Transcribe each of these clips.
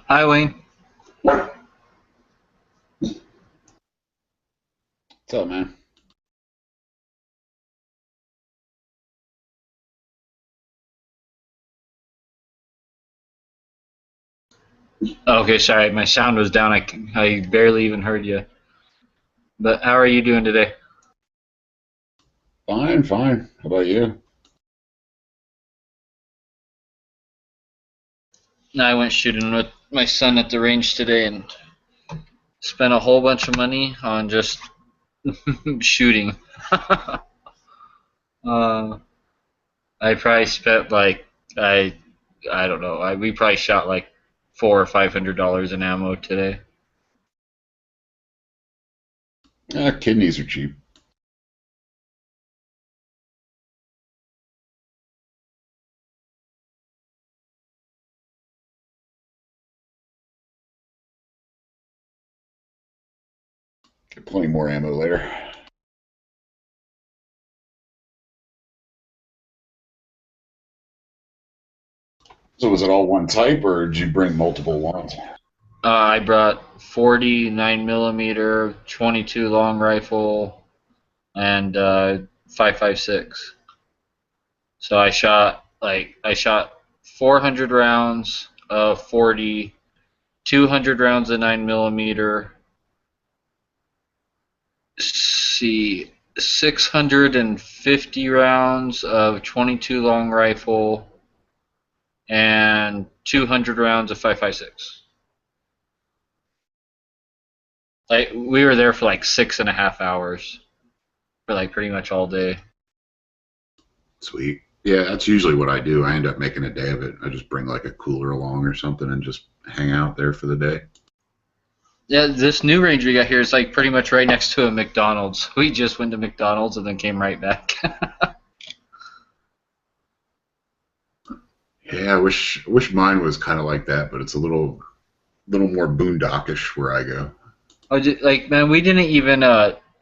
Hi, Wayne. What's up, man? Okay, sorry, my sound was down. I barely even heard you. But how are you doing today? Fine, fine. How about you? I went shooting with my son at the range today and spent a whole bunch of money on just shooting. uh, I probably spent like I I don't know. We probably shot like $400 or $500 in ammo today. Kidneys are cheap. Get plenty more ammo later. So was it all one type, or did you bring multiple ones? I brought 40 9mm 22 long rifle and 5.56. So I shot 400 rounds of 40, 200 rounds of 9mm. See, 650 rounds of 22 long rifle and 200 rounds of 5.56. Like we were there for like 6.5 hours for like pretty much all day. Sweet. Yeah, that's usually what I do. I end up making a day of it. I just bring like a cooler along or something and just hang out there for the day. Yeah, this new range we got here is like pretty much right next to a McDonald's. We just went to McDonald's and then came right back. Yeah, I wish mine was kind of like that, but it's a little more boondockish where I go. Like man, we didn't even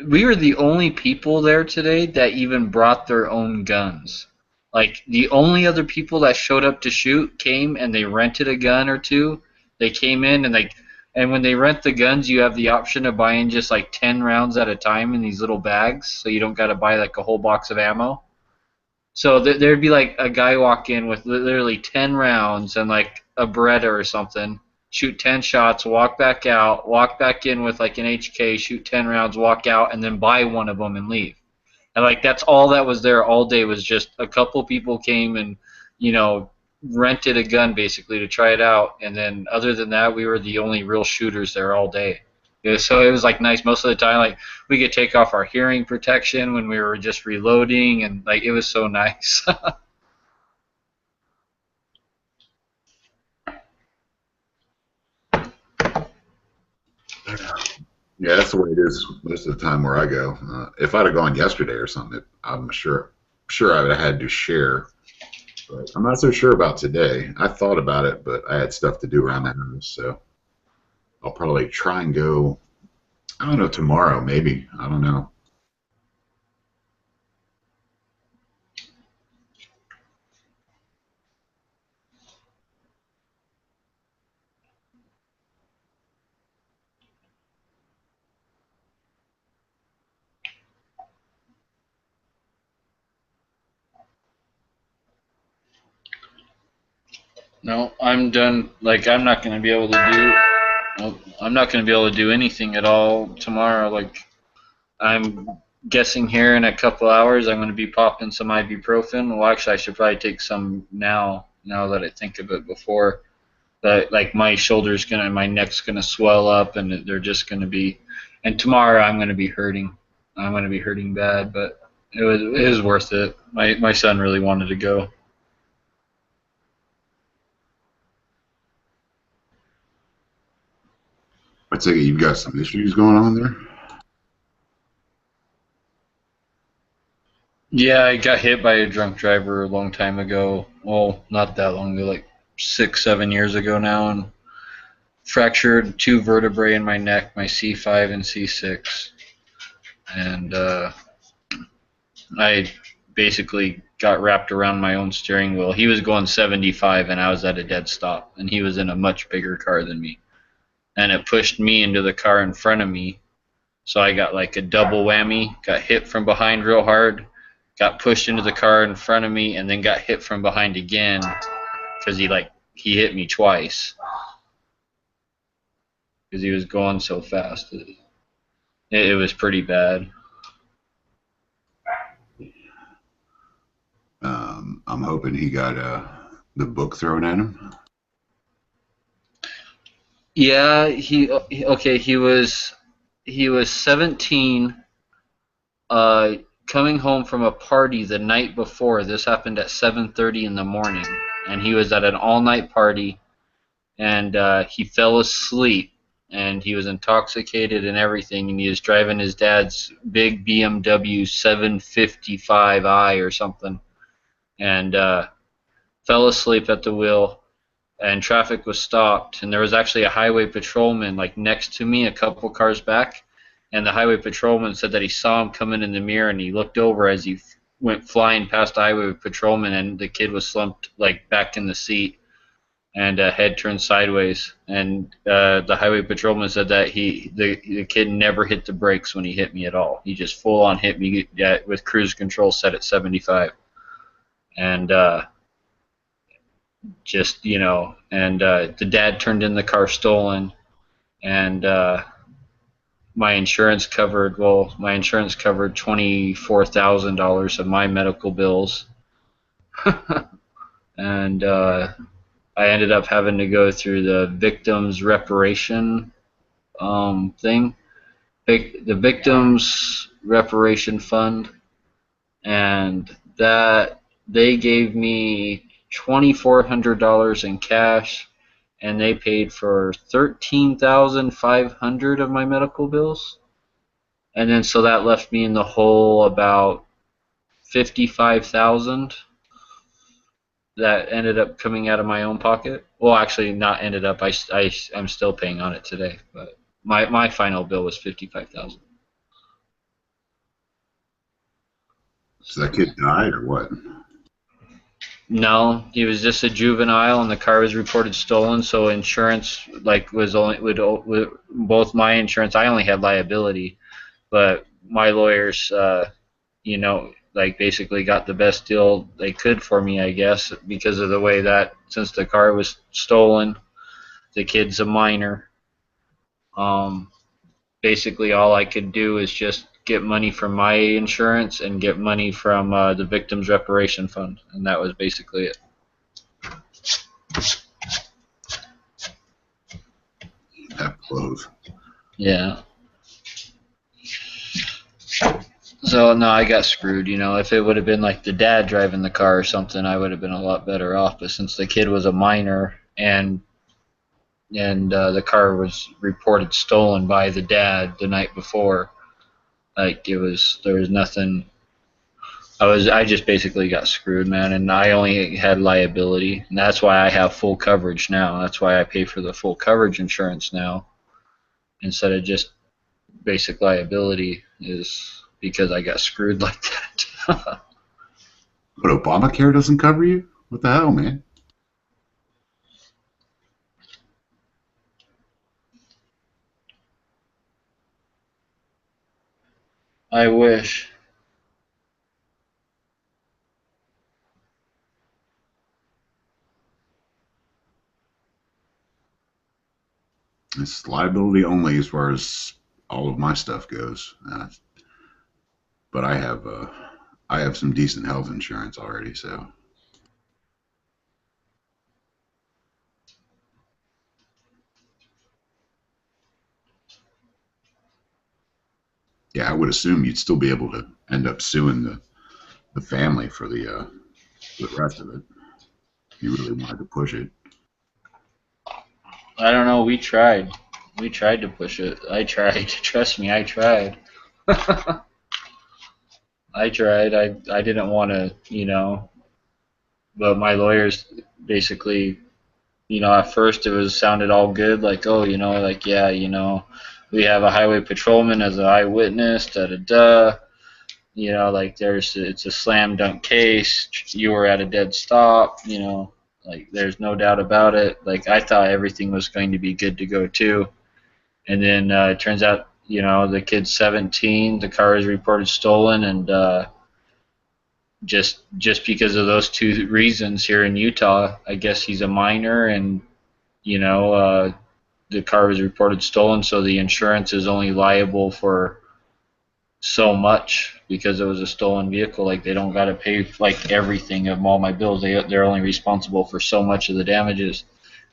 we were the only people there today that even brought their own guns. Like the only other people that showed up to shoot came and they rented a gun or two. They came in and when they rent the guns, you have the option of buying just like 10 rounds at a time in these little bags, so you don't got to buy like a whole box of ammo. So there'd be like a guy walk in with literally 10 rounds and like a Beretta or something, shoot 10 shots, walk back out, walk back in with like an HK, shoot 10 rounds, walk out, and then buy one of them and leave. And like that's all that was there all day was just a couple people came and, you know, rented a gun basically to try it out. And then other than that, we were the only real shooters there all day. Yeah, so it was like nice most of the time. Like we could take off our hearing protection when we were just reloading, and like it was so nice. Yeah, that's the way it is most of the time where I go. If I'd have gone yesterday or something, I'm sure I would have had to share. But I'm not so sure about today. I thought about it, but I had stuff to do around the house, so I'll probably try and go. I don't know, tomorrow maybe. I don't know. No, I'm done. Like I'm not gonna be able to do. Well, I'm not gonna be able to do anything at all tomorrow. Like I'm guessing here in a couple hours I'm gonna be popping some ibuprofen. Well, actually, I should probably take some now. Now that I think of it, before that, like my neck's gonna swell up, and they're just gonna be. And tomorrow I'm gonna be hurting. I'm gonna be hurting bad, but it was worth it. My son really wanted to go. I take it you've got some issues going on there. Yeah, I got hit by a drunk driver a long time ago. Well, not that long ago, like 6, 7 years ago now, and fractured two vertebrae in my neck, my C5 and C6, and I basically got wrapped around my own steering wheel. He was going 75, and I was at a dead stop, and he was in a much bigger car than me, and it pushed me into the car in front of me. So I got like a double whammy, got hit from behind real hard, got pushed into the car in front of me, and then got hit from behind again because he hit me twice because he was going so fast. It was pretty bad. I'm hoping he got the book thrown at him. Yeah, he was 17, coming home from a party the night before. This happened at 7:30 in the morning, and he was at an all-night party, and he fell asleep, and he was intoxicated and everything, and he was driving his dad's big BMW 755i or something, and fell asleep at the wheel, and traffic was stopped, and there was actually a highway patrolman like next to me, a couple cars back, and the highway patrolman said that he saw him coming in the mirror, and he looked over as he went flying past the highway patrolman, and the kid was slumped like back in the seat, and head turned sideways, and the highway patrolman said that the kid never hit the brakes when he hit me at all. He just full on hit me with cruise control set at 75, and the dad turned in the car stolen, and my insurance covered $24,000 of my medical bills, and I ended up having to go through the victims reparation thing, the victims reparation fund, and that they gave me $2,400 in cash, and they paid for 13,500 of my medical bills, and then so that left me in the hole about 55,000 that ended up coming out of my own pocket. Well, actually, not ended up. I'm still paying on it today, but my final bill was 55,000. So that kid died or what? No, he was just a juvenile, and the car was reported stolen. So insurance was only with both my insurance. I only had liability, but my lawyers, basically got the best deal they could for me, I guess, because of the way that since the car was stolen, the kid's a minor. Um, Basically, all I could do is just get money from my insurance and get money from the victims reparation fund, and that was basically it. That blows. Yeah. So no, I got screwed. If it would have been like the dad driving the car or something, I would have been a lot better off. But since the kid was a minor, and the car was reported stolen by the dad the night before, there was nothing. I just basically got screwed, man, and I only had liability, and that's why I have full coverage now. That's why I pay for the full coverage insurance now instead of just basic liability, is because I got screwed like that. But Obamacare doesn't cover you? What the hell, man? I wish. It's liability only as far as all of my stuff goes. But I have some decent health insurance already, so yeah, I would assume you'd still be able to end up suing the family for the rest of it if you really wanted to push it. I don't know. We tried. We tried to push it. I tried. Trust me, I tried. I tried. I didn't want to, but my lawyers basically, at first it was sounded all good, like, oh, like, yeah, we have a highway patrolman as an eyewitness, da da da. Like it's a slam dunk case. You were at a dead stop. Like there's no doubt about it. Like I thought everything was going to be good to go too, and then it turns out, the kid's 17. The car is reported stolen, and just because of those two reasons here in Utah, I guess he's a minor, and you know, the car was reported stolen, so the insurance is only liable for so much because it was a stolen vehicle. Like they don't got to pay like everything of all my bills. They're only responsible for so much of the damages,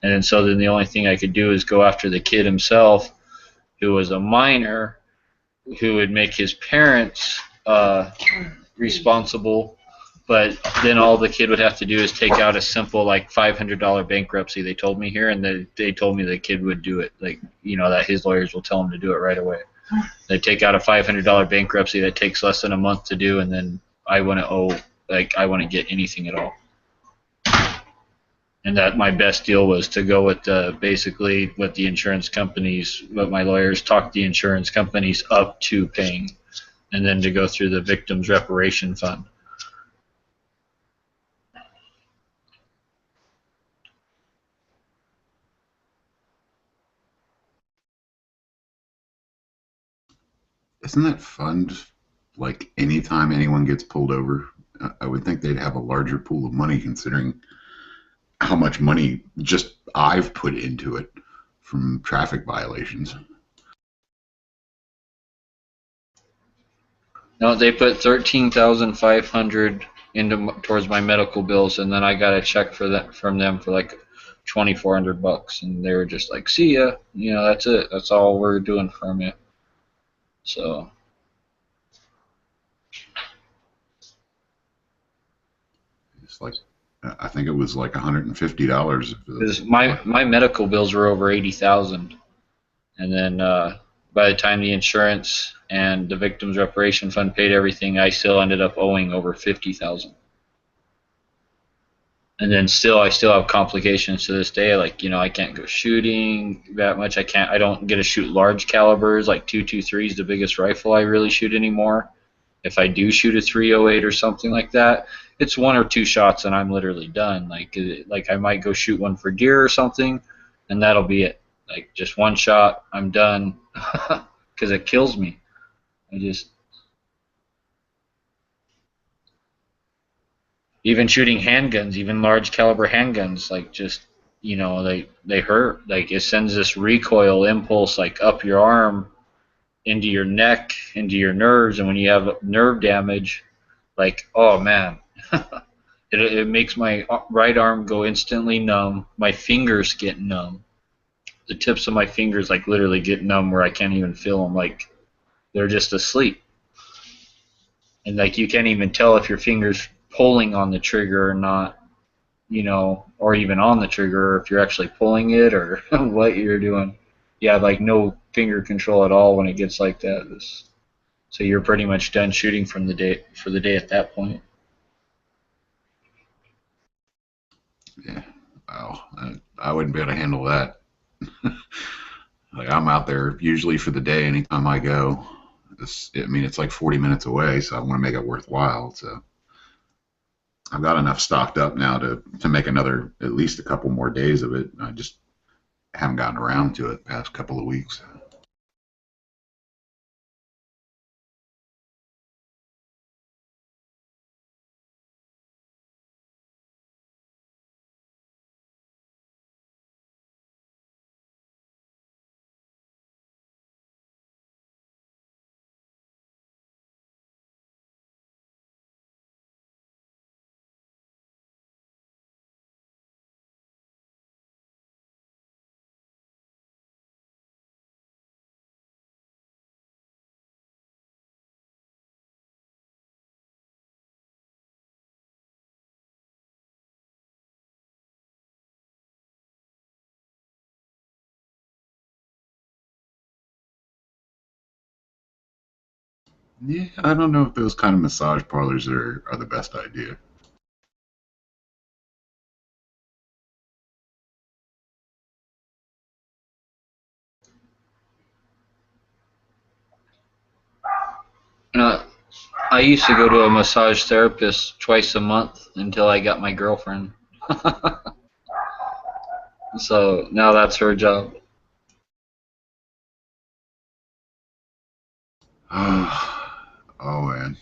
and then the only thing I could do is go after the kid himself, who was a minor, who would make his parents responsible. But then all the kid would have to do is take out a simple like $500 bankruptcy. They told me here, and they told me the kid would do it. Like that his lawyers will tell him to do it right away. They take out a $500 bankruptcy that takes less than a month to do, and then I wouldn't owe, like I wouldn't get anything at all. And that my best deal was to go with basically what the insurance companies, what my lawyers talked the insurance companies up to paying, and then to go through the victims reparation fund. Isn't that fund like anytime anyone gets pulled over? I would think they'd have a larger pool of money considering how much money just I've put into it from traffic violations. No, they put 13,500 into towards my medical bills, and then I got a check for that from them for like $2,400, and they were just like, "See ya, that's it. That's all we're doing from you." So, It's like I think it was like $150 because my medical bills were over 80,000, and then by the time the insurance and the victims reparation fund paid everything, I still ended up owing over 50,000. And then I still have complications to this day. Like, I can't go shooting that much. I don't get to shoot large calibers. Like 223 is the biggest rifle I really shoot anymore. If I do shoot a 308 or something like that, it's one or two shots and I'm literally done. Like I might go shoot one for deer or something, and that'll be it. Like just one shot, I'm done, because it kills me. I just Even shooting handguns, even large caliber handguns, like just they hurt. Like it sends this recoil impulse like up your arm, into your neck, into your nerves, and when you have nerve damage, like oh man, it makes my right arm go instantly numb. My fingers get numb. The tips of my fingers like literally get numb where I can't even feel them. Like they're just asleep, and like you can't even tell if your fingers pulling on the trigger or not, or even on the trigger, if you're actually pulling it or what you're doing. You have like no finger control at all when it gets like that. So you're pretty much done shooting for the day at that point. Yeah. Wow. I wouldn't be able to handle that. Like I'm out there usually for the day anytime I go. It's like 40 minutes away, so I want to make it worthwhile. So I've got enough stocked up now to make another at least a couple more days of it. I just haven't gotten around to it the past couple of weeks. Yeah, I don't know if those kind of massage parlors are the best idea. Uh, I used to go to a massage therapist twice a month until I got my girlfriend. So now that's her job. Oh man.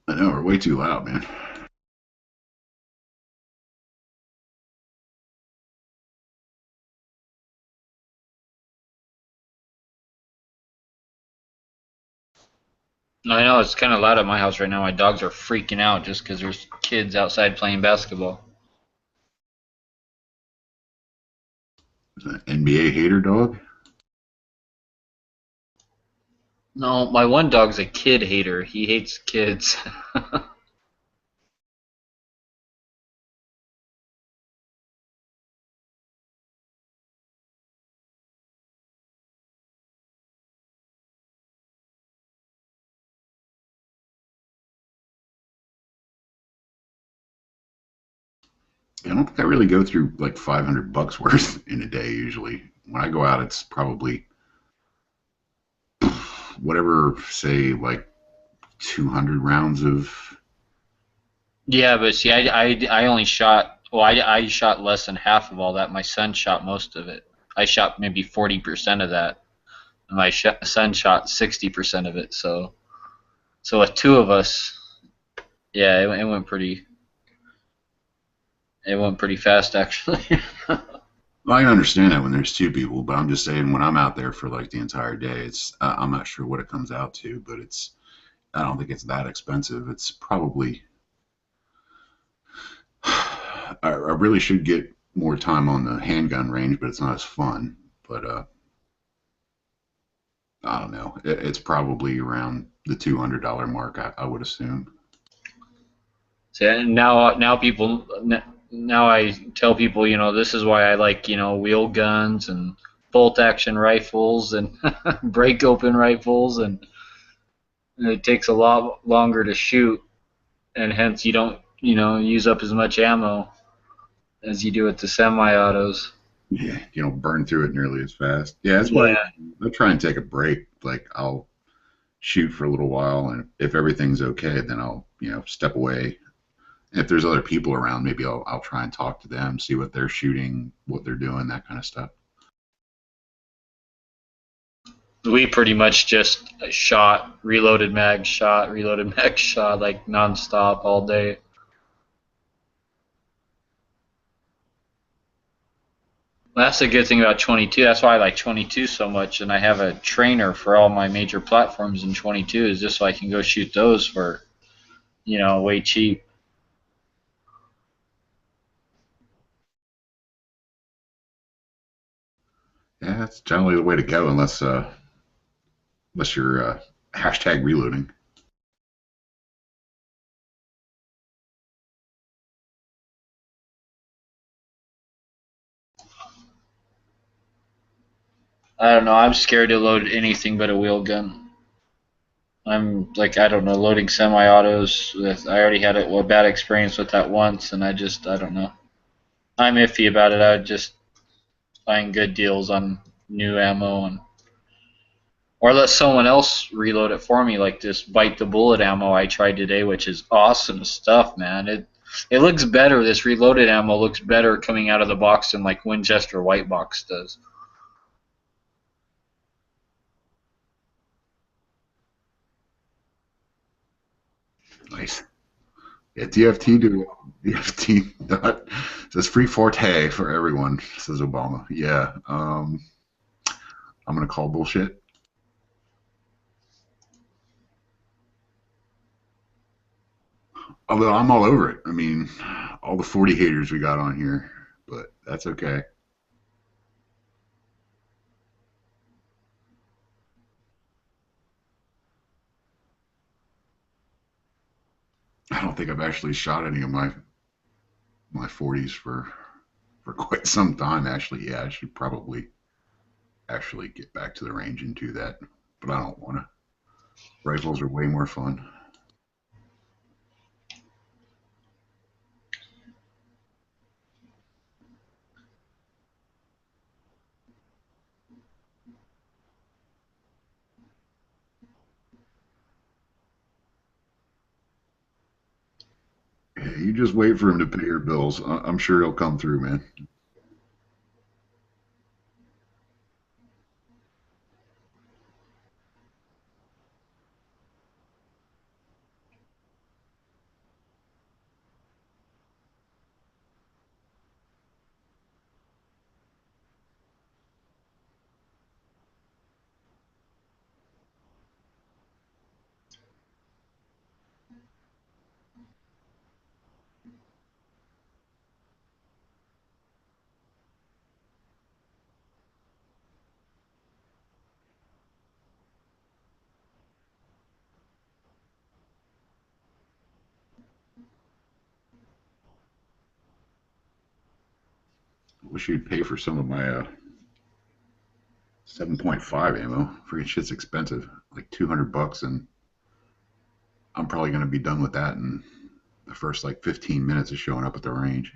I know we're way too loud, man. I know it's kind of loud at my house right now. My dogs are freaking out just because there's kids outside playing basketball. NBA hater dog. No, my one dog's a kid hater. He hates kids. I don't think I really go through like $500 worth in a day usually. When I go out, it's probably whatever, say like 200 rounds of. Yeah, but see, I only shot. Well, I shot less than half of all that. My son shot most of it. I shot maybe 40% of that. And my son shot 60% of it. So with two of us, yeah, it went pretty. It went pretty fast actually. Well, I can understand that when there's two people, but I'm just saying when I'm out there for like the entire day, it's I'm not sure what it comes out to, but it's I don't think it's that expensive. It's probably I really should get more time on the handgun range, but it's not as fun. But I don't know. It's probably around the $200 mark, I would assume. So now people now I tell people, this is why I like, wheel guns and bolt action rifles and break open rifles, and it takes a lot longer to shoot, and hence you don't, use up as much ammo as you do with the semi-autos. Yeah, you don't burn through it nearly as fast. Yeah, that's why Yeah. I try and take a break. Like I'll shoot for a little while, and if everything's okay, then I'll step away. If there's other people around, maybe I'll try and talk to them, see what they're shooting, what they're doing, that kind of stuff. We pretty much just shot, reloaded mag, shot, reloaded mag, shot, like nonstop all day. That's the good thing about 22. That's why I like 22 so much, and I have a trainer for all my major platforms in 22, is just so I can go shoot those for, way cheap. Yeah, that's generally the way to go, unless you're hashtag reloading. I don't know. I'm scared to load anything but a wheel gun. I'm like, I don't know, loading semi-autos. I already had a bad experience with that once, and I don't know. I'm iffy about it. I would just find good deals on new ammo, or let someone else reload it for me, like this bite the bullet ammo I tried today, which is awesome stuff, man. It looks better. This reloaded ammo looks better coming out of the box than like Winchester White Box does. Nice. Yeah, DFT dot says free forte for everyone, says Obama. Yeah. I'm gonna call bullshit. Although I'm all over it. I mean, all the 40 haters we got on here, but that's okay. I don't think I've actually shot any of my 40s for quite some time. Actually, yeah, I should probably actually get back to the range and do that, but I don't want to. Rifles are way more fun. Yeah, you just wait for him to pay your bills. I'm sure he'll come through, man. wish you'd pay for some of my 7.5 ammo. Freaking shit's expensive, like $200, and I'm probably gonna be done with that in the first like 15 minutes of showing up at the range.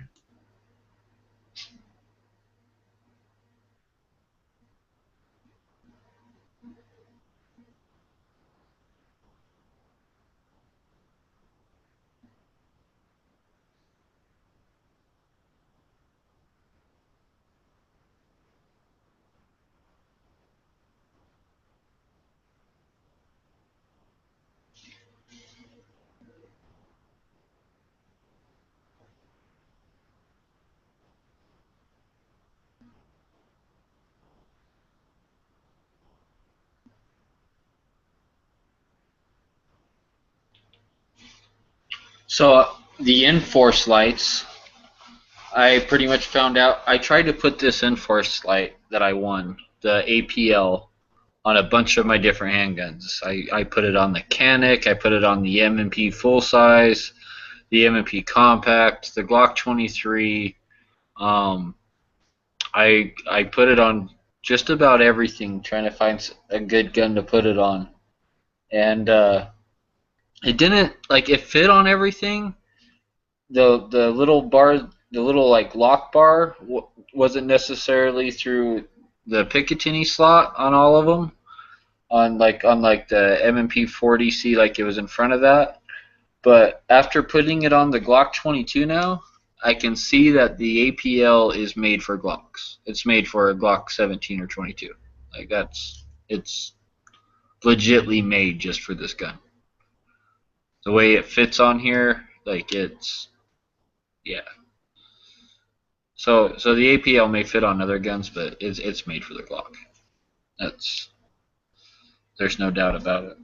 So the Enforce lights, I pretty much found out. I tried to put this Enforce light that I won, the APL, on a bunch of my different handguns. I put it on the Canic, I put it on the M&P full size, the M&P compact, the Glock 23. I put it on just about everything, trying to find a good gun to put it on, and it didn't like it fit on everything. The little bar, the little like lock bar, wasn't necessarily through the Picatinny slot on all of them. On the M&P 40C, like it was in front of that. But after putting it on the Glock 22 now, I can see that the APL is made for Glocks. It's made for a Glock 17 or 22. Like it's legitly made just for this gun. The way it fits on here, like yeah. So the APL may fit on other guns, but it's made for the Glock. There's no doubt about it.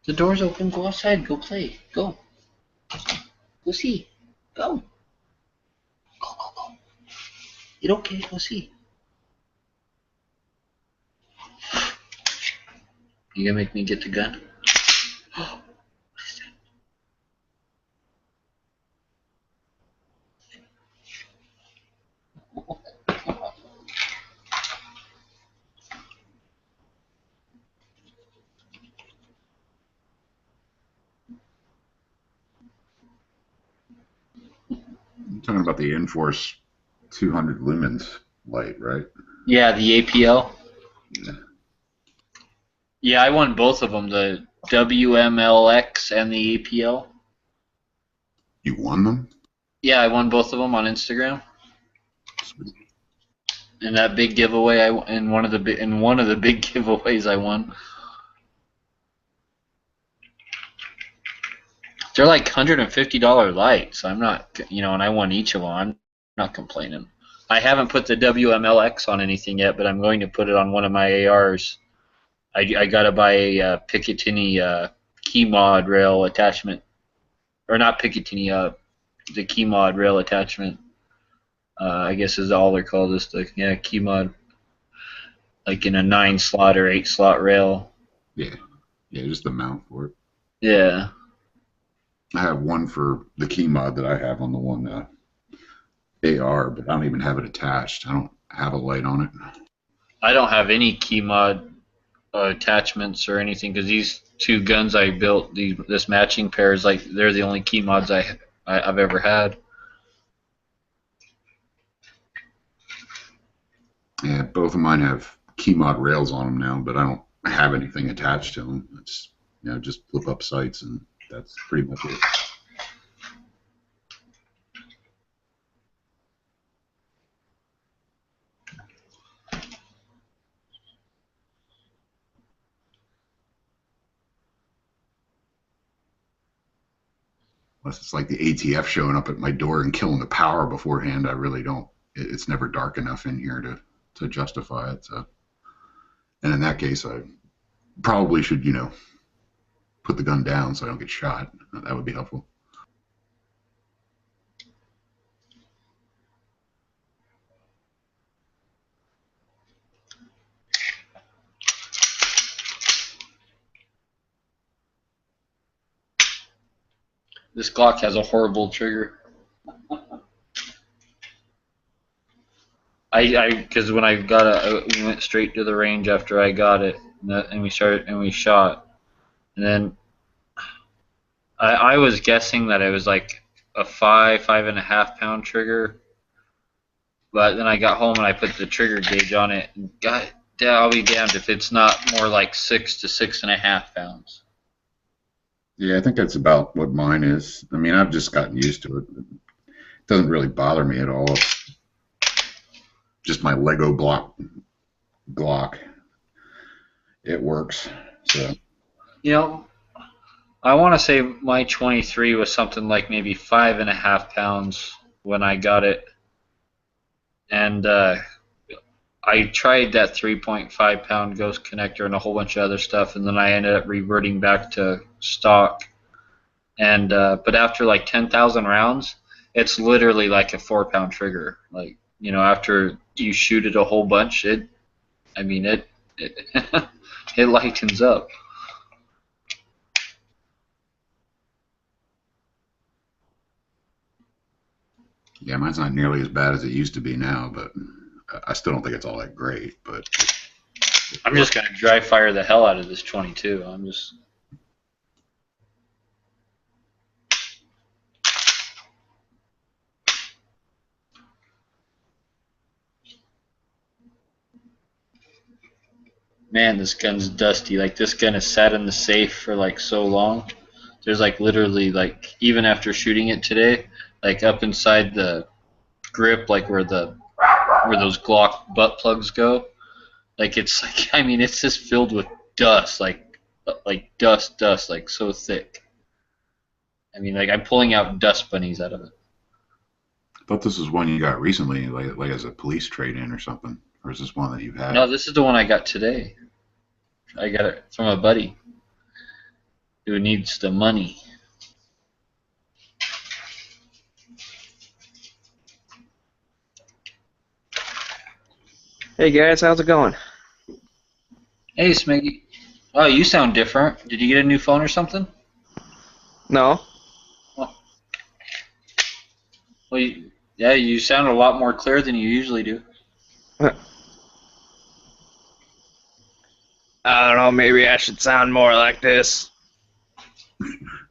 The door's open. Go outside. Go play. Go. Go see. Go. Go. It's okay. Go see. You gonna make me get the gun? What is that? You're talking about the Enforce 200 lumens light, right? Yeah, the APL. Yeah. Yeah, I won both of them, the WMLX and the APL. You won them? Yeah, I won both of them on Instagram. Sweet. In that big giveaway, in one of the big giveaways I won. They're like $150 lights. I'm not, and I won each of them. I'm not complaining. I haven't put the WMLX on anything yet, but I'm going to put it on one of my ARs. I gotta buy a Picatinny key mod rail attachment, or not Picatinny, the key mod rail attachment. I guess is all they're called. Is the key mod, like in a 9-slot or 8-slot rail. Yeah, just the mount for it. Yeah. I have one for the key mod that I have on the one AR, but I don't even have it attached. I don't have a light on it. I don't have any key mod attachments or anything because these two guns I built, this matching pair is like they're the only key mods I've ever had. Yeah, both of mine have key mod rails on them now, but I don't have anything attached to them. It's just flip up sights, and that's pretty much it. Unless it's like the ATF showing up at my door and killing the power beforehand, I really don't. It's never dark enough in here to justify it. So, and in that case, I probably should, put put the gun down so I don't get shot. That would be helpful. This Glock has a horrible trigger. Because when I got it, we went straight to the range after I got it, and we shot, and then I was guessing that it was like a 5.5 pound trigger, but then I got home and I put the trigger gauge on it, and God, I'll be damned if it's not more like 6 to 6.5 pounds. Yeah, I think that's about what mine is. I mean, I've just gotten used to it. It doesn't really bother me at all. It's just my Lego block Glock. It works. So. You know, I want to say my 23 was something like maybe 5.5 pounds when I got it, and I tried that 3.5 pound Ghost connector and a whole bunch of other stuff, and then I ended up reverting back to stock. And but after like 10,000 rounds, it's literally like a 4 pound trigger. Like, you know, after you shoot it a whole bunch, it it lightens up. Yeah, mine's not nearly as bad as it used to be now, but I still don't think it's all that great. But I'm just gonna dry fire the hell out of this 22. I'm just. Man, this gun's dusty. Like, this gun has sat in the safe for like so long. There's like literally, like, even after shooting it today, like up inside the grip, like where those Glock butt plugs go, like it's like, I mean, it's just filled with dust, like dust, like so thick. I mean, like, I'm pulling out dust bunnies out of it. I thought this was one you got recently, like as a police trade-in or something, or is this one that you've had? No, this is the one I got today. I got it from a buddy who needs the money. Hey guys, how's it going? Hey, Smiggy. Oh, you sound different. Did you get a new phone or something? No? Oh. Well, yeah, you sound a lot more clear than you usually do. I don't know, maybe I should sound more like this.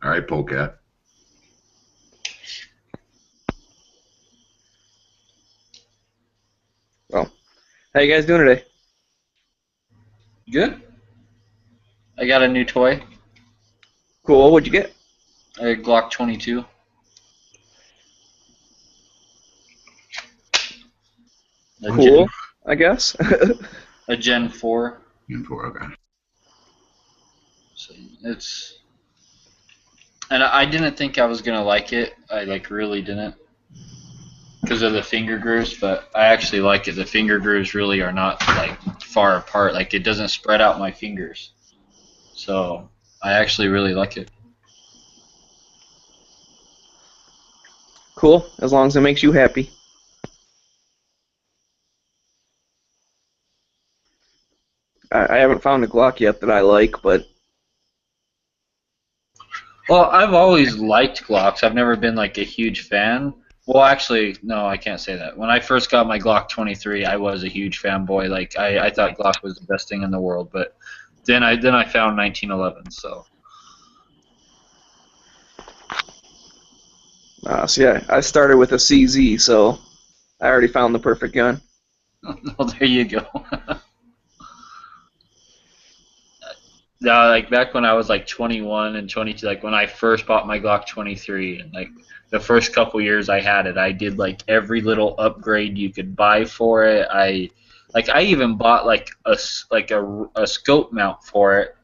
All right, Polecat. Well, how you guys doing today? Good. I got a new toy. Cool, what'd you get? A Glock 22. Cool, I guess. A Gen 4. Gen 4, okay. So it's, and I didn't think I was gonna like it. I like really didn't, because of the finger grooves. But I actually like it. The finger grooves really are not like far apart. Like, it doesn't spread out my fingers. So I actually really like it. Cool, as long as it makes you happy. I haven't found a Glock yet that I like, but... Well, I've always liked Glocks. I've never been like a huge fan. Well, actually, no, I can't say that. When I first got my Glock 23, I was a huge fanboy. Like, I thought Glock was the best thing in the world. But then I found 1911. So. See, I started with a CZ, so I already found the perfect gun. Well, there you go. Like back when I was like 21 and 22, like when I first bought my Glock 23, and like the first couple years I had it, I did like every little upgrade you could buy for it. I even bought like a scope mount for it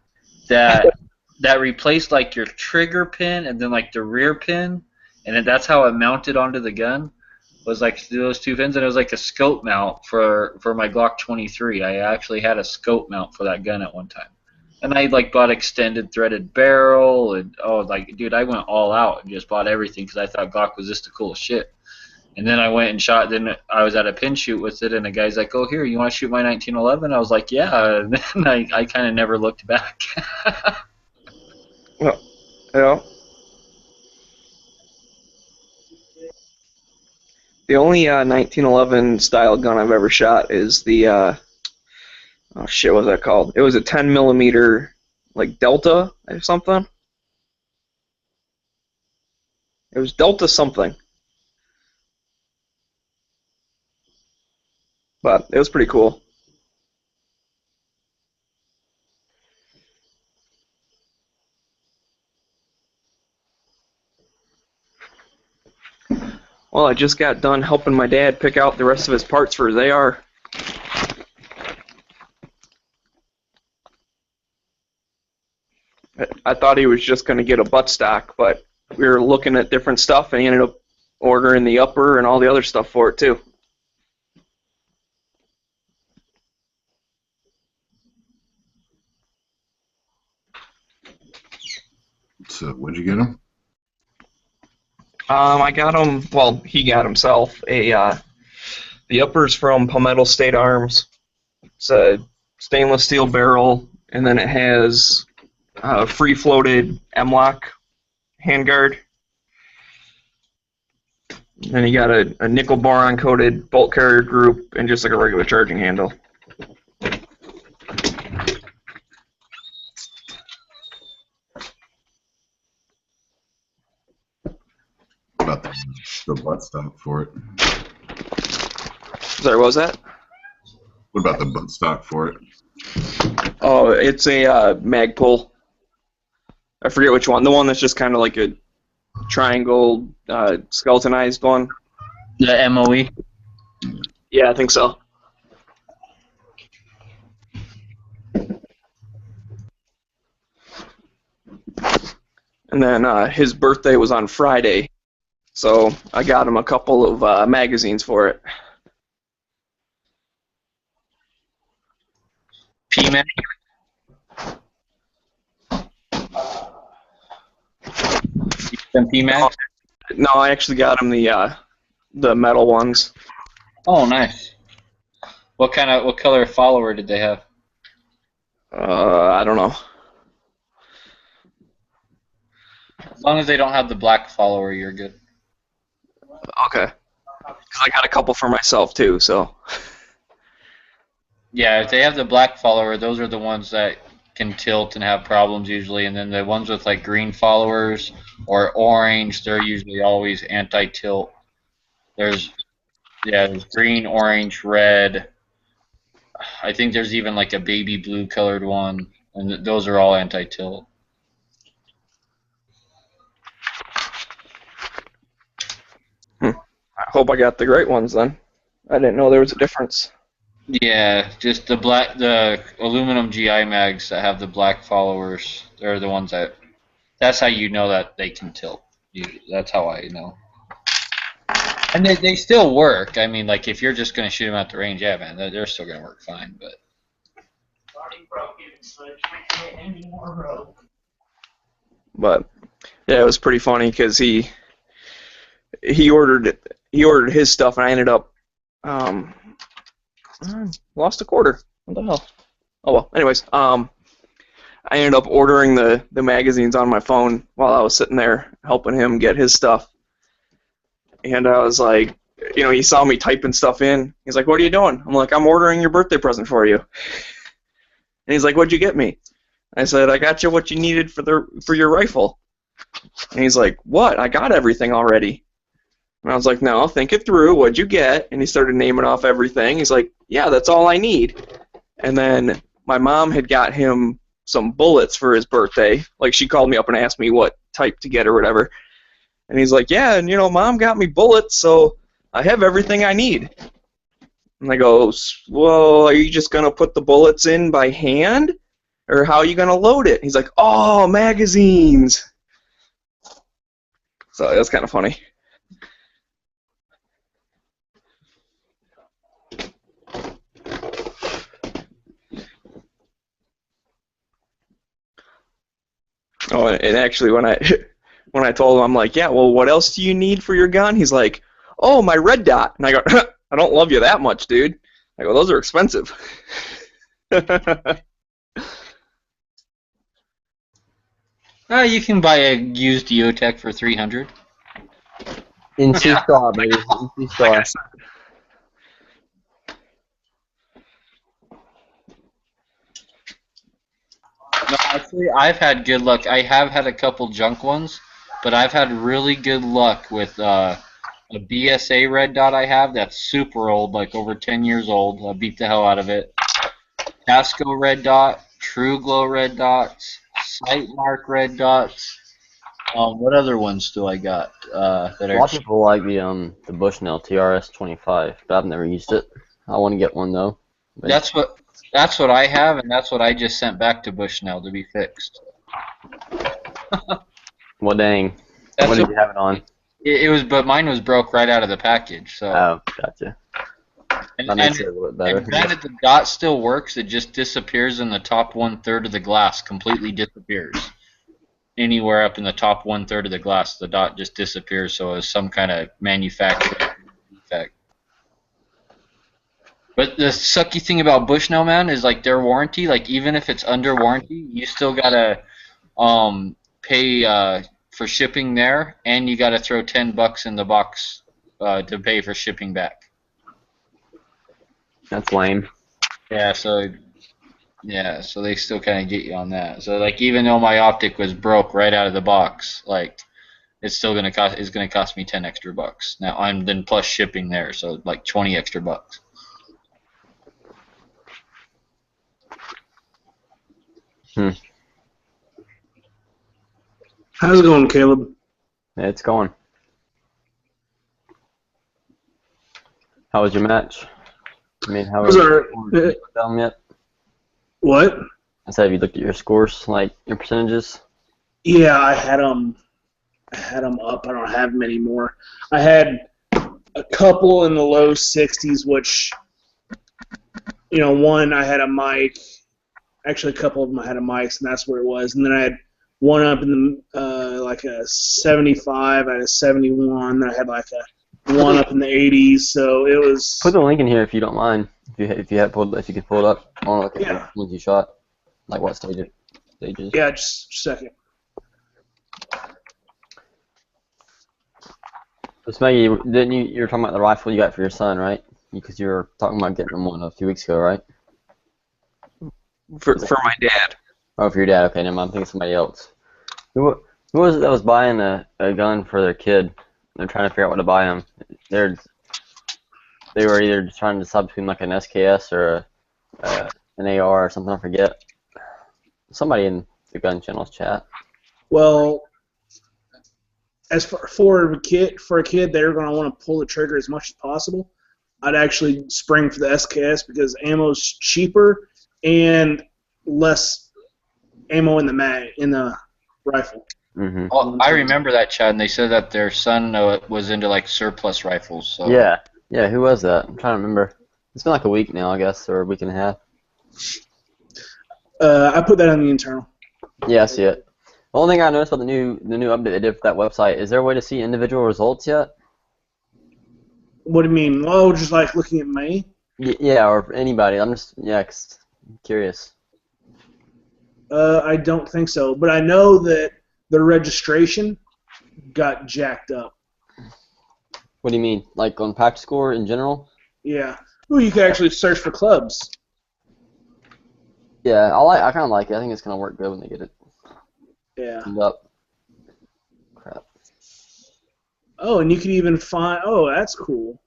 that replaced like your trigger pin and then like the rear pin, and then that's how it mounted onto the gun. Was like those two pins, and it was like a scope mount for my Glock 23. I actually had a scope mount for that gun at one time. And I like bought extended threaded barrel, and oh, like dude, I went all out and just bought everything because I thought Glock was just the coolest shit. And then I went and shot. Then I was at a pin shoot with it, and the guy's like, "Oh, here, you want to shoot my 1911?" I was like, "Yeah." And then I kind of never looked back. Yeah. Yeah. The only 1911 style gun I've ever shot is the oh shit, what was that called? It was a 10 millimeter like Delta or something. It was Delta something, but it was pretty cool. Well, I just got done helping my dad pick out the rest of his parts for his AR. I thought he was just going to get a buttstock, but we were looking at different stuff, and he ended up ordering the upper and all the other stuff for it too. So what'd you get him? I got him. Well, he got himself the uppers from Palmetto State Arms. It's a stainless steel barrel, and then it has a free-floated M-lock handguard. Then he got a nickel boron coated bolt carrier group and just like a regular charging handle. About the buttstock for it. Sorry, what was that? What about the buttstock for it? Oh, it's a Magpul. I forget which one. The one that's just kind of like a triangle skeletonized one. The MOE. Yeah, I think so. And then his birthday was on Friday, so I got him a couple of magazines for it. PMAG. PMAG. No, I actually got him the metal ones. Oh, nice. What color follower did they have? I don't know. As long as they don't have the black follower, you're good. Okay. Because I got a couple for myself too, so. Yeah, if they have the black follower, those are the ones that can tilt and have problems usually, and then the ones with like green followers or orange, they're usually always anti-tilt. There's green, orange, red. I think there's even like a baby blue colored one, and those are all anti-tilt. I hope I got the great ones then. I didn't know there was a difference. Yeah, just the aluminum GI mags that have the black followers. They're the ones that's how you know that they can tilt. That's how I know. And they still work. I mean, like if you're just gonna shoot them at the range, yeah, man, they're still gonna work fine. But yeah, it was pretty funny because he ordered his stuff, and I ended up lost a quarter. What the hell? Oh well. Anyways, I ended up ordering the magazines on my phone while I was sitting there helping him get his stuff. And I was like, he saw me typing stuff in. He's like, "What are you doing?" I'm like, "I'm ordering your birthday present for you." And he's like, "What'd you get me?" I said, "I got you what you needed for your rifle." And he's like, "What? I got everything already." And I was like, "No, think it through. What'd you get?" And he started naming off everything. He's like, "Yeah, that's all I need." And then my mom had got him some bullets for his birthday. Like, she called me up and asked me what type to get or whatever. And he's like, "Yeah, and Mom got me bullets, so I have everything I need." And I go, "Well, are you just going to put the bullets in by hand? Or how are you going to load it?" He's like, "Oh, magazines." So that's kind of funny. Oh, and actually, when I when I told him, I'm like, yeah, well, what else do you need for your gun? He's like, oh, my red dot. And I go, I don't love you that much, dude. I go, those are expensive. You can buy a used EOTech for 300. NC Star, baby. NC Star. Like I said, No, actually, I've had good luck. I have had a couple junk ones, but I've had really good luck with a BSA red dot I have that's super old, like over 10 years old. I beat the hell out of it. Casco red dot, True Glow red dots, Sightmark red dots. What other ones do I got that A are? lot of people like the Bushnell TRS-25, but I've never used it. I want to get one though. But That's what I have, and that's what I just sent back to Bushnell to be fixed. well, dang. That's What did what, you have it on? it was, but mine was broke right out of the package. So Oh, gotcha. and, That makes and, it a little bit better. and granted, the dot still works. It just disappears in the top 1/3 of the glass. Completely disappears. Anywhere up in the top 1/3 of the glass, the dot just disappears. So it's some kind of manufacturing defect. But the sucky thing about Bushnell, man, is like their warranty. Like even if it's under warranty, you still gotta pay for shipping there, and you gotta throw $10 in the box to pay for shipping back. That's lame. Yeah, so they still kind of get you on that. So like even though my optic was broke right out of the box, like it's still gonna cost me $10 extra. Now I'm then plus shipping there, so like $20 extra. How's it going, Caleb? Yeah, it's going. How was your match? I mean, how Was was our- you put them yet? What? I said, have you looked at your scores, like your percentages? Yeah, I had them up. I don't have them anymore. I had a couple in the low 60s, which, one I had a mic. Actually, a couple of them I had a mics, and that's where it was. And then I had one up in the like a 75. I had a 71. Then I had like a one up in the 80s. So it was. Put the link in here if you don't mind. If you can pull it up. I want to look at Yeah. the ones you shot. Like what stages? Yeah, just a second. So Smeggy, you were talking about the rifle you got for your son, right? Because you were talking about getting him one a few weeks ago, right? for my dad. Oh, for your dad. Okay, never mind. I'm thinking somebody else. Who was it that was buying a gun for their kid? They're trying to figure out what to buy him. They were either just trying to decide between like an SKS or an AR or something. I forget. Somebody in the gun channel's chat. Well, as for a kid, they're going to want to pull the trigger as much as possible. I'd actually spring for the SKS because ammo's cheaper and less ammo in the rifle. Mm-hmm. Oh, I remember that, Chad, and they said that their son was into like surplus rifles. So Yeah. Who was that? I'm trying to remember. It's been like a week now, I guess, or a week and a half. I put that on the internal. Yeah, I see it. The only thing I noticed about the new update they did for that website, is there a way to see individual results yet? What do you mean? Oh, just like looking at me? Yeah, or anybody. I'm just curious. I don't think so, but I know that the registration got jacked up. What do you mean? Like on Pack Score in general? Yeah. Ooh, you can actually search for clubs. Yeah, I kind of like it. I think it's gonna work good when they get it Yeah. cleaned up. Crap. Oh, and you can even find. Oh, that's cool.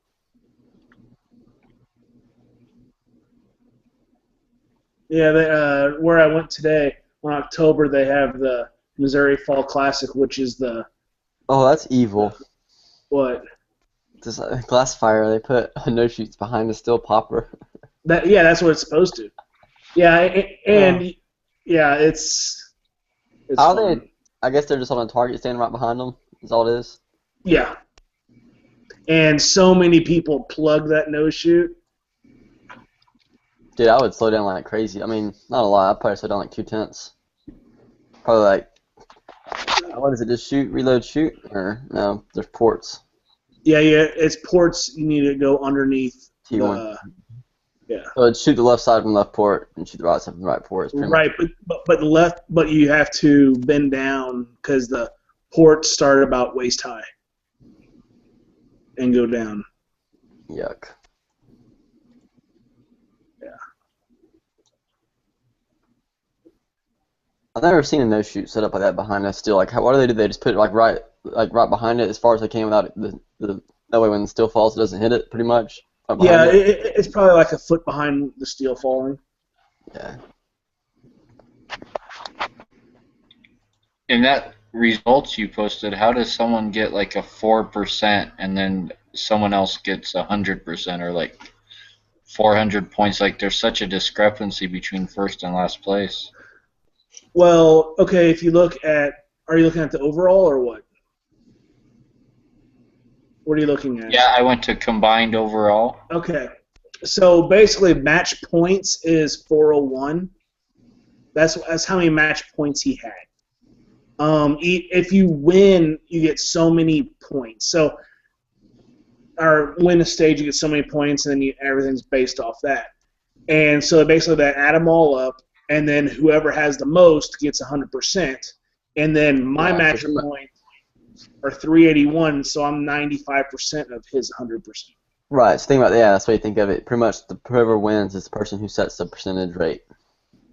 Yeah, where I went today in October, they have the Missouri Fall Classic, which is the Oh, that's evil. what? This classifier, they put no shoots behind a still popper. That's what it's supposed to. Yeah, and yeah, it's How fun. they? I guess they're just on a target standing right behind them. Is all it is. Yeah. And so many people plug that no shoot. Dude, I would slow down like crazy. I mean, not a lot. I'd probably slow down like 2/10. Probably like What is it? Just shoot, reload, shoot, or no? There's ports. Yeah, it's ports. You need to go underneath. T1. Yeah. So it's shoot the left side from the left port and shoot the right side from the right port. It's pretty Right, but the left, but you have to bend down because the ports start about waist high and go down. Yuck. Yeah. I've never seen a no shoot set up like that behind us. Still, like, what do? They just put it like right behind it as far as they can without the that way when the steel falls, it doesn't hit it. Pretty much. Yeah, it's probably like a foot behind the steel falling. Yeah. In that results you posted, how does someone get like a 4% and then someone else gets 100% or like 400 points? Like there's such a discrepancy between first and last place. Well, okay, if you look at, are you looking at the overall or what? What are you looking at? Yeah, I went to combined overall. Okay. So basically match points is 401. That's how many match points he had. If you win, you get so many points. So, or win a stage, you get so many points, and then everything's based off that. And so basically, they add them all up, and then whoever has the most gets 100%. And then my match points are 381, so I'm 95% of his 100%. Right. So think about that's what you think of it. Pretty much, whoever wins is the person who sets the percentage rate.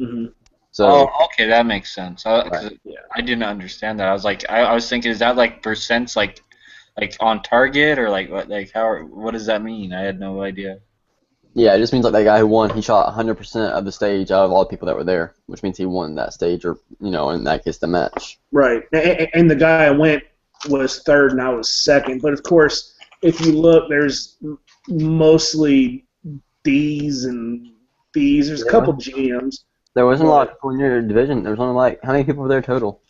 Mm-hmm. So. Oh, okay, that makes sense. Right. I didn't understand that. I was like, I was thinking, is that like percents, like on target, or like what, like how? What does that mean? I had no idea. Yeah, it just means like that guy who won, he shot 100% of the stage out of all the people that were there, which means he won that stage, or in that case, the match. Right. And the guy I went was third, and I was second. But of course, if you look, there's mostly D's and B's. There's a couple GMs. There wasn't a lot of people in your division. There was only like, how many people were there total?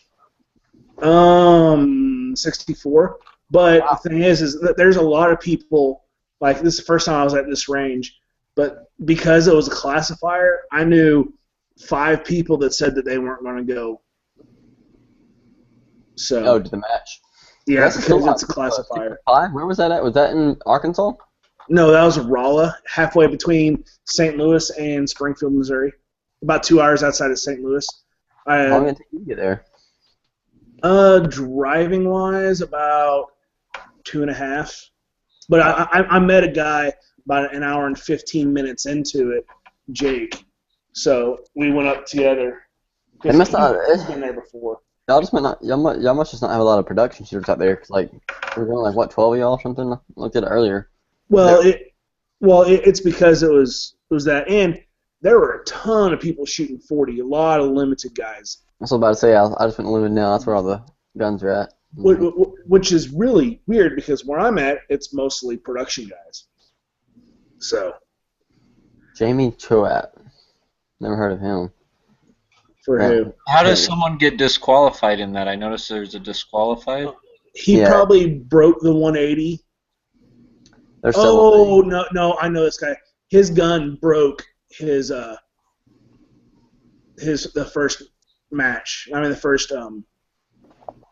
64. But wow. The thing is that there's a lot of people. Like, this is the first time I was at this range, but because it was a classifier, I knew 5 people that said that they weren't going to go. So. To the match. Yeah, because it's a classifier. 5? Where was that at? Was that in Arkansas? No, that was Rolla, halfway between St. Louis and Springfield, Missouri. About 2 hours outside of St. Louis. How long did it take you to get there? Driving wise, about 2.5. But I met a guy about an hour and 15 minutes into it, Jake. So we went up together. It must not. He's been there before. Y'all must just not have a lot of production shooters out there. Cause like we're going like what 12 of y'all or something. I looked at it earlier. Well, it's because it was that, and there were a ton of people shooting 40. A lot of limited guys. I was about to say I just went limited now. That's where all the guns are at. Which is really weird because where I'm at, it's mostly production guys. So. Jamie Choat. Never heard of him. For who? How does someone get disqualified in that? I noticed there's a disqualified. He probably broke the 180. Oh, no, I know this guy. His gun broke the first match. I mean, the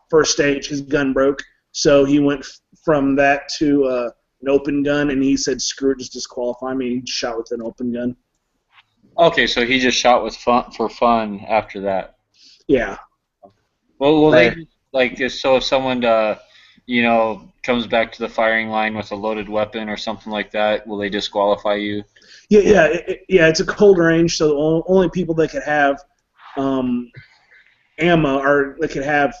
first stage, his gun broke. So he went from that to an open gun, and he said, "Screw it, just disqualify me." He shot with an open gun. Okay, so he just shot with for fun after that. Yeah. Well, will they so if someone comes back to the firing line with a loaded weapon or something like that, will they disqualify you? Yeah. It's a cold range, so the only people that could have ammo or that could have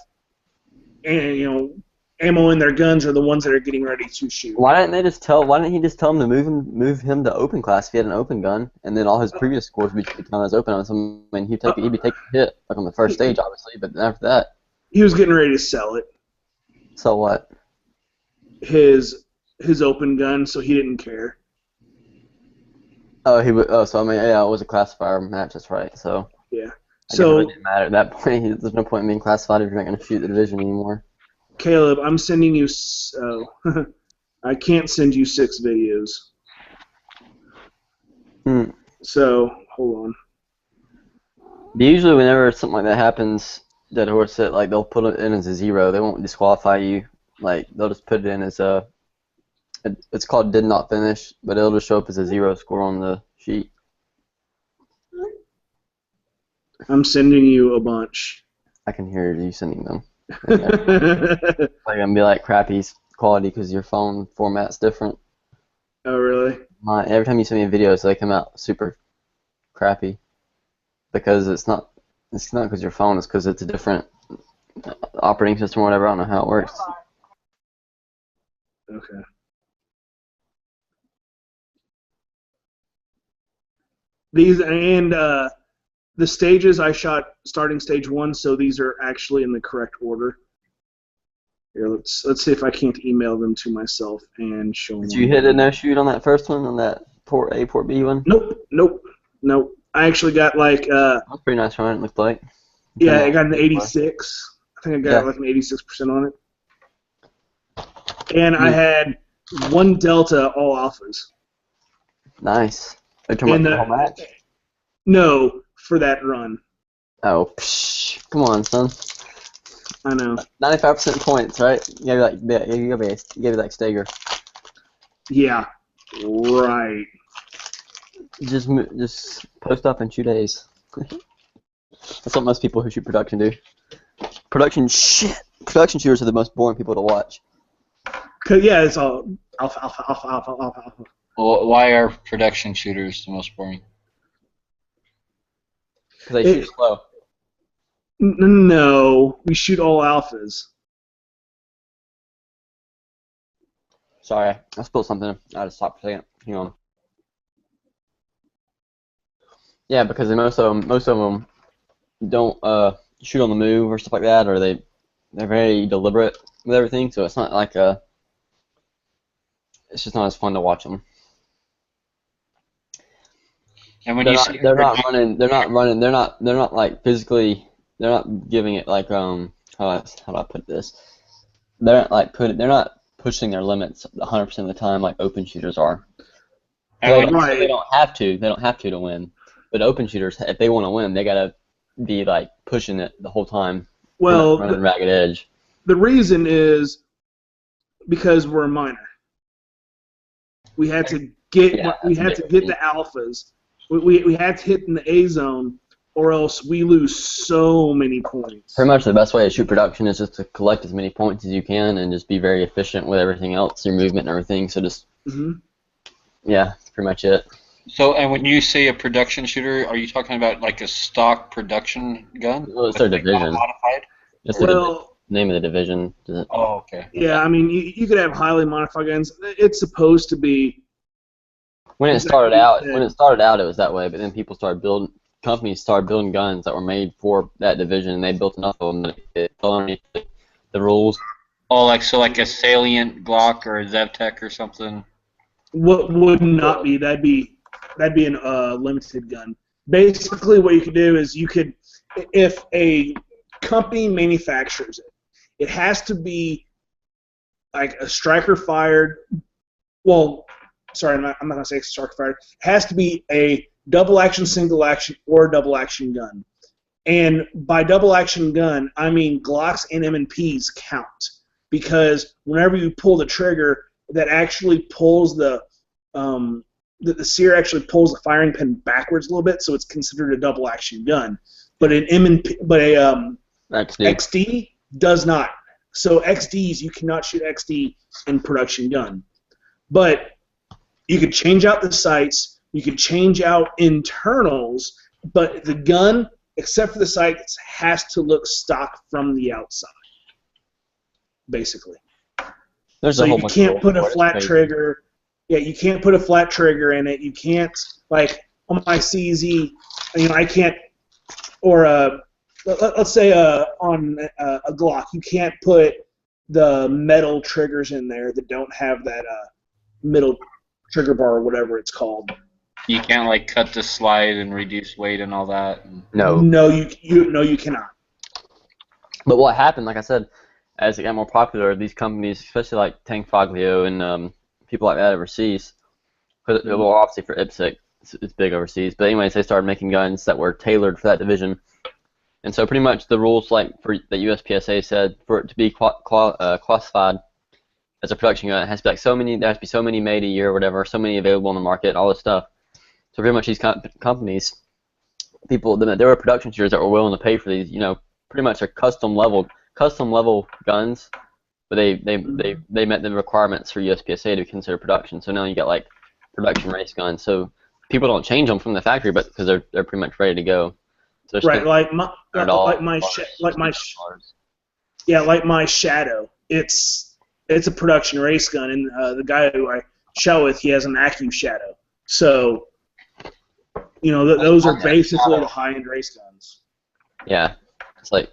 ammo in their guns are the ones that are getting ready to shoot. Why didn't he just tell him to move him to open class if he had an open gun, and then all his previous scores would be counted as open on some, and he'd be taking a hit like on the first stage, obviously, but then after that. He was getting ready to sell it. So what? His open gun, so he didn't care. So I mean, yeah, it was a classifier match. That's right. So. Yeah. I guess it really didn't matter at that point. There's no point in being classified if you're not going to shoot the division anymore. Caleb, I'm sending you. I can't send you 6 videos. So hold on. Usually, whenever something like that happens, Dead Horse said like they'll put it in as a 0. They won't disqualify you. Like they'll just put it in as a. It's called did not finish, but it'll just show up as a 0 score on the sheet. I'm sending you a bunch. I can hear you sending them. Like gonna be like crappy quality because your phone format's different. Oh, really? Every time you send me videos, they come out super crappy because it's not because your phone, it's because it's a different operating system or whatever. I don't know how it works. Okay. These and the stages I shot starting stage 1, so these are actually in the correct order. Here, let's see if I can't email them to myself and show them. Did you hit a no shoot on that first one, on that port A, port B one? Nope. I actually got like That's pretty nice run. It looked like. yeah, I got an 86. I think I got like an 86% on it. And I had 1 delta, all alphas. Nice. Are you talking about the whole match? No, for that run. Oh, come on, son. I know. 95% points, right? You gotta be like Stager. Yeah, right. Just post up in 2 days. That's what most people who shoot production do. Production shooters are the most boring people to watch. Cause yeah, it's all alpha. Well, why are production shooters the most boring? Because they shoot slow. No, we shoot all alphas. Sorry, I spilled something. I had to stop for a second. Hang on. Yeah, because most of them don't shoot on the move or stuff like that, or they're very deliberate with everything. So it's not like it's just not as fun to watch them. And when They're not like physically. They're not giving it like how do I put this? They're not pushing their limits 100% of the time like open shooters are. They don't have to win. But open shooters, if they want to win, they gotta be like pushing it the whole time. Well, running ragged edge. The reason is because we're a minor. We had to get the alphas. We had to hit in the A zone, or else we lose so many points. Pretty much the best way to shoot production is just to collect as many points as you can and just be very efficient with everything else, your movement and everything. So just yeah, that's pretty much it. So, and when you say a production shooter, are you talking about like a stock production gun? Well, it's their division. Modified? It's the name of the division. Oh, okay. Yeah, I mean, you could have highly modified guns. It's supposed to be. When it started out, it was that way. But then companies started building guns that were made for that division, and they built enough of them that it fell underneath the rules. Oh, like a Salient Glock or a Zevtech or something. What would not be? That'd be an limited gun. Basically, what you could do is if a company manufactures it, it has to be like a striker fired. Well, sorry, I'm not going to say striker fired. It has to be a double action, single action, or double action gun. And by double action gun, I mean Glocks and M&Ps count, because whenever you pull the trigger, that actually pulls the sear actually pulls the firing pin backwards a little bit, so it's considered a double action gun. But a XD does not. So XDs, you cannot shoot XD in production gun. But you could change out the sights, you could change out internals, but the gun, except for the sights, has to look stock from the outside, basically. So you can't put a flat trigger. Yeah, you can't put a flat trigger in it. You can't, like, on my CZ, I can't, or let's say on a Glock, you can't put the metal triggers in there that don't have that middle trigger bar or whatever it's called. You can't like cut the slide and reduce weight and all that. No. No, you cannot. But what happened, like I said, as it got more popular, these companies, especially like Tank Foglio and people like that overseas, well, obviously for IPSC, it's big overseas. But anyways, they started making guns that were tailored for that division, And so pretty much the rules like for the USPSA said for it to be classified as a production gun, it has to be like so many. There has to be so many made a year or whatever, so many available on the market, all this stuff. So pretty much these companies, people, there were production shooters that were willing to pay for these. Pretty much are custom level guns, but they met the requirements for USPSA to be considered production. So now you got like production race guns. So people don't change them from the factory, but because they're pretty much ready to go. So Right, like my Shadow. It's a production race gun, and the guy who I shot with, he has an Accu Shadow. So, those are basically the high-end race guns. Yeah, it's like,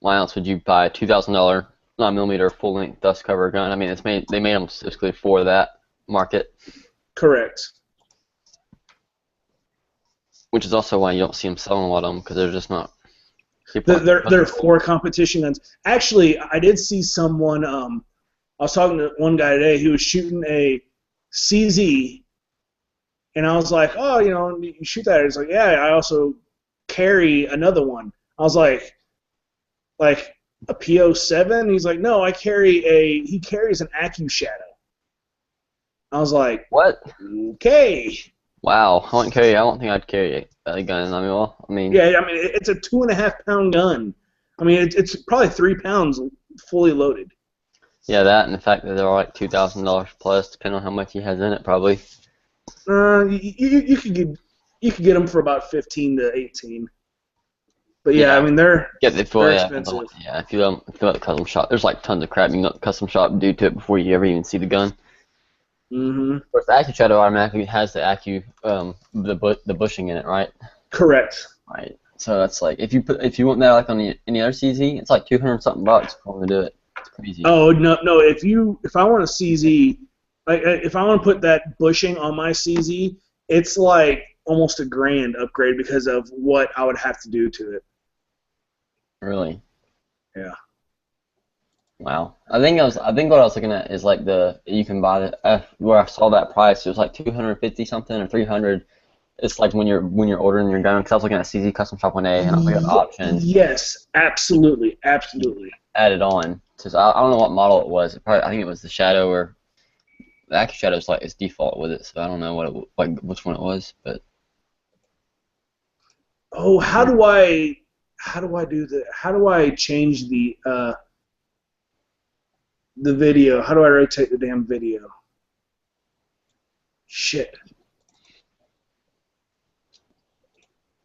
why else would you buy a $2,000 9mm full-length dust cover gun? I mean, they made them specifically for that market. Correct. Which is also why you don't see them selling a lot of them, because they're just not. They're for competition guns. Actually, I did see someone. I was talking to one guy today. He was shooting a CZ, and I was like, "Oh, you shoot that?" He's like, "Yeah, I also carry another one." I was like a PO7. He's like, "No, he carries an Accu Shadow." I was like, What? Okay. Wow, I don't think I'd carry a gun. Yeah, it's a 2.5-pound gun. I mean, it's probably 3 pounds fully loaded. Yeah, that and the fact that they're like $2,000 plus, depending on how much he has in it, probably. You could get them for about 15 to 18. But yeah, I mean they're expensive. Yeah, if you go to the custom shop, there's like tons of crap you can go to the custom shop do to it before you ever even see the gun. Mm-hmm. Of course, the Accu Shadow automatically has the Accu, the bushing in it, right? Correct. Right. So that's like if you want that like on any other CZ, it's like $200-something for to do it. It's crazy. Oh no! If I want a CZ, like if I want to put that bushing on my CZ, it's like almost $1,000 upgrade because of what I would have to do to it. Really? Yeah. Wow. I think what I was looking at is like you can buy where I saw that price, it was like 250 something or 300. It's like when you're ordering your gun, because I was looking at CZ Custom Shop one day and I was looking at the options. Yes, absolutely. Added on. So I don't know what model it was. I think it was the Shadow or the Accu Shadow is like its default with it, so I don't know which one it was, but. Oh, how do I do that? How do I change the video? How do I rotate the damn video? Shit.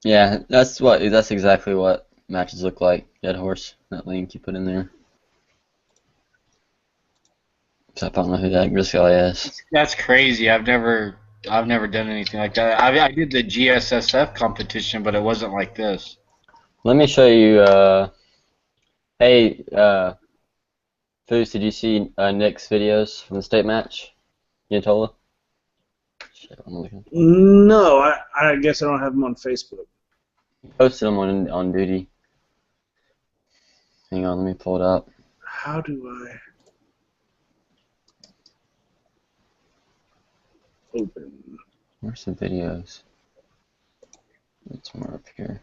Yeah, that's exactly what matches look like. Dead Horse, that link you put in there. Except I don't know who this guy is. That's crazy. I've never done anything like that. I did the GSSF competition, but it wasn't like this. Let me show you. Hey, Foos, did you see Nick's videos from the state match? Yantola? No, I guess I don't have them on Facebook. He posted them on duty. Hang on, let me pull it up. How do I open? Where's the videos? It's more up here.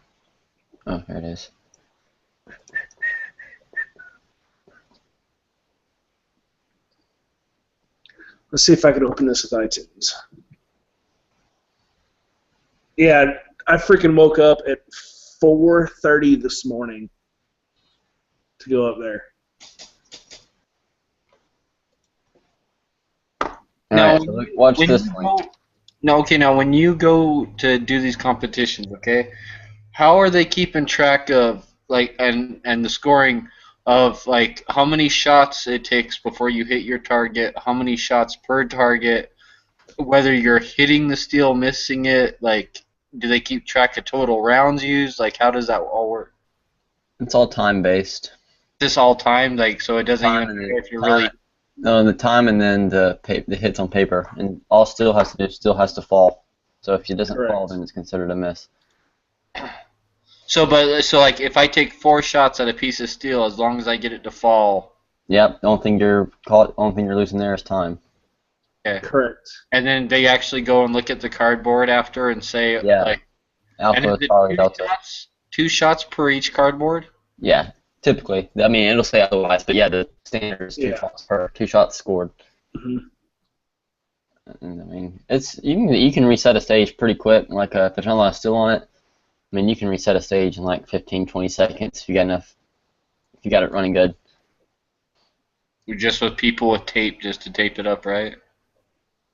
Oh, here it is. Let's see if I can open this with iTunes. Yeah, I freaking woke up at 4:30 this morning to go up there. Alright, so watch this one. Now when you go to do these competitions, okay, how are they keeping track of and the scoring of like how many shots it takes before you hit your target, how many shots per target, whether you're hitting the steel, missing it, like do they keep track of total rounds used? Like how does that all work? It's all time based. This all time, like so it doesn't even matter if you're really. No, the time and then the hits on paper, and all steel has to do has to fall. So if it doesn't fall, then it's considered a miss. So like if I take 4 shots at a piece of steel, as long as I get it to fall. Yep. The only thing you're losing there is time. Okay. Correct. And then they actually go and look at the cardboard after and say yeah. like. Alpha And is Charlie it 2 Delta. shots? 2 shots per each cardboard? Yeah, typically. I mean, it'll say otherwise, but yeah, the standard is two Yeah. shots per 2 shots scored. Mhm. And, I mean, it's you can reset a stage pretty quick. Like if there's not a lot of steel on it, I mean, you can reset a stage in like 15, 20 seconds if you got enough. If you got it running good. Just with people with tape, just to tape it up, right?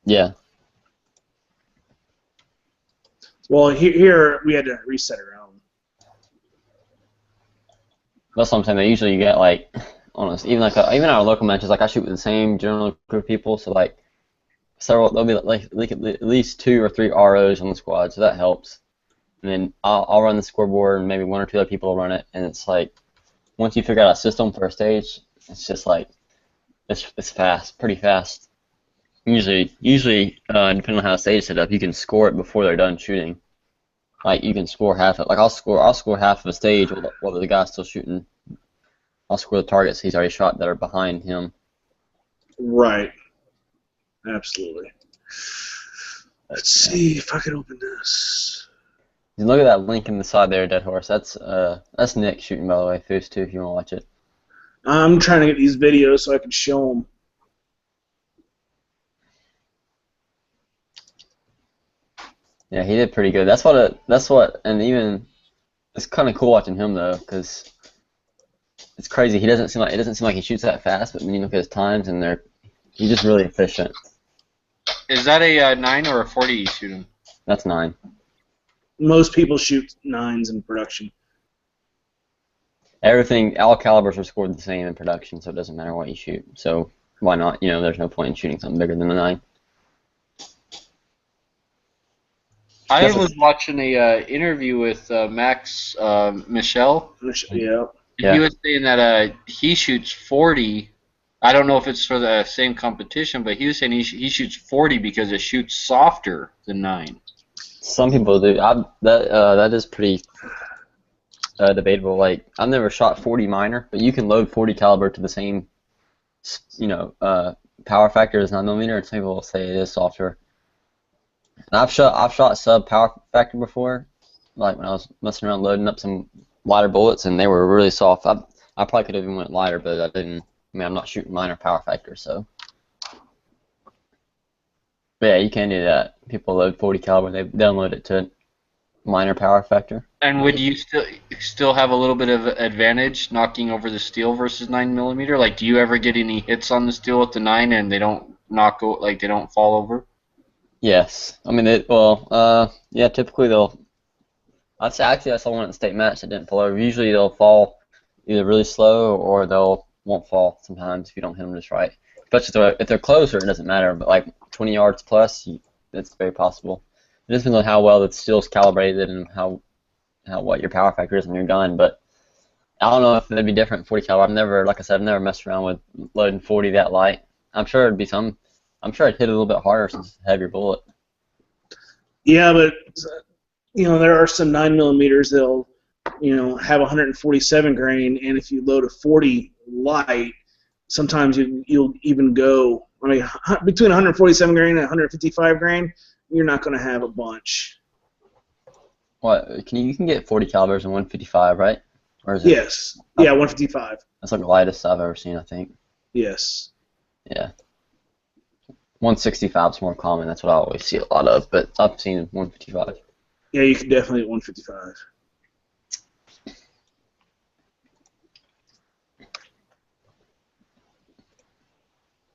Yeah. Well, here we had to reset our own. That's what I'm saying. They usually get like, honest, even like even our local matches. Like I shoot with the same general group of people, so like there'll be like at least 2 or 3 ROs on the squad, so that helps. And then I'll run the scoreboard, and maybe 1 or 2 other people will run it, and it's like once you figure out a system for a stage, it's just like it's fast, pretty fast. Usually, depending on how the stage is set up, you can score it before they're done shooting. Like you can score half it. Like I'll score half of a stage while the guy's still shooting. I'll score the targets he's already shot that are behind him. Right. Absolutely. Let's see if I can open this. You look at that link in the side there, Dead Horse. That's Nick shooting, by the way. Foos too, if you want to watch it. I'm trying to get these videos so I can show them. Yeah, he did pretty good. And even it's kind of cool watching him though, because it's crazy. It doesn't seem like he shoots that fast, but when you look at his times, and he's just really efficient. Is that a 9 or a 40 you shoot him? That's 9. Most people shoot 9s in production. All calibers are scored the same in production, so it doesn't matter what you shoot. So why not? There's no point in shooting something bigger than a 9. I was watching a interview with Max Michel. Yeah. Yeah. He was saying that he shoots 40. I don't know if it's for the same competition, but he was saying he shoots 40 because it shoots softer than 9. Some people do. That is pretty debatable. Like I've never shot 40 minor, but you can load 40 caliber to the same, power factor as 9mm, and some people will say it is softer. And I've shot sub power factor before, like when I was messing around loading up some lighter bullets, and they were really soft. I probably could have even went lighter, but I didn't. I mean, I'm not shooting minor power factor, so. But yeah, you can do that. People load 40 caliber, they download it to minor power factor. And would you still have a little bit of advantage knocking over the steel versus 9mm? Like, do you ever get any hits on the steel with the 9 and they don't they don't fall over? Yes. I mean, yeah, typically I'd say actually I saw one at the state match that didn't fall over. Usually they'll fall either really slow or won't fall sometimes if you don't hit them just right. Especially if they're closer, it doesn't matter. But like 20 yards plus, that's very possible. It just depends on how well the steel's calibrated and what your power factor is on your gun. But I don't know if it'd be different in 40 caliber. Like I said, I've never messed around with loading 40 that light. I'm sure it'd hit a little bit harder since it's a heavier bullet. Yeah, but there are some 9mm that'll have 147 grain, and if you load a 40 light, sometimes you'll even go. I mean, between 147 grain and 155 grain, you're not going to have a bunch. What you can get 40 calibers in 155, right? Or is it? Yes. Yeah, 155. That's like the lightest I've ever seen, I think. Yes. Yeah. 165 is more common. That's what I always see a lot of, but I've seen 155. Yeah, you can definitely get 155.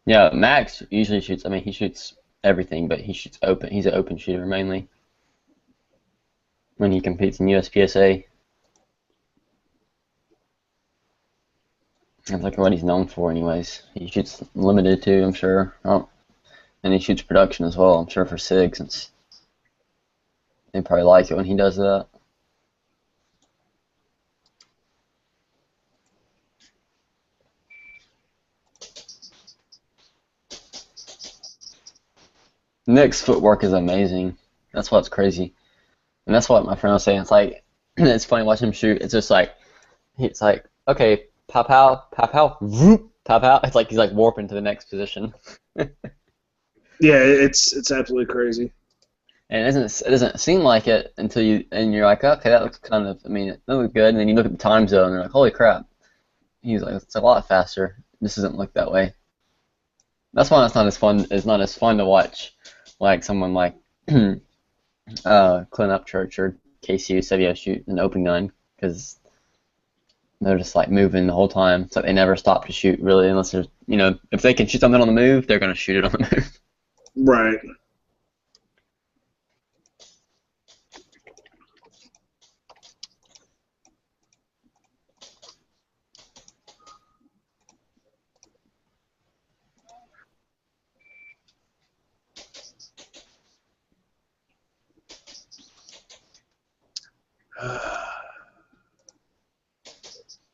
Yeah, Max usually shoots. I mean, he shoots everything, but he shoots open. He's an open shooter mainly when he competes in USPSA. That's like what he's known for, anyways. He shoots limited too, I'm sure. And he shoots production as well, I'm sure, for SIG, since they probably like it when he does that. Nick's footwork is amazing. That's what's crazy. And that's what my friend was saying. It's like, it's funny watching him shoot. It's just like, it's like, okay, pow pow, pow pow, whoop, pow pow. It's like he's like warping to the next position. Yeah, it's absolutely crazy. And it doesn't seem like it until you're like, okay, that looks kind of, I mean, it looks good, and then you look at the time zone and you're like, holy crap. He's like, it's a lot faster. This doesn't look that way. That's why it's not as fun. It's not as fun to watch, like someone like Clint Upchurch or KCU Sevio shoot an open gun, because they're just like moving the whole time. It's like they never stop to shoot really, unless there's, if they can shoot something on the move, they're gonna shoot it on the move. Right.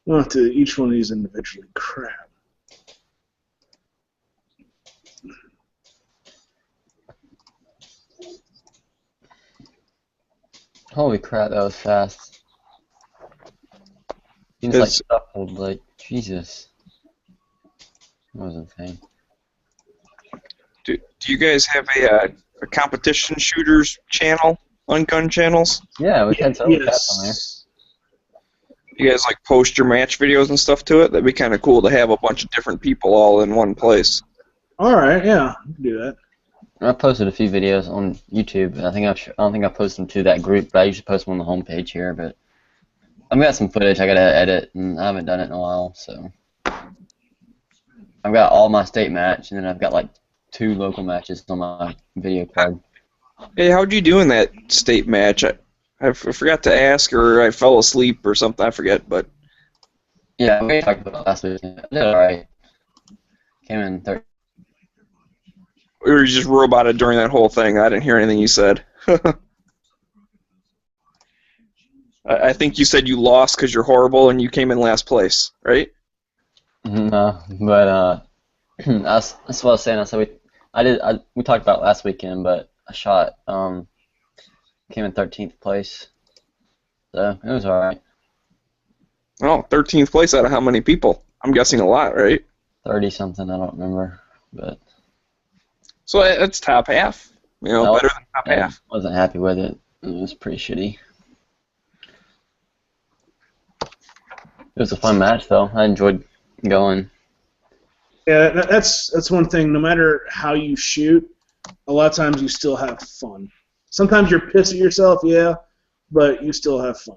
We'll have to each one of these individually. Crap. Holy crap, that was fast. Seems like shuffled, like, Jesus. That was insane. Do you guys have a competition shooters channel on gun channels? Yeah, we had several cats on there. You guys like post your match videos and stuff to it? That'd be kind of cool to have a bunch of different people all in one place. All right, yeah, we can do that. I posted a few videos on YouTube. I don't think I posted them to that group, but I usually post them on the homepage here. But I've got some footage I gotta edit, and I haven't done it in a while. So I've got all my state match, and then I've got like 2 local matches on my video card. Hey, how'd you do in that state match? I forgot to ask, or I fell asleep or something. I forget, but Yeah, we talked about it last week. I did alright. Came in third. or you just roboted during that whole thing. I didn't hear anything you said. I think you said you lost because you're horrible and you came in last place, right? No, but that's what I was saying. I said we talked about it last weekend, but I shot came in 13th place, so it was alright. Oh, 13th place out of how many people? I'm guessing a lot, right? 30 something, I don't remember, but So that's top half. No, better than top half. I wasn't happy with it. It was pretty shitty. It was a fun match though. I enjoyed going. Yeah, that's one thing. No matter how you shoot, a lot of times you still have fun. Sometimes you're pissed at yourself, yeah, but you still have fun.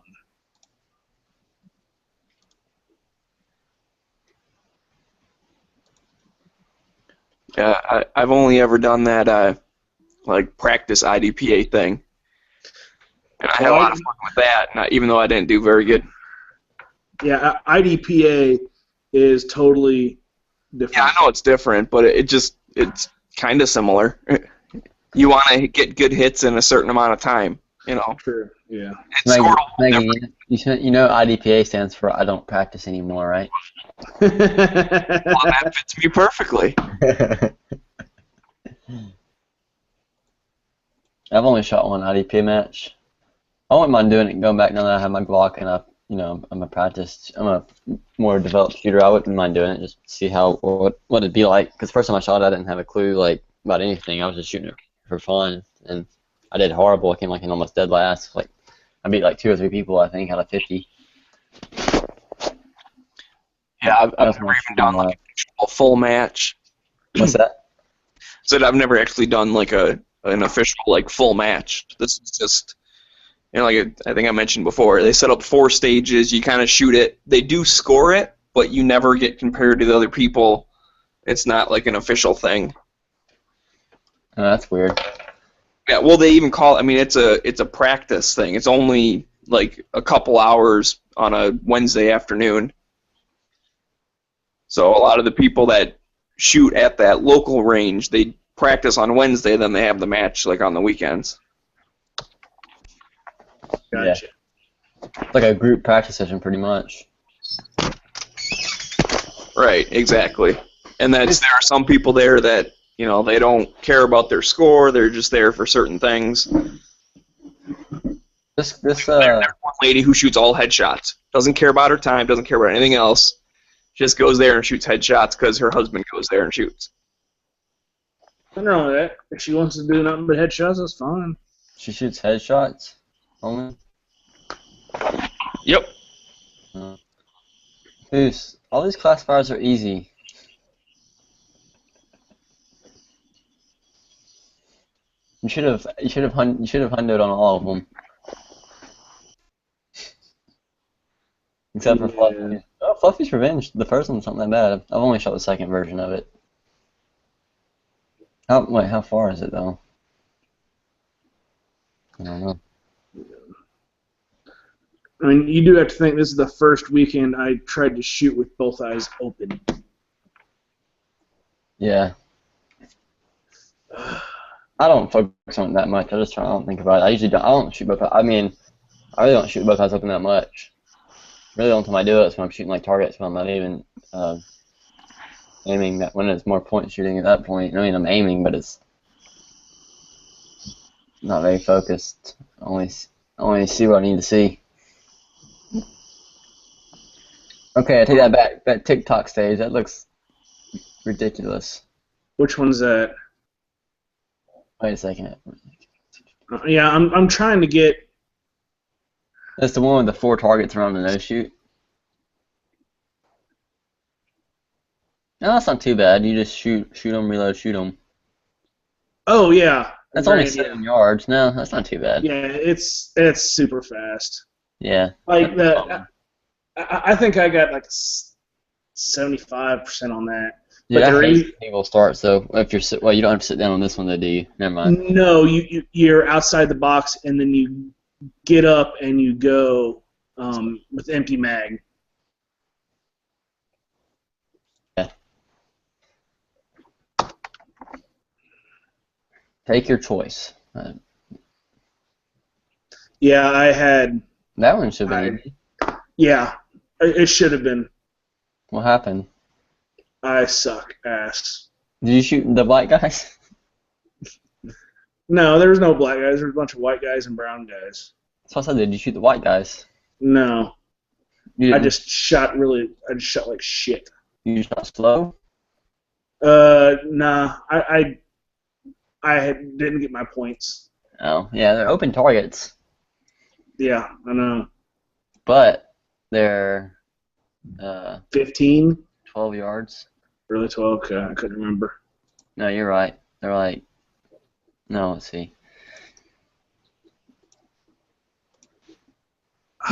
Yeah, I've only ever done that like practice IDPA thing, and I had a lot of fun with that. Even though I didn't do very good. Yeah, IDPA is totally different. Yeah, I know it's different, but it's kind of similar. You want to get good hits in a certain amount of time, True. Yeah. It's sort of Maggie, you know IDPA stands for I don't practice anymore, right? well, that fits me perfectly. I've only shot one IDPA match. I wouldn't mind doing it, going back now that I have my Glock and I'm a more developed shooter. I wouldn't mind doing it, just to see what it'd be like. Because first time I shot, I didn't have a clue about anything. I was just shooting it for fun, and I did horrible. I came in almost dead last. I beat 2 or 3 people, I think, out of 50. Yeah, I've never even done a full match. What's that? Said I've never actually done an official full match. This is just I think I mentioned before. They set up 4 stages. You kind of shoot it. They do score it, but you never get compared to the other people. It's not like an official thing. Oh, that's weird. Yeah, well, they even call it. I mean, it's a practice thing. It's only a couple hours on a Wednesday afternoon. So a lot of the people that shoot at that local range, they practice on Wednesday, then they have the match on the weekends. Gotcha. Yeah. It's like a group practice session, pretty much. Right, exactly. And there are some people there that they don't care about their score. They're just there for certain things. There's one lady who shoots all headshots. Doesn't care about her time. Doesn't care about anything else. Just goes there and shoots headshots because her husband goes there and shoots. Nothing wrong with that. If she wants to do nothing but headshots, that's fine. She shoots headshots only. Yep. Goose, all these classifiers are easy. You should have hunted on all of them, except for Yeah. Fluffy. Oh, Fluffy's Revenge. The first one's not that bad. I've only shot the second version of it. How far is it though? I don't know. I mean, you do have to think this is the first weekend I tried to shoot with both eyes open. Yeah. I don't focus on it that much. I don't think about it. I usually don't. I don't shoot both. I mean, I really don't shoot both eyes open that much. Really, the only time I do it is when I'm shooting like targets. When I'm not even aiming. That when it's more point shooting at that point. I mean, I'm aiming, but it's not very focused. Only see what I need to see. Okay, I take that back. That TikTok stage, that looks ridiculous. Which one's that? Wait a second. Yeah, I'm trying to get. That's the one with the 4 targets around the no shoot. No, that's not too bad. You just shoot them, reload, shoot them. Oh yeah. That's only Right, 7 yards. No, that's not too bad. Yeah, it's super fast. Yeah. Like the, I think I got like 75% on that. Dude, But I there hate is single start. So if well, you don't have to sit down on this one though, do you? Never mind. no, you're outside the box and then you get up and you go with empty mag. Take your choice. Yeah, I had. That one should have been easy. Yeah, it should have been. What happened? I suck ass. Did you shoot the black guys? No, there was no black guys. There was a bunch of white guys and brown guys. That's what I said. Did you shoot the white guys? No, You I didn't. just shot like shit. You shot slow. Nah, didn't get my points. Oh, yeah, they're open targets, Yeah, I know. but they're 15, 12 yards. really 12. Okay, I couldn't remember. No, you're right. They're like, no, let's see.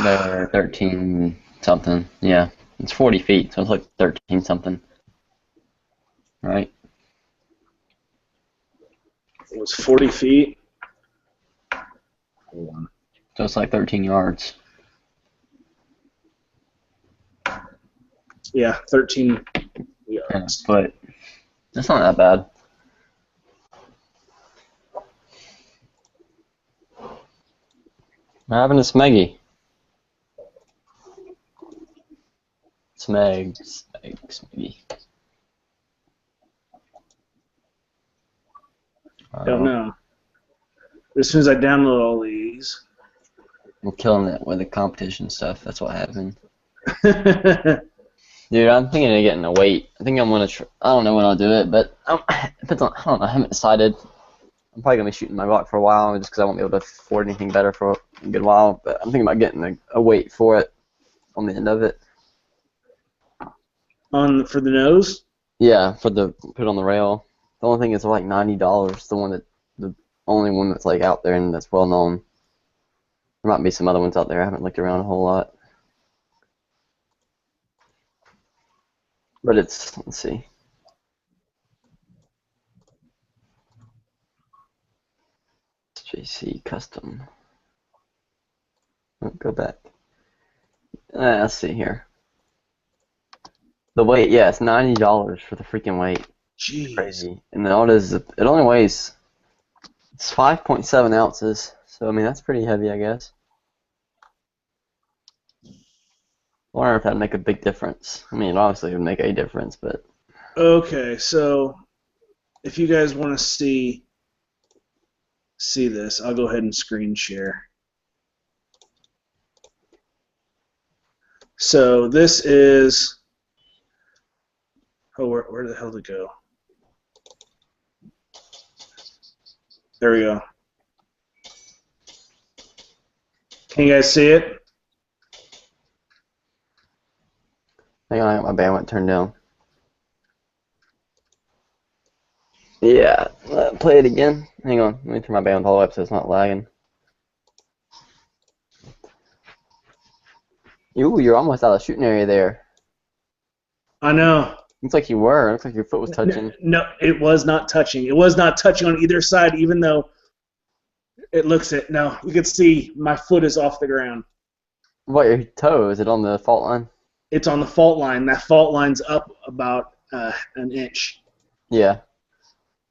They're 13 something. Yeah, it's 40 feet, so it's like 13 something. Right? It was 40 feet. Hold on. So it's like 13 yards. Yeah, 13 Yeah, yards. but that's not that bad. What happened to Smeggy? Smeggy. Don't know. As soon as I download all these. We're killing it with the competition stuff. That's what happened. Yeah, Dude, I'm thinking of getting a weight. I think I'm gonna. I don't know when I'll do it, but depends on. I don't know. I haven't decided. I'm probably gonna be shooting my Glock for a while, just because I won't be able to afford anything better for a good while. But I'm thinking about getting a weight for it on the end of it. for the nose. Yeah, put it on the rail. The only thing is like $90. The only one that's like out there and that's well known. There might be some other ones out there. I haven't looked around a whole lot. But let's see. JC Custom. Oh, go back. Let's see here. The weight, yeah, it's $90 for the freaking weight. Jeez. Crazy. And then all it is, it only weighs, it's 5.7 ounces. So, I mean, that's pretty heavy, I guess. I wonder if that'd make a big difference. I mean, obviously it would make a difference, but... Okay, so if you guys want to see this, I'll go ahead and screen share. So this is. Oh, where the hell did it go? There we go. Can you guys see it? Hang on, my bandwidth turned down. Yeah, play it again. Hang on, let me turn my bandwidth all the way up so it's not lagging. Ooh, you're almost out of the shooting area there. I know. Looks like you were. Looks like your foot was touching. No, it was not touching. It was not touching on either side, even though it looks it. No, you can see my foot is off the ground. What, your toe? Is it on the fault line? It's on the fault line. That fault line's up about an inch. Yeah.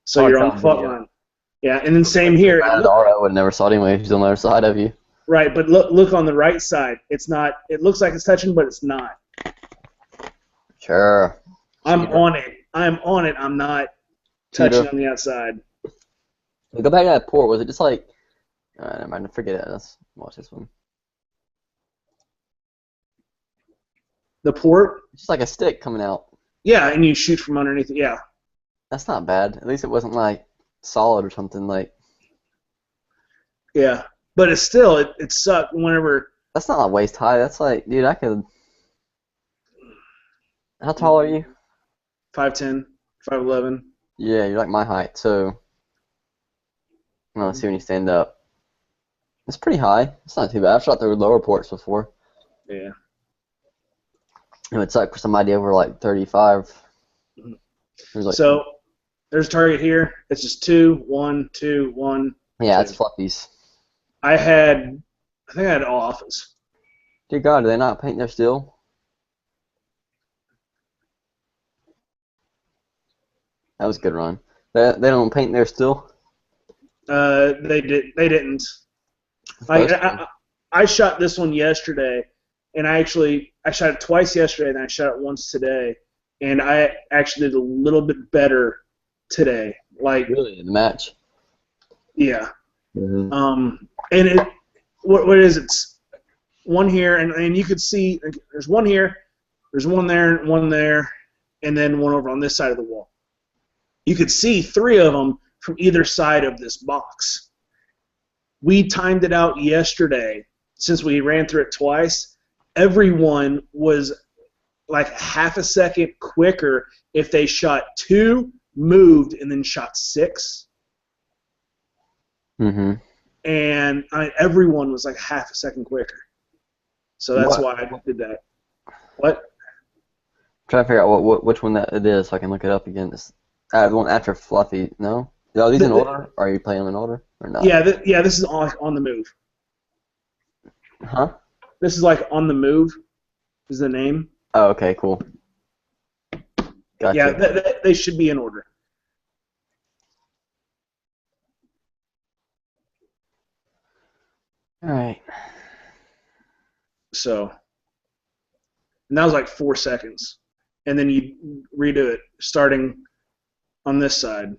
So Oh, you're it's on on the fault video. line. Yeah, and then same here. I would have never saw it anyway if he's on the other side of you. Right, but look on the right side. It's not. It looks like it's touching, but it's not. Sure. I'm Cheater. on it. I'm on it. I'm not touching Cheater. on the outside. Go back to that port. Was it just like... never mind. Forget it. Let's watch this one. The port. It's just like a stick coming out. Yeah, and you shoot from underneath it. Yeah. That's not bad. At least it wasn't like solid or something like... Yeah. But it's still it sucked whenever. That's not like waist high. That's like, dude, I could... How tall are you? 5'10", 5'11". Yeah, you're like my height, so... Well, let's see when you stand up. It's pretty high. It's not too bad. I've shot through lower ports before. Yeah. It would suck for somebody over like 35. There's like, So there's a target here. It's just 2, 1, 2, 1. yeah, it's fluffies. I think I had all office. Dear God, do they not paint their steel? That was a good run. They don't paint their steel? They didn't. I shot this one yesterday, and I shot it twice yesterday, and I shot it once today, and I actually did a little bit better today. Like, Really, the match? yeah. Mm-hmm. And what is it? It's one here, and you could see there's one here, there's one there, and then one over on this side of the wall. You could see 3 of them from either side of this box. We timed it out yesterday. Since we ran through it twice, everyone was like half a second quicker if they shot 2, moved, and then shot 6. Mm-hmm. And everyone was like half a second quicker. So that's why I did that. What? Trying to figure out which one that it is so I can look it up again. The one after Fluffy, no? Are these in order? Or are you playing them in order? Or not? Yeah, this is on the move. Huh? This is like on the move is the name. Oh, okay, cool. Gotcha. Yeah, they should be in order. Alright. So, and that was like 4 seconds. And then you redo it, starting on this side.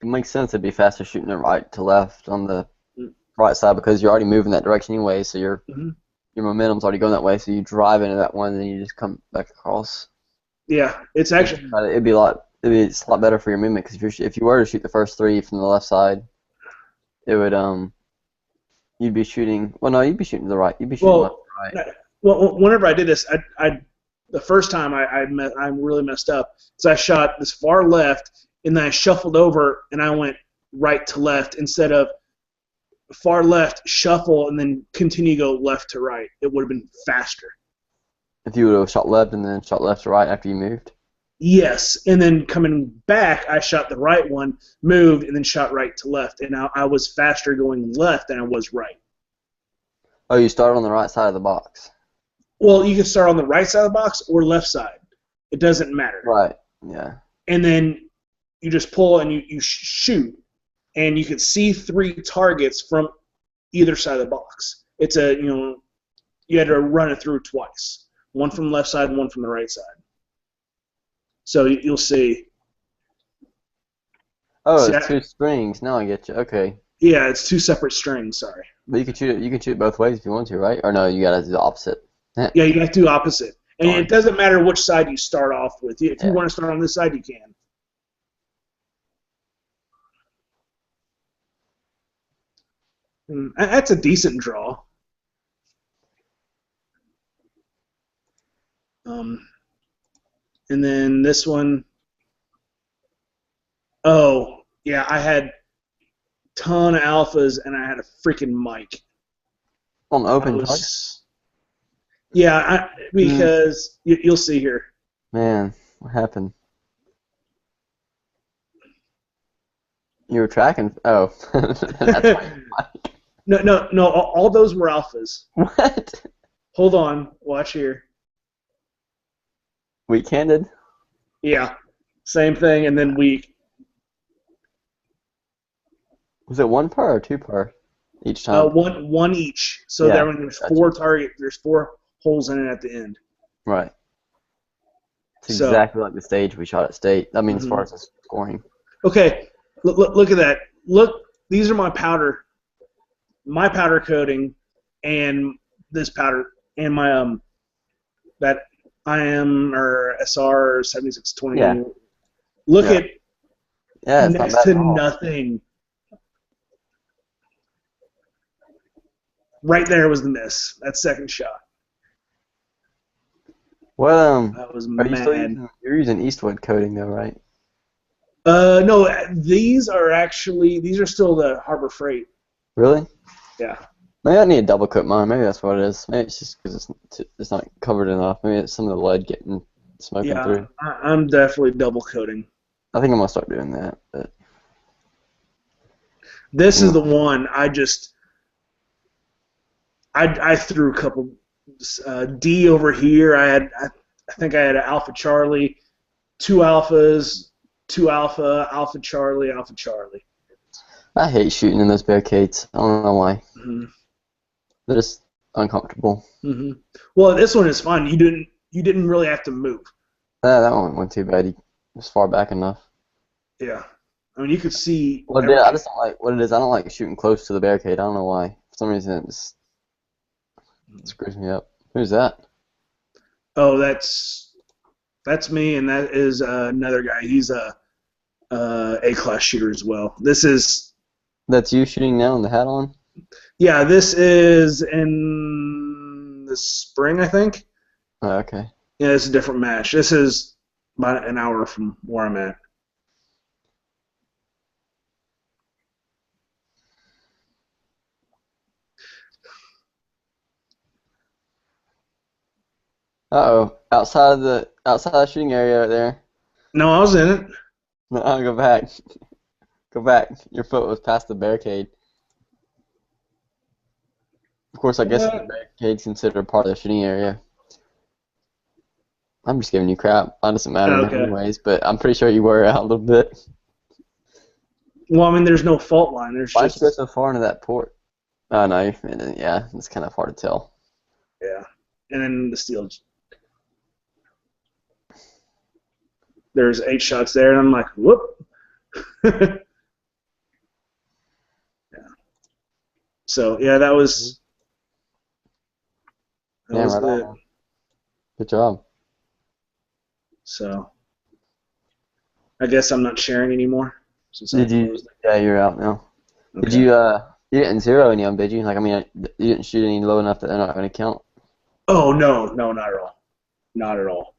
It makes sense it'd be faster shooting it right to left on the right side because you're already moving that direction anyway, so your momentum's already going that way, so you drive into that one and then you just come back across. Yeah, it's actually... It'd be a lot better for your movement because if you were to shoot the first 3 from the left side, it would you'd be shooting. Well, no, you'd be shooting to the right. You'd be shooting left to right. Well, whenever I did this, the first time I really messed up. So I shot this far left, and then I shuffled over, and I went right to left instead of far left, shuffle, and then continue to go left to right. It would have been faster. If you would have shot left and then shot left to right after you moved? Yes, and then coming back, I shot the right one, moved, and then shot right to left. And I was faster going left than I was right. Oh, you started on the right side of the box. Well, you can start on the right side of the box or left side. It doesn't matter. Right, yeah. And then you just pull and you shoot. And you can see 3 targets from either side of the box. It's you had to run it through twice. One from the left side and one from the right side. So you'll see. Oh, See, it's 2 strings. Now I get you. Okay. Yeah, it's 2 separate strings, sorry. But you can shoot it. You can shoot it both ways if you want to, right? Or no, you gotta do the opposite. Yeah, you have to do opposite. And Fine. it doesn't matter which side you start off with. If you want to start on this side, you can. That's a decent draw. And then this one, oh, yeah, I had ton of alphas, and I had a freaking mic. On I open target? was, yeah, because you'll see here. Man, what happened? You were tracking. Oh, that's why. No, all those were alphas. What? Hold on, watch here. Weak-handed? Yeah, same thing, and then weak. Was it 1 par or 2 par each time? One each. So Yeah, there's gotcha. 4 target. There's 4 holes in it at the end. Right. It's So- exactly like the stage we shot at state. I mean, as Mhm. far as the scoring. Okay, look at that. Look, these are my powder coating, and this powder, and my that IM or SR 7620. Yeah. Look Yeah. at Yeah, it's not next bad to at all. nothing. Right there was the miss. That second shot. What I was are you still mad. using? You're using Eastwood coating though, right? No, these are still the Harbor Freight. Really? Yeah. Maybe I need to double coat mine. Maybe that's what it is. Maybe it's just because it's not covered enough. Maybe it's some of the lead getting smoking Yeah, through. I'm definitely double coating. I think I'm gonna start doing that. But This is the one I threw a couple D over here. I think I had an Alpha Charlie, 2 alphas, 2 alpha, Alpha Charlie, Alpha Charlie. I hate shooting in those barricades. I don't know why. Mm-hmm. They're just uncomfortable. Mm-hmm. Well, this one is fun. You didn't really have to move. That one went too bad. He was far back enough. Yeah. I mean, you could see. Well, yeah, I just don't like what it is. I don't like shooting close to the barricade. I don't know why. For some reason, it just screws me up. Who's that? Oh, that's me, and that is another guy. He's a A-class shooter as well. That's you shooting now with the hat on? Yeah, this is in the spring, I think. Oh, okay. Yeah, it's a different match. This is about an hour from where I'm at. Uh-oh. Outside the shooting area right there. No, I was in it. No, go back. Go back. Your foot was past the barricade. Of course, I guess the barricade's considered part of the shooting area. I'm just giving you crap. That doesn't matter Okay. anyways, but I'm pretty sure you were out a little bit. Well, I mean, there's no fault line. There's Why'd just you go so far into that port? Oh, no, yeah, it's kind of hard to tell. yeah, and then the steel. There's 8 shots there, and I'm like, whoop. Yeah. So yeah, that was. Yeah, right it. on. Good job. So I guess I'm not sharing anymore. Since I Did you? closed it. Yeah, you're out now. Okay. Did you? You didn't zero any of them, did you? Like, I mean, you didn't shoot any low enough that they're not going to count. Oh no, not at all. Not at all.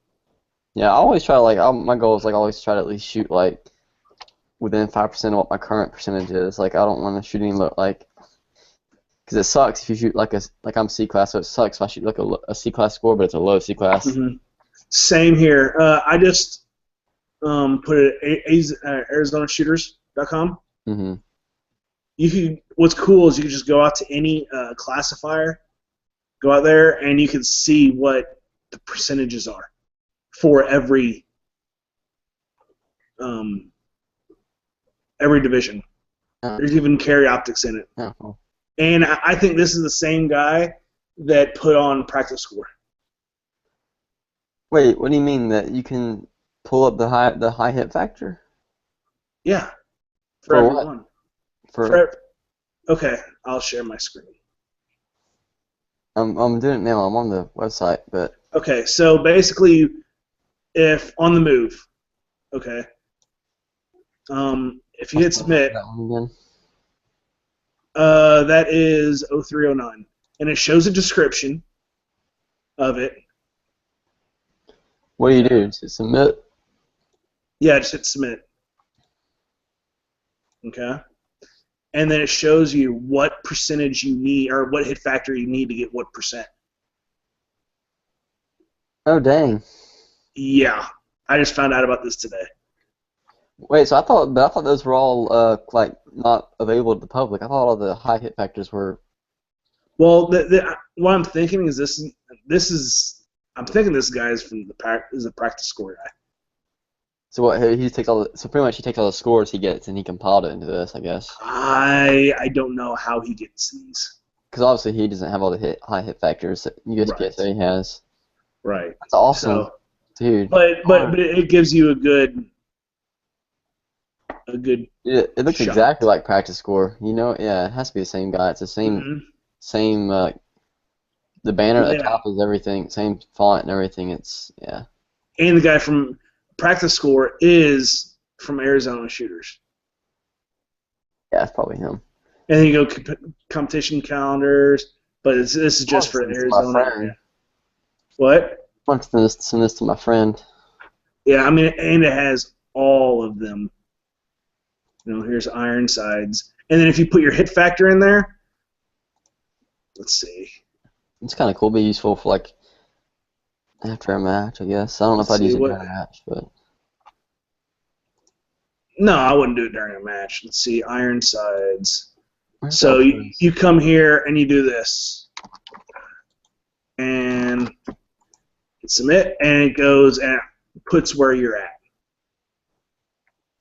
Yeah, I always try to my goal is always try to at least shoot within 5% of what my current percentage is. Like, I don't want to shoot any low, because it sucks if you shoot I'm C class, so it sucks if I shoot a C class score, but it's a low C class. Mm-hmm. Same here. I just put it at ArizonaShooters.com. Mm-hmm. What's cool is you can just go out to any classifier, go out there, and you can see what the percentages are for every division. There's even carry optics in it. Yeah. Cool. And I think this is the same guy that put on practice score. Wait, what do you mean that you can pull up the high hit factor? Yeah. For what? everyone. For Okay, I'll share my screen. I'm doing it now. I'm on the website, but Okay, so basically, if on the move, okay, if you hit submit, that one again. that is 0309, and it shows a description of it. What do you do? Just submit? Yeah, just hit submit. Okay. And then it shows you what percentage you need, or what hit factor you need to get what percent. Oh, dang. Yeah. I just found out about this today. Wait, so I thought those were all like not available to the public. I thought all the high hit factors were. Well, what I'm thinking is I'm thinking this guy is from is a practice score guy. So what? He takes all. So pretty much he takes all the scores he gets and he compiled it into this, I guess. I don't know how he gets these. Because obviously he doesn't have all the high hit factors that USPSA has. Right. That's awesome, So, dude. but it gives you a good. It looks shot. exactly like practice score. You know, yeah, it has to be the same guy. It's the same the banner at the top is everything, same font and everything. It's yeah. And the guy from practice score is from Arizona Shooters. Yeah, it's probably him. And then you go competition calendars, but this is just for Arizona area. What? I want to send this to my friend. Yeah, I mean, and it has all of them. You know, here's Ironsides. And then if you put your hit factor in there, let's see. It's kind of cool, be useful for like after a match, I guess. I don't know if I'd use it during a match, but. No, I wouldn't do it during a match. Let's see, Ironsides. So you come here and you do this. And hit submit, and it goes and it puts where you're at.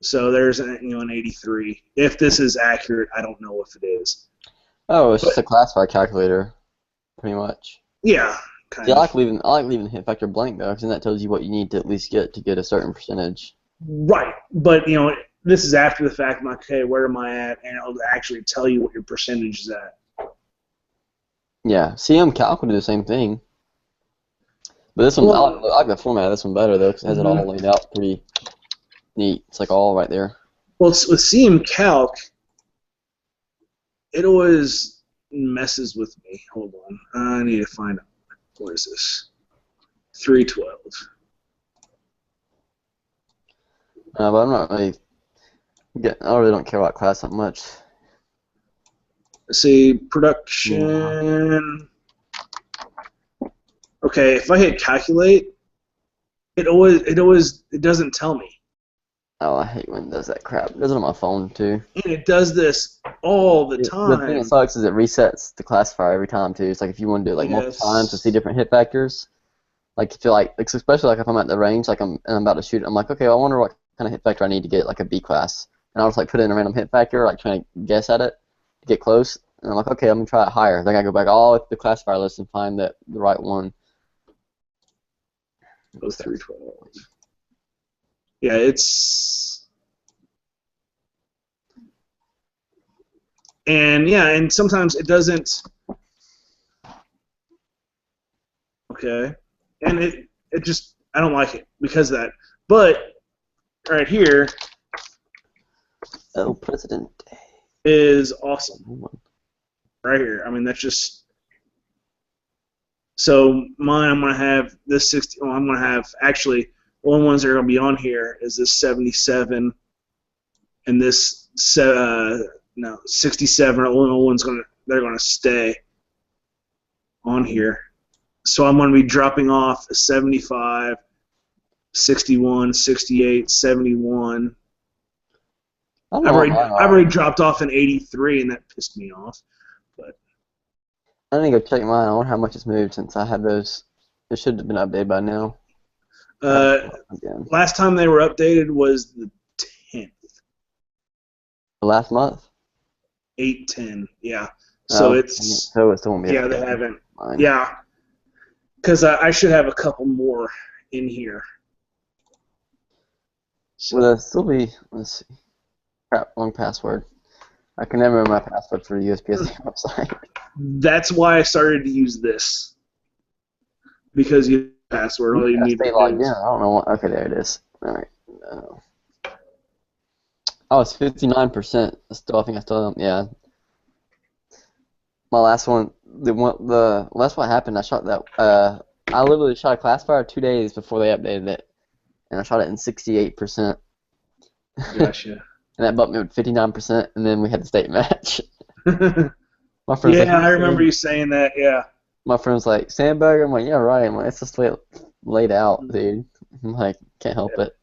So there's an 83. If this is accurate, I don't know if it is. Oh, it's just a classifier calculator, pretty much. Yeah, kind of. I like leaving the hit factor blank though, because then that tells you what you need to at least get to get a certain percentage. Right, but this is after the fact. I'm like, okay, where am I at? And it'll actually tell you what your percentage is at. Yeah, CM Calc will do the same thing. But this one, I like the format of this one better though, because it has it all laid out pretty neat. It's like all right there. Well, with CM Calc, it always messes with me. Hold on, I need to find out. What is this? 312. But I'm not really. I really don't care about class that much. Let's see, production. Okay, if I hit calculate, it doesn't tell me. Oh, I hate when it does that crap. It does it on my phone too. And it does this all the time. The thing that sucks is it resets the classifier every time too. It's like if you want to do it like multiple times to see different hit factors. Like if you're especially like if I'm at the range, like I'm about to shoot, I'm like, okay, I wonder what kind of hit factor I need to get like a B class. And I'll just like put in a random hit factor, like trying to guess at it to get close. And I'm like, okay, I'm gonna try it higher. Then I go back all the classifier list and find the right one. Oh, 312. Yeah, it's and sometimes it doesn't. Okay, and it just I don't like it because of that. But right here. Oh, President Day is awesome. Right here. I mean, that's just. So mine, I'm gonna have this 60. Well, I'm gonna have actually the only ones that are gonna be on here is this 77, and this 67 are the only ones they're gonna stay on here. So I'm gonna be dropping off a 75, 61, 68, 71. I've already dropped off an 83, and that pissed me off. But I need to go check mine. I wonder how much it's moved since I had those. It should have been updated by now. Last time they were updated was the 10th. Last month? 8/10, yeah. So it still won't be. Yeah, they haven't. Mine. Yeah, because I should have a couple more in here. So. Will it still be? Let's see. Crap, wrong password. I can never remember my password for the USPSA website. That's why I started to use this. Because you password, all you need to do. I don't know what. Okay, there it is. All right. Oh, it's 59%. I think I still yeah. My last one, the last what happened. I shot that I literally shot a classifier 2 days before they updated it, and I shot it in 68%. Gotcha. And that bumped me with 59%, and then we had the state match. Yeah, My friend's like, I remember you saying that. Yeah. my friend's like, sandbag? I'm like, yeah, right. I'm like, it's just laid out, dude. I'm like, can't help it.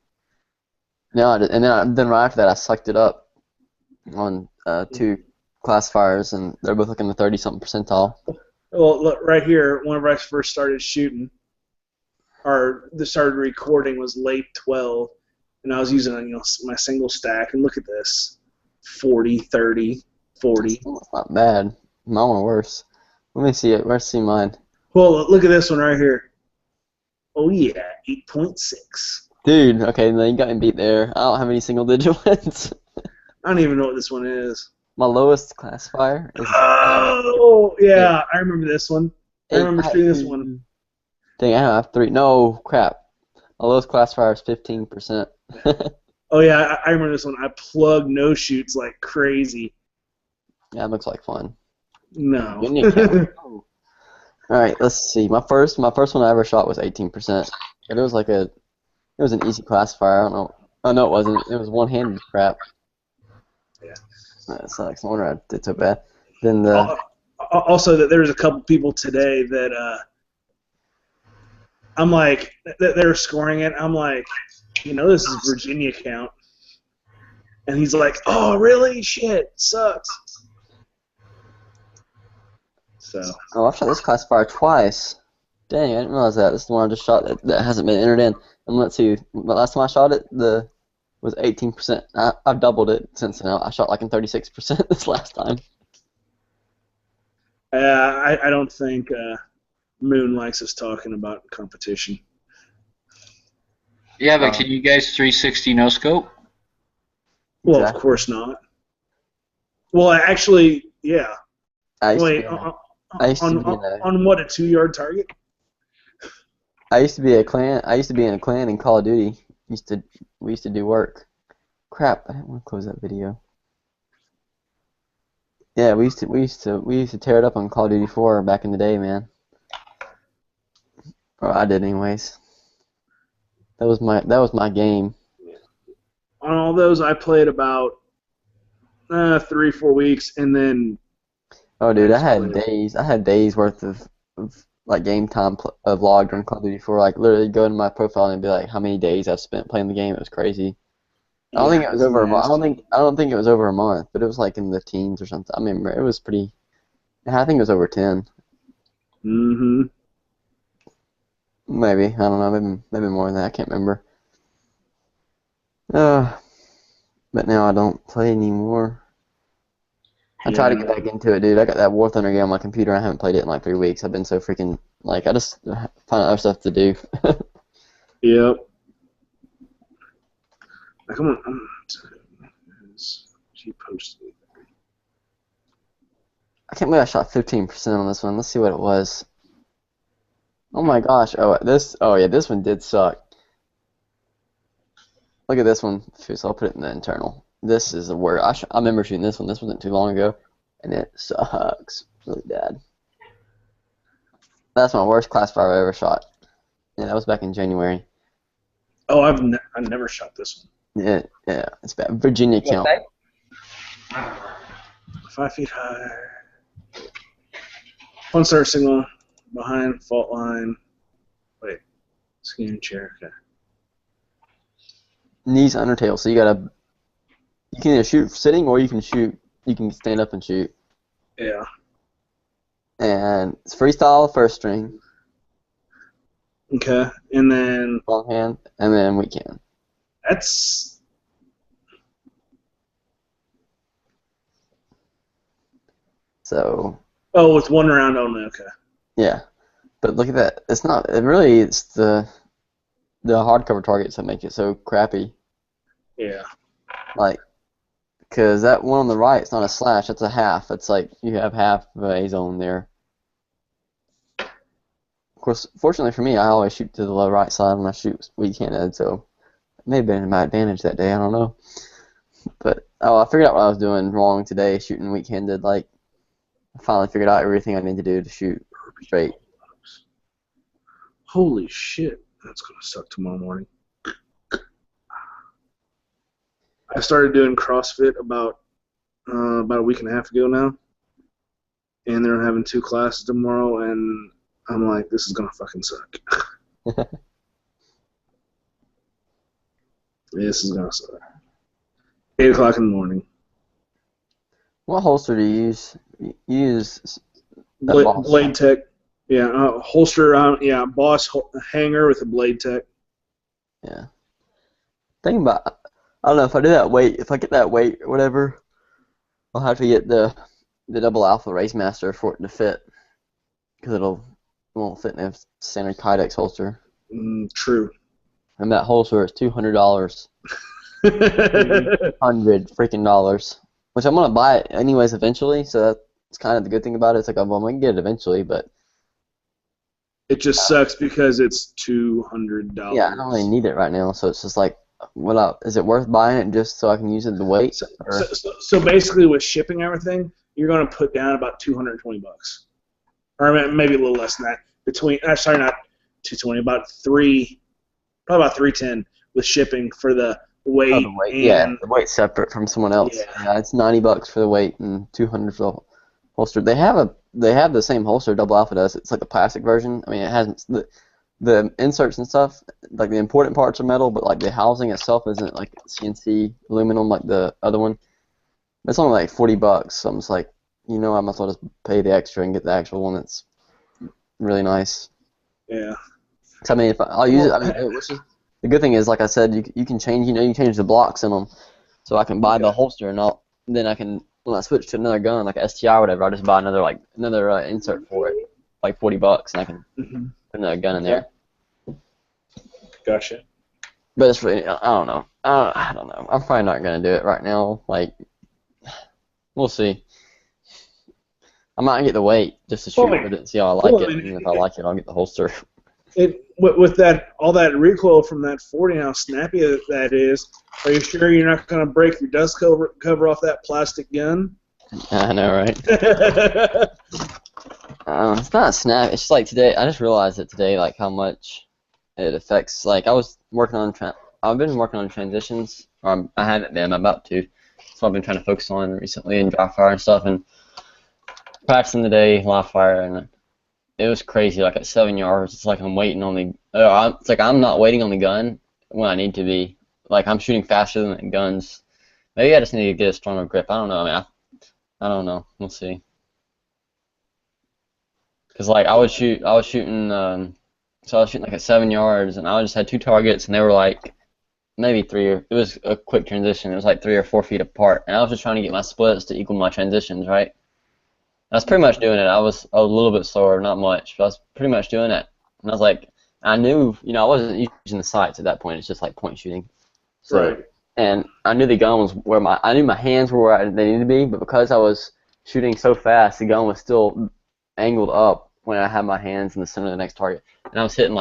No, and then right after that, I sucked it up on 2 classifiers, and they're both like in the 30-something percentile. Well, look right here. Whenever I first started shooting, or started recording, was late 12, and I was using my single stack. And look at this, 40, 30, 40. Oh, it's not bad. Mine were worse. Let me see it. Let's see mine. Well, look at this one right here. Oh yeah, 8.6. Dude, okay, then you got me beat there. I don't have any single-digit ones. I don't even know what this one is. My lowest classifier is Oh yeah, I remember this one. I remember shooting this one. Dang, I have 3. No, crap. My lowest classifier is 15%. Oh yeah, I remember this one. I plugged no shoots like crazy. Yeah, it looks like fun. No. When you count. All right, let's see. My first one I ever shot was 18%. But it was an easy classifier. I don't know. Oh no, it wasn't. It was one-handed crap. Yeah. That sucks. No wonder I did so bad. Then the Also, that there's a couple people today that I'm like, they're scoring it. I'm like, this is Virginia count. And he's like, oh, really? Shit, sucks. So. Oh, I've shot this classifier twice. Dang, I didn't realize that. This is the one I just shot that hasn't been entered in. And let's see, the last time I shot it, was 18%. I've doubled it since then. I shot like in 36% this last time. I don't think Moon likes us talking about competition. Yeah, but can you guys 360 no scope? Well, Exactly. of course not. Well, actually, yeah. Wait, on what, a 2-yard target? I used to be in a clan in Call of Duty. We used to do work. Crap, I didn't want to close that video. Yeah, we used to tear it up on Call of Duty 4 back in the day, man. Or I did anyways. That was my game. On all those, I played about 3-4 weeks, and then. Oh, dude, I had days worth of like game time logged on Call of Duty 4. Like literally go into my profile and be like, how many days I've spent playing the game. It was crazy. I don't think it was over a month. I don't think it was over a month, but it was like in the teens or something. I mean, it was pretty. I think it was over 10. Mm-hmm. Maybe, I don't know. Maybe more than that. I can't remember. But now I don't play anymore. I try to get back into it, dude. I got that War Thunder game on my computer. I haven't played it in like 3 weeks. I've been so freaking I just find other stuff to do. Yep. Come on. She posted. I can't believe I shot 15% on this one. Let's see what it was. Oh my gosh. Oh yeah, this one did suck. Look at this one. So I'll put it in the internal. This is where I remember shooting this one. This wasn't too long ago, and it sucks really bad. That's my worst classifier I ever shot. Yeah, that was back in January. Oh, I've never shot this one. Yeah, it's bad. Virginia count. 5 feet high. One star signal behind fault line. Wait, scanning chair. Okay. Knees under tail. So you can either shoot sitting or you can stand up and shoot. Yeah. And it's freestyle first string. Okay, and then Long hand, and then weekend. that's. So. Oh, with one round only. Okay. Yeah, but look at that. It's not. It really. It's the hardcover targets that make it so crappy. Yeah. Like, because that one on the right, it's not a slash. It's a half. It's like you have half of a zone there. Of course, fortunately for me, I always shoot to the low right side when I shoot weak-handed, so it may have been my advantage that day. I don't know. But I figured out what I was doing wrong today, shooting weak-handed. Like, I finally figured out everything I need to do to shoot straight. Holy shit, that's gonna suck tomorrow morning. I started doing CrossFit about a week and a half ago now, and they're having 2 classes tomorrow, and I'm like, this is gonna fucking suck. This is gonna suck. 8 o'clock in the morning. What holster do you use? You use that Boss. Blade Tech. Yeah, holster. Yeah, Boss hanger with a Blade Tech. Yeah. Think about. I don't know if I do that weight. If I get that weight or whatever, I'll have to get the double alpha Race Master for it to fit, because it won't fit in a standard Kydex holster. True. And that holster is $200. $100 which I'm gonna buy it anyways eventually. So that's kind of the good thing about it. It's like, well, I'm gonna get it eventually, but it just sucks because it's $200. yeah, I don't really need it right now. So it's just like, is it worth buying it just so I can use it the weight? So basically, with shipping everything, you're gonna put down about $220, or maybe a little less than that. Sorry, not 220, probably about $310 with shipping for the weight. Oh, the weight. Yeah, the weight's separate from someone else. Yeah, it's $90 for the weight and $200 for the holster. They have the same holster Double Alpha does. It's like the plastic version. I mean, it has the inserts and stuff. Like the important parts are metal, but like the housing itself isn't like CNC aluminum like the other one. It's only like $40. So I'm just like, I might as well just pay the extra and get the actual one that's really nice. Yeah. So, I mean, if I'll use it. I mean, the good thing is, like I said, you can change. You can change the blocks in them, so I can buy the holster, and then I can, when I switch to another gun like a STI or whatever, I just buy another insert for it, like $40, and I can put another gun in there. Gotcha. But it's really, I don't know. I don't know. I'm probably not gonna do it right now. Like, we'll see. I might get the weight just to shoot with it and see how I like it. And if I like it, I'll get the holster. With all that recoil from that 40, how snappy that is, are you sure you're not going to break your dust cover off that plastic gun? I know, right? It's not snap. It's just like today. I just realized it today, like how much it affects. Like I've been working on transitions. Or I haven't been. I'm about to. So I've been trying to focus on recently in dry fire and stuff, and practicing today live fire, and it was crazy. Like at 7 yards, it's like I'm waiting on the. It's like I'm not waiting on the gun when I need to be. Like I'm shooting faster than the guns. Maybe I just need to get a stronger grip. I don't know. I mean, I don't know. We'll see. Cause like I was shooting. So I was shooting like at 7 yards, and I just had 2 targets, and they were like maybe 3. It was a quick transition. It was like 3 or 4 feet apart, and I was just trying to get my splits to equal my transitions, right? I was pretty much doing it. I was a little bit slower, not much, but I was pretty much doing it. And I was like, I knew, I wasn't using the sights at that point. It's just like point shooting. So, right. And I knew the gun was I knew my hands were where they needed to be, but because I was shooting so fast, the gun was still angled up when I had my hands in the center of the next target. And I was shooting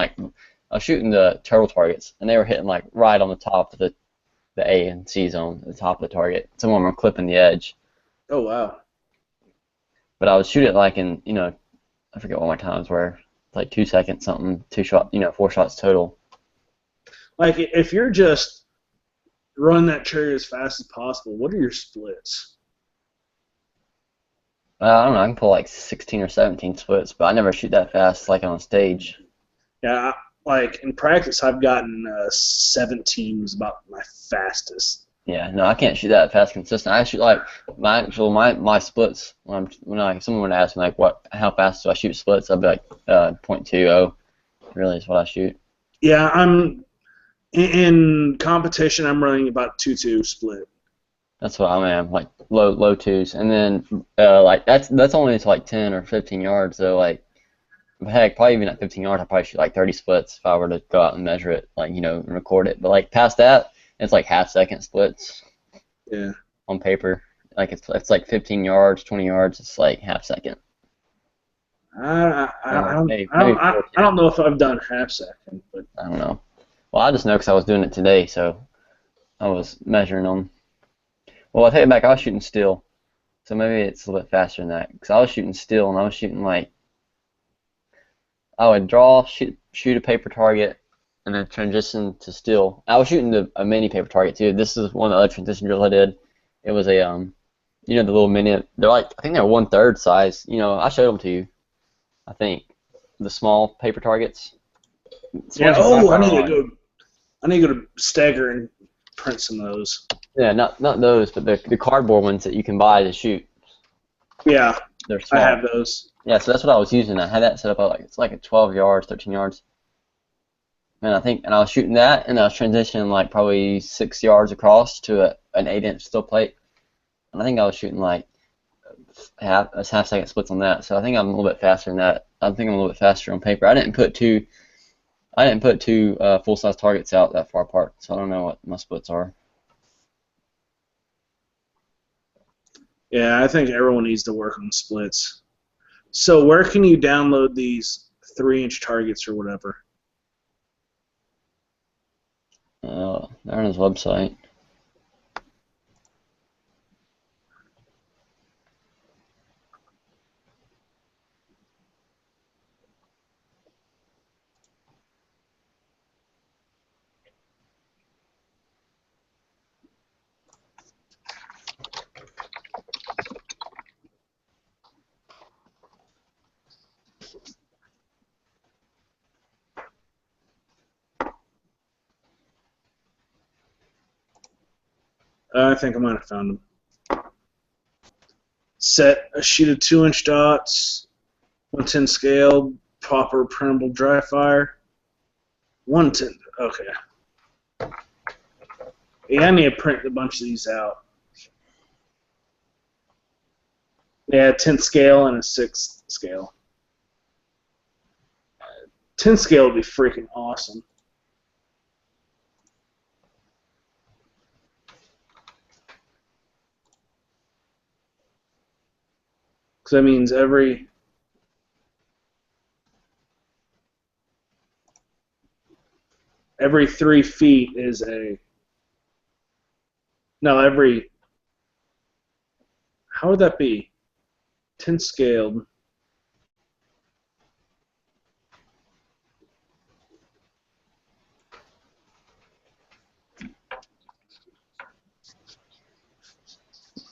the turtle targets, and they were hitting like right on the top of the A and C zone, at the top of the target. Some of them were clipping the edge. Oh, wow. But I would shoot it like in, I forget what my times were, like 2 seconds something, 2 shot, 4 shots total. Like if you're just running that trigger as fast as possible, what are your splits? I don't know, I can pull like 16 or 17 splits, but I never shoot that fast like on stage. Yeah, like in practice, I've gotten 17 was about my fastest. Yeah, no, I can't shoot that fast consistent. I shoot like my splits. When someone would ask me like how fast do I shoot splits, I'd be like .20. Really is what I shoot. Yeah, I'm in competition. I'm running about 2.2 split. That's what I am, like low twos, and then like that's only to like 10 or 15 yards though. Like heck, probably even at 15 yards, I'd probably shoot like 30 splits if I were to go out and measure it, like and record it. But like past that. It's like half-second splits. Yeah. On paper, like it's like 15 yards, 20 yards. It's like half-second. I don't know if I've done half-second, but I don't know. Well, I just know because I was doing it today, so I was measuring them. Well, I take it back. I was shooting still, so maybe it's a little bit faster than that. Because I was shooting still, and I was shooting like I would draw, shoot a paper target, and then transition to steel. I was shooting a mini paper target too. This is one of the other transition drills I did. It was a you know, the little mini. They're like, I think they're 1/3 size. You know, I showed them to you. I think the small paper targets. Yeah. Small Oh, paper I need to target. go. I need to go to Stagger and print some of those. Yeah, not those, but the cardboard ones that you can buy to shoot. Yeah, They're I small. have those. Yeah, so that's what I was using. I had that set up at it's like at 12 yards, 13 yards. And I was shooting that, and I was transitioning like probably 6 yards across to an 8-inch steel plate. And I think I was shooting like half-second splits on that. So I think I'm a little bit faster than that. I think I'm a little bit faster on paper. I didn't put two full-size targets out that far apart, so I don't know what my splits are. Yeah, I think everyone needs to work on splits. So where can you download these 3-inch targets or whatever? They're on his website. I think I might have found them. Set a sheet of 2-inch dots, 110 scale, proper printable dry fire. 110. Okay. Yeah, I need to print a bunch of these out. Yeah, 10 scale and a 6 scale. 10 scale would be freaking awesome. Because that means every 3 feet is how would that be? 10 scaled.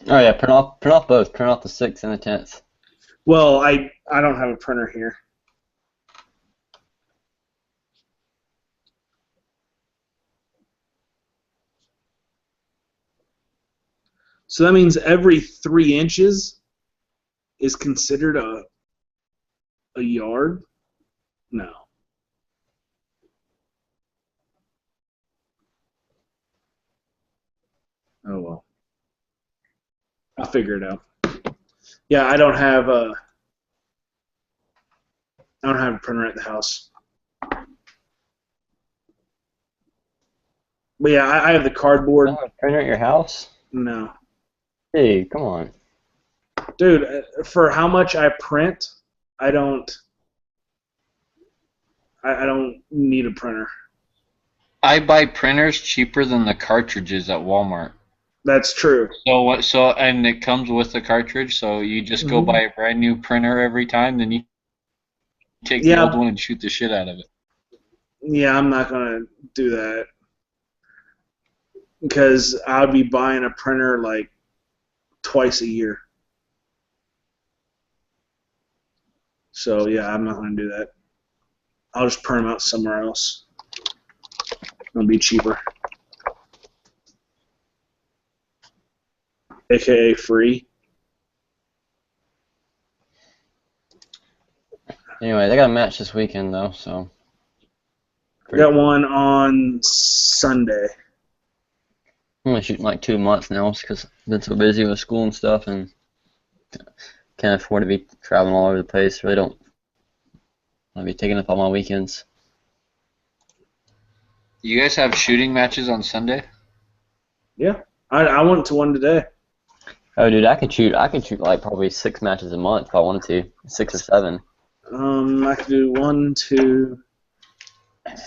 Oh yeah, print off both. Print off the 6th and the 10th. Well, I don't have a printer here. So that means every 3 inches is considered a yard? No. Oh well. I'll figure it out. Yeah, I don't have a printer at the house. But yeah, I have the You cardboard. don't have a printer at your house? No. Hey, come on. Dude, for how much I print, I don't need a printer. I buy printers cheaper than the cartridges at Walmart. That's true. And it comes with the cartridge, so you just go buy a brand new printer every time, then you take the old one and shoot the shit out of it. Yeah, I'm not gonna do that because I'd be buying a printer like twice a year. So yeah, I'm not gonna do that. I'll just print them out somewhere else. It'll be cheaper. AKA free. Anyway, they got a match this weekend though, so. I got one on Sunday. I'm only shooting like 2 months now because I've been so busy with school and stuff and can't afford to be traveling all over the place. Really don't want to be taking up all my weekends. You guys have shooting matches on Sunday? Yeah, I went to one today. Oh, dude, I could shoot like probably 6 matches a month if I wanted to, 6 or 7. I could do 1, 2,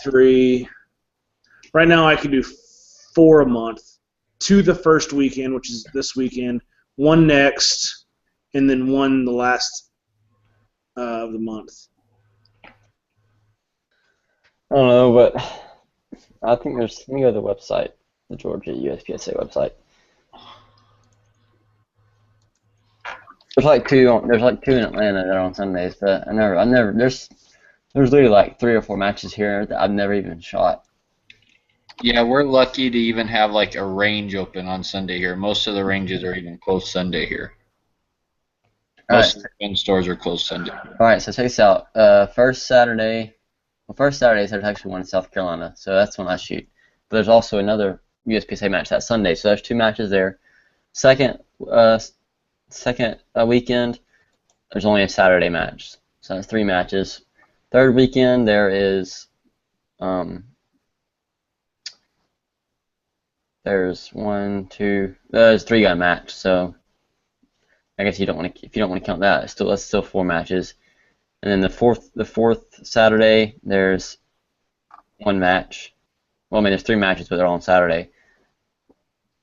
3. Right now, I could do 4 a month. 2 the first weekend, which is this weekend. 1 next, and then 1 the last of the month. I don't know, but I think there's. Let me go to the website, the Georgia USPSA website. There's like two. There's like two in Atlanta that are on Sundays, but I never. There's literally like 3 or 4 matches here that I've never even shot. Yeah, we're lucky to even have like a range open on Sunday here. Most of the ranges are even closed Sunday here. Most of the gun stores are closed Sunday. All right, so check this out. First Saturday, there's actually one in South Carolina, so that's when I shoot. But there's also another USPSA match that Sunday, so there's 2 matches there. Second weekend, there's only a Saturday match, so that's 3 matches. Third weekend, there's 1, 2, there's 3-gun match, so I guess if you don't want to count that, that's still 4 matches. And then the fourth Saturday, there's 1 match. Well, I mean, there's 3 matches, but they're all on Saturday.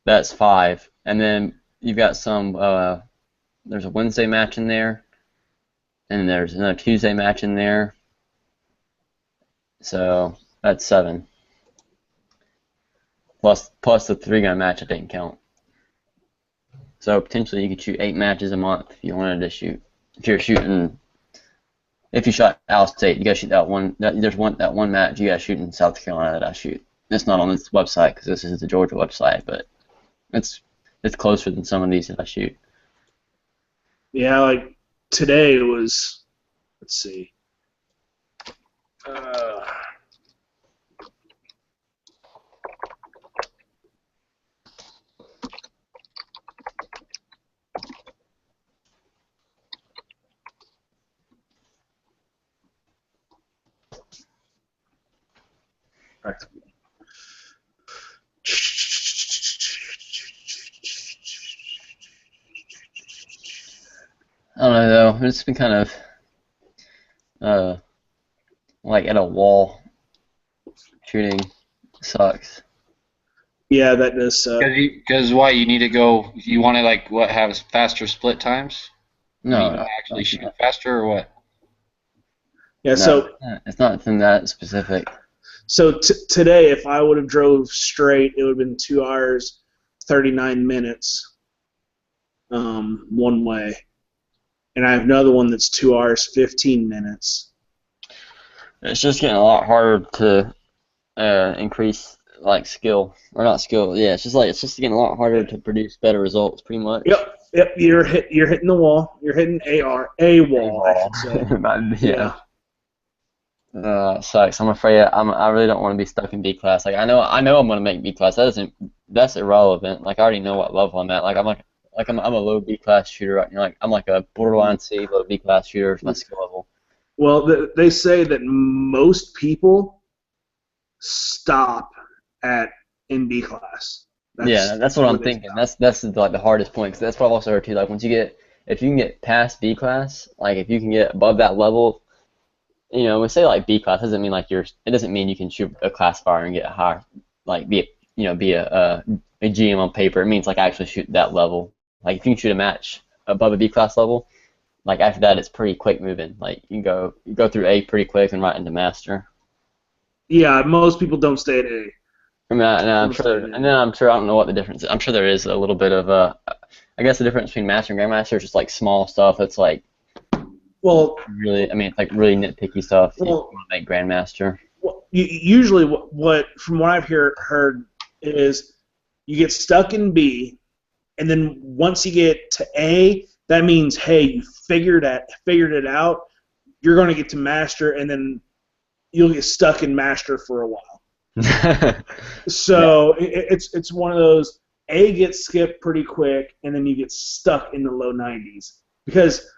That's 5. And then you've got some. There's a Wednesday match in there, and there's another Tuesday match in there. So that's 7. Plus the 3-gun match I didn't count. So potentially you could shoot 8 matches a month if you wanted to shoot. If you shot Al State, you gotta shoot that one. That one match you gotta shoot in South Carolina that I shoot. It's not on this website because this is the Georgia website, but it's closer than some of these that I shoot. Yeah, like today was. Let's see. I don't know though. It's been kind of like at a wall shooting. Sucks. Yeah, that does suck. Because why? You need to go. You want to like what? Have faster split times? No, You wanna actually shoot faster or what? Yeah, no, so it's not something that specific. today, if I would have drove straight, it would have been 2 hours, 39 minutes, one way, and I have another one that's 2 hours, 15 minutes. It's just getting a lot harder to increase like skill or not skill. Yeah, it's just getting a lot harder to produce better results, pretty much. Yep. You're hitting the wall. You're hitting a wall. I should say. Yeah. Sucks. I'm afraid I really don't want to be stuck in B class. Like I know I'm gonna make B class. That's irrelevant. Like I already know what level I'm at. Like I'm a low B class shooter right now. Like I'm like a borderline C, low B class shooter is my skill level. Well, they say that most people stop in B class. That's what I'm thinking. That's like the hardest point. Cause that's what I've also heard too. Like if you can get past B class, like if you can get above that level, you know, we say like B class doesn't mean like it doesn't mean you can shoot a classifier and get a higher, like be a GM on paper. It means like actually shoot that level. Like if you can shoot a match above a B class level, like after that it's pretty quick moving. Like you go through A pretty quick and right into master. Yeah, most people don't stay at A. I mean, I'm sure I don't know what the difference is. I'm sure there is a little bit of I guess the difference between master and grandmaster is just like small stuff that's like. Well, really, I mean, it's like really nitpicky stuff. Well, you want to make grandmaster. Well, usually, what from what I've heard is you get stuck in B, and then once you get to A, that means hey, you figured it out. You're going to get to master, and then you'll get stuck in master for a while. So it's one of those. A gets skipped pretty quick, and then you get stuck in the low 90s because.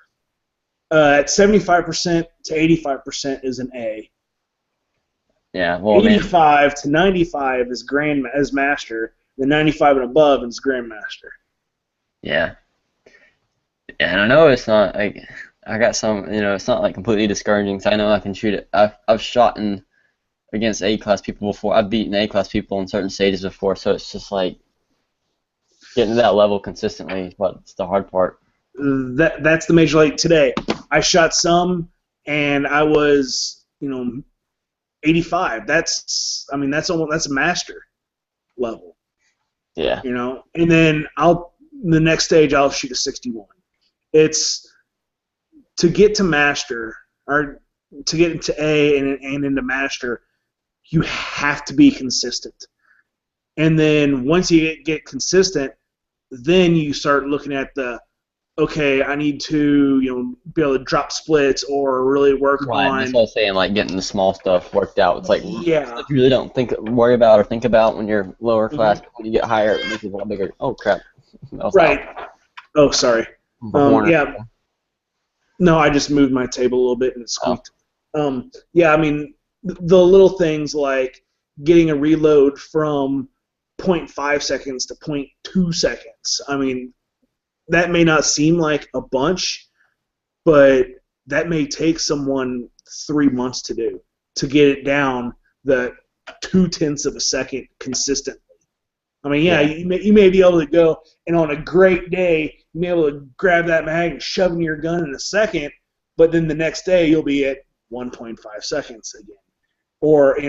At 75% to 85% is an A. Yeah, well, 85 to 95 is master. Then 95 and above is grandmaster. Yeah. And I know it's not like I got some. It's not like completely discouraging. So I know I can shoot it. I've shot against A class people before. I've beaten A class people in certain stages before. So it's just like getting to that level consistently is what's the hard part. That's the major. Like today, I shot some, and I was, 85. That's a master level, Yeah. you know. And then the next stage I'll shoot a 61. It's to get to master or to get into A and into master, you have to be consistent. And then once you get consistent, then you start looking at okay, I need to, be able to drop splits or really work Right, on. that's what I was saying, like getting the small stuff worked out. It's like Yeah. stuff you really don't worry about or think about when you're lower class. Mhm. When you get higher, it makes it a lot bigger. Oh crap! That was Right. out. Oh, sorry. Horner. Yeah. No, I just moved my table a little bit and it squeaked. Yeah, I mean, the little things like getting a reload from 0.5 seconds to 0.2 seconds. I mean, that may not seem like a bunch, but that may take someone 3 months to do, to get it down the 0.2 of a second consistently. I mean, yeah. You may be able to go, and on a great day, you may be able to grab that mag and shove it in your gun in a second, but then the next day you'll be at 1.5 seconds again. Or,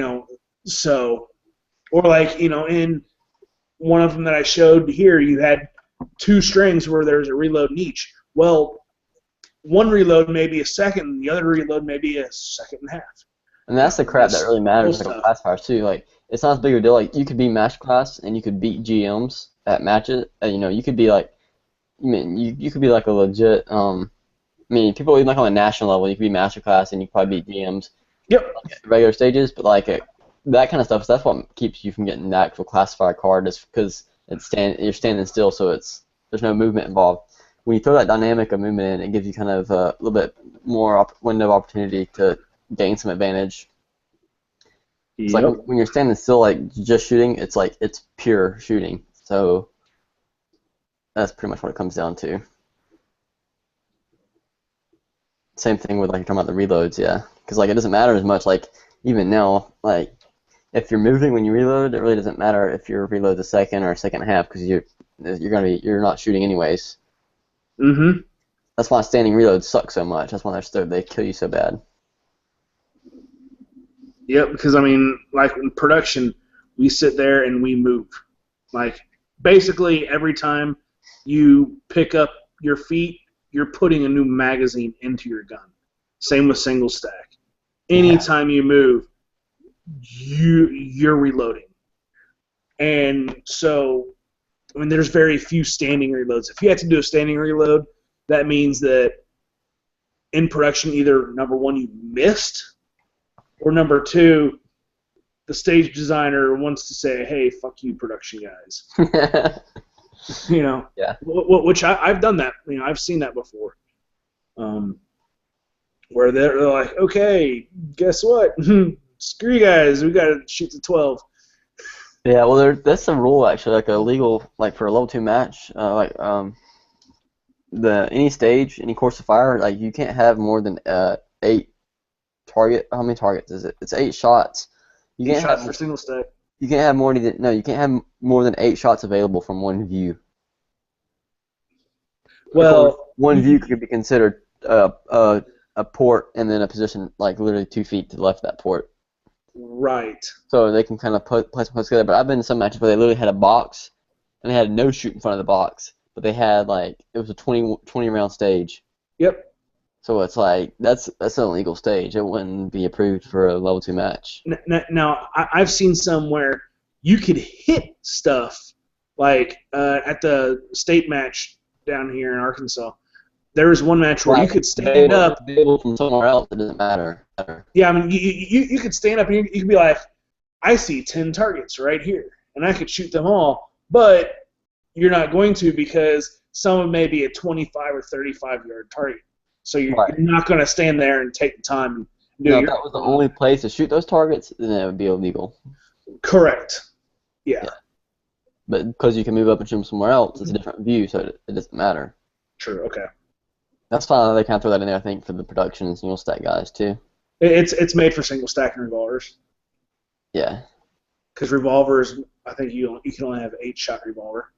or like, in one of them that I showed here, you had 2 strings where there's a reload in each. Well, one reload may be a second, the other reload may be a second and a half. And that's the crap that really matters like classifiers too. Like it's not as big a deal. Like you could be match class and you could beat GMs at matches. You could be like, you could be like a legit. People even like on the national level, you could be master class and you could probably beat GMs. Yep. Like, at regular stages, but like that kind of stuff. So that's what keeps you from getting the actual classifier card, is because you're standing still, so there's no movement involved. When you throw that dynamic of movement in, it gives you kind of a little bit more window of opportunity to gain some advantage. It's like when you're standing still, like just shooting, it's like it's pure shooting. So that's pretty much what it comes down to. Same thing with like you're talking about the reloads, yeah. Because like it doesn't matter as much. Like even now, like if you're moving when you reload, it really doesn't matter if your reload's a second or a second and a half, because you're not shooting anyways. Mm-hmm. That's why standing reloads suck so much. That's why they kill you so bad. Yep, because I mean, like in production, we sit there and we move. Like basically every time you pick up your feet, you're putting a new magazine into your gun. Same with single stack. Anytime you move, you're reloading. And so, I mean, there's very few standing reloads. If you have to do a standing reload, that means that in production, either number one, you missed, or number two, the stage designer wants to say, "Hey, fuck you, production guys." Yeah. Which I've done that. I've seen that before. Where they're like, "Okay, guess what? Screw you guys. We got to shoot to 12." Yeah, well, that's a rule actually, like a legal, like for a level 2 match, any stage, any course of fire, like you can't have more than 8 target. How many targets is it? It's 8 shots. You can't shots have for single stack. You can't have more than you can't have more than 8 shots available from one view. Well, one view could be considered a port and then a position like literally 2 feet to the left of that port. Right. So they can kind of place together. But I've been in some matches where they literally had a box and they had no shoot in front of the box, but they had it was a 20 round stage. Yep. So it's like that's an illegal stage. It wouldn't be approved for a level 2 match. Now I've seen some where you could hit stuff like at the state match down here in Arkansas. There was one match where you could stand up. From somewhere else, it doesn't matter. Yeah, I mean you could stand up and you could be like, I see 10 targets right here, and I could shoot them all, but you're not going to because some of them may be a 25 or 35 yard target. So you're not going to stand there and take the time and do if that was the only place to shoot those targets, then it would be illegal. Correct. Yeah. But because you can move up and shoot them somewhere else, it's a different view, so it doesn't matter. True. Okay. That's fine. They kind of throw that in there, I think, for the production and single stack guys too. It's made for single stack and revolvers. Yeah. Because revolvers, I think you can only have 8 shot revolver.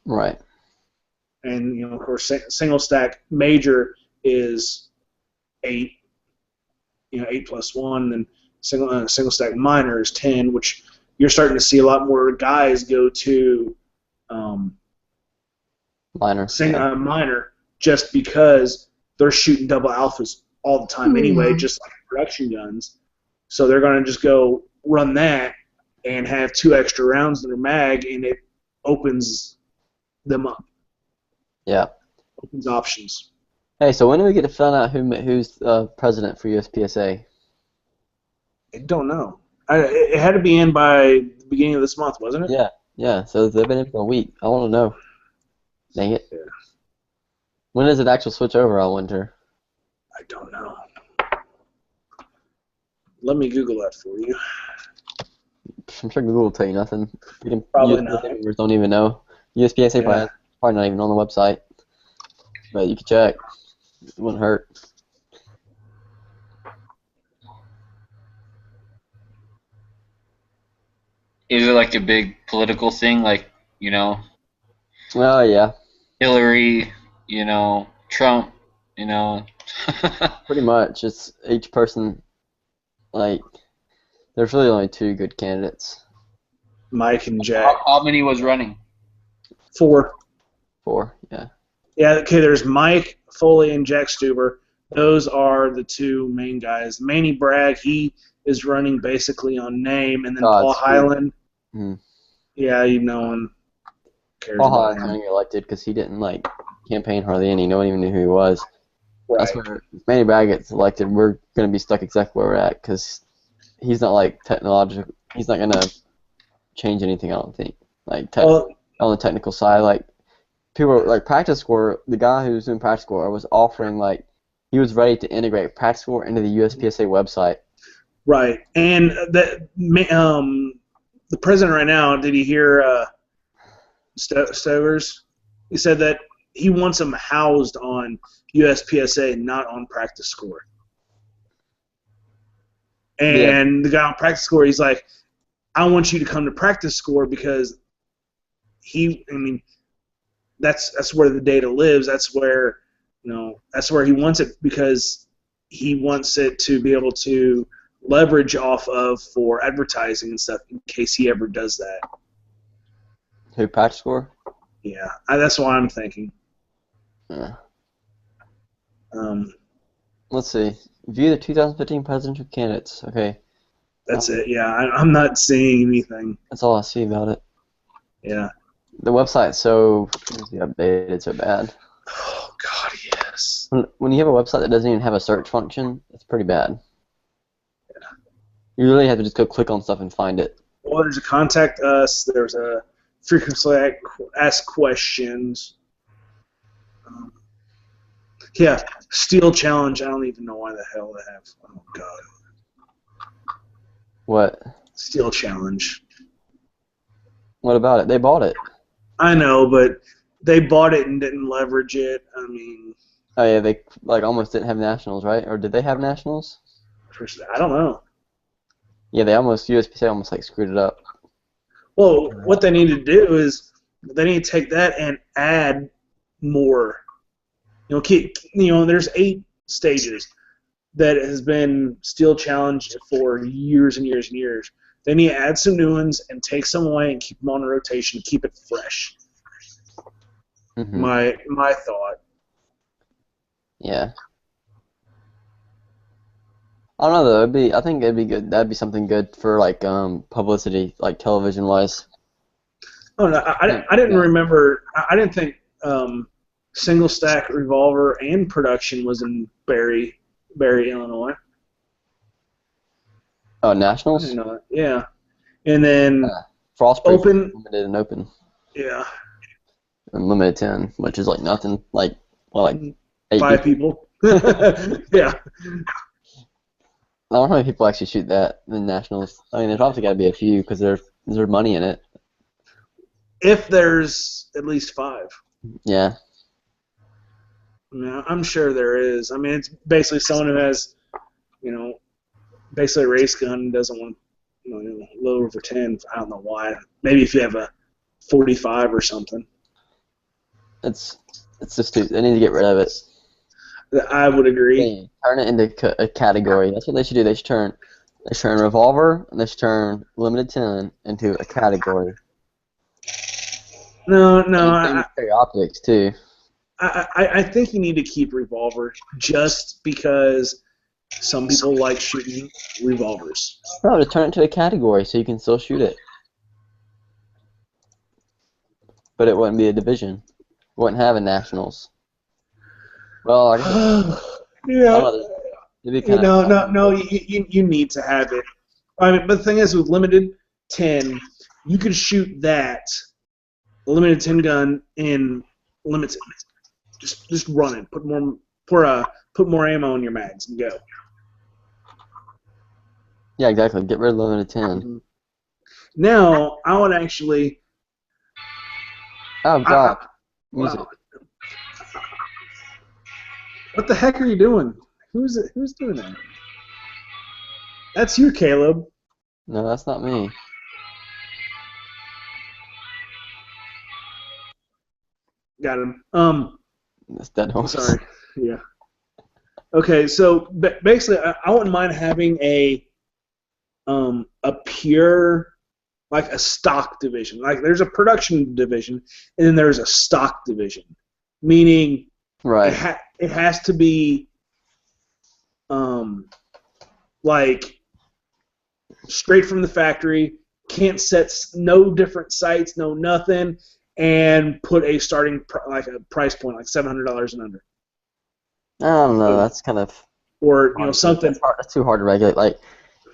Right. And of course, single stack major is 8. 8 plus 1, and single stack minor is 10, which you're starting to see a lot more guys go to Minor. minor just because they're shooting double alphas all the time anyway, just like production guns. So they're going to just go run that and have 2 extra rounds in their mag, and it opens them up. Yeah. Opens options. Hey, so when do we get to find out who's president for USPSA? I don't know. It had to be in by the beginning of this month, wasn't it? Yeah. So they've been in for a week. I want to know. Dang it. Yeah. When does it actually switch over, I wonder? I don't know. Let me Google that for you. I'm sure Google will tell you nothing. You can Probably USPSA not. members don't even know. USPSA probably not even on the website. But you can check. It wouldn't hurt. Is it like a big political thing, like, Oh, yeah. Hillary, Trump, Pretty much. It's each person, like, there's really only 2 good candidates. Mike and Jack. How many was running? 4. 4, yeah. Yeah, okay, there's Mike Foley and Jack Stuber. Those are the 2 main guys. Manny Bragg, he is running basically on name, and then Paul it's Hyland. Mhm. Yeah, no one cares Paul about Hyland's him. going to get elected because he didn't, campaign hardly any. No one even knew who he was. Right. That's where if Manny Bragg gets elected, we're going to be stuck exactly where we're at because he's not, technological. He's not going to change anything, I don't think. On the technical side, people Practice Score, the guy who's doing Practice Score was offering, he was ready to integrate Practice Score into the USPSA website. Right, and the president right now, did you hear Stovers? He said that he wants them housed on USPSA, not on Practice Score. And the guy on Practice Score, he's like, I want you to come to Practice Score because that's where the data lives. That's where he wants it because he wants it to be able to leverage off of for advertising and stuff in case he ever does that. Who, Practice Score? Yeah, that's what I'm thinking. Yeah. Let's see. View the 2015 presidential candidates. Okay. That's it. Yeah, I'm not seeing anything. That's all I see about it. Yeah. The website's so updated so bad. Oh God, yes. When you have a website that doesn't even have a search function, it's pretty bad. Yeah. You really have to just go click on stuff and find it. Well, there's a contact us. There's a frequently asked questions. Yeah, Steel Challenge. I don't even know why the hell they have. Oh God. What? Steel Challenge. What about it? They bought it. I know, but they bought it and didn't leverage it. I mean. Oh yeah, they almost didn't have nationals, right? Or did they have nationals? I don't know. Yeah, USPSA almost screwed it up. Well, what they need to do is they need to take that and add more. There's 8 stages that has been Steel Challenge for years and years and years. They need to add some new ones and take some away and keep them on rotation, keep it fresh. Mm-hmm. My thought. Yeah. I don't know though. I think it'd be good. That'd be something good for publicity, television wise. Oh no, I didn't remember. I didn't think Single Stack Revolver and production was in Barry, Illinois. Oh, I nationals? didn't know that. Yeah, and then Frostproof open. Limited and open. Yeah. And limited 10, which is nothing. 8 5 people. Yeah. I don't know how many people actually shoot that in nationals. I mean, there's obviously got to be a few because there's money in it. If there's at least 5. Yeah. Yeah, I'm sure there is. I mean, it's basically someone who has, basically a race gun and doesn't want, low over 10. I don't know why. Maybe if you have a 45 or something. It's just stupid. They need to get rid of it. I would agree. They turn it into a category. That's what they should do. They should turn They should turn revolver and they should turn limited 10 into a category. No, And same with carry optics too. I think you need to keep revolver just because some people like shooting revolvers. No, just turn it into a category so you can still shoot it. But it wouldn't be a division. It wouldn't have a nationals. Well, I guess Yeah. it'd be kind of No. You need to have it. I mean, but the thing is, with limited 10, you could shoot that limited 10 gun in limited. Just run it. Put more ammo in your mags and go. Yeah, exactly. Get rid of limited 10. Mm-hmm. Now, I would actually. Oh God, music. Wow. What the heck are you doing? Who's doing that? That's you, Caleb. No, that's not me. Got him. That's dead horse. Sorry. Yeah. Okay, so basically, I wouldn't mind having a pure, like a stock division. Like there's a production division, and then there's a stock division, meaning Right. it has to be like straight from the factory. Can't set no different sights, no nothing, and put a starting like a price point like $700 and under. I don't know. That's kind of Or something. That's too hard to regulate. Like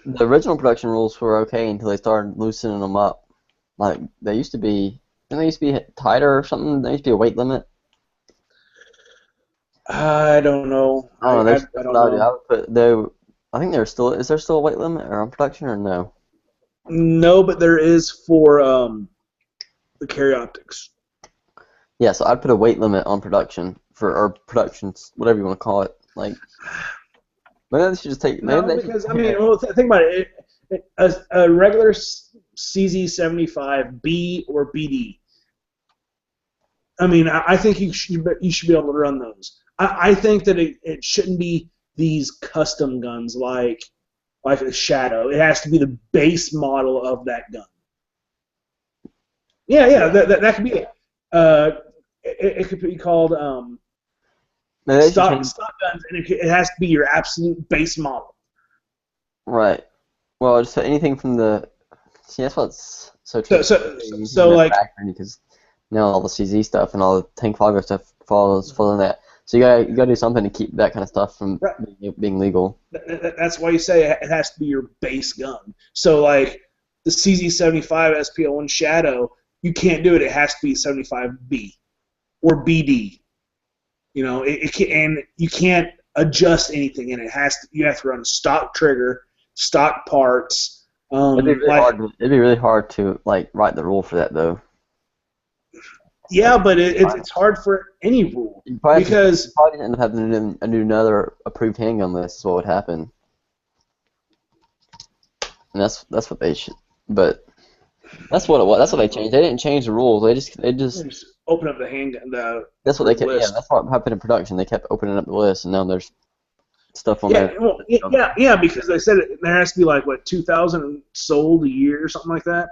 the original production rules were okay until they started loosening them up. Like they used to be. Didn't they used to be tighter or something? There used to be a weight limit. I don't know. I don't know. I don't know. I would put though. I think there's still. Is there still a weight limit or on production or no? No, but there is for the carry optics. Yeah, so I'd put a weight limit on production or productions, whatever you want to call it. Like, maybe they should just take. Maybe No, because I mean, well, think about it. A regular CZ75B or BD. I mean, I think you should be able to run those. I think that it shouldn't be these custom guns like a Shadow. It has to be the base model of that gun. Yeah, that could be it. It could be called stock guns, and it has to be your absolute base model. Right. Well, just anything from the. See, that's what's so tricky. So like because now all the CZ stuff and all the Tank Fogger stuff falls in that. So you gotta do something to keep that kind of stuff from being legal. That's why you say it has to be your base gun. So like the CZ75 SPL1 Shadow, you can't do it. It has to be 75B or BD. It can, and you can't adjust anything in it. You have to run stock trigger, stock parts. It'd be really hard to like write the rule for that though. Yeah, but it's hard for any rule because you probably end up having to do another approved handgun list. Is what would happen, and that's what they should. But that's what it was. That's what they changed. They didn't change the rules. They just open up the handgun. That's what they kept. List. Yeah, that's what happened in production. They kept opening up the list, and now there's stuff on there. Well, yeah, because they said there has to be like 2,000 sold a year or something like that.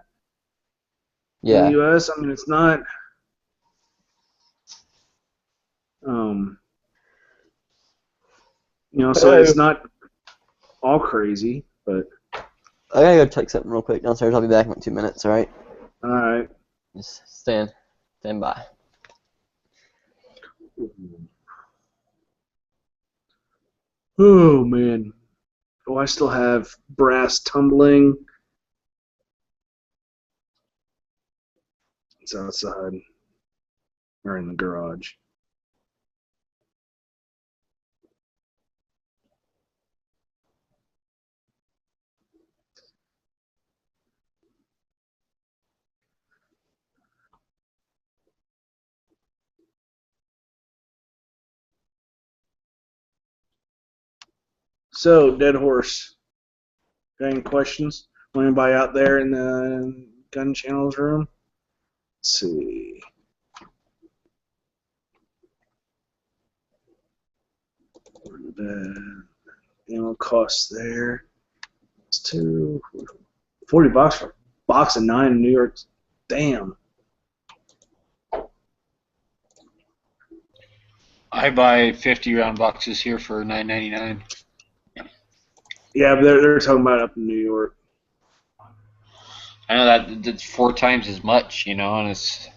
Yeah. In the U.S., I mean, it's not. So it's not all crazy, but. I gotta go check something real quick downstairs. I'll be back in like 2 minutes. All right. All right. Just stand by. Oh man. Oh, I still have brass tumbling. It's outside. Or in the garage. So, Dead Horse, got any questions? Anybody out there in the gun channels room? Let's see. The ammo costs there. It's $40 for a box of 9 in New York. Damn. I buy 50-round boxes here for $9.99. Yeah, but they're talking about it up in New York. I know that's 4 times as much, you know, and it's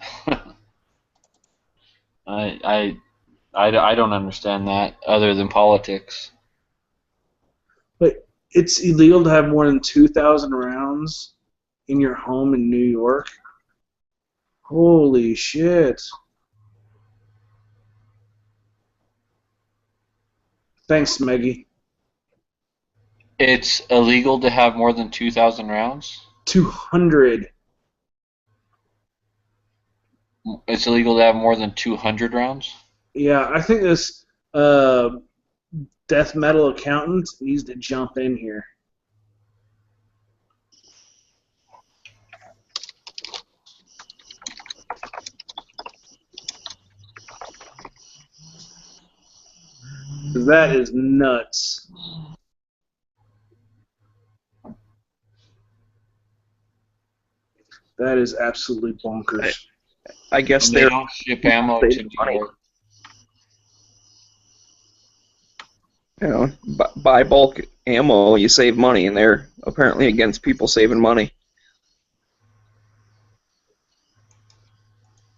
I don't understand that other than politics. But it's illegal to have more than 2,000 rounds in your home in New York. Holy shit. Thanks, Meggie. It's illegal to have more than 2,000 rounds? 200. It's illegal to have more than 200 rounds? Yeah, I think this death metal accountant needs to jump in here. Because that is nuts. That is absolutely bonkers. I guess And they they're don't ship ammo to New money. York. You know, buy bulk ammo, you save money, and they're apparently against people saving money.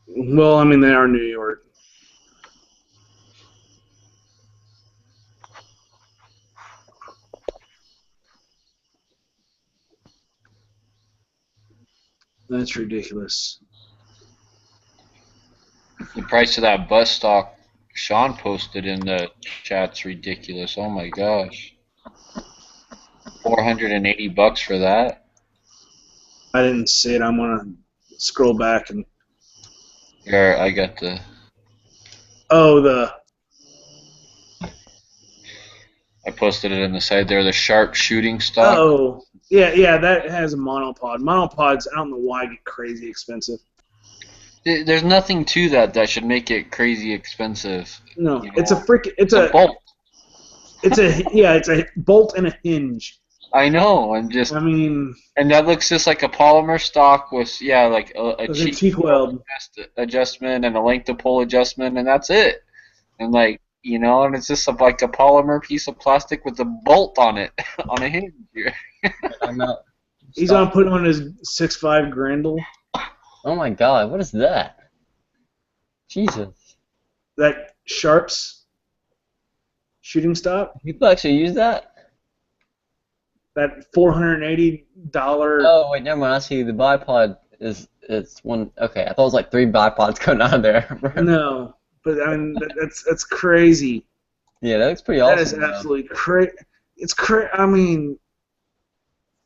Well, I mean, they are New York. That's ridiculous. The price of that bus stock Sean posted in the chat's ridiculous. Oh my gosh. $480 for that? I didn't see it. I'm going to scroll back and... Here, I got the... Oh, the... I posted it in the side there, the sharp shooting stock. Oh, yeah, that has a monopod. Monopods, I don't know why, get crazy expensive. There's nothing to that should make it crazy expensive. No, You know? it's a bolt. It's a bolt and a hinge. I know, and that looks just like a polymer stock with like a cheek weld adjustment and a length of pull adjustment, and that's it. And and it's just like a polymer piece of plastic with a bolt on it on a hinge. He's gonna put on his 6.5 Grendel. Oh my god, what is that? Jesus. That Sharps shooting stock? People actually use that? That $480. Oh wait, never mind. I see the bipod it's one. Okay, I thought it was like 3 bipods coming out of there. No, but I mean that's crazy. Yeah, that looks pretty awesome. That is absolutely crazy. It's crazy. I mean,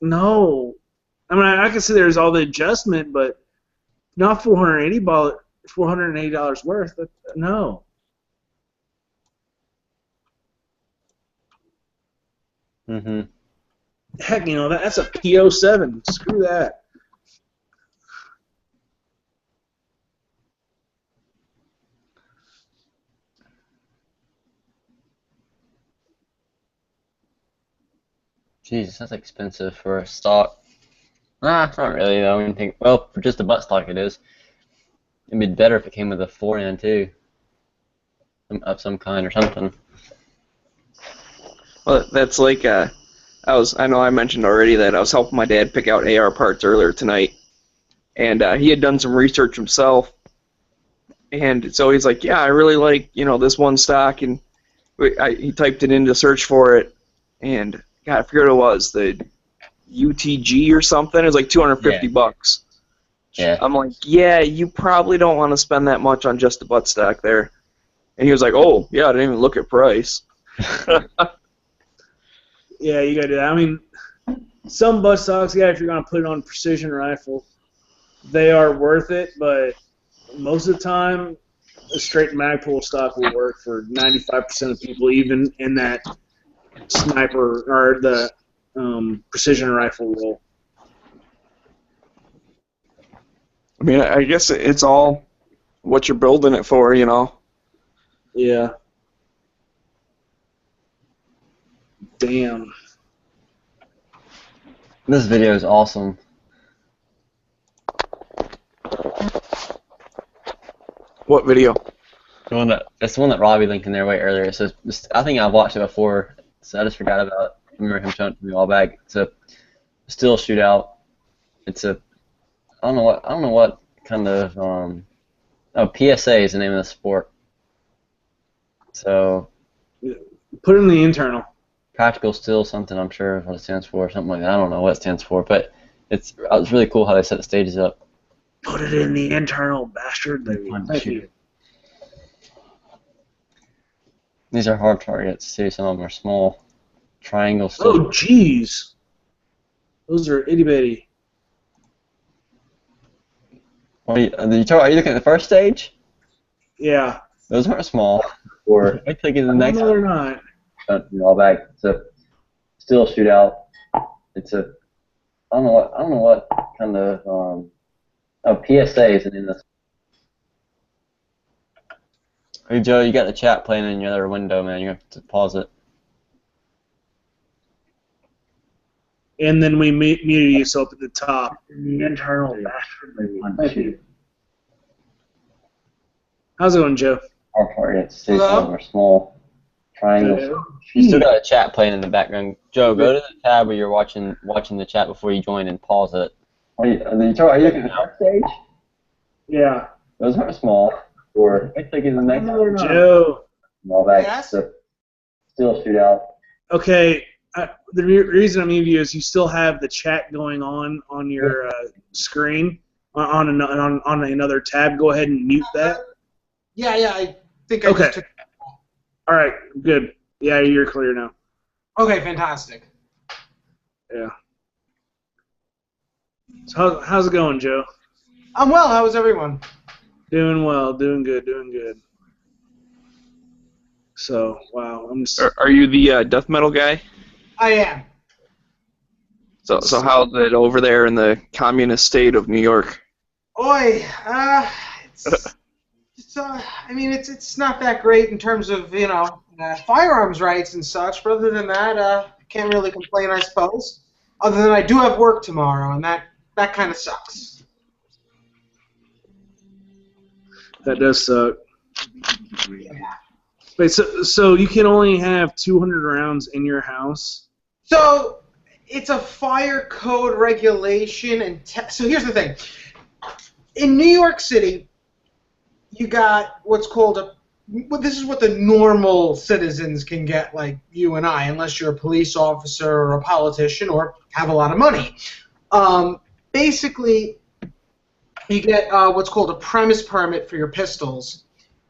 no. I mean, I can see there's all the adjustment, but not $480 worth. No. Mm-hmm. Heck, that's a P07. Screw that. Jesus, that's expensive for a stock. Nah, it's not really though. I mean, well, for just a butt stock it is. It'd be better if it came with a forend too, of some kind or something. Well, that's like I know I mentioned already that I was helping my dad pick out AR parts earlier tonight, and he had done some research himself, and so he's like, yeah, I really like this one stock, and he typed it in to search for it, and God, I forget what it was, the UTG or something. It was like $250. Yeah. I'm like, yeah, you probably don't want to spend that much on just a butt stock there. And he was like, oh, yeah, I didn't even look at price. Yeah, you gotta do that. I mean, some butt stocks, if you're gonna put it on a precision rifle, they are worth it, but most of the time, a straight Magpul stock will work for 95% of people, even in that sniper or the precision rifle role. I mean, I guess it's all what you're building it for, Yeah. Damn. This video is awesome. What video? It's the one that Robbie linked in there way earlier. So I think I've watched it before, so I just forgot about it. I remember him showing it to me a while back. It's a still shootout. It's a I don't know what kind of PSA is the name of the sport. So Put it in the internal. practical still something, I'm sure what it stands for, something like that. I don't know what it stands for, but it's really cool how they set the stages up. Put it in the internal, bastard. Thank you. These are hard targets. See, some of them are small. Triangle still. Oh, jeez. Those are itty bitty. Are you looking at the first stage? Yeah. Those aren't small. Or I click in the next No, they're not. all back. It's a still shootout. It's a I don't know what kind of PSA is in this. Hey Joe, you got the chat playing in your other window, man. You have to pause it. And then we muted yourself at the top. The internal bastard. Thank you. How's it going, Joe? Hard targets. See, some of them are small. Triangles. You still got a chat playing in the background. Joe, go to the tab where you're watching the chat before you join and pause it. Are you looking at the first stage? Yeah. Those aren't small. Or I click in the next one. Joe. All back. Yes? So, still shootout. Okay. The reason I'm muting you is you still have the chat going on your screen on another tab. Go ahead and mute that. Yeah, I think I Okay. just took. All right. Good. Yeah, you're clear now. Okay, fantastic. Yeah. So how's it going, Joe? I'm well. How is everyone? Doing well. Doing good. Doing good. So wow, I'm just. Are you the death metal guy? I am. So how's it over there in the communist state of New York? Oi, I mean, it's not that great in terms of firearms rights and such. But other than that, I can't really complain, I suppose. Other than I do have work tomorrow, and that kind of sucks. That does suck. Yeah. Wait, so you can only have 200 rounds in your house? So it's a fire code regulation, and so here's the thing. In New York City, you got what's called this is what the normal citizens can get, like you and I, unless you're a police officer or a politician or have a lot of money. Basically, you get what's called a premise permit for your pistols,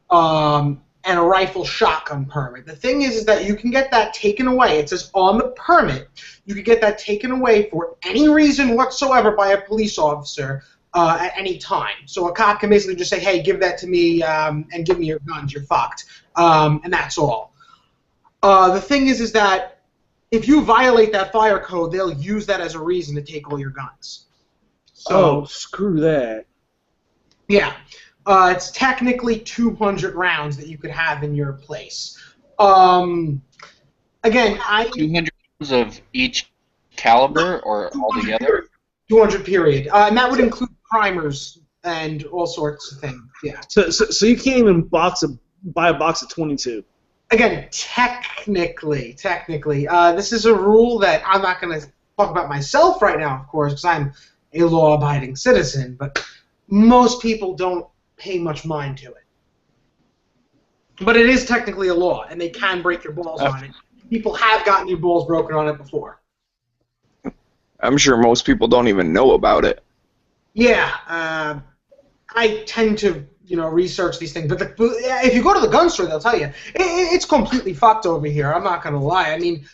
and a rifle shotgun permit. The thing is that you can get that taken away. It says on the permit, you can get that taken away for any reason whatsoever by a police officer at any time. So a cop can basically just say, hey, give that to me and give me your guns, you're fucked. And that's all. The thing is that if you violate that fire code, they'll use that as a reason to take all your guns. So, screw that. yeah. It's technically 200 rounds that you could have in your place. Again, 200 rounds of each caliber or altogether? 200 period. And that would include primers and all sorts of things, yeah. So you can't even buy a box of 22. Again, technically, this is a rule that I'm not going to talk about myself right now, of course, because I'm a law-abiding citizen, but most people don't pay much mind to it. But it is technically a law, and they can break your balls on it. People have gotten your balls broken on it before. I'm sure most people don't even know about it. Yeah, I tend to, research these things. But if you go to the gun store, they'll tell you it's completely fucked over here. I'm not gonna lie. I mean,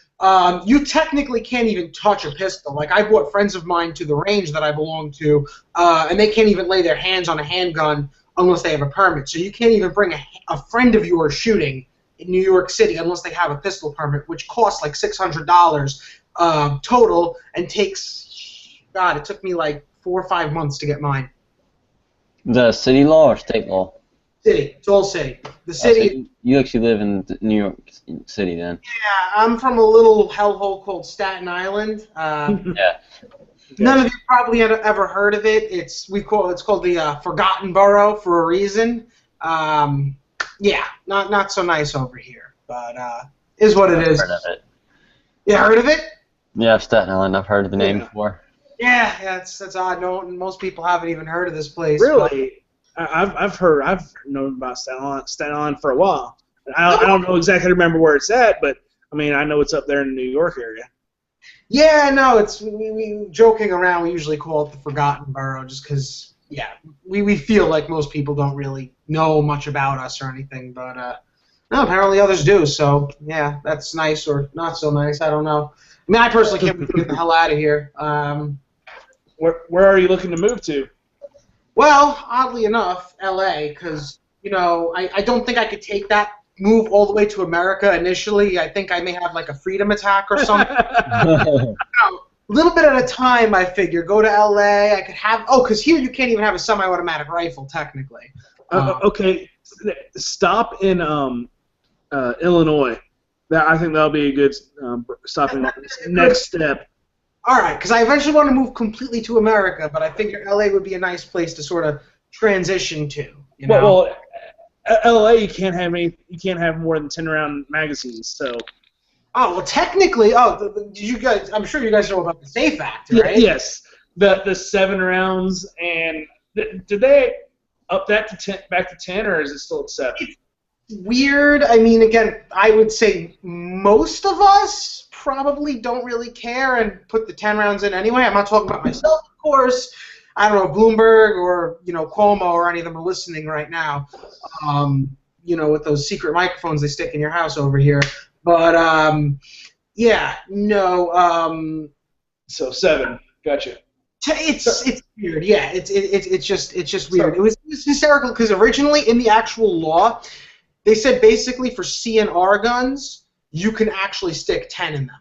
you technically can't even touch a pistol. Like I brought friends of mine to the range that I belong to, and they can't even lay their hands on a handgun unless they have a permit. So you can't even bring a friend of yours shooting in New York City unless they have a pistol permit, which costs like $600 total and takes, God, it took me like 4 or 5 months to get mine. Is that a city law or state law? City. It's all city. The So city. you actually live in New York City then? Yeah, I'm from a little hellhole called Staten Island. Yeah. None of you probably ever heard of it. It's called the Forgotten Borough for a reason. Yeah, not so nice over here, but is what it is. Heard of it. You heard of it? Yeah, Staten Island. I've heard of the name before. Yeah, that's odd. No, most people haven't even heard of this place. But Really? I've known about Staten Island for a while. I don't know exactly remember where it's at, but I mean I know it's up there in the New York area. yeah, no, it's we joking around. We usually call it the Forgotten Borough, just because. Yeah, we feel like most people don't really know much about us or anything, but no, apparently others do. So yeah, that's nice or not so nice. I don't know. I mean, I personally can't wait to get the hell out of here. Where are you looking to move to? Well, oddly enough, L.A. Because I don't think I could take that move all the way to America initially. I think I may have like a freedom attack or something. A little bit at a time, I figure. Go to L.A. I could have. Oh, because here you can't even have a semi-automatic rifle technically. Okay, stop in Illinois. I think that'll be a good stopping next step. All right, because I eventually want to move completely to America, but I figure L.A. would be a nice place to sort of transition to. You know? Well, L.A. you can't have more than 10-round magazines. So. Oh well, technically. Oh, did you guys? I'm sure you guys know about the SAFE Act, right? Yes, the 7 rounds, and did they up that to 10, back to 10, or is it still at 7? It's weird. I mean, again, I would say most of us probably don't really care and put the 10 rounds in anyway. I'm not talking about myself, of course. I don't know, Bloomberg or Cuomo or any of them are listening right now. With those secret microphones they stick in your house over here. But yeah, no. So 7, gotcha. It's weird. Yeah, it's just weird. It was hysterical because originally in the actual law, they said basically for CNR guns you can actually stick 10 in them.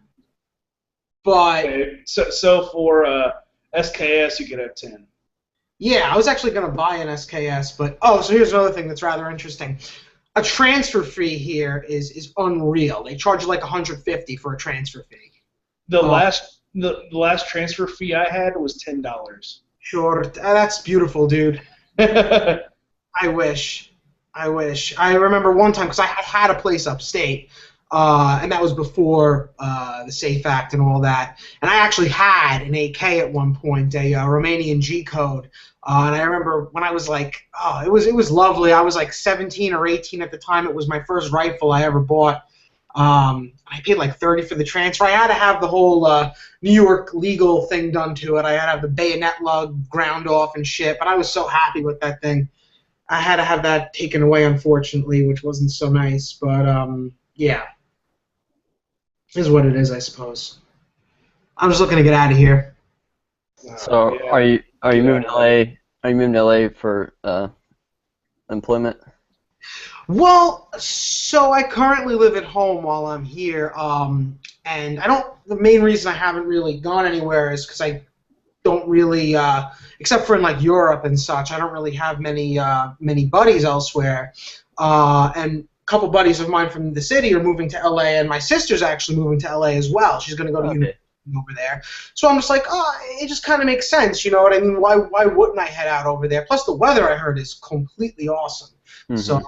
But okay. So for SKS you could have 10. Yeah, I was actually going to buy an SKS, but so here's another thing that's rather interesting. A transfer fee here is unreal. They charge you like $150 for a transfer fee. The last transfer fee I had was $10. Sure, that's beautiful, dude. I wish. I remember one time because I had a place upstate, and that was before the SAFE Act and all that. And I actually had an AK at one point, a Romanian G code. And I remember when I was like, it was lovely. I was like 17 or 18 at the time. It was my first rifle I ever bought. I paid like $30 for the transfer. I had to have the whole New York legal thing done to it. I had to have the bayonet lug ground off and shit. But I was so happy with that thing. I had to have that taken away, unfortunately, which wasn't so nice. But yeah, is what it is, I suppose. I'm just looking to get out of here. So are you moving to LA? Are you moving to LA for employment? Well, so I currently live at home while I'm here, and the main reason I haven't really gone anywhere is because I don't really, except for in like Europe and such, I don't really have many buddies elsewhere, and a couple buddies of mine from the city are moving to LA, and my sister's actually moving to LA as well. She's going to go to university over there. So I'm just like, it just kind of makes sense, you know what I mean? Why wouldn't I head out over there? Plus the weather I heard is completely awesome. Mm-hmm. So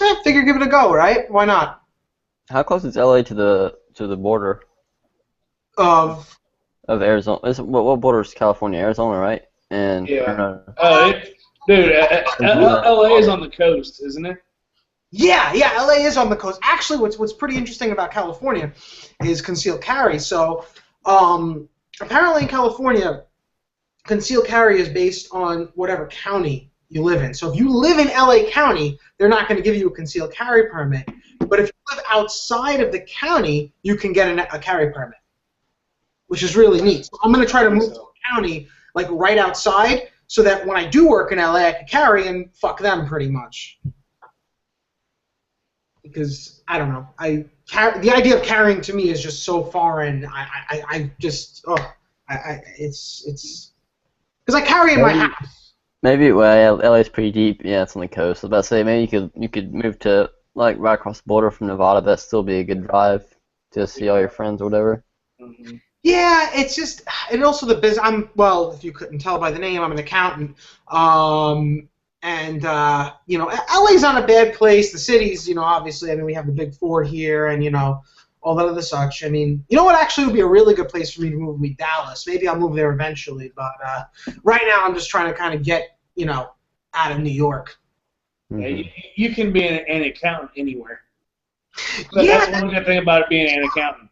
I figure give it a go, right? Why not? How close is LA to the border of Arizona? What border is California? Arizona, right? And yeah. LA is on the coast, isn't it? Yeah, LA is on the coast. Actually, what's pretty interesting about California is concealed carry. So apparently in California, concealed carry is based on whatever county you live in. So if you live in LA County, they're not going to give you a concealed carry permit. But if you live outside of the county, you can get a carry permit, which is really neat. So I'm going to try to move to a county like right outside so that when I do work in LA, I can carry and fuck them pretty much. Because I don't know, the idea of carrying to me is just so foreign. It's because I carry in my house. Maybe well, LA's pretty deep. Yeah, it's on the coast. I was about to say maybe you could move to like right across the border from Nevada. That'd still be a good drive to see all your friends or whatever. Mhm. Yeah, it's just, and also the business. Well, if you couldn't tell by the name, I'm an accountant. And you know, LA's not a bad place. The cities, you know, obviously, I mean, we have the Big Four here, and you know, all that other such. I mean, you know what? Actually, would be a really good place for me to move would be Dallas. Maybe I'll move there eventually, but right now, I'm just trying to kind of get, you know, out of New York. Yeah, Mhm. you can be an accountant anywhere. Yeah, That's one good thing about it being an accountant.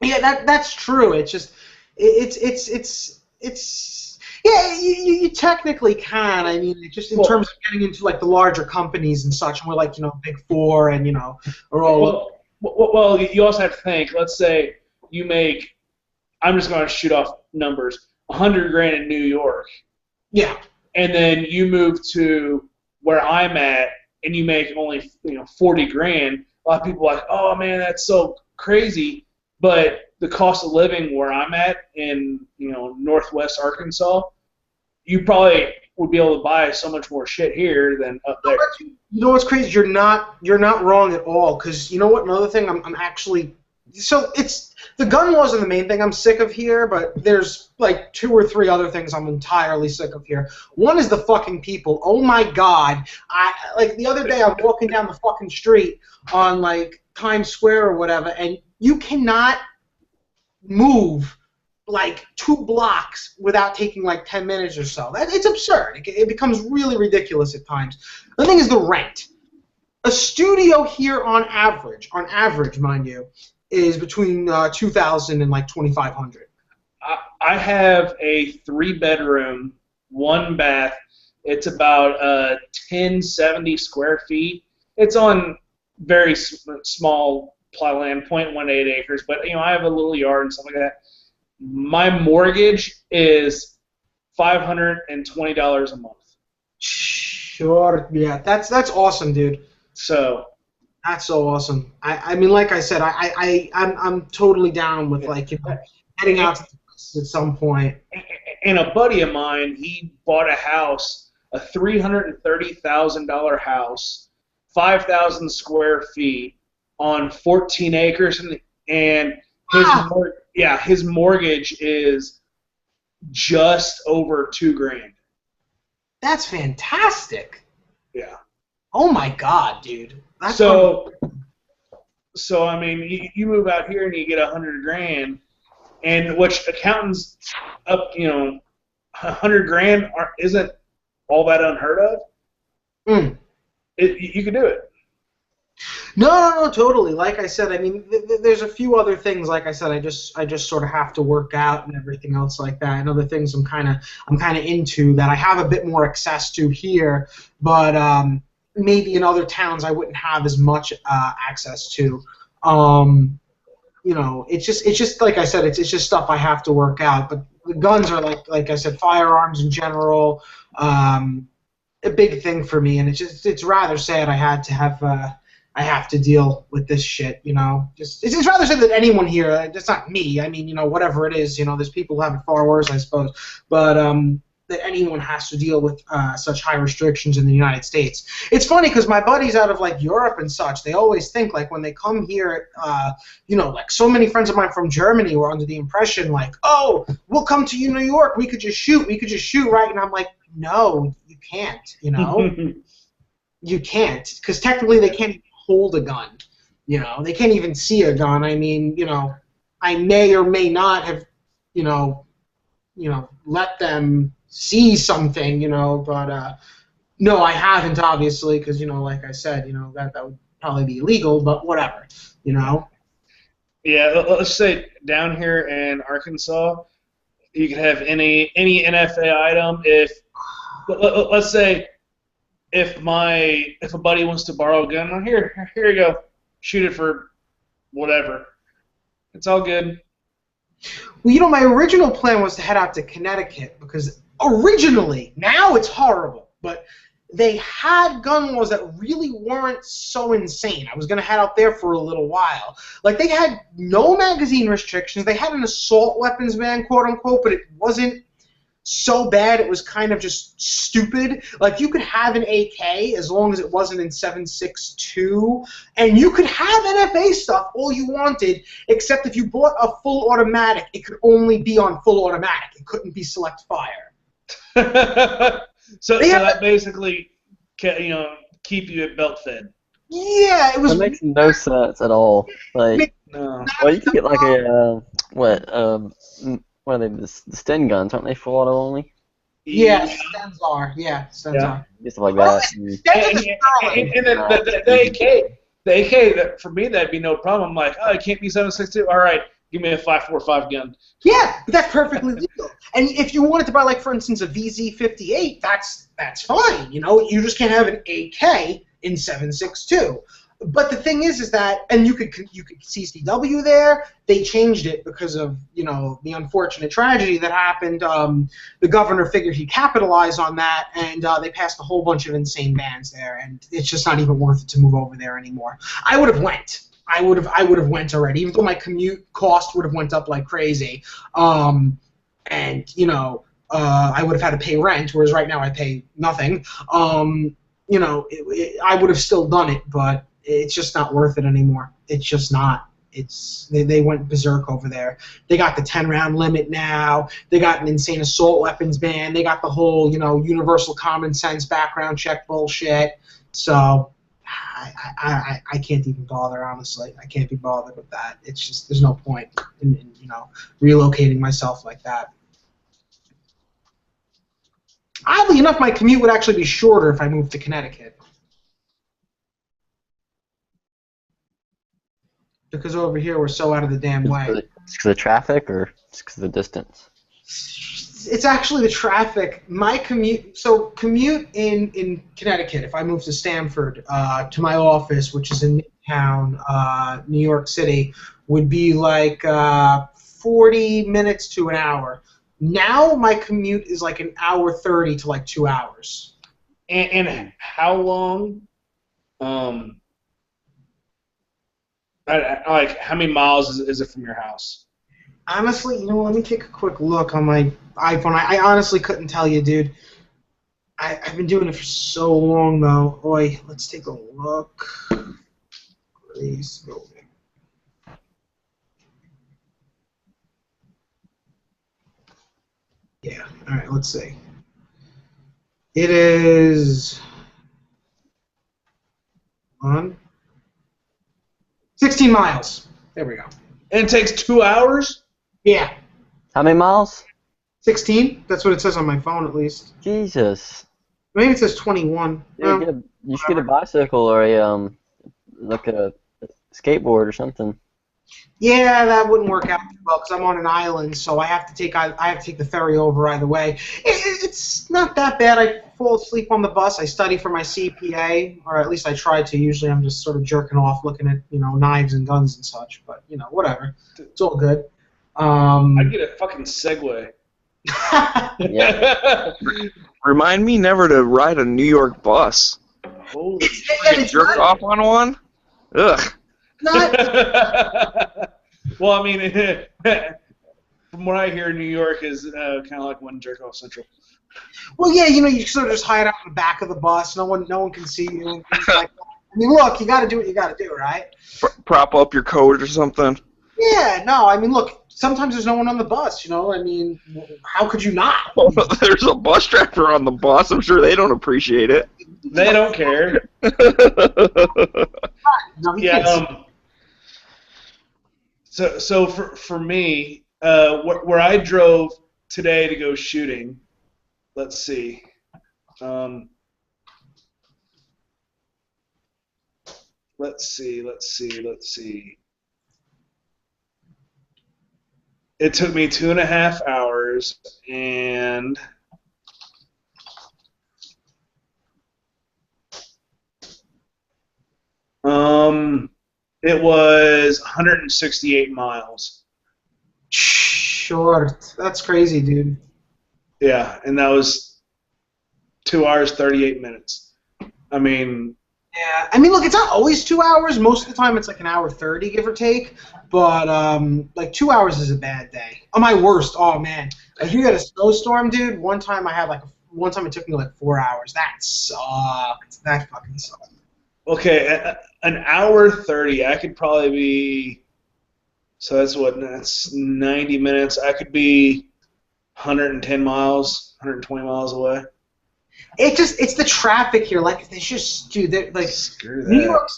yeah, that's true. It's just, it's yeah, you technically can. I mean, just in Well- terms of getting into like the larger companies and such, and we're like, you know, Big Four, and you know, are all. Well, you also have to think. Let's say you make. I'm just going to shoot off numbers. 100 grand in New York, Yeah. and then you move to where I'm at, and you make only 40 grand. A lot of people are like, oh man, that's so crazy. But the cost of living where I'm at in Northwest Arkansas, you probably would be able to buy so much more shit here than up there. You know what's crazy? You're not wrong at all. Because you know what? Another thing, I'm actually. So it's the gun wasn't the main thing I'm sick of here, but there's like 2 or 3 other things I'm entirely sick of here. One is the fucking people. Oh my god! Like the other day I'm walking down the fucking street on like Times Square or whatever, and you cannot move like 2 blocks without taking like 10 minutes or so. It's absurd. It becomes really ridiculous at times. The thing is the rent. A studio here on average, mind you, is between 2,000 and like 2,500. I have a 3-bedroom, 1 bath. It's about 1070 square feet. It's on very small plot of land, 0.18 acres, but I have a little yard and stuff like that. My mortgage is $520 a month. Sure, yeah, that's awesome, dude. So That's so awesome. I mean, like I said, I'm totally down with like heading out to the West at some point. and a buddy of mine, he bought a house, a $330,000 house, 5,000 square feet on 14 acres, and his mortgage is just over $2 grand. That's fantastic. Yeah. Oh my god, dude. That's So I mean, you move out here and you get 100 grand, and which accountants up, 100 grand isn't all that unheard of. Mm. You can do it. No, totally. Like I said, I mean, there's a few other things. Like I said, I just sort of have to work out and everything else like that. And other things I'm kind of into that I have a bit more access to here, but maybe in other towns I wouldn't have as much access to. It's just like I said, it's just stuff I have to work out. But the guns are like I said, firearms in general, a big thing for me, and it's rather sad I have to deal with this shit, it's rather sad that anyone here, it's not me, I mean, whatever it is, there's people who have it far worse, I suppose, but that anyone has to deal with such high restrictions in the United States. It's funny because my buddies out of like Europe and such, they always think like when they come here, like so many friends of mine from Germany were under the impression like, oh, we'll come to New York, we could just shoot, right? And I'm like, no, you can't, you can't, because technically they can't even hold a gun, they can't even see a gun. I mean, I may or may not have, let them see something, but no, I haven't, obviously, because, like I said, that would probably be illegal, but whatever, Yeah, let's say down here in Arkansas, you can have any NFA item. Let's say if a buddy wants to borrow a gun, well, here you go, shoot it for whatever. It's all good. Well, my original plan was to head out to Connecticut because originally, now it's horrible, but they had gun laws that really weren't so insane. I was going to head out there for a little while. Like, they had no magazine restrictions. They had an assault weapons ban, quote unquote, but it wasn't so bad it was kind of just stupid. Like, you could have an AK as long as it wasn't in 7.62, and you could have NFA stuff all you wanted, except if you bought a full automatic, it could only be on full automatic. It couldn't be select fire. So Yeah. that basically, keep you at belt fed. Yeah, it was. That makes no sense at all. Like, No. well, you can get like a what are they? The Sten guns, aren't they full auto only? Yeah, stems are. Yeah, stems Yeah. are. Just like Well, that. stems And, are and, just and then the AK, that for me that'd be no problem. I'm like, oh, it can't be 7.62. All right, give me a 5.45 gun. Yeah, but that's perfectly legal. And if you wanted to buy, like, for instance, a VZ58, that's fine. You just can't have an AK in 7.62. But the thing is that, and you could CCW there. They changed it because of the unfortunate tragedy that happened. The governor figured he'd capitalize on that, and they passed a whole bunch of insane bans there, and it's just not even worth it to move over there anymore. I would have went. I would have went already, even though my commute cost would have went up like crazy. And I would have had to pay rent, whereas right now I pay nothing. I would have still done it, but it's just not worth it anymore. It's just not. They went berserk over there. They got the 10-round limit now. They got an insane assault weapons ban. They got the whole universal common sense background check bullshit. So I can't even bother, honestly. I can't be bothered with that. It's just there's no point in relocating myself like that. Oddly enough, my commute would actually be shorter if I moved to Connecticut. Because over here we're so out of the damn way. It's because of traffic or it's because of the distance? It's actually the traffic. My commute in Connecticut, if I move to Stamford, to my office, which is in Midtown, New York City, would be like 40 minutes to an hour. Now my commute is like an hour 30 to like 2 hours. And how long? Like, how many miles is it from your house? Honestly, let me take a quick look on my iPhone. I honestly couldn't tell you, dude. I've been doing it for so long, though. Oi, let's take a look. Please go. Yeah, all right, let's see. It is 16 miles. There we go. And it takes 2 hours? Yeah, How many miles? 16. That's what it says on my phone, at least. Jesus. Maybe it says 21. You should get a bicycle or like a skateboard or something. Yeah, that wouldn't work out too well because I'm on an island, so I have to take the ferry over either way. It's not that bad. I fall asleep on the bus. I study for my CPA, or at least I try to. Usually, I'm just sort of jerking off, looking at knives and guns and such. But whatever. It's all good. I'd get a fucking Segway. Remind me never to ride a New York bus. Holy Get jerked off on one? Ugh. Well, I mean, from what I hear, New York is kind of like one jerk off central. Well, yeah, you sort of just hide out in the back of the bus. No one can see you. And things like that. I mean, look, you got to do what you got to do, right? Prop up your coat or something. Yeah, no, I mean, look, sometimes there's no one on the bus, I mean, how could you not? There's a bus driver on the bus. I'm sure they don't appreciate it. They don't care. No, he Yeah. can't see. So for me, where I drove today to go shooting, let's see. Let's see. It took me 2.5 hours, and it was 168 miles. Short. That's crazy, dude. Yeah, and that was 2 hours 38 minutes. I mean, Yeah, I mean, look, it's not always 2 hours. Most of the time, it's like an hour 30, give or take. But like 2 hours is a bad day. On my worst, oh man, if you get a snowstorm, dude. One time it took me like 4 hours. That sucked. That fucking sucked. Okay, an hour 30. I could probably be. So that's 90 minutes. I could be 110 miles, 120 miles away. It's the traffic here. Like it's just, dude. Like Screw New that. York,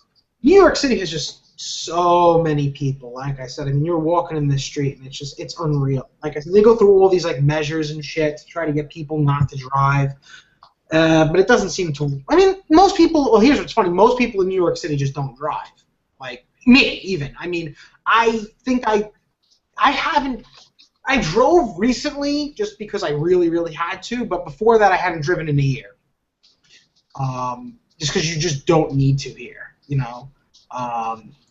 New York City has just so many people. Like I said, I mean, you're walking in the street and it's unreal. Like I said, they go through all these like measures and shit to try to get people not to drive. But it doesn't seem to. I mean, most people. Well, here's what's funny. Most people in New York City just don't drive. Like me, even. I mean, I think I haven't. I drove recently just because I really, really had to. But before that, I hadn't driven in a year. Just because you just don't need to here, you know.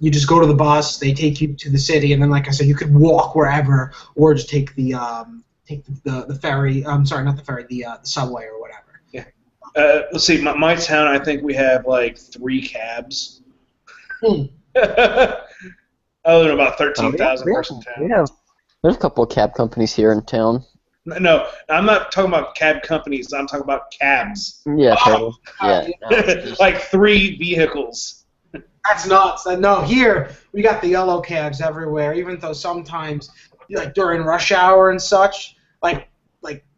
You just go to the bus, they take you to the city, and then, like I said, you could walk wherever, or just take the ferry. I'm sorry, not the ferry, the subway or whatever. Let's see, my town, I think we have like 3 cabs. Hmm. Other than about 13,000 person town. Yeah. There's a couple of cab companies here in town. No, I'm not talking about cab companies. I'm talking about cabs. Yeah, totally. Yeah. no, Like 3 vehicles. That's nuts. No, here we got the yellow cabs everywhere. Even though sometimes, like during rush hour and such, like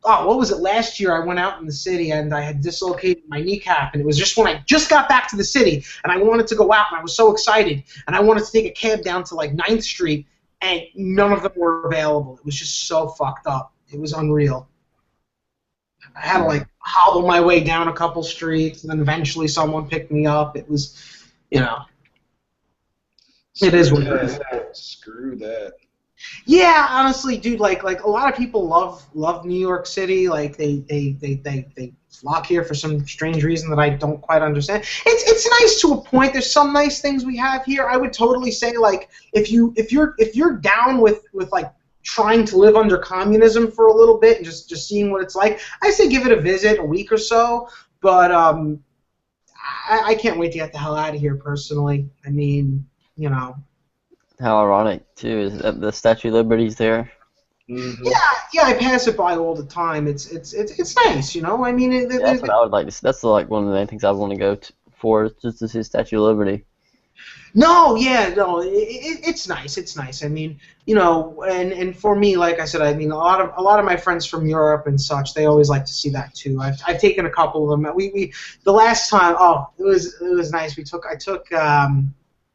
what was it? Last year I went out in the city and I had dislocated my kneecap, and it was just when I just got back to the city and I wanted to go out and I was so excited and I wanted to take a cab down to like 9th Street and none of them were available. It was just so fucked up. It was unreal. I had to like hobble my way down a couple streets, and then eventually someone picked me up. It was, you know. It is what it is. Screw that. Yeah, honestly, dude, like a lot of people love New York City. Like they flock here for some strange reason that I don't quite understand. It's nice to a point. There's some nice things we have here. I would totally say like if you're down with like trying to live under communism for a little bit and just seeing what it's like, I say give it a visit, a week or so. But I can't wait to get the hell out of here personally. I mean, you know. How ironic too is that the Statue of Liberty's there. Mm-hmm. Yeah, I pass it by all the time. It's nice, you know. I mean, Yeah, that's what I would like to see. That's like one of the main things I want to go for, just to see Statue of Liberty. It's nice. It's nice. I mean, you know, and for me, like I said, I mean, a lot of my friends from Europe and such, they always like to see that too. I've taken a couple of them. We the last time, it was nice. I took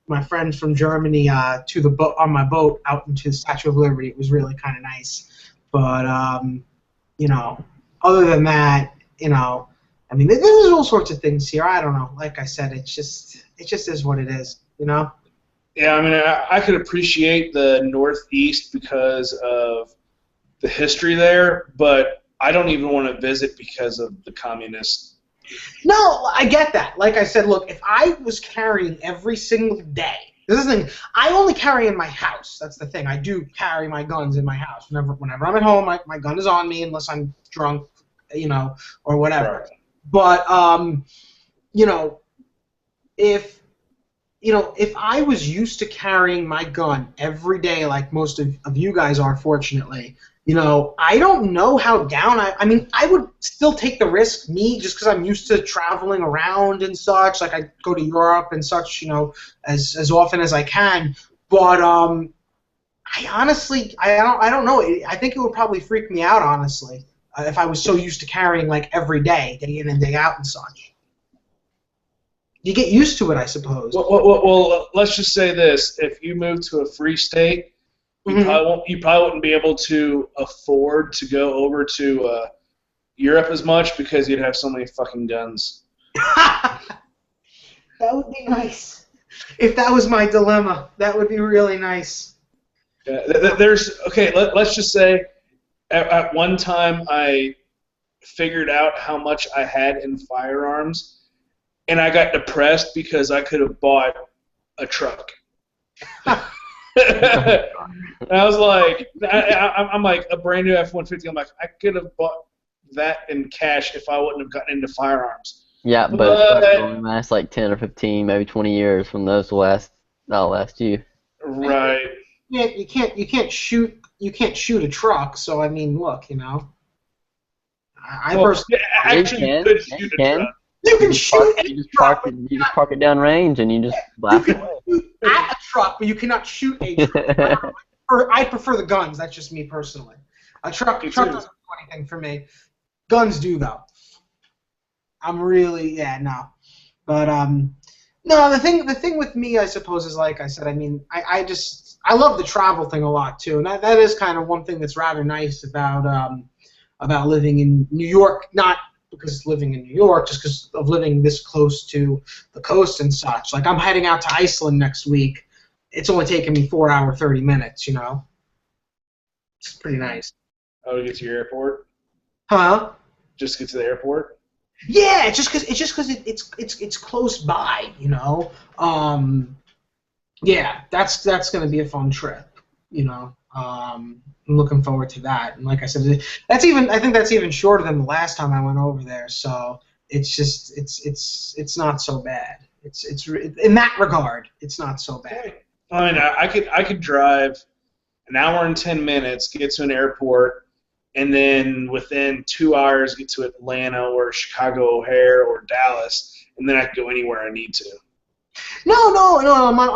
my friends from Germany to the boat on my boat out into the Statue of Liberty. It was really kind of nice. But you know, other than that, you know, I mean, there's all sorts of things here. I don't know. Like I said, it just is what it is. You know. Yeah, I mean, I could appreciate the Northeast because of the history there, but I don't even want to visit because of the communists. No, I get that. Like I said, look, if I was carrying every single day, this is the thing, I only carry in my house. That's the thing. I do carry my guns in my house. Whenever I'm at home, my gun is on me unless I'm drunk, you know, or whatever. Right. But, you know, if I was used to carrying my gun every day like most of you guys are, fortunately, you know, I don't know how down I mean, I would still take the risk, me, just because I'm used to traveling around and such. Like, I go to Europe and such, you know, as often as I can. But I honestly, I don't know. I think it would probably freak me out, honestly, if I was so used to carrying, like, every day in and day out and such. You get used to it, I suppose. Well, let's just say this: if you move to a free state, you Mm-hmm. probably wouldn't be able to afford to go over to Europe as much because you'd have so many fucking guns. That would be nice. If that was my dilemma, that would be really nice. Yeah, let's just say at one time I figured out how much I had in firearms, and I got depressed because I could have bought a truck. And I was like, I'm like a brand new F-150. I'm like, I could have bought that in cash if I wouldn't have gotten into firearms. Yeah, but it's like only lasts like 10 or 15, maybe 20 years from those will last. That'll last you. Right. You can't shoot a truck. So I mean, look, I Well, personally, yeah, actually, you could Yeah, shoot you a can. truck. you can shoot a You just truck. you just park it down range and you just You blast can away. shoot at a truck, but you cannot shoot a truck. I prefer the guns. That's just me personally. A truck Me doesn't too. do anything for me. Guns do though. I'm really no. But no. The thing with me, I suppose, is like I said. I mean, I love the travel thing a lot too, and that is kind of one thing that's rather nice about living in New York. Not because living in New York, just because of living this close to the coast and such. Like I'm heading out to Iceland next week. It's only taking me 4 hours 30 minutes. It's pretty nice. Oh, to get to your airport? Huh? Just get to the airport? Yeah, it's just because it's close by, Yeah, that's gonna be a fun trip, I'm looking forward to that, and like I said, I think that's even shorter than the last time I went over there. So it's just it's not so bad. It's in that regard, it's not so bad. I mean, I could drive an hour and 10 minutes, get to an airport, and then within 2 hours get to Atlanta or Chicago O'Hare or Dallas, and then I can go anywhere I need to. No.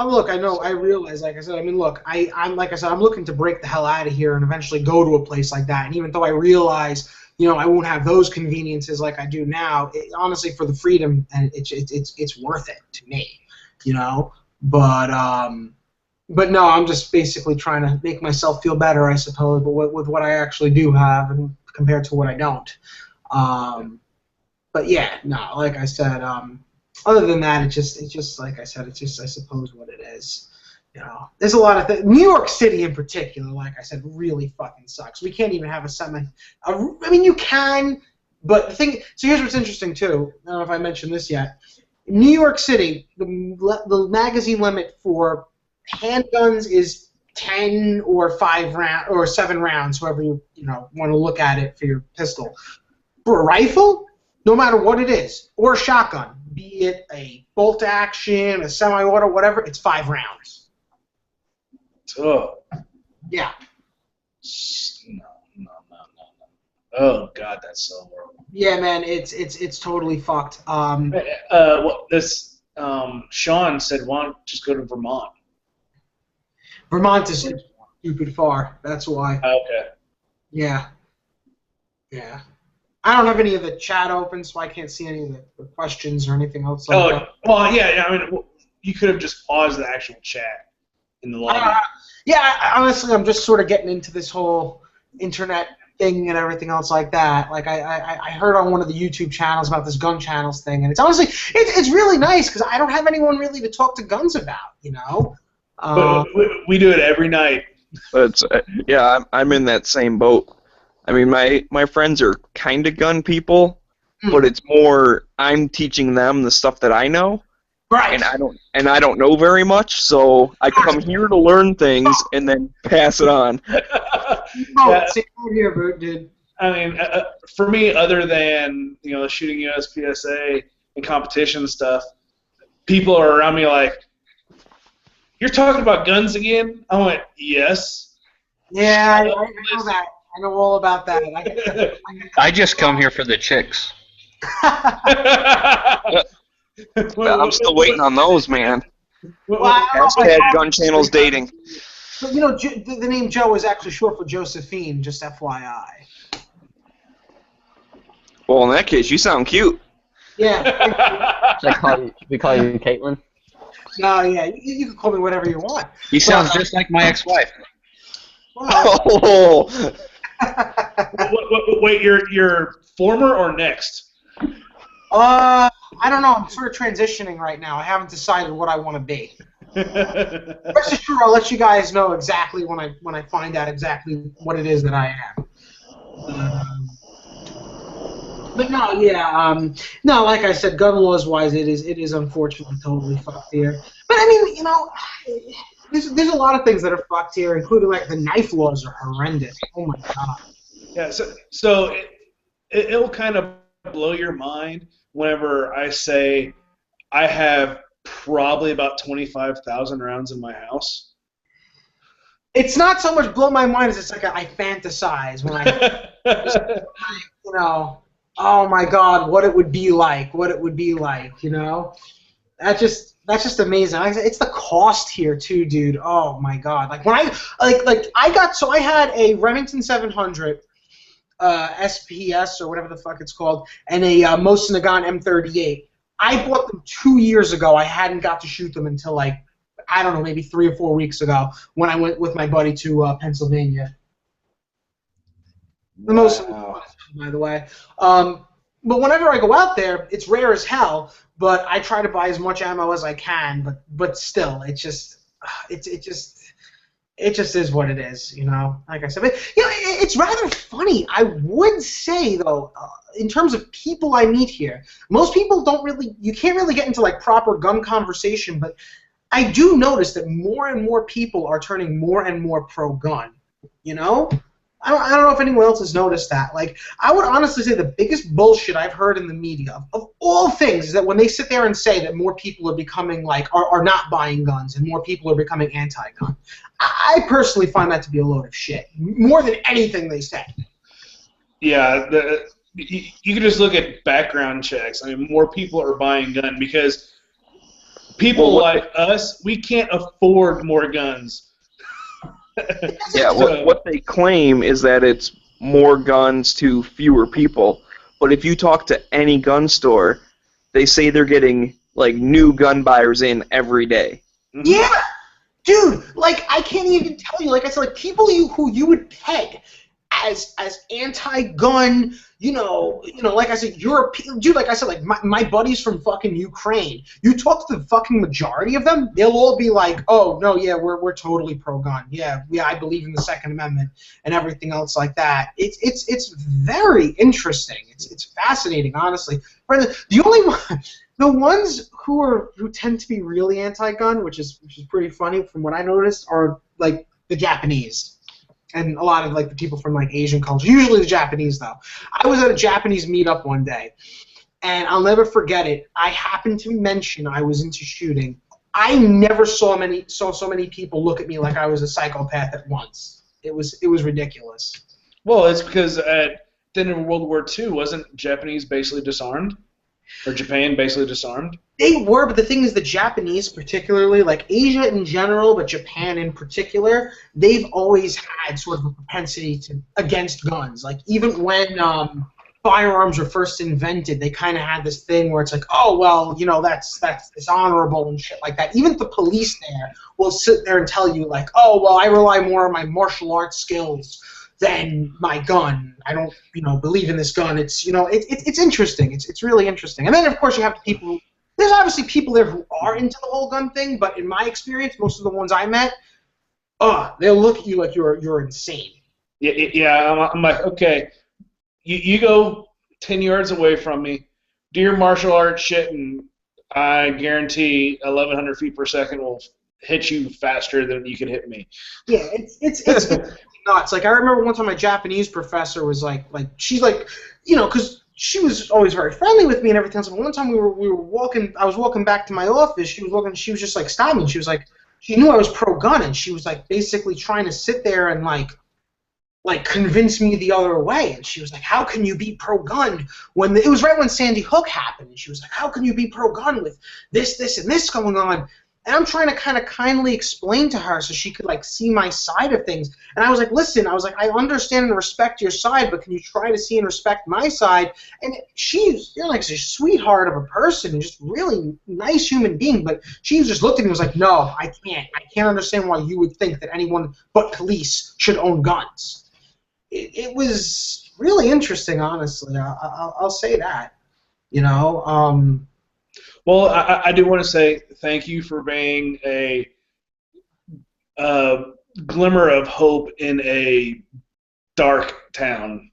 Look, I realize. Like I said, I mean, look, I'm like I said, I'm looking to break the hell out of here and eventually go to a place like that. And even though I realize, I won't have those conveniences like I do now, honestly, for the freedom, and it's worth it to me, But no, I'm just basically trying to make myself feel better, I suppose, but with what I actually do have, and compared to what I don't. But yeah, no, like I said, other than that, it's just like I said, it's just I suppose what it is. There's a lot of things. New York City in particular, like I said, really fucking sucks. We can't even have I mean, you can, but the thing. So here's what's interesting too. I don't know if I mentioned this yet. In New York City, the magazine limit for handguns is 10 or 7 rounds, however you want to look at it for your pistol. For a rifle, no matter what it is, or a shotgun, be it a bolt action, a semi-auto, whatever, it's 5 rounds. Oh. Yeah. No. Oh God, that's so horrible. Yeah, man, it's totally fucked. Sean said, why don't you just go to Vermont? Vermont is stupid far. That's why. Okay. Yeah. Yeah. I don't have any of the chat open, so I can't see any of the questions or anything else like that. Well, yeah. I mean, you could have just paused the actual chat in the lobby. Honestly, I'm just sort of getting into this whole internet thing and everything else like that. Like I heard on one of the YouTube channels about this gun channels thing, and it's honestly it's really nice because I don't have anyone really to talk to guns about, But we do it every night. But yeah, I'm in that same boat. I mean, my friends are kind of gun people, but it's more I'm teaching them the stuff that I know, right? And I don't know very much, so I come here to learn things and then pass it on. Same here, dude. I mean, for me, other than shooting USPSA and competition stuff, people are around me like, "You're talking about guns again?" I went, "Yes." Yeah, I know that. I know all about that. I just come here for the chicks. I'm still waiting on those, man. Well, Hashtag gun channels dating. But the name Joe is actually short for Josephine, just FYI. Well, in that case, you sound cute. Yeah. Should we call you Caitlin? No, yeah, you can call me whatever you want. He sounds just like my ex-wife. Oh. Wait, you're former or next? I don't know. I'm sort of transitioning right now. I haven't decided what I want to be. Rest assured, I'll let you guys know exactly when I find out exactly what it is that I am. But no, yeah, no. Like I said, gun laws wise, it is unfortunately totally fucked here. But I mean, there's a lot of things that are fucked here, including like the knife laws are horrendous. Oh my god. Yeah, so it'll kind of blow your mind whenever I say I have probably about 25,000 rounds in my house. It's not so much blow my mind as it's like I fantasize when I, you know, oh my God, what it would be like, you know? That's just amazing. It's the cost here too, dude. Oh my God. Like when I had a Remington 700 SPS or whatever the fuck it's called, and a Mosin Nagant M38. I bought them 2 years ago. I hadn't got to shoot them until like, I don't know, maybe 3 or 4 weeks ago when I went with my buddy to Pennsylvania. The most, by the way. But whenever I go out there, it's rare as hell. But I try to buy as much ammo as I can. But still, it just is what it is, you know. Like I said, but you know, it's rather funny. I would say though, in terms of people I meet here, most people you can't really get into like proper gun conversation. But I do notice that more and more people are turning more and more pro-gun. You know. I don't know if anyone else has noticed that. Like, I would honestly say the biggest bullshit I've heard in the media, of all things, is that when they sit there and say that more people are becoming, like, are not buying guns and more people are becoming anti-gun. I personally find that to be a load of shit, more than anything they say. Yeah, you can just look at background checks. I mean, more people are buying gun because people like us, we can't afford more guns. Yeah, what they claim is that it's more guns to fewer people. But if you talk to any gun store, they say they're getting like new gun buyers in every day. Yeah, dude. Like I can't even tell you. Like I said, like people who you would peg as anti-gun, you know, like I said, European, dude, like I said, like my buddies from fucking Ukraine, you talk to the fucking majority of them, they'll all be like, oh, no, yeah, we're totally pro-gun. Yeah, I believe in the Second Amendment and everything else like that. It's very interesting. It's fascinating, honestly. The only one, the ones who tend to be really anti-gun, which is pretty funny from what I noticed, are like the Japanese. And a lot of like the people from like Asian culture, usually the Japanese though. I was at a Japanese meetup one day, and I'll never forget it. I happened to mention I was into shooting. I never saw so many people look at me like I was a psychopath at once. It was ridiculous. Well, it's because at the end of World War II, wasn't Japanese basically disarmed? Or Japan basically disarmed? They were, but the thing is the Japanese particularly, like Asia in general, but Japan in particular, they've always had sort of a propensity against guns. Like even when firearms were first invented, they kind of had this thing where it's like, oh, well, you know, that's dishonorable and shit like that. Even the police there will sit there and tell you like, oh, well, I rely more on my martial arts skills than my gun. I don't, you know, believe in this gun. It's, you know, it's interesting. It's really interesting. And then, of course, you have the people. There's obviously people there who are into the whole gun thing, but in my experience, most of the ones I met, they'll look at you like you're insane. Yeah. I'm like, okay, you go 10 yards away from me, do your martial arts shit, and I guarantee 1,100 feet per second will hit you faster than you can hit me. Yeah, it's nuts. Like I remember one time my Japanese professor was like she's like, you know, because she was always very friendly with me and everything. So one time we were walking, I was walking back to my office. She was just like stopping me. She was like, she knew I was pro-gun, and she was like basically trying to sit there and like convince me the other way. And she was like, how can you be pro-gun when it was right when Sandy Hook happened? And she was like, how can you be pro-gun with this, and this going on? And I'm trying to kind of kindly explain to her so she could like see my side of things. And I was like, listen, I understand and respect your side, but can you try to see and respect my side? And you're like a sweetheart of a person and just really nice human being, but she just looked at me and was like, no, I can't understand why you would think that anyone but police should own guns. It was really interesting, honestly. I'll say that, you know. Well, I do want to say thank you for being a glimmer of hope in a dark town.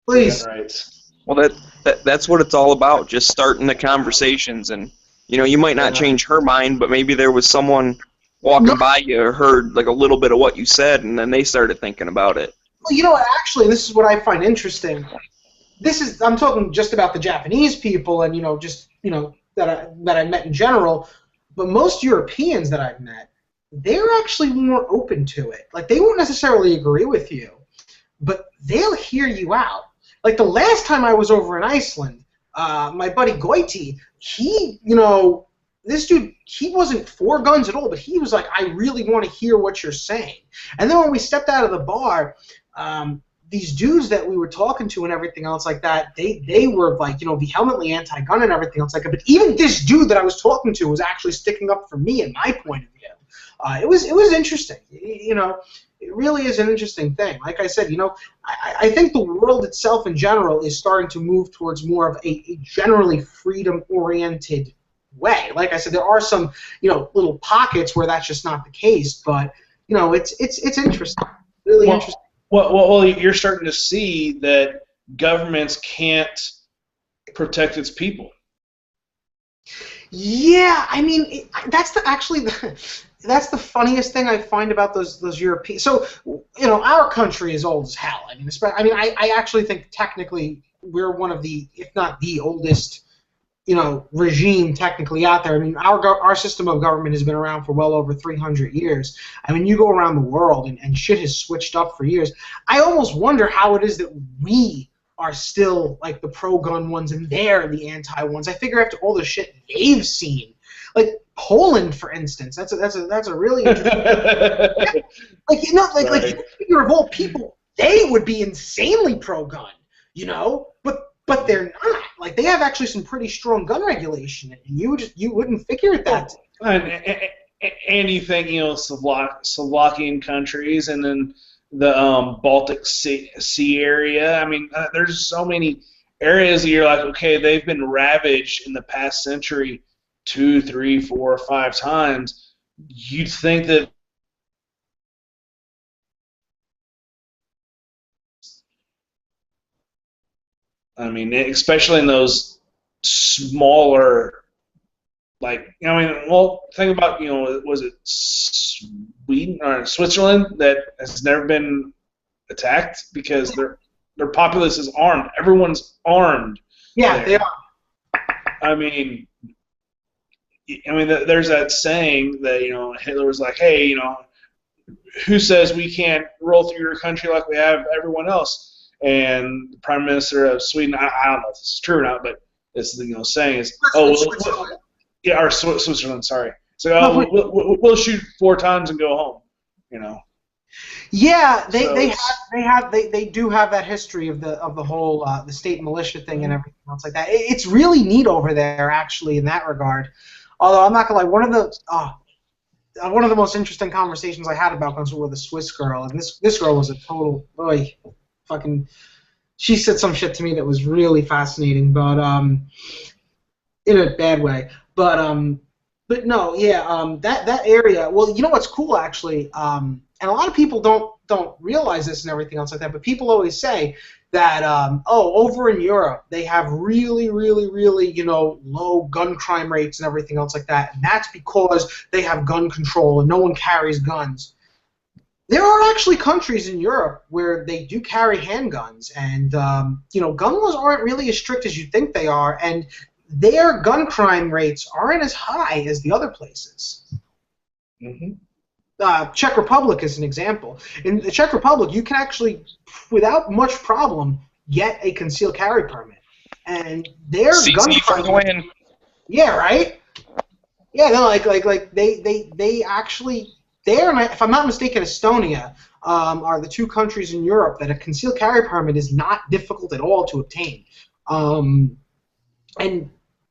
Please. Well, that's what it's all about, just starting the conversations. And, you know, you might not change her mind, but maybe there was someone walking by you or heard like a little bit of what you said, and then they started thinking about it. Well, you know what, actually, this is what I find interesting. I'm talking just about the Japanese people and that I met in general, but most Europeans that I've met, they're actually more open to it. Like, they won't necessarily agree with you, but they'll hear you out. Like, the last time I was over in Iceland, my buddy Goiti, this dude, he wasn't for guns at all, but he was like, I really want to hear what you're saying. And then when we stepped out of the bar, these dudes that we were talking to and everything else like that, they were like, vehemently anti-gun and everything else like that. But even this dude that I was talking to was actually sticking up for me and my point of view. It was interesting. It really is an interesting thing. Like I said, I think the world itself in general is starting to move towards more of a generally freedom-oriented way. Like I said, there are some little pockets where that's just not the case, but it's interesting, really interesting. Well, you're starting to see that governments can't protect its people. Yeah, I mean, that's the funniest thing I find about those European. So, our country is old as hell. I actually think technically we're one of the, if not the oldest, regime technically out there. I mean, our system of government has been around for well over 300 years. I mean, you go around the world and shit has switched up for years. I almost wonder how it is that we are still like the pro-gun ones and they're the anti-ones. I figure after all the shit they've seen, like Poland, for instance, that's a really interesting. Like you figure of all people, they would be insanely pro-gun, but they're not. Like, they have actually some pretty strong gun regulation, and you wouldn't figure it that. And you think Slovakian countries, and then the Baltic Sea area. I mean, there's so many areas that you're like, okay, they've been ravaged in the past century 2, 3, 4, 5 times. You'd think that. I mean, especially in those smaller, think about, was it Sweden or Switzerland that has never been attacked because their populace is armed. Everyone's armed. Yeah, there. They are. I mean, there's that saying that, Hitler was like, hey, who says we can't roll through your country like we have everyone else? And the Prime Minister of Sweden, I don't know if this is true or not, but it's saying is, or Switzerland, sorry. So we'll shoot 4 times and go home, Yeah, they do have that history of the whole the state militia thing and everything else like that. It's really neat over there, actually, in that regard. Although I'm not gonna lie, one of the most interesting conversations I had about guns were with a Swiss girl, and this girl was a total she said some shit to me that was really fascinating, but in a bad way. But no, yeah, that area. Well, you know what's cool actually, and a lot of people don't realize this and everything else like that. But people always say that over in Europe they have really, really, really low gun crime rates and everything else like that, and that's because they have gun control and no one carries guns. There are actually countries in Europe where they do carry handguns, and gun laws aren't really as strict as you think they are, and their gun crime rates aren't as high as the other places. Mm-hmm. Czech Republic is an example. In the Czech Republic, you can actually, without much problem, get a concealed carry permit, and their gun crime. For the win. Yeah, right. Yeah, no, like they actually. There, and if I'm not mistaken, Estonia are the 2 countries in Europe that a concealed carry permit is not difficult at all to obtain. And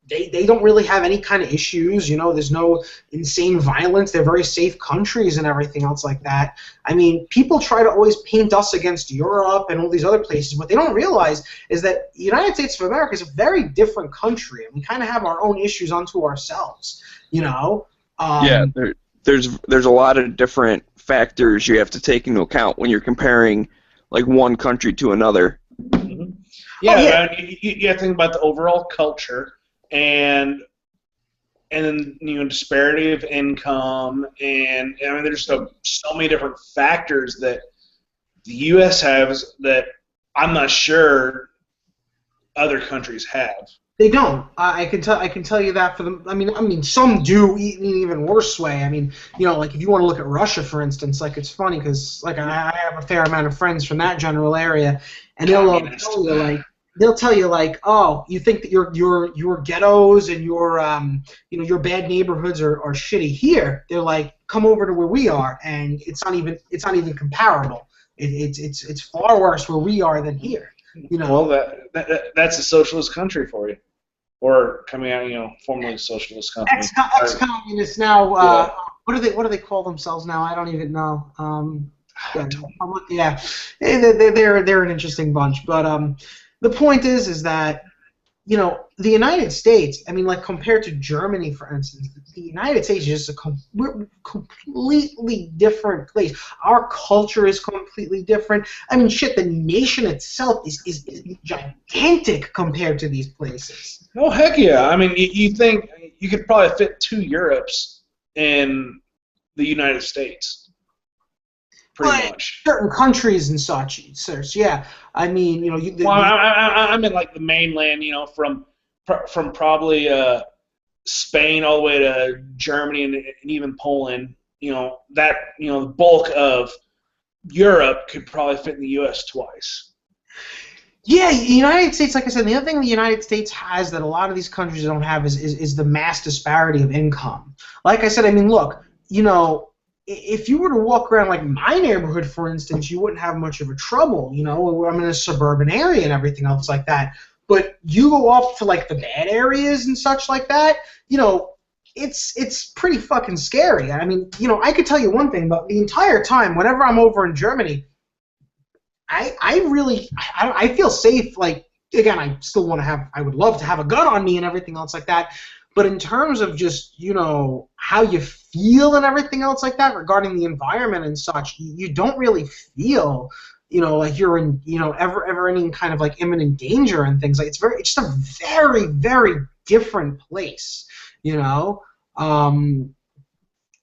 they don't really have any kind of issues. There's no insane violence. They're very safe countries and everything else like that. I mean, people try to always paint us against Europe and all these other places. What they don't realize is that the United States of America is a very different country, and we kind of have our own issues unto ourselves. Yeah, there's a lot of different factors you have to take into account when you're comparing like one country to another. Mm-hmm. Yeah, you have to think about the overall culture and then disparity of income, and there's so many different factors that the U.S. has that I'm not sure other countries have. They don't. I can tell you that for them. I mean, some do in an even worse way. I mean, like if you want to look at Russia, for instance, like it's funny because like I have a fair amount of friends from that general area, and they'll tell you like, oh, you think that your ghettos and your bad neighborhoods are shitty here. They're like, come over to where we are, and it's not even comparable. It's far worse where we are than here. Well, that's a socialist country for you. Or coming out, formerly socialist country. Ex-communists now. What do they call themselves now? I don't even know. Yeah, they're an interesting bunch. But the point is that the United States. I mean, like compared to Germany, for instance, the United States is just we're completely different place. Our culture is completely different. I mean, shit, the nation itself is gigantic compared to these places. Oh, heck yeah. I mean, you think you could probably fit 2 Europes in the United States. Pretty much. Certain countries and such, yeah. I mean, I'm in like the mainland, from probably Spain all the way to Germany and even Poland. The bulk of Europe could probably fit in the U.S. twice. Yeah, the United States, like I said, the other thing the United States has that a lot of these countries don't have is the mass disparity of income. Like I said, I mean, look, if you were to walk around like my neighborhood, for instance, you wouldn't have much of a trouble. I'm in a suburban area and everything else like that. But you go up to like the bad areas and such like that, it's pretty fucking scary. I mean, I could tell you one thing, but the entire time, whenever I'm over in Germany, I feel safe. Like, again, I would love to have a gun on me and everything else like that. But in terms of just, how you feel and everything else like that regarding the environment and such, you don't really feel, like you're in, ever any kind of like imminent danger and things like it's just a very, very different place, and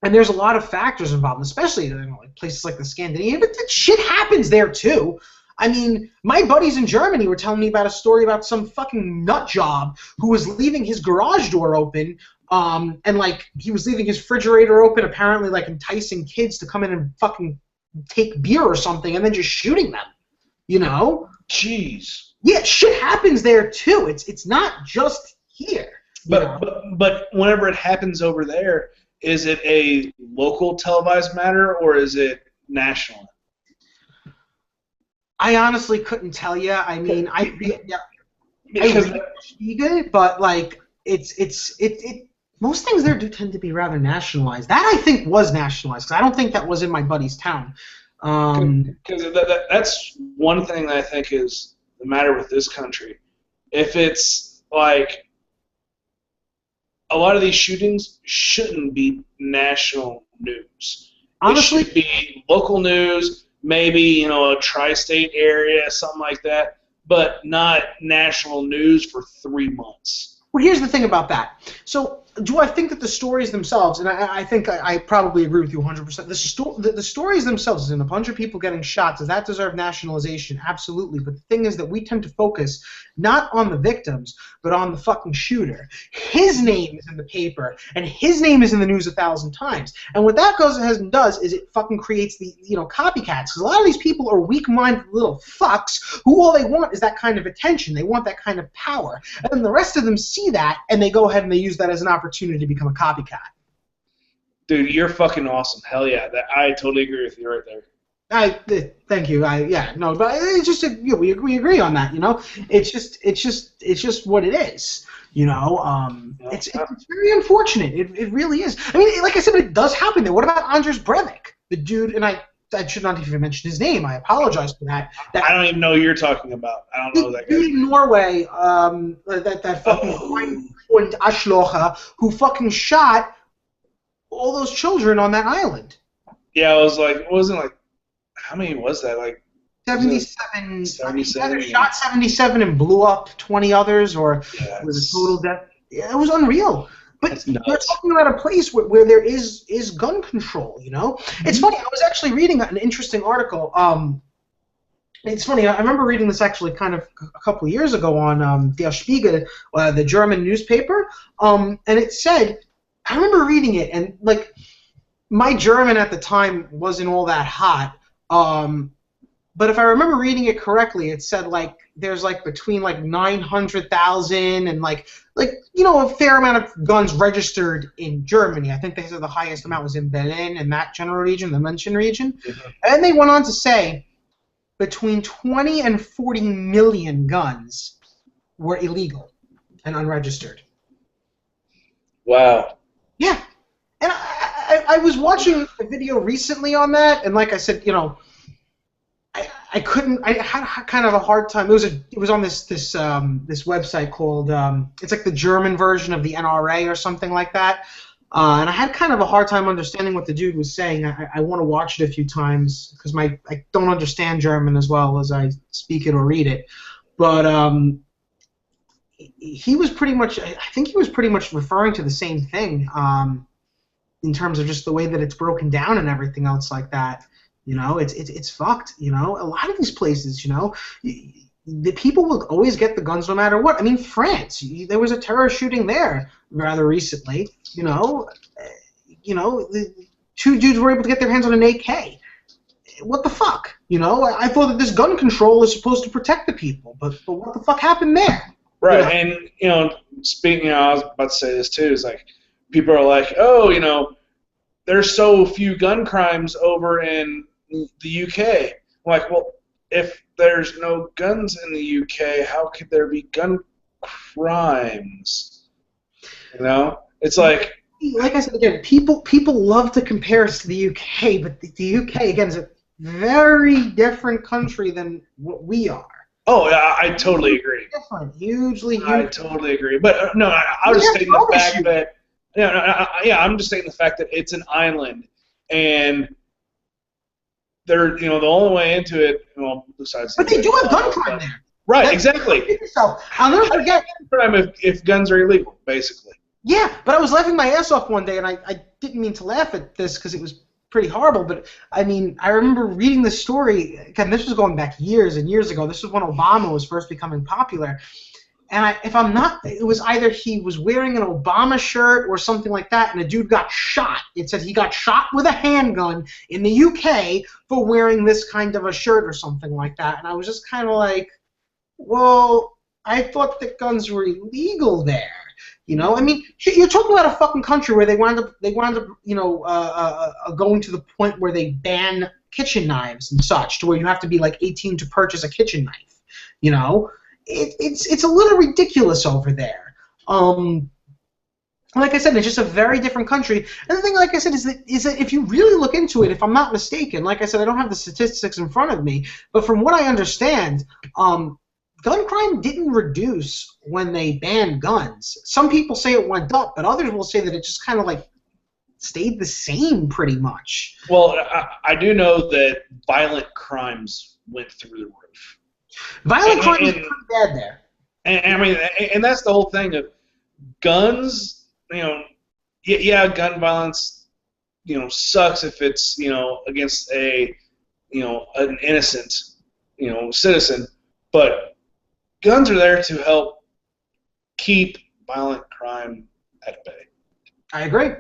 there's a lot of factors involved, especially like places like the Scandinavian, but that shit happens there too. I mean, my buddies in Germany were telling me about a story about some fucking nut job who was leaving his garage door open, and like he was leaving his refrigerator open, apparently like enticing kids to come in and fucking take beer or something, and then just shooting them. Jeez. Yeah, shit happens there too. It's not just here. But whenever it happens over there, is it a local televised matter or is it national? I honestly couldn't tell you. I mean, I but like it most things there do tend to be rather nationalized. That I think was nationalized because I don't think that was in my buddy's town. Because that's one thing that I think is the matter with this country. If it's like a lot of these shootings shouldn't be national news. Honestly, it should be local news. Maybe, a tri-state area, something like that, but not national news for 3 months. Well, here's the thing about that. So, do I think that the stories themselves, and I think I probably agree with you 100%, the stories themselves and a bunch of people getting shot, does that deserve nationalization? Absolutely. But the thing is that we tend to focus not on the victims, but on the fucking shooter. His name is in the paper, and his name is in the news 1,000 times. And what that goes ahead and does is it fucking creates the, copycats. Because a lot of these people are weak-minded little fucks who all they want is that kind of attention. They want that kind of power. And then the rest of them see that, and they go ahead and they use that as an opportunity to become a copycat. Dude, you're fucking awesome. Hell yeah. I totally agree with you right there. Thank you. But it's just we agree on that. It's just what it is. It's very unfortunate. It really is. I mean, like I said, it does happen there. What about Anders Breivik, the dude? And I should not even mention his name. I apologize for that. I don't even know who you're talking about. I don't know that guy. In Norway, that fucking Ashlocha who fucking shot all those children on that island. Yeah, I was like, it wasn't like, how many was that? Like 77. 77. Shot 77 and blew up 20 others, or was a total death. Yeah, it was unreal. But we're talking about a place where there is gun control. It's funny. I was actually reading an interesting article. It's funny. I remember reading this actually kind of a couple of years ago on Der Spiegel, the German newspaper, and it said, I remember reading it, and like my German at the time wasn't all that hot, but if I remember reading it correctly, it said like there's like between like 900,000 and like a fair amount of guns registered in Germany. I think they said the highest amount was in Berlin and that general region, the München region, and they went on to say between 20 and 40 million guns were illegal and unregistered. Wow. Yeah. And I was watching a video recently on that, and like I said, I couldn't. I had kind of a hard time. It was on this website called it's like the German version of the NRA or something like that. And I had kind of a hard time understanding what the dude was saying. I want to watch it a few times because I don't understand German as well as I speak it or read it. But he was pretty much. I think he was pretty much referring to the same thing in terms of just the way that it's broken down and everything else like that. It's fucked. A lot of these places, the people will always get the guns no matter what. I mean, France, there was a terror shooting there rather recently. The two dudes were able to get their hands on an AK. What the fuck? I thought that this gun control is supposed to protect the people, but what the fuck happened there? Right, and speaking, I was about to say this too. Is like people are like, oh, there's so few gun crimes over in the UK. I'm like, well, if there's no guns in the UK, how could there be gun crimes? It's like I said again, people love to compare us to the UK, but the UK again is a very different country than what we are. Oh, I totally agree. Different, hugely. I totally agree. But no, I was just stating the fact that. I'm just stating the fact that it's an island, and they're the only way into it. Well, besides. But they do have gun crime there. Right, exactly. So I'll never forget. Crime if guns are illegal, basically. Yeah, but I was laughing my ass off one day, and I didn't mean to laugh at this because it was pretty horrible. But I mean, I remember reading this story. Again, this was going back years and years ago. This was when Obama was first becoming popular. And if I'm not, it was either he was wearing an Obama shirt or something like that, and a dude got shot. It said he got shot with a handgun in the UK for wearing this kind of a shirt or something like that. And I was just kind of like, well, I thought that guns were illegal there. I mean, you're talking about a fucking country where they wound up, going to the point where they ban kitchen knives and such, to where you have to be like 18 to purchase a kitchen knife. It's a little ridiculous over there. Like I said, it's just a very different country. And the thing, like I said, is that if you really look into it, if I'm not mistaken, like I said, I don't have the statistics in front of me, but from what I understand, gun crime didn't reduce when they banned guns. Some people say it went up, but others will say that it just kind of like stayed the same pretty much. Well, I do know that violent crimes went through the roof. Violent crime is pretty bad there. And I mean, and that's the whole thing of guns. Gun violence, sucks if it's against an innocent, citizen. But guns are there to help keep violent crime at bay. I agree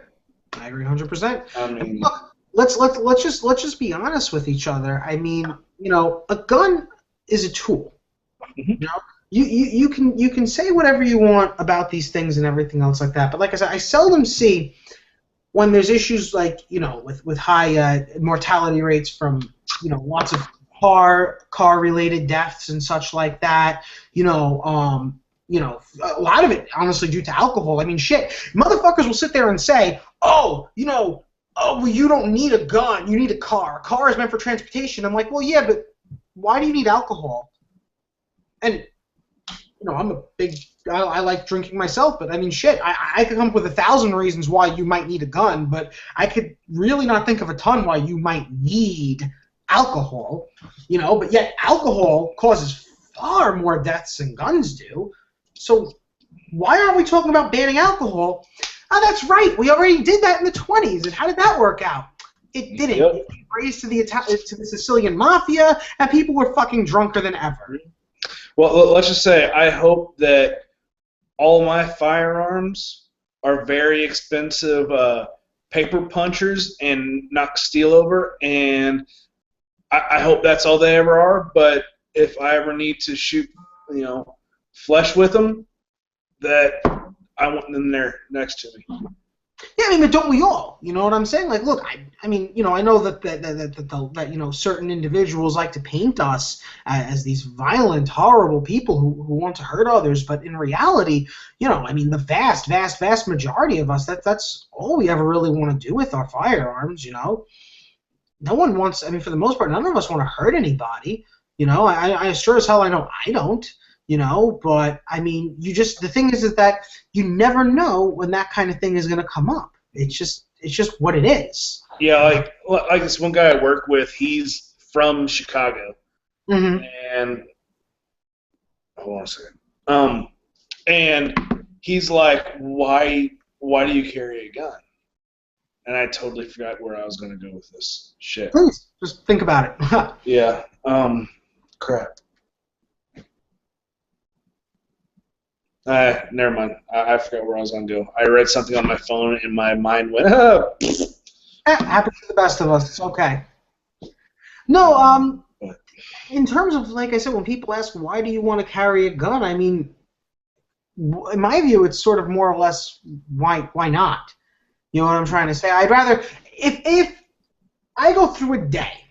100%. I mean, look, let's just be honest with each other. I mean, a gun is a tool. Mm-hmm. You can say whatever you want about these things and everything else like that, but like I said, I seldom see when there's issues like with high mortality rates from lots of car related deaths and such like that. A lot of it honestly due to alcohol. I mean, shit, motherfuckers will sit there and say, well, you don't need a gun, you need a car. A car is meant for transportation. I'm like, well, yeah, but why do you need alcohol? And I'm a big guy. I like drinking myself, but I mean, shit, I could come up with 1,000 reasons why you might need a gun, but I could really not think of a ton why you might need alcohol. But yet alcohol causes far more deaths than guns do. So why aren't we talking about banning alcohol? Oh, that's right. We already did that in the 20s. And how did that work out? It didn't. Yep. It gave praise to the Sicilian mafia, and people were fucking drunker than ever. Well, let's just say I hope that all my firearms are very expensive paper punchers and knock steel over, and I hope that's all they ever are. But if I ever need to shoot, flesh with them, that I want them there next to me. Yeah, I mean, but don't we all? You know what I'm saying? Like, look, I mean, I know that certain individuals like to paint us as these violent, horrible people who want to hurt others, but in reality, I mean, the vast, vast, vast majority of us, that's all we ever really want to do with our firearms. No one wants. I mean, for the most part, none of us want to hurt anybody. I sure as hell I know I don't. But I mean, the thing is that you never know when that kind of thing is going to come up. It's just what it is. Yeah, like this one guy I work with, he's from Chicago, and hold on a second. And he's like, why do you carry a gun? And I totally forgot where I was going to go with this shit. Please, just think about it. Yeah. Crap. Never mind. I forgot where I was going to go. I read something on my phone and my mind went, Happens to the best of us. It's okay. No, in terms of, like I said, when people ask why do you want to carry a gun, I mean, in my view, it's sort of more or less why not? You know what I'm trying to say? I'd rather, if I go through a day,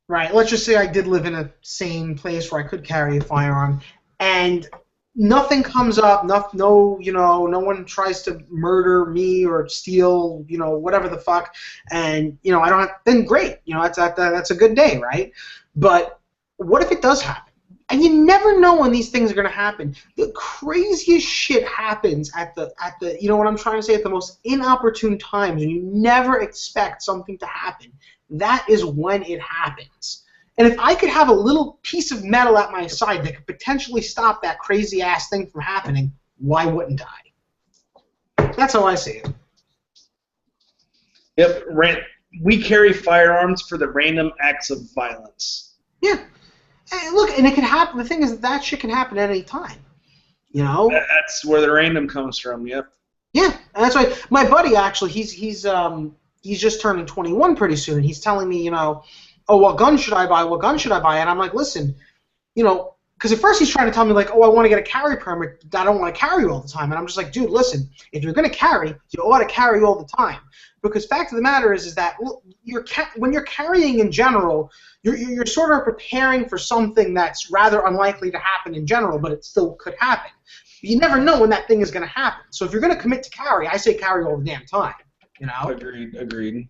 right, let's just say I did live in a sane place where I could carry a firearm, and nothing comes up, no one tries to murder me or steal, whatever the fuck, and, I don't have, then great, that's a good day, right? But what if it does happen? And you never know when these things are going to happen. The craziest shit happens at the you know what I'm trying to say, at the most inopportune times, and you never expect something to happen. That is when it happens. And if I could have a little piece of metal at my side that could potentially stop that crazy-ass thing from happening, why wouldn't I? That's how I see it. Yep, we carry firearms for the random acts of violence. Yeah. And look, and it can happen. The thing is that shit can happen at any time. That's where the random comes from, yep. Yeah, and that's why my buddy, actually, he's just turning 21 pretty soon. He's telling me, oh, what gun should I buy? What gun should I buy? And I'm like, listen, because at first he's trying to tell me, like, oh, I want to get a carry permit. I don't want to carry all the time. And I'm just like, dude, listen, if you're going to carry, you ought to carry all the time. Because fact of the matter is that when you're carrying in general, you're sort of preparing for something that's rather unlikely to happen in general, but it still could happen. You never know when that thing is going to happen. So if you're going to commit to carry, I say carry all the damn time. Agreed.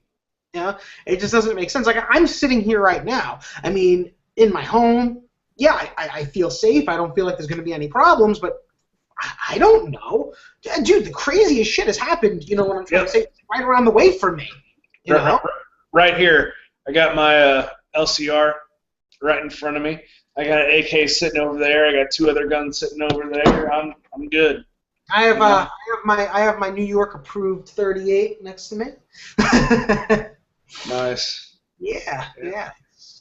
It just doesn't make sense. Like, I'm sitting here right now. I mean, in my home, yeah, I feel safe. I don't feel like there's going to be any problems, but I don't know. Dude, the craziest shit has happened, what I'm trying to say, right around the way from me. Right here. I got my LCR right in front of me. I got an AK sitting over there. I got two other guns sitting over there. I'm good. I have my New York approved 38 next to me. Nice. Yeah.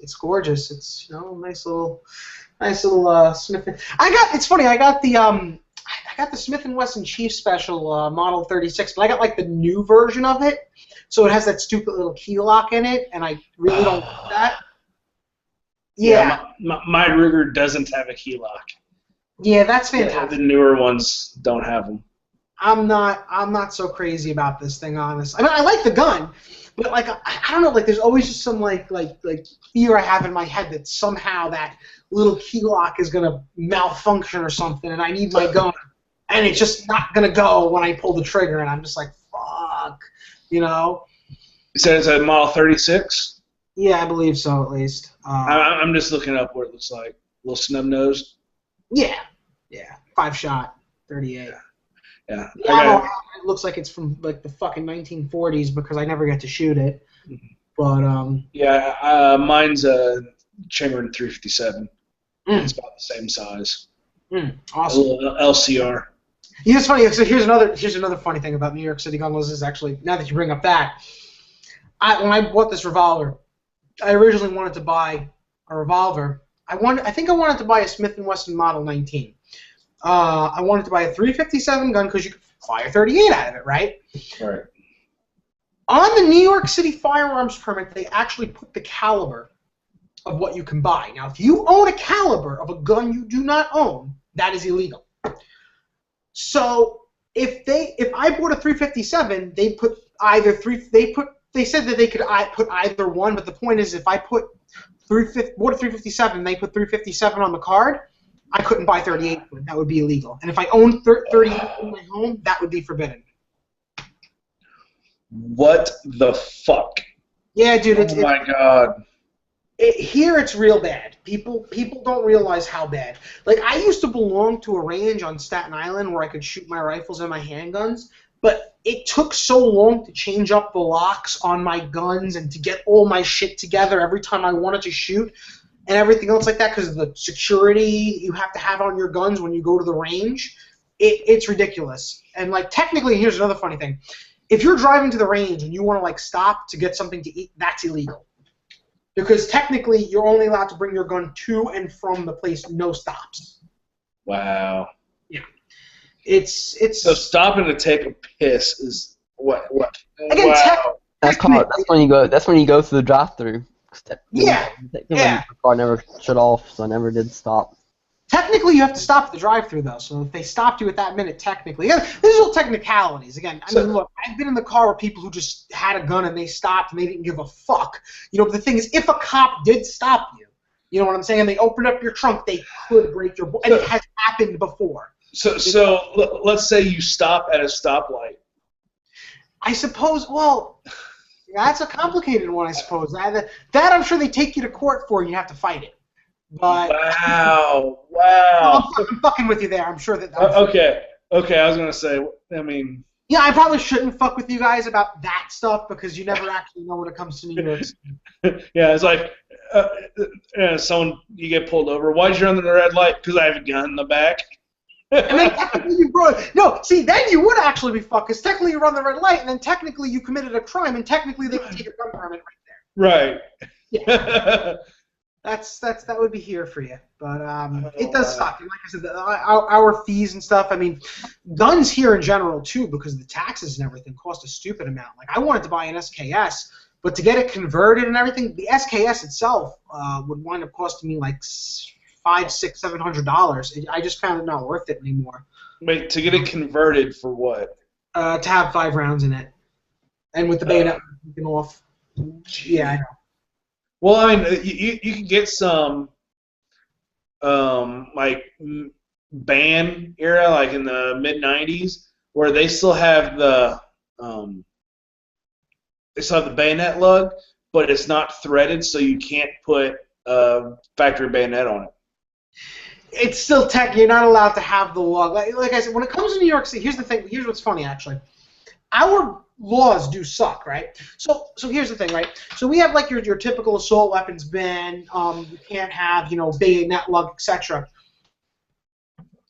It's gorgeous. It's nice little Smith. It's funny. I got the Smith & Wesson Chief Special Model 36, but I got like the new version of it, so it has that stupid little key lock in it, and I really don't like that. Yeah. My Ruger doesn't have a key lock. Yeah, that's fantastic. The newer ones don't have them. I'm not so crazy about this thing, honestly. I mean, I like the gun, but like I don't know, like there's always just some like fear I have in my head that somehow that little key lock is gonna malfunction or something, and I need my gun, and it's just not gonna go when I pull the trigger, and I'm just like, fuck, You said it's a Model 36? Yeah, I believe so, at least. I'm just looking up what it looks like. A little snub-nosed? Yeah. 5-shot, 38. Yeah. It looks like it's from like the fucking 1940s because I never get to shoot it. But yeah, mine's a Chamberlain 357. It's about the same size. Awesome. A little LCR. It's funny. So here's another funny thing about New York City gun laws is actually, now that you bring up that, when I bought this revolver, I originally wanted to buy a revolver. I think I wanted to buy a Smith & Wesson Model 19. I wanted to buy a .357 gun because you could fire 38 out of it, right? Right. On the New York City firearms permit, they actually put the caliber of what you can buy. Now, if you own a caliber of a gun you do not own, that is illegal. So if I bought a .357, they put either they said that they could put either one, but the point is if I bought a .357, they put .357 on the card, I couldn't buy 38. That would be illegal. And if I owned 38 in my home, that would be forbidden. What the fuck? Yeah, dude. Oh my god. Here it's real bad. People don't realize how bad. Like, I used to belong to a range on Staten Island where I could shoot my rifles and my handguns, but it took so long to change up the locks on my guns and to get all my shit together every time I wanted to shoot and everything else like that because of the security you have to have on your guns when you go to the range. It's ridiculous. And, like, technically, here's another funny thing. If you're driving to the range and you want to, like, stop to get something to eat, that's illegal. Because technically, you're only allowed to bring your gun to and from the place, no stops. Wow. Yeah. It's So stopping to take a piss is what? Again, wow. That's when you go. That's when you go through the drive-through. Yeah. The car never shut off, so I never did stop. Technically, you have to stop at the drive-thru, though. So if they stopped you at that minute, technically, yeah, these are all technicalities. Again, I mean, look, I've been in the car with people who just had a gun and they stopped and they didn't give a fuck. You know, but the thing is, if a cop did stop you, you know what I'm saying, and they opened up your trunk, they could break your. And it has happened before. So let's say you stop at a stoplight. I suppose. Well, that's a complicated one. I suppose that I'm sure they take you to court for, and you have to fight it. But Wow. I'm fucking with you there. I'm sure that. Okay. I was gonna say. I mean. Yeah, I probably shouldn't fuck with you guys about that stuff because you never actually know when it comes to New York City. Yeah, it's like someone you get pulled over. Why'd you run the red light? Because I have a gun in the back. And then technically then you would actually be fucked because technically you run the red light and then technically you committed a crime and technically they can take your gun permit right there. Right. Yeah. That would be here for you, but it does suck. And like I said, our fees and stuff. I mean, guns here in general too, because the taxes and everything cost a stupid amount. Like I wanted to buy an SKS, but to get it converted and everything, the SKS itself would wind up costing me like $500, $600, $700. I just found it not worth it anymore. Wait, to get it converted for what? To have 5 rounds in it, and with the bayonet taken off. Yeah, I know. Well, I mean, you can get some, like, band era, like in the mid-'90s, where they still have the bayonet lug, but it's not threaded, so you can't put a factory bayonet on it. It's still tech. You're not allowed to have the lug. Like I said, when it comes to New York City, here's the thing. Here's what's funny, actually. Our laws do suck, right? So here's the thing, right? So we have like your typical assault weapons ban. You can't have, bayonet lug, etc.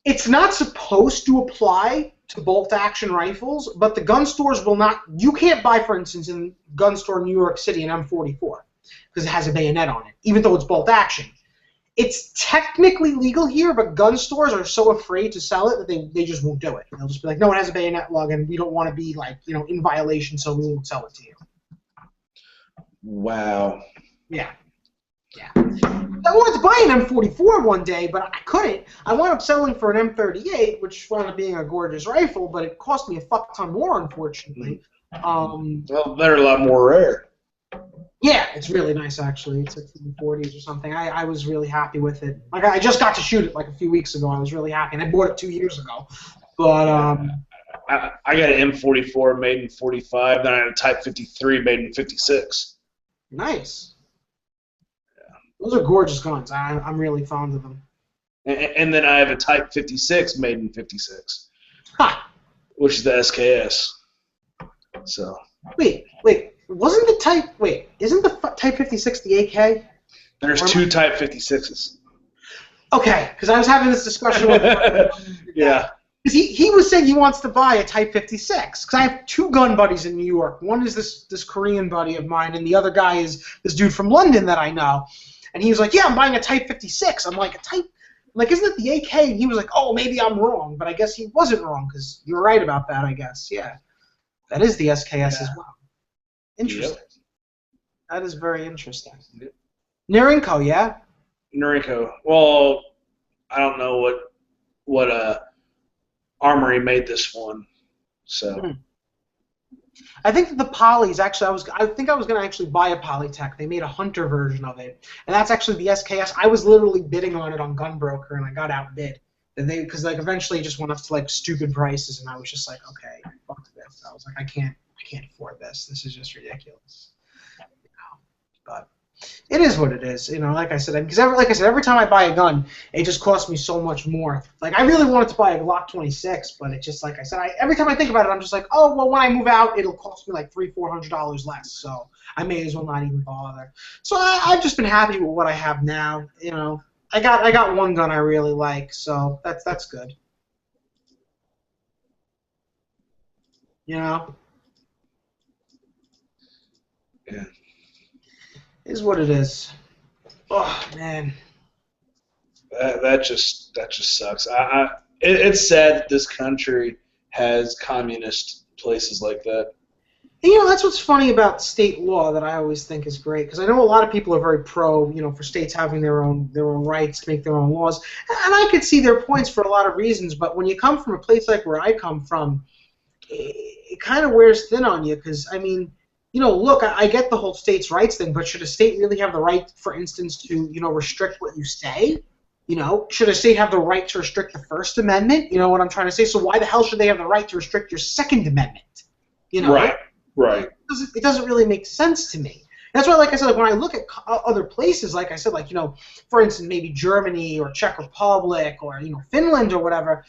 It's not supposed to apply to bolt-action rifles, but the gun stores will not. You can't buy, for instance, in gun store in New York City an M44 because it has a bayonet on it, even though it's bolt-action. It's technically legal here, but gun stores are so afraid to sell it that they just won't do it. They'll just be like, no, it has a bayonet lug, and we don't want to be like, in violation, so we won't sell it to you. Wow. Yeah. I wanted to buy an M44 one day, but I couldn't. I wound up selling for an M38, which wound up being a gorgeous rifle, but it cost me a fuck ton more, unfortunately. Well, they're a lot more rare. Yeah, it's really nice, actually. It's like in the 40s or something. I was really happy with it. Like, I just got to shoot it like a few weeks ago. I was really happy, and I bought it 2 years ago. But I got an M44 made in 45, then I had a Type 53 made in 56. Nice. Yeah. Those are gorgeous guns. I'm really fond of them. And then I have a Type 56 made in 56, which is the SKS. So. Wait. Isn't the Type 56 the AK? There's 2 Type 56s. Okay, because I was having this discussion with Yeah. Because he was saying he wants to buy a Type 56. Because I have 2 gun buddies in New York. One is this Korean buddy of mine, and the other guy is this dude from London that I know. And he was like, yeah, I'm buying a Type 56. I'm like, isn't it the AK? And he was like, oh, maybe I'm wrong. But I guess he wasn't wrong, because you're right about that, I guess. Yeah. That is the SKS as well. Interesting. Yep. That is very interesting. Yep. Norinco, yeah? Norinco. Well, I don't know what Armory made this one. So I think that the polys actually I think I was gonna actually buy a Polytech. They made a Hunter version of it. And that's actually the SKS. I was literally bidding on it on Gunbroker and I got outbid. And because like eventually it just went up to like stupid prices and I was just like, okay, fuck this. I was like, I can't afford this. This is just ridiculous. But it is what it is, like I said, because every time I buy a gun, it just costs me so much more. Like, I really wanted to buy a Glock 26, but it just, like I said, every time I think about it, I'm just like, oh, well, when I move out, it'll cost me like $300-400 less, so I may as well not even bother. So I've just been happy with what I have now, I got one gun I really like, so that's good. Yeah. Is what it is. Oh man. That just sucks. It's sad that this country has communist places like that. And, that's what's funny about state law that I always think is great, because I know a lot of people are very pro, for states having their own rights to make their own laws, and I could see their points for a lot of reasons. But when you come from a place like where I come from, it kind of wears thin on you, because I mean. Look, I get the whole states' rights thing, but should a state really have the right, for instance, to, restrict what you say? Should a state have the right to restrict the First Amendment? You know what I'm trying to say? So why the hell should they have the right to restrict your Second Amendment? Right. It doesn't really make sense to me. That's why, like I said, when I look at other places, like I said, like, for instance, maybe Germany or Czech Republic or, Finland or whatever,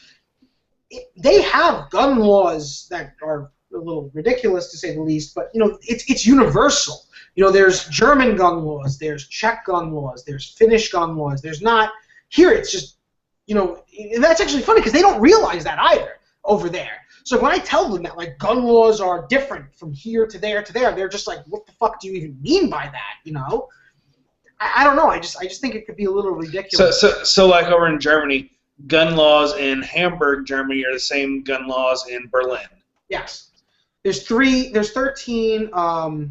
they have gun laws that are a little ridiculous to say the least, but it's universal. There's German gun laws, there's Czech gun laws, there's Finnish gun laws. There's not here. It's just and that's actually funny because they don't realize that either over there. So when I tell them that like gun laws are different from here to there to there, they're just like, what the fuck do you even mean by that? I don't know. I just think it could be a little ridiculous. So like over in Germany, gun laws in Hamburg, Germany, are the same gun laws in Berlin. Yes. There's 13, I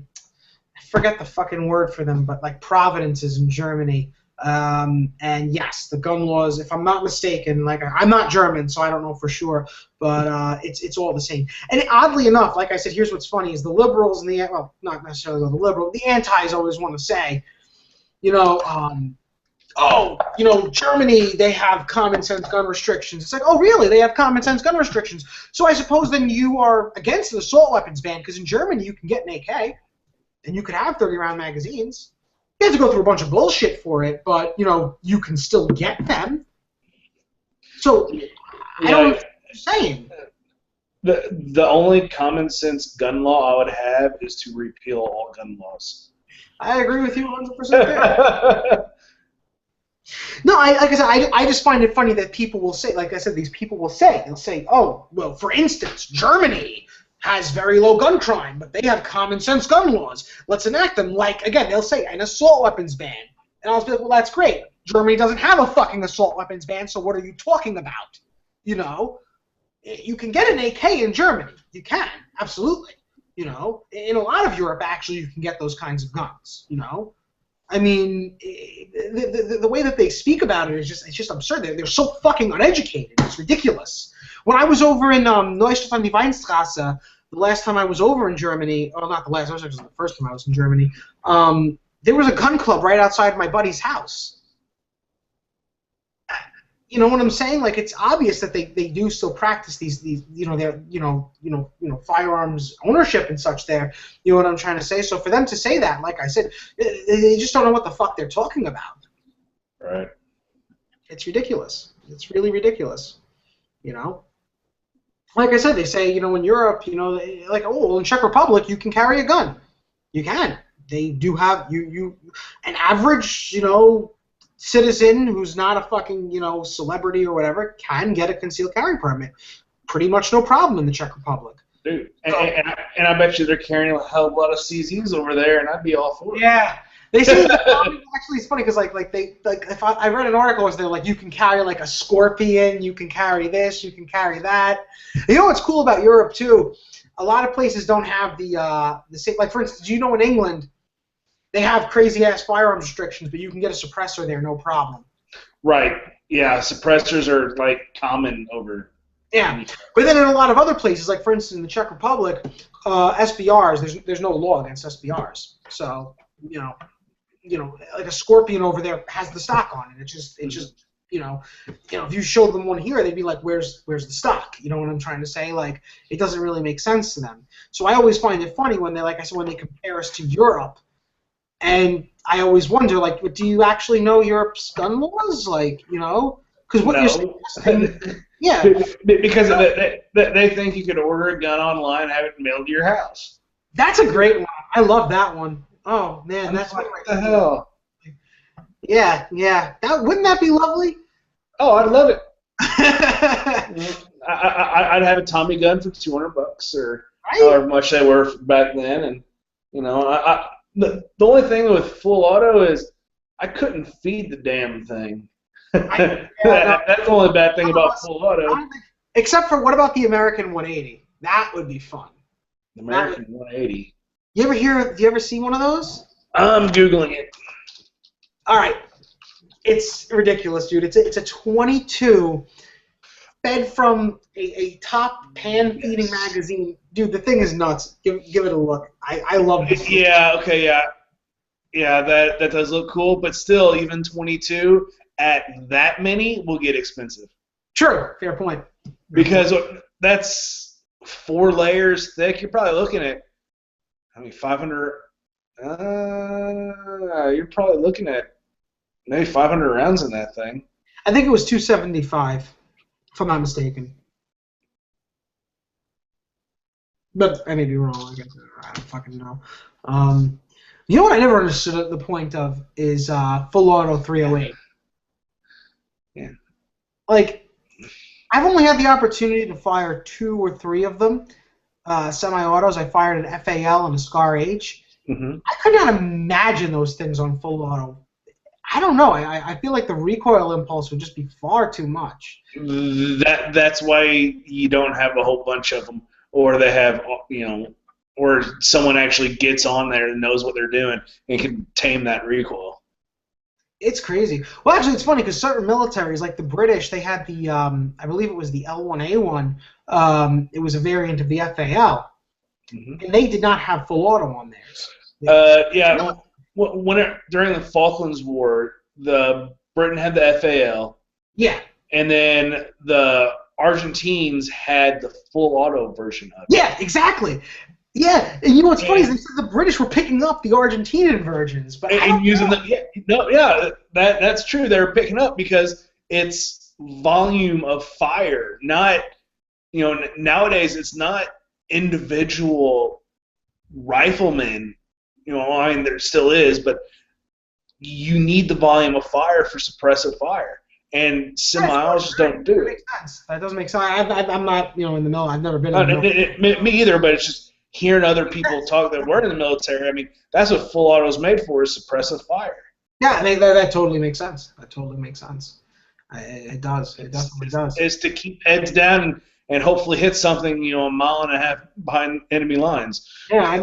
forget the fucking word for them, but like provinces in Germany. And yes, the gun laws, if I'm not mistaken, like I'm not German, so I don't know for sure, but it's all the same. And oddly enough, like I said, here's what's funny is the liberals and not necessarily the liberal, the antis always want to say, Germany, they have common sense gun restrictions. It's like, oh, really? They have common sense gun restrictions. So I suppose then you are against the assault weapons ban, because in Germany you can get an AK, and you could have 30-round magazines. You have to go through a bunch of bullshit for it, but, you can still get them. So, I don't know what you're saying. The only common sense gun law I would have is to repeal all gun laws. I agree with you 100% there. No, like I said, I just find it funny that people will say, like I said, these people will say, they'll say, oh, well, for instance, Germany has very low gun crime, but they have common sense gun laws. Let's enact them. Like, again, they'll say an assault weapons ban. And I'll be like, well, that's great. Germany doesn't have a fucking assault weapons ban, so what are you talking about? You can get an AK in Germany. You can, absolutely. In a lot of Europe, actually, you can get those kinds of guns, I mean, the way that they speak about it is just absurd. They're so fucking uneducated. It's ridiculous. When I was over in Neustadt an die Weinstrasse, the last time I was over in Germany, well, not the last, it was the first time I was in Germany, there was a gun club right outside my buddy's house. You know what I'm saying? Like, it's obvious that they do still practice these their firearms ownership and such there. You know what I'm trying to say? So for them to say that, like I said, they just don't know what the fuck they're talking about. Right. It's ridiculous. It's really ridiculous. Like I said, they say, in Europe, like, oh, in Czech Republic, you can carry a gun. You can. They do have an average, citizen who's not a fucking, celebrity or whatever can get a concealed carry permit. Pretty much no problem in the Czech Republic. Dude, and I bet you they're carrying a hell of a lot of CZs over there, and I'd be all for it. Yeah. They say actually it's funny because if I read an article where they're like, you can carry like a Scorpion, you can carry this, you can carry that. You know what's cool about Europe too? A lot of places don't have the same. Like for instance, in England, they have crazy ass firearms restrictions, but you can get a suppressor there, no problem. Right. Yeah. Suppressors are like common over. Yeah, but then in a lot of other places, like for instance in the Czech Republic, SBRs, there's no law against SBRs. So like a Scorpion over there has the stock on it. It's just if you showed them one here, they'd be like, where's the stock? You know what I'm trying to say? Like it doesn't really make sense to them. So I always find it funny when when they compare us to Europe, and I always wonder like, do you actually know Europe's gun laws? Like because what you're saying. Yeah. Because they think you could order a gun online and have it mailed to your house. That's a great one. I love that one. Oh man, that's what the hell. Yeah. Wouldn't that be lovely? Oh, I'd love it. I'd have a Tommy gun for $200 or however much they were back then, and the only thing with full auto is I couldn't feed the damn thing. That's the only bad thing about full auto. Except for what about the American 180? That would be fun. The American 180. Do you ever see one of those? I'm Googling it. All right. It's ridiculous, dude. It's a 22 fed from a top pan-feeding magazine. Dude, the thing is nuts. Give it a look. I love this. Yeah, okay, yeah. Yeah, that does look cool, but still, even 22 at that many will get expensive. True. Fair point. Because that's 4 layers thick. You're probably looking at, 500. You're probably looking at maybe 500 rounds in that thing. I think it was 275, if I'm not mistaken. But I may be wrong. I don't fucking know. You know what I never understood the point of is full auto 308. Yeah. Like, I've only had the opportunity to fire 2 or 3 of them, semi-autos. I fired an FAL and a SCAR H. Mm-hmm. I could not imagine those things on full auto. I don't know. I feel like the recoil impulse would just be far too much. That's why you don't have a whole bunch of them, or they have, or someone actually gets on there and knows what they're doing and can tame that recoil. It's crazy. Well, actually, it's funny because certain militaries, like the British, they had the, I believe it was the L1A1. It was a variant of the FAL, Mm-hmm. and they did not have full auto on theirs. Yeah. During the Falklands War, Britain had the FAL. Yeah. And then the Argentines had the full auto version of it. Yeah, exactly. Yeah, and you know what's funny is they said the British were picking up the Argentinian versions, but and using them. That's true. They're picking up because it's volume of fire, not nowadays it's not individual riflemen. There still is, but you need the volume of fire for suppressive fire, and semi-autos just don't do it. That makes sense. That doesn't make sense. I'm not, in the middle. I've never been in the military. Me either, but it's just hearing other people talk that were in the military. That's what full auto is made for, is suppressive fire. Yeah, that totally makes sense. That totally makes sense. It does. It definitely does. It's to keep heads down and hopefully hit something, a mile and a half behind enemy lines. Yeah,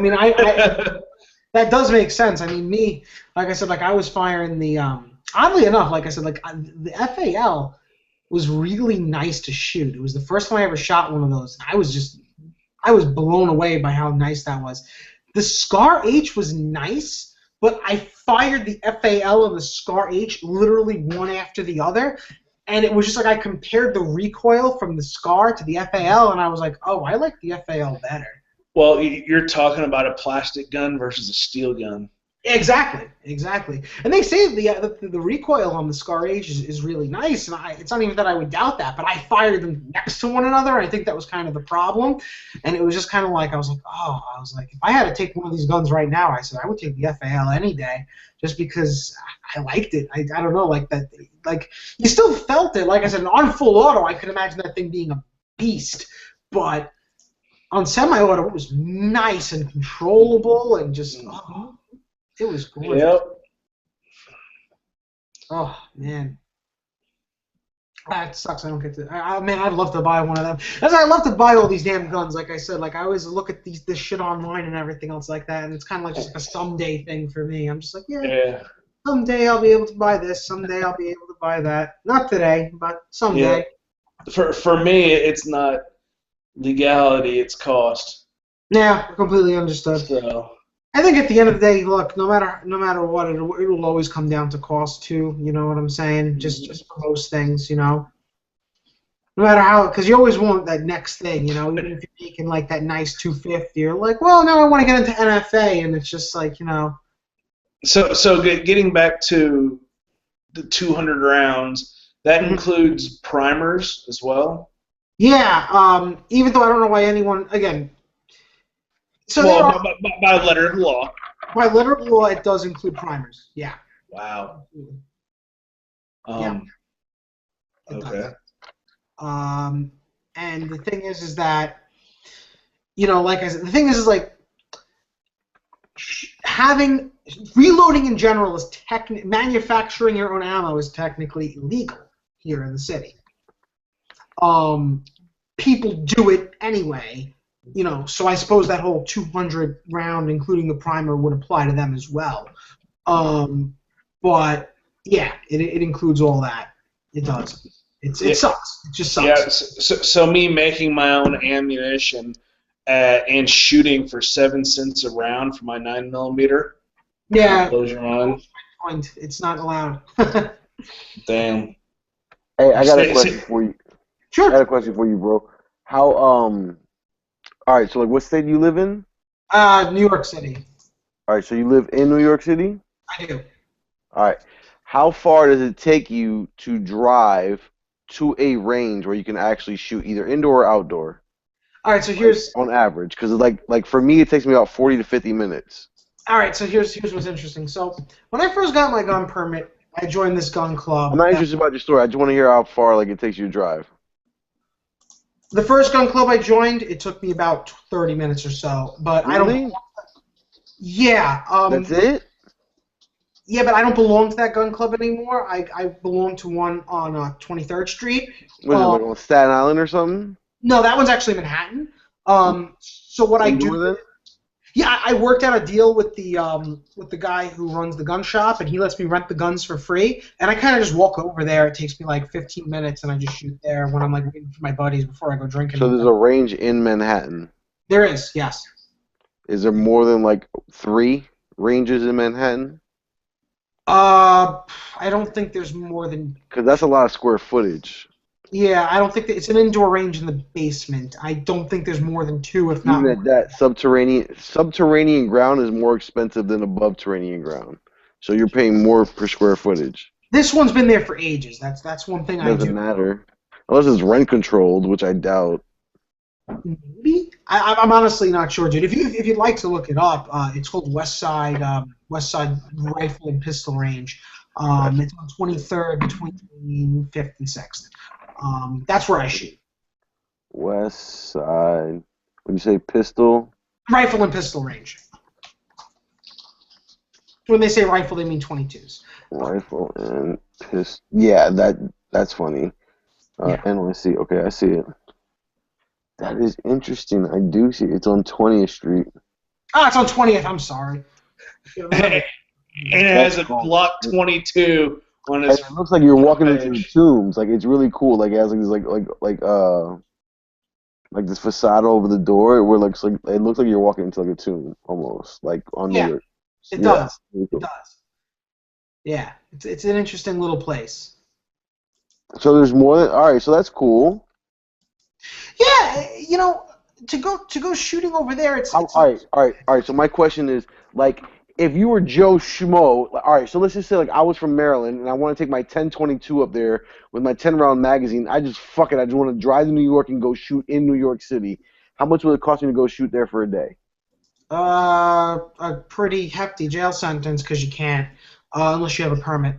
that does make sense. Me, like I said, like I was firing the, oddly enough, like I said, like the FAL was really nice to shoot. It was the first time I ever shot one of those. I was blown away by how nice that was. The SCAR H was nice, but I fired the FAL and the SCAR H literally one after the other, and it was just like I compared the recoil from the SCAR to the FAL, and I was like, oh, I like the FAL better. Well, you're talking about a plastic gun versus a steel gun. Exactly. And they say the recoil on the Scar H is really nice, and it's not even that I would doubt that, but I fired them next to one another, and I think that was kind of the problem. And it was just kind of like, I was like, if I had to take one of these guns right now, I said I would take the FAL any day, just because I liked it. I don't know, like that, like you still felt it. Like I said, on full auto, I could imagine that thing being a beast, but on semi-auto, it was nice and controllable, and just. It was gorgeous. Yep. Oh man, that sucks. I don't get to. Man, I'd love to buy one of them. I love to buy all these damn guns. Like I said, like I always look at this shit online and everything else like that, and it's kind of like just a someday thing for me. I'm just like, yeah. Someday I'll be able to buy this. Someday I'll be able to buy that. Not today, but someday. Yeah. For me, it's not legality; it's cost. Yeah, completely understood. So. I think at the end of the day, look, no matter what, it will always come down to cost too. You know what I'm saying? Just for most things, you know. No matter how, because you always want that next thing, you know. Even if you're making like that nice 250, you're like, well, no, I want to get into NFA, and it's just like, you know. So getting back to the 200 rounds, that includes primers as well. Yeah. Even though I don't know why anyone again. So by letter of law. By letter of law, it does include primers. Yeah. Wow. Yeah. Okay. And the thing is that, you know, like I said, the thing is like reloading in general is manufacturing your own ammo is technically illegal here in the city. People do it anyway. You know, so I suppose that whole 200 round, including the primer, would apply to them as well. But yeah, it includes all that. It does. It sucks. It just sucks. Yeah. So me making my own ammunition and shooting for 7 cents a round for my 9mm. Yeah. Blows your mind. It's not allowed. Damn. Hey, I got a question for you. Sure. I got a question for you, bro. All right, so like, what state do you live in? New York City. All right, so you live in New York City? I do. All right. How far does it take you to drive to a range where you can actually shoot either indoor or outdoor? All right, so here's on average, because like for me, it takes me about 40 to 50 minutes. All right, so here's what's interesting. So when I first got my gun permit, I joined this gun club. I'm not interested about your story. I just want to hear how far like it takes you to drive. The first gun club I joined, it took me about 30 minutes or so, but really? I don't. Yeah. That's it? Yeah, but I don't belong to that gun club anymore. I belong to one on 23rd Street. Was it like on Staten Island or something? No, that one's actually Manhattan. So what I do? Yeah, I worked out a deal with the guy who runs the gun shop, and he lets me rent the guns for free. And I kind of just walk over there. It takes me like 15 minutes, and I just shoot there when I'm like waiting for my buddies before I go drinking. So there's a range in Manhattan. There is, yes. Is there more than like 3 ranges in Manhattan? I don't think there's more than. Because that's a lot of square footage. Yeah, I don't think it's an indoor range in the basement. I don't think there's more than 2, if not. Even at that, subterranean ground is more expensive than above terranean ground, so you're paying more per square footage. This one's been there for ages. That's one thing I do. Doesn't matter unless it's rent controlled, which I doubt. Maybe I'm honestly not sure, dude. If you'd like to look it up, it's called West Side Rifle and Pistol Range. It's on 23rd between 5th and 6th. That's where I shoot. West Side. When you say pistol? Rifle and pistol range. When they say rifle, they mean 22s. Rifle and pistol. Yeah, that's funny. NYC. Okay, I see it. That is interesting. I do see it. It's on 20th Street. Ah, it's on 20th. I'm sorry. And it has a Block 22 on its. It looks like you're walking into the tombs. Like it's really cool. Like it has like this facade over the door where it looks like you're walking into like a tomb almost, like on New York. It does. Really cool. It does. Yeah, it's an interesting little place. So there's more than all right. So that's cool. Yeah, you know, to go shooting over there, it's all right. So my question is, like, if you were Joe Schmo, all right, so let's just say like I was from Maryland and I want to take my 1022 up there with my 10-round magazine. I just I just want to drive to New York and go shoot in New York City. How much would it cost me to go shoot there for a day? A pretty hefty jail sentence because you can't, unless you have a permit.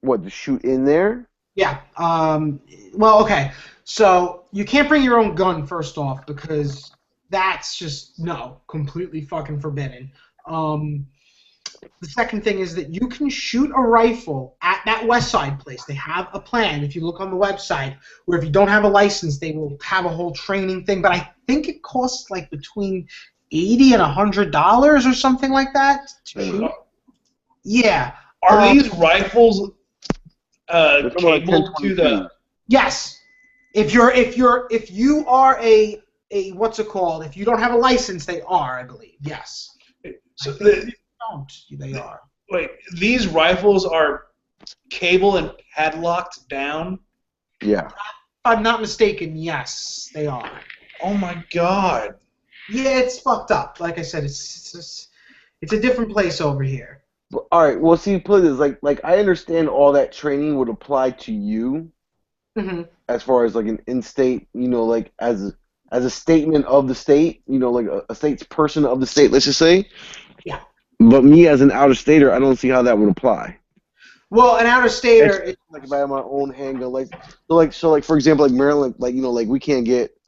What, to shoot in there? Yeah. Well, okay. So you can't bring your own gun first off because that's just completely fucking forbidden. The second thing is that you can shoot a rifle at that West Side place. They have a plan. If you look on the website, where if you don't have a license, they will have a whole training thing. But I think it costs like between $80 and $100 or something like that. Yeah. Are these rifles They're talking about cable to the? 1022. Yes. If you are a what's it called? If you don't have a license, they are, I believe. Yes. So They are. wait, these rifles are cable and padlocked down? Yeah. If I'm not mistaken, yes, they are. Oh my god. Yeah, it's fucked up. Like I said, it's a different place over here. All right. Well, see, put it this, like I understand all that training would apply to you Mm-hmm. as far as like an in-state, like as a statement of the state, like a state's person of the state, let's just say. Yeah. But me as an out-of-stater, I don't see how that would apply. Well, an out-of-stater. Like if I have my own handgun, so for example, like Maryland, like we can't get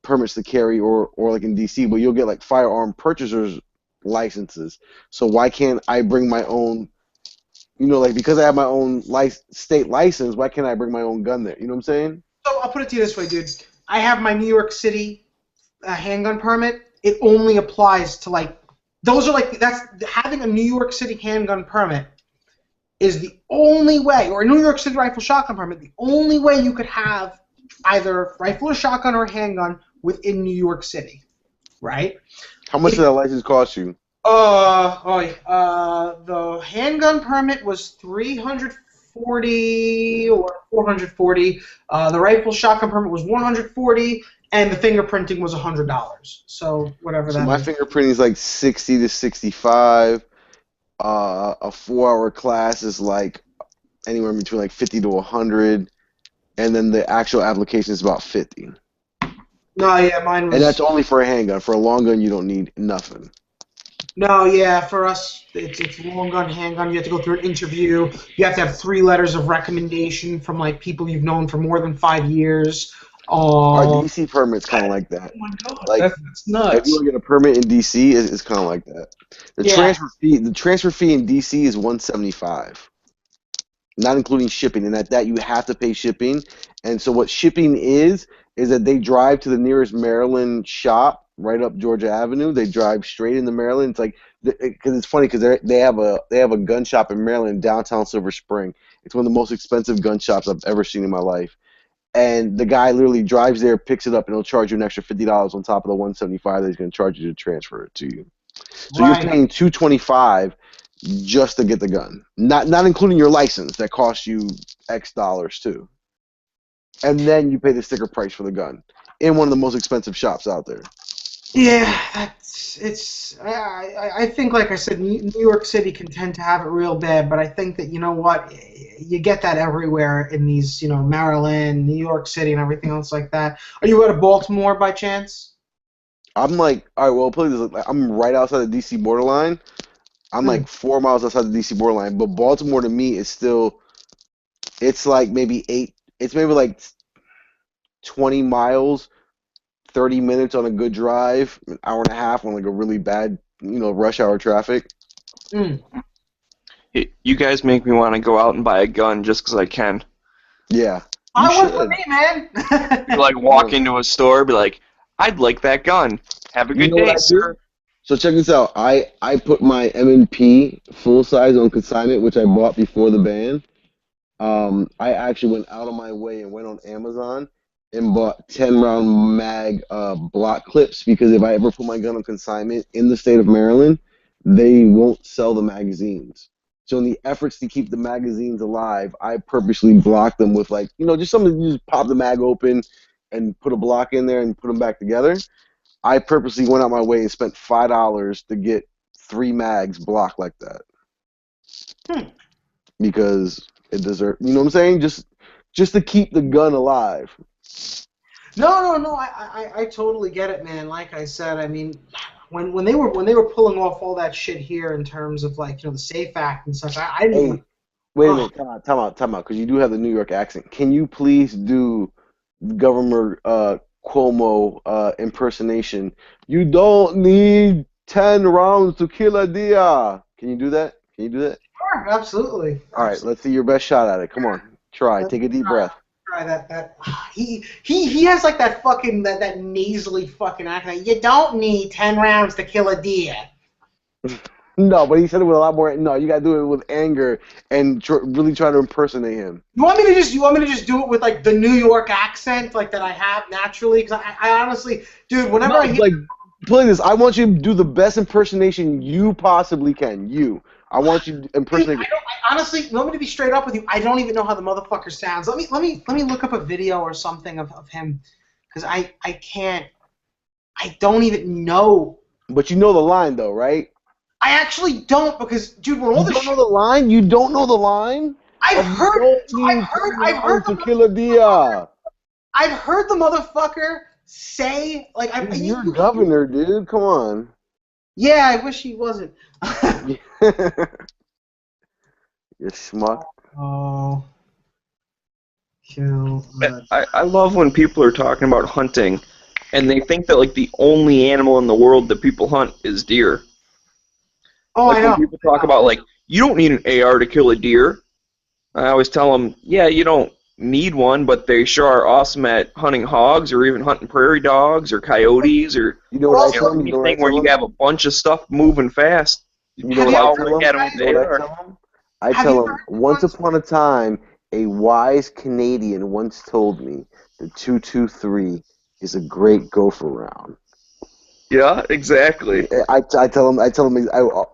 permits to carry or like in DC, but you'll get like firearm purchasers licenses. So why can't I bring my own? Like because I have my own state license, why can't I bring my own gun there? You know what I'm saying? So I'll put it to you this way, dude. I have my New York City handgun permit. It only applies to having a New York City handgun permit is the only way, or a New York City rifle shotgun permit, the only way you could have either rifle or shotgun or handgun within New York City, right? How much does that license cost you? The handgun permit was $340 or $440. The rifle shotgun permit was $140, and the fingerprinting was $100. So whatever So that my is. fingerprinting is like 60 to 65. A 4-hour class is like anywhere between like 50 to 100, and then the actual application is about 50. No, yeah, mine was. And that's only for a handgun. For a long gun, you don't need nothing. No, yeah, for us, it's long gun, handgun. You have to go through an interview. You have to have 3 letters of recommendation from like people you've known for more than 5 years. Our DC permit's kind of like that. Oh my god, Like, that's nuts. if you want to get a permit in DC, it's kind of like that. The transfer fee in DC is $175, not including shipping. And at that, you have to pay shipping. And so what shipping is that they drive to the nearest Maryland shop right up Georgia Avenue. They drive straight into Maryland. It's like because it's funny because they have a gun shop in Maryland, downtown Silver Spring. It's one of the most expensive gun shops I've ever seen in my life. And the guy literally drives there, picks it up, and he'll charge you an extra $50 on top of the $175 that he's going to charge you to transfer it to you. So you're paying $225 just to get the gun, not including your license that costs you X dollars too. And then you pay the sticker price for the gun in one of the most expensive shops out there. Yeah, I think, like I said, New York City can tend to have it real bad, but I think that, you know what, you get that everywhere in these, Maryland, New York City, and everything else like that. Are you out of Baltimore by chance? I'm like, all right, well, please, I'm right outside the DC borderline. I'm like 4 miles outside the DC borderline, but Baltimore to me is still, it's like maybe 20 miles, 30 minutes on a good drive, an hour and a half on like a really bad, rush hour traffic. You guys make me want to go out and buy a gun just because I can. Yeah. I work for me, man. You like walk into a store, be like, I'd like that gun. Have a good know what day, I do? sir. So check this out. I put my M&P full size on consignment, which I bought before the ban. I actually went out of my way and went on Amazon and bought 10-round mag block clips because if I ever put my gun on consignment in the state of Maryland, they won't sell the magazines. So in the efforts to keep the magazines alive, I purposely block them with just something you just pop the mag open and put a block in there and put them back together. I purposely went out my way and spent $5 to get 3 mags block like that. Hmm. Because it deserves, you know what I'm saying? Just to keep the gun alive. No. I totally get it, man. Like I said, I mean, when they were pulling off all that shit here in terms of like the SAFE Act and such, I didn't even. Wait a minute, time out, because you do have the New York accent. Can you please do Governor Cuomo impersonation? You don't need 10 rounds to kill a deer. Can you do that? Sure, absolutely. All right, let's see your best shot at it. Come on, try. Take a deep breath. Try that. He has like that fucking that nasally fucking accent. You don't need 10 rounds to kill a deer. No, but he said it with a lot more. No, you gotta do it with anger and really try to impersonate him. You want me to just do it with like the New York accent like that I have naturally? Because I honestly, dude, whenever I hear like play this, I want you to do the best impersonation you possibly can. I want you to impersonate. Dude, honestly, let me to be straight up with you. I don't even know how the motherfucker sounds. Let me look up a video or something of him, because I can't. I don't even know. But you know the line though, right? I actually don't, because dude, when all you don't know the line. You don't know the line. I've heard to kill a deer. I've heard the motherfucker say like You're governor, dude. Come on. Yeah, I wish he wasn't. You schmuck. Oh. Kill. I love when people are talking about hunting, and they think that like the only animal in the world that people hunt is deer. Oh, like I know. When people talk about like you don't need an AR to kill a deer. I always tell them, yeah, you don't need one, but they sure are awesome at hunting hogs or even hunting prairie dogs or coyotes or anything where you have a bunch of stuff moving fast. You know what I tell them? Once upon a time, a wise Canadian once told me the 223 is a great gopher round. Yeah, exactly. I tell them.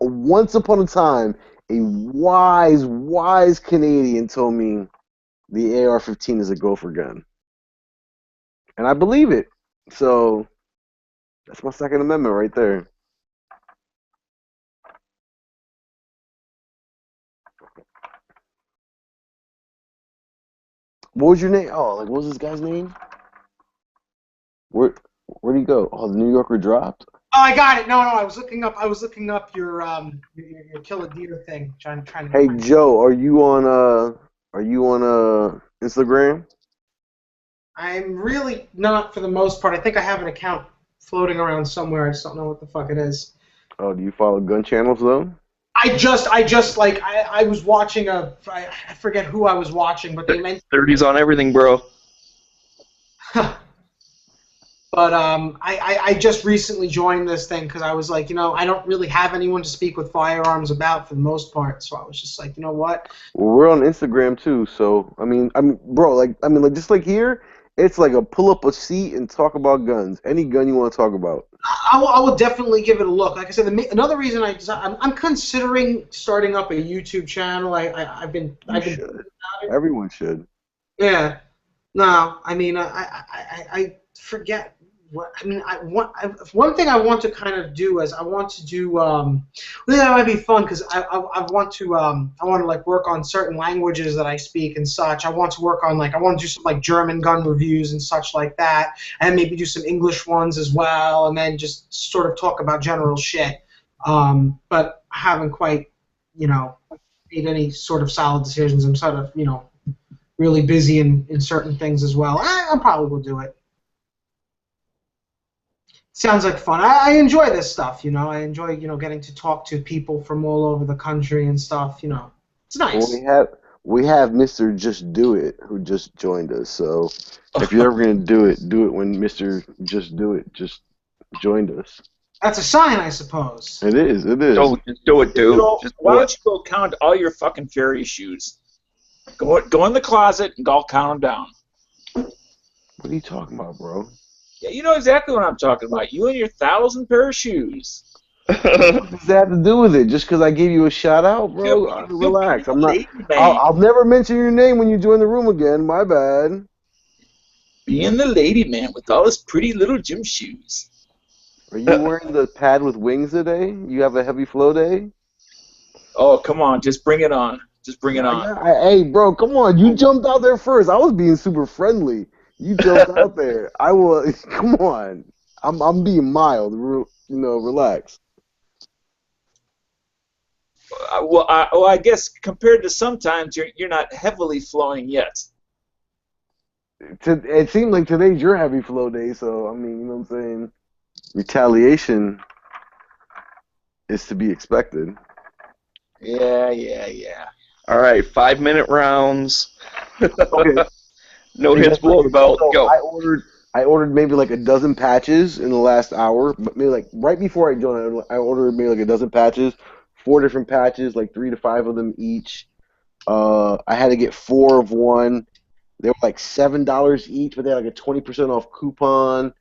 Once upon a time, a wise Canadian told me the AR-15 is a gopher gun, and I believe it. So that's my Second Amendment right there. What was your name? Oh, like what was this guy's name? Where'd he go? Oh, the New Yorker dropped. Oh, I got it. No, I was looking up your kill a deer thing. Trying to. Hey Joe, are you on Instagram? I'm really not for the most part. I think I have an account floating around somewhere. I just don't know what the fuck it is. Oh, do you follow gun channels though? I was watching I forget who I was watching, but they mentioned 30s on everything, bro. But I just recently joined this thing because I was like, I don't really have anyone to speak with firearms about for the most part. So I was just like, you know what? Well, we're on Instagram too. So I mean, bro, just like here, it's like a pull up a seat and talk about guns. Any gun you want to talk about. I will definitely give it a look. Like I said, another reason I'm considering starting up a YouTube channel. Everyone should. Yeah. No, I mean, I forget. One thing I want to kind of do is I want to do. I think that might be fun because I want to like work on certain languages that I speak and such. I want to work on I want to do some like German gun reviews and such like that, and maybe do some English ones as well, and then just sort of talk about general shit. But I haven't quite, made any sort of solid decisions. I'm sort of, really busy in certain things as well. I probably will do it. Sounds like fun. I enjoy this stuff, I enjoy, getting to talk to people from all over the country and stuff, It's nice. Well, we have Mr. Just Do It who just joined us. So if you're ever gonna do it when Mr. Just Do It just joined us. That's a sign, I suppose. It is. Just do it, dude. Why don't you go count all your fucking fairy shoes? Go in the closet and go count them down. What are you talking about, bro? Yeah, you know exactly what I'm talking about. You and your 1,000 pair of shoes. What does that have to do with it? Just because I gave you a shout out, bro? Relax. I'm not. I'll never mention your name when you join the room again. My bad. Being the lady man with all his pretty little gym shoes. Are you wearing the pad with wings today? You have a heavy flow day? Oh, come on, just bring it on. Just bring it on. Hey, bro, come on. You jumped out there first. I was being super friendly. You jumped out there. I will. Come on. I'm being mild. Relax. I guess compared to sometimes you're not heavily flowing yet. It seemed like today's your heavy flow day, so I mean, you know what I'm saying? Retaliation is to be expected. Yeah. All right, 5-minute rounds. Okay. No hits below the belt. So Go. I ordered maybe like a dozen patches in the last hour, but maybe like right before I joined, I ordered maybe like a dozen patches, 4 different patches, like 3 to 5 of them each. I had to get 4 of one. They were like $7 each, but they had like a 20% off coupon.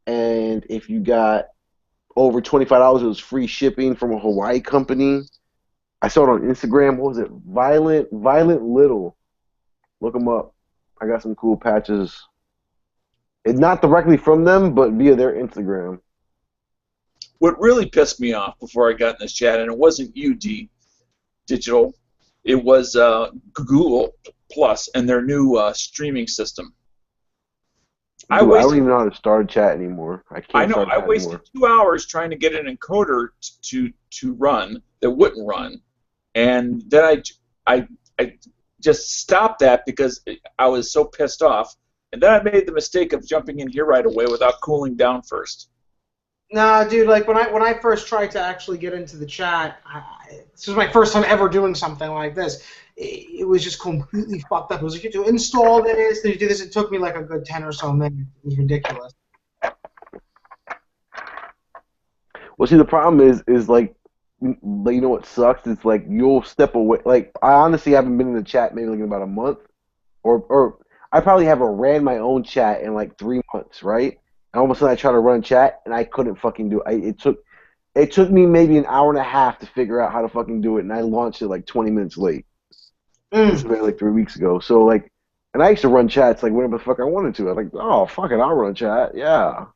And if you got over $25, it was free shipping from a Hawaii company. I saw it on Instagram. What was it? Violent Little. Look them up. I got some cool patches. It's not directly from them, but via their Instagram. What really pissed me off before I got in this chat, and it wasn't you, Digital, it was Google Plus and their new streaming system. Dude, I don't even know how to start a chat anymore. I know. I wasted 2 hours trying to get an encoder to run that wouldn't run, and then I just stopped that because I was so pissed off. And then I made the mistake of jumping in here right away without cooling down first. Nah, dude. Like when I first tried to actually get into the chat, this was my first time ever doing something like this. It was just completely fucked up. It was like, you have to install this, then you do this. It took me like a good 10 or so minutes. It was ridiculous. Well, see, the problem is like, you know what sucks? It's like you'll step away. Like, I honestly haven't been in the chat maybe like in about a month, or I probably haven't ran my own chat in like 3 months, right? And all of a sudden I try to run chat and I couldn't fucking do it. It took me maybe an hour and a half to figure out how to fucking do it, and I launched it like 20 minutes late. This was like 3 weeks ago. So like, and I used to run chats like whenever the fuck I wanted to. I was like, oh fuck it, I'll run chat. Yeah.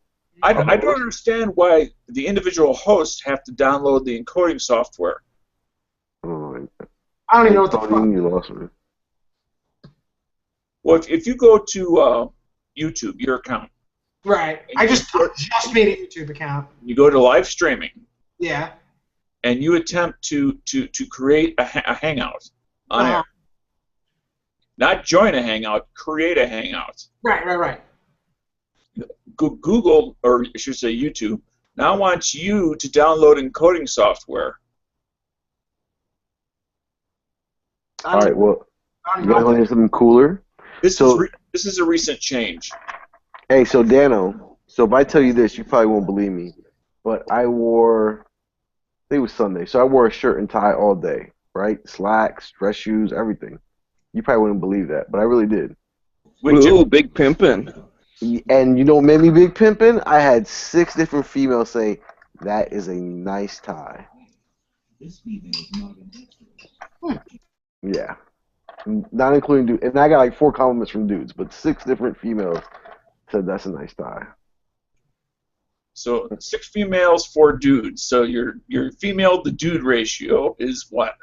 I don't understand why the individual hosts have to download the encoding software. Oh, I don't even know what the fuck. You lost me. Well, if you go to YouTube, your account. Right. I just made a YouTube account. You go to live streaming. Yeah. And you attempt to create a hangout on air. Not join a hangout, create a hangout. Right. Google, or I should say YouTube, now wants you to download encoding software. All right, well, you guys want to hear something cooler? This is a recent change. Hey, so Dano, so if I tell you this, you probably won't believe me, but I think it was Sunday, so I wore a shirt and tie all day, right? Slacks, dress shoes, everything. You probably wouldn't believe that, but I really did. Ooh, big pimpin'. And you know what made me big pimpin'? I had 6 different females say, that is a nice tie. Yeah. Not including dudes. And I got like 4 compliments from dudes, but 6 different females said that's a nice tie. So 6 females, 4 dudes. So your female to dude ratio is what?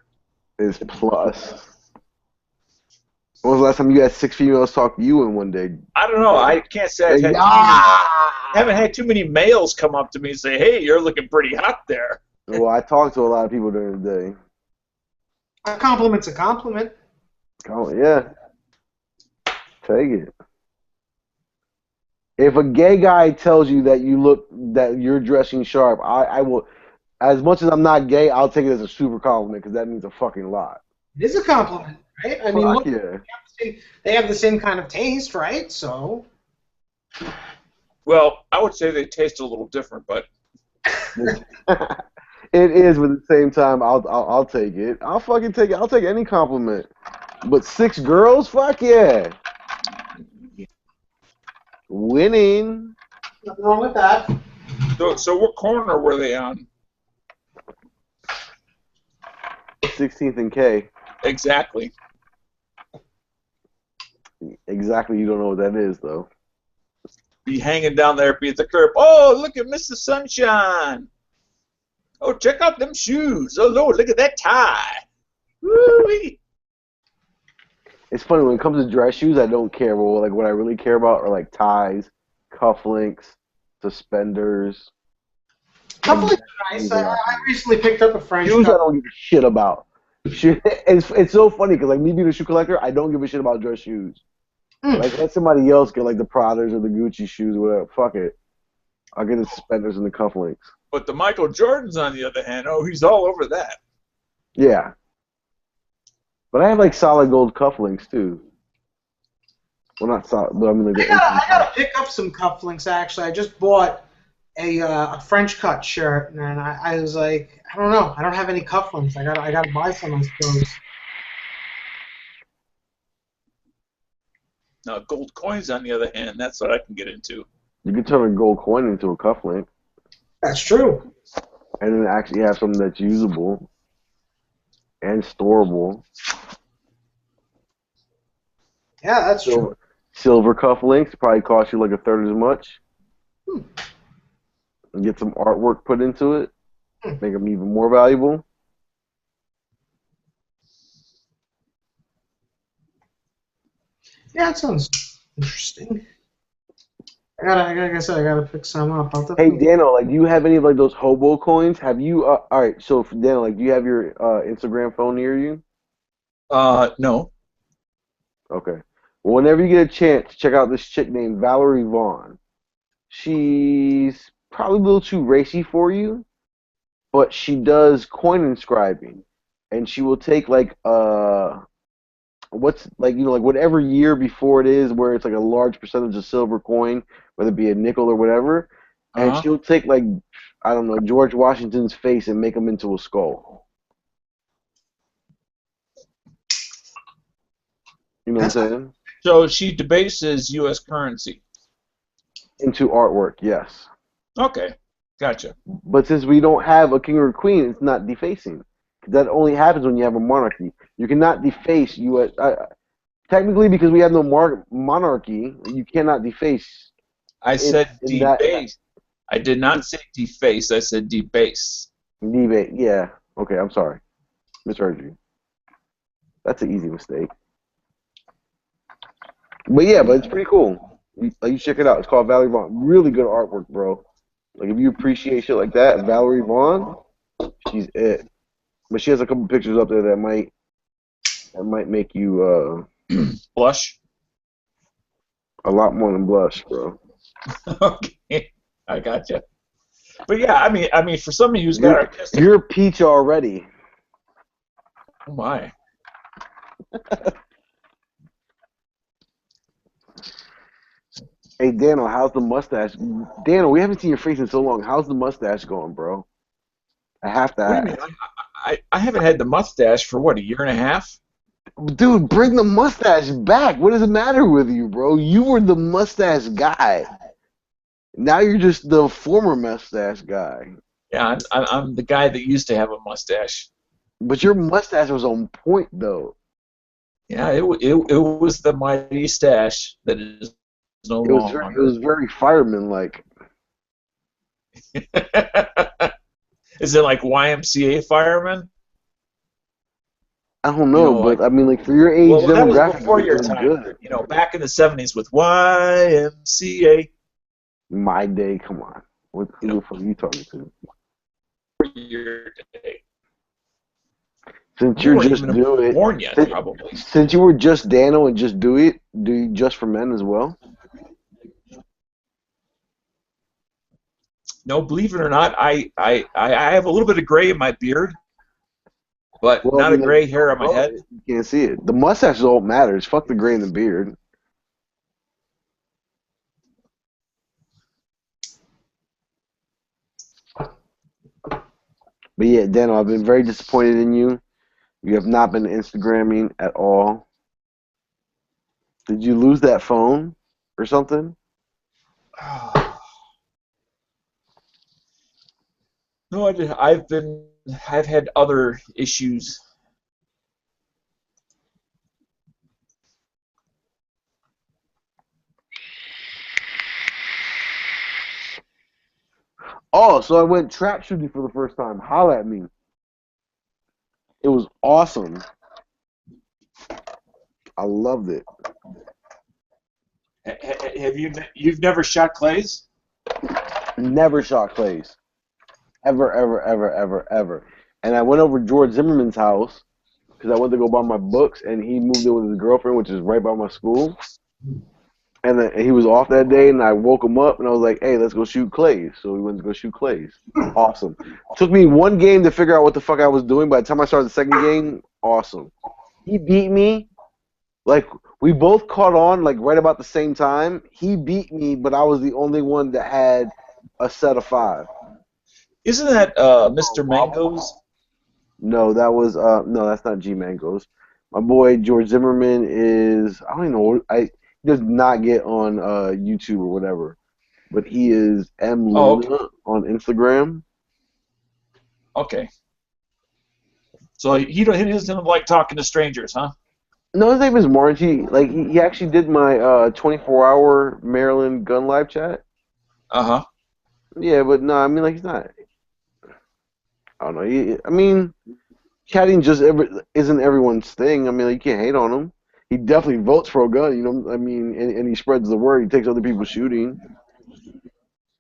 Is plus. When was the last time you had 6 females talk to you in one day? I don't know. I can't say haven't had too many males come up to me and say, "Hey, you're looking pretty hot there." Well, I talked to a lot of people during the day. A compliment's a compliment. Yeah. Take it. If a gay guy tells you that you're dressing sharp, I will. As much as I'm not gay, I'll take it as a super compliment because that means a fucking lot. It is a compliment, right? I mean, look, yeah. they have the same kind of taste, right? So. Well, I would say they taste a little different, but. It is, but at the same time, I'll take it. I'll fucking take it. I'll take any compliment. But 6 girls, fuck yeah. Winning. Nothing wrong with that. So what corner were they on? 16th and K. Exactly. Exactly. You don't know what that is, though. be hanging down there at the curb. Oh, look at Mr. Sunshine. Oh, check out them shoes. Oh, Lord, look at that tie. Woo-wee. It's funny when it comes to dress shoes. I don't care. Well, like what I really care about are like ties, cufflinks, suspenders. Cufflinks are nice. I recently picked up a French Shoes I cuff. don't give a shit about. It's so funny because like me being a shoe collector, I don't give a shit about dress shoes. Like let somebody else get like the Pradas or the Gucci shoes, whatever. Fuck it. I'll get the suspenders and the cufflinks. But the Michael Jordans, on the other hand, oh, he's all over that. Yeah. But I have like solid gold cufflinks too. Well, not solid, but I mean like. I gotta pick up some cufflinks actually. I just bought a French cut shirt, and I was like, I don't know, I don't have any cufflinks. I gotta buy some, I suppose. Now, gold coins, on the other hand, that's what I can get into. You can turn a gold coin into a cufflink. That's true. And then actually have something that's usable and storable. Yeah, that's true. Silver cufflinks probably cost you like a third as much. And get some artwork put into it. Make them even more valuable. Yeah, that sounds interesting. Like I said, I gotta pick some up. Hey, Dano, like, do you have any of like those hobo coins? Have you? All right, so for Dano, like, do you have your Instagram phone near you? No. Okay. Well, whenever you get a chance, check out this chick named Valerie Vaughn. She's probably a little too racy for you, but she does coin inscribing, and she will take like what's like like whatever year before it is where it's like a large percentage of silver coin, whether it be a nickel or whatever, and she'll take like I don't know George Washington's face and make him into a skull. You know what I'm saying? So she debases U.S. currency. Into artwork, yes. Okay, gotcha. But since we don't have a king or a queen, it's not defacing. That only happens when you have a monarchy. You cannot deface U.S. Technically, because we have no monarchy, you cannot deface. I said debase. I did not say deface. I said debase. Debate, yeah. Okay, I'm sorry. Misheard you. That's an easy mistake. But yeah, but it's pretty cool. You check it out. It's called Valerie Vaughn. Really good artwork, bro. Like if you appreciate shit like that, Valerie Vaughn, she's it. But she has a couple pictures up there that might make you blush. A lot more than blush, bro. Okay, I gotcha. But yeah, I mean, for somebody who's got artistic, you're a peach already. Oh my. Hey, Daniel, how's the mustache? Daniel, we haven't seen your face in so long. How's the mustache going, bro? I have to ask. What do you mean? I haven't had the mustache for, what, a year and a half? Dude, bring the mustache back. What does it matter with you, bro? You were the mustache guy. Now you're just the former mustache guy. Yeah, I'm the guy that used to have a mustache. But your mustache was on point, though. Yeah, it was the mighty stash that is no longer. It was very fireman-like. Is it like YMCA fireman? I don't know, but I mean, like for your age demographic, that was before your time. Good. You know, back in the '70s with YMCA. My day, come on. Who the fuck are you talking to? Your day. Since you're just do it. Born yet, probably. Since you were just Dano and just do it, do you just for men as well? No, believe it or not, I have a little bit of gray in my beard, but not a gray hair on my head. You can't see it. The mustache is all that matters. Fuck the gray in the beard. But yeah, Dano, I've been very disappointed in you. You have not been Instagramming at all. Did you lose that phone or something? No, I've had other issues. Oh, so I went trap shooting for the first time. Holla at me. It was awesome. I loved it. Have you've never shot clays? Never shot clays. Ever, ever, ever, ever, ever. And I went over to George Zimmerman's house because I went to go buy my books, and he moved in with his girlfriend, which is right by my school. And then he was off that day, and I woke him up, and I was like, hey, let's go shoot clays. So we went to go shoot clays. Awesome. Took me one game to figure out what the fuck I was doing. By the time I started the second game, awesome. He beat me. Like, we both caught on, like, right about the same time. He beat me, but I was the only one that had a set of 5. Isn't that Mr. Mangoes? No, that was, no, that's not G Mangoes. My boy George Zimmerman is, I don't even know, he does not get on YouTube or whatever, but he is M. Luna on Instagram. Okay. So he doesn't like talking to strangers, huh? No, his name is Margie. Like, he actually did my 24-hour Maryland gun live chat. Uh-huh. Yeah, but no, I mean, like, he's not, I don't know. I mean, chatting just isn't everyone's thing. I mean, like, you can't hate on him. He definitely votes for a gun, you know. I mean, and he spreads the word. He takes other people shooting. You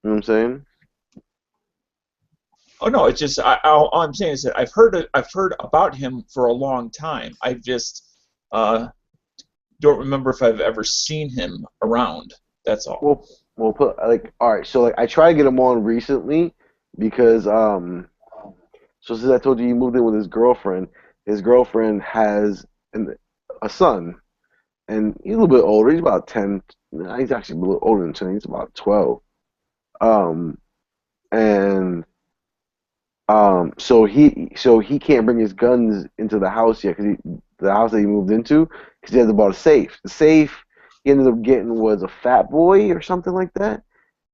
know what I'm saying? Oh no, it's just all I'm saying is that I've heard about him for a long time. I just don't remember if I've ever seen him around. That's all. Well, put like, all right. So like, I tried to get him on recently because so since I told you he moved in with his girlfriend has a son, and he's a little bit older. He's about 10. Nah, he's actually a little older than 10. He's about 12. So he can't bring his guns into the house yet because the house that he moved into, because he hasn't bought a safe. The safe he ended up getting was a Fat Boy or something like that.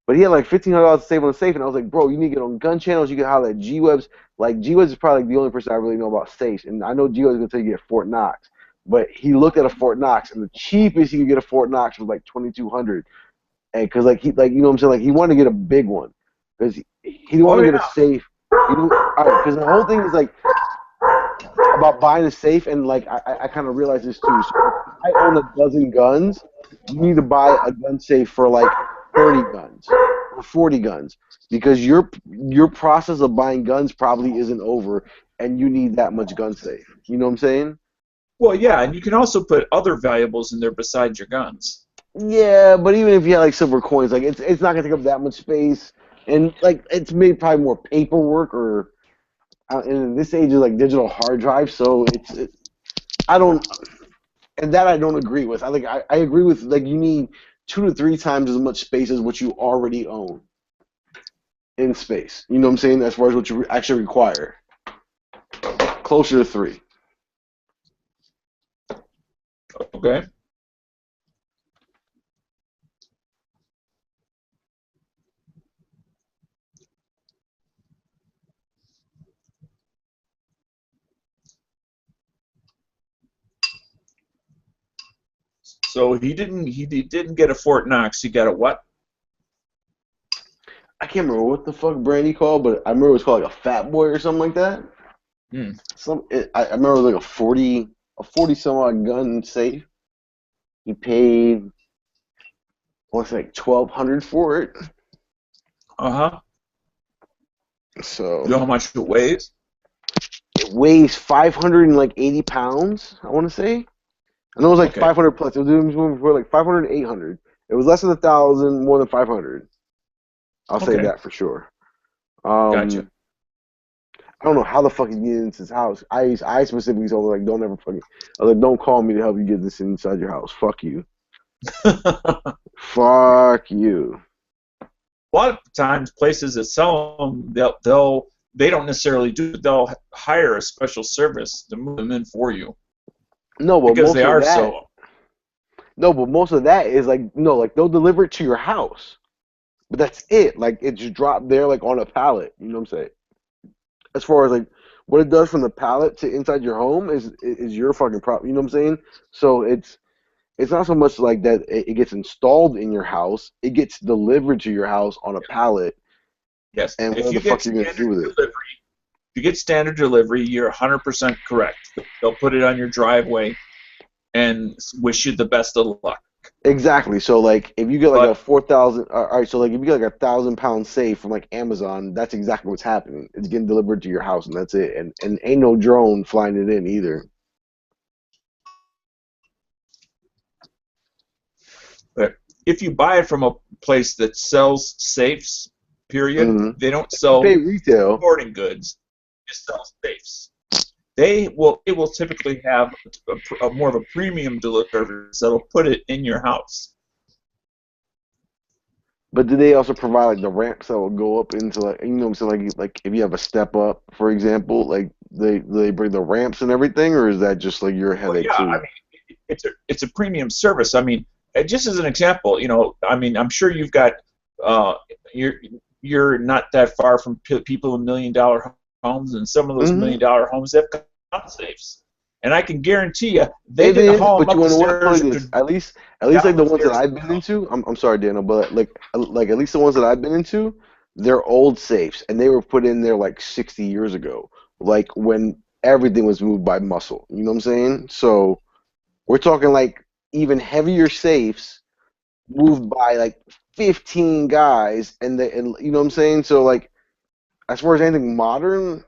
But he had like $1,500 to save on the safe, and I was like, bro, you need to get on gun channels. You can holler at G-Webs. Like, G-Webs is probably the only person I really know about safes. And I know G-Webs is going to tell you to get Fort Knox. But he looked at a Fort Knox, and the cheapest he could get a Fort Knox was like $2,200. And because like you know what I'm saying, like he wanted to get a big one because he didn't want to get a safe. Because the whole thing is like about buying a safe, and like I kind of realized this too. So if I own a dozen guns, you need to buy a gun safe for like 30 guns or 40 guns because your process of buying guns probably isn't over, and you need that much gun safe. You know what I'm saying? Well, yeah, and you can also put other valuables in there besides your guns. Yeah, but even if you had like silver coins, like it's not gonna take up that much space, and like it's made probably more paperwork or. And in this age is like digital hard drive, so I don't agree with. I agree with like you need 2 to 3 times as much space as what you already own in space. You know what I'm saying? As far as what you actually require, closer to 3. Okay. So he didn't get a Fort Knox. He got a what? I can't remember what the fuck brand he called, but I remember it was called like a Fat Boy or something like that. I remember it was like a 40 some odd gun safe. He paid, I want to say like $1,200 for it. So you know how much it weighs? It weighs 580 pounds. I want to say. I know it was like 500 plus. It was moving for like 500 and 800. It was less than 1,000, more than 500. I'll say that for sure. Gotcha. I don't know how the fuck he get into his house. I specifically told him like, don't ever fucking. I was like, don't call me to help you get this inside your house. Fuck you. Fuck you. A lot of times, places that sell them, they don't necessarily do. They'll hire a special service to move them in for you. No, but because most they of are that, so. No, but most of that is like like they'll deliver it to your house, but that's it. Like it's just dropped there like on a pallet. You know what I'm saying? As far as like what it does from the pallet to inside your home is your fucking problem. You know what I'm saying? So it's not so much like that it gets installed in your house. It gets delivered to your house on a pallet, Yes. And If what you the fuck get are you gonna do standard with it? delivery, if you get standard delivery, you're 100% correct. They'll put it on your driveway and wish you the best of luck. Exactly. So like, if you get like But a 4,000, all right. So like, if you get like 1,000 pound safe from like Amazon, that's exactly what's happening. It's getting delivered to your house, and that's it. And ain't no drone flying it in either. But if you buy it from a place that sells safes, period, Mhm. they don't You sell pay retail. sporting goods. They sell safes. They will typically have a more of a premium delivery that'll put it in your house. But do they also provide like the ramps that will go up into like, you know what I'm saying, like if you have a step up, for example, like they bring the ramps and everything, or is that just like your Well, headache yeah, too? I mean, it's a premium service. I mean, just as an example, I mean, I'm sure you've got you're not that far from people in $1 million homes, and some of those $1 million homes have gun safes, and I can guarantee you they didn't haul them but you up the want to know what? stairs. Like this, at least like the ones that I've been into. I'm sorry, Daniel, but like at least the ones that I've been into, they're old safes, and they were put in there like 60 years ago, like when everything was moved by muscle. You know what I'm saying? So we're talking like even heavier safes moved by like 15 guys, and you know what I'm saying? So like as far as anything modern,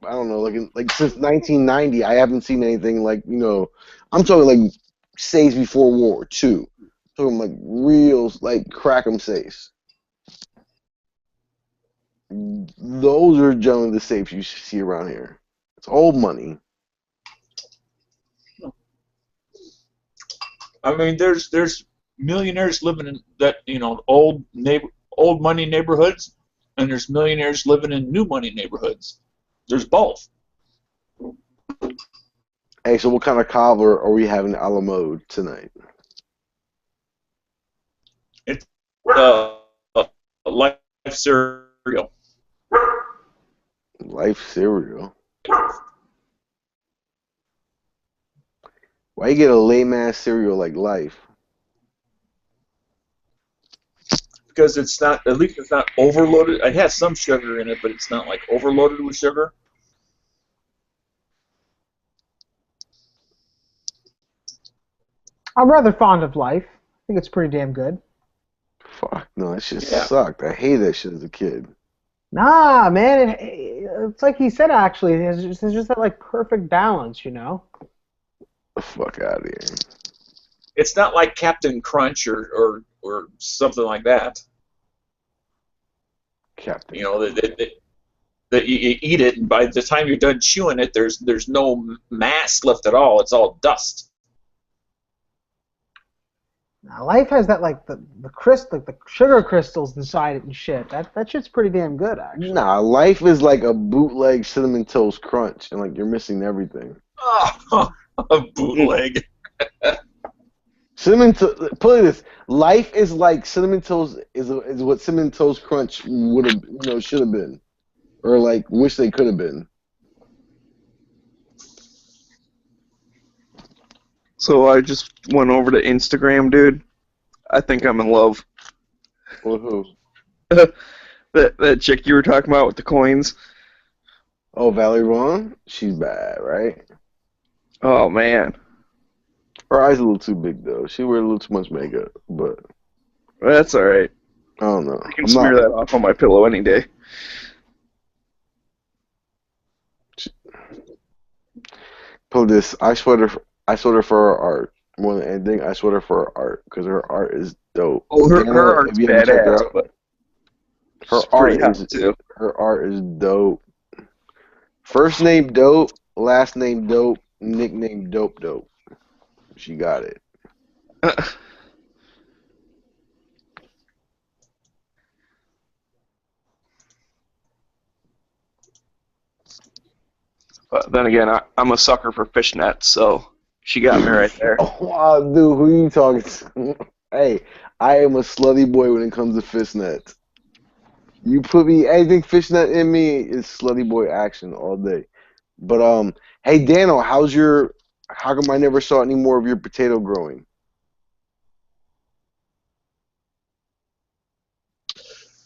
I don't know, like since 1990, I haven't seen anything like, I'm talking like safes before World War II. Talking like real like crack 'em safes. Those are generally the safes you see around here. It's old money. I mean, there's millionaires living in that old money neighborhoods, and there's millionaires living in new money neighborhoods. There's both. Hey, so what kind of cobbler are we having a la mode tonight? It's life cereal. Life cereal. Why you get a lame ass cereal like Life? Because it's not, at least it's not overloaded. It has some sugar in it, but it's not like overloaded with sugar. I'm rather fond of Life. I think it's pretty damn good. Fuck, no, that shit sucked. I hated that shit as a kid. Nah, man, it's like he said, actually. It's just that, like, perfect balance, you know? The fuck out of here. It's not like Captain Crunch or something like that. Captain. That you eat it, and by the time you're done chewing it, there's no mass left at all. It's all dust. Now, Life has that, like, the sugar crystals inside it and shit. That shit's pretty damn good, actually. Nah, Life is like a bootleg Cinnamon Toast Crunch, and like you're missing everything. Oh, a bootleg. Put it this: Life is like Cinnamon Toast is what Cinnamon Toast Crunch would have, should have been, or like wish they could have been. So I just went over to Instagram, dude. I think I'm in love. With who? that chick you were talking about with the coins. Oh, Valerie Vaughn? She's bad, right? Oh, man. Her eyes a little too big, though. She wears a little too much makeup, but... That's alright. I don't know. I can smear that off on my pillow any day. Put this, I sweater for her art. More than anything, I sweater for her art, because her art is dope. Oh, her art's badass, but her art is dope. First name dope, last name dope, nickname dope. She got it. But then again, I'm a sucker for fishnets, so she got me right there. Oh, dude, who you talking to? Hey, I am a slutty boy when it comes to fishnets. You put me anything fishnet in me is slutty boy action all day. But hey Daniel, how come I never saw any more of your potato growing?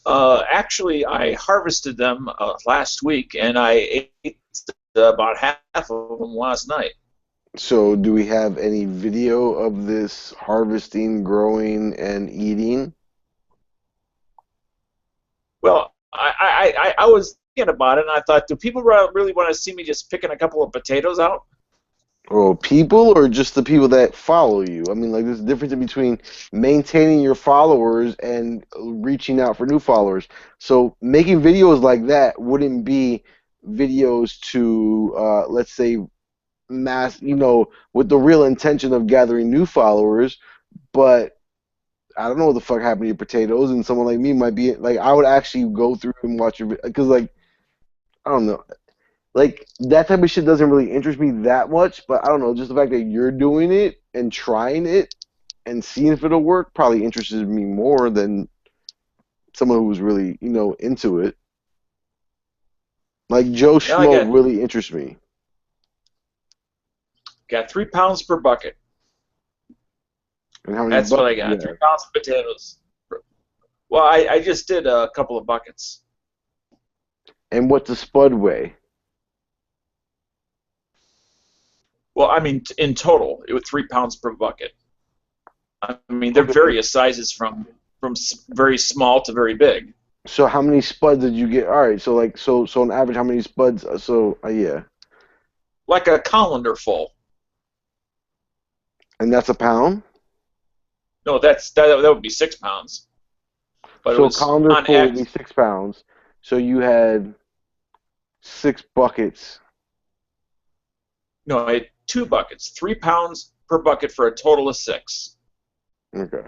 Actually, I harvested them last week, and I ate about half of them last night. So, do we have any video of this harvesting, growing, and eating? Well, I was thinking about it, and I thought, do people really want to see me just picking a couple of potatoes out? Or people, or just the people that follow you? I mean, like, there's a difference between maintaining your followers and reaching out for new followers. So, making videos like that wouldn't be videos to, let's say, mass, with the real intention of gathering new followers. But I don't know what the fuck happened to your potatoes, and someone like me might be like, I would actually go through and watch your, because, like, I don't know. Like, that type of shit doesn't really interest me that much, but I don't know, just the fact that you're doing it and trying it and seeing if it'll work probably interests me more than someone who was really, into it. Like, Joe Schmo really interests me. Got 3 pounds per bucket. And how many That's what I got, 3 pounds of potatoes. Well, I just did a couple of buckets. And what's a spud weigh? Well, I mean, in total, it was 3 pounds per bucket. I mean, they're various sizes from very small to very big. So how many spuds did you get? All right, so like so on average, how many spuds? Yeah. Like a colander full. And that's a pound? No, that would be 6 pounds. But so it was a colander full would be 6 pounds. So you had 6 buckets. No, I had 2 buckets, 3 pounds per bucket for a total of 6. Okay.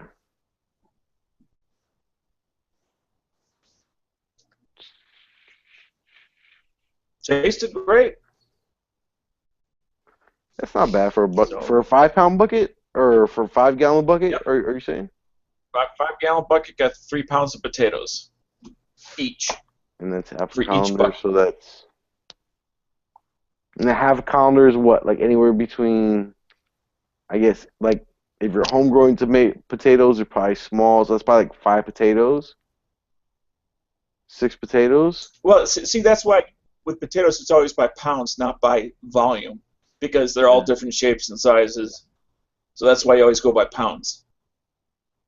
Tasted great. That's not bad for for a 5 pound bucket or for a 5 gallon bucket. Yep. Are you saying? 5 gallon bucket got 3 pounds of potatoes each. And that's half a colander, so that's. And a half a colander is what? Like anywhere between, I guess, like if you're home growing potatoes, they're probably small, so that's probably like 5 potatoes. 6 potatoes. Well, see, that's why with potatoes it's always by pounds, not by volume, because they're all different shapes and sizes. So that's why you always go by pounds.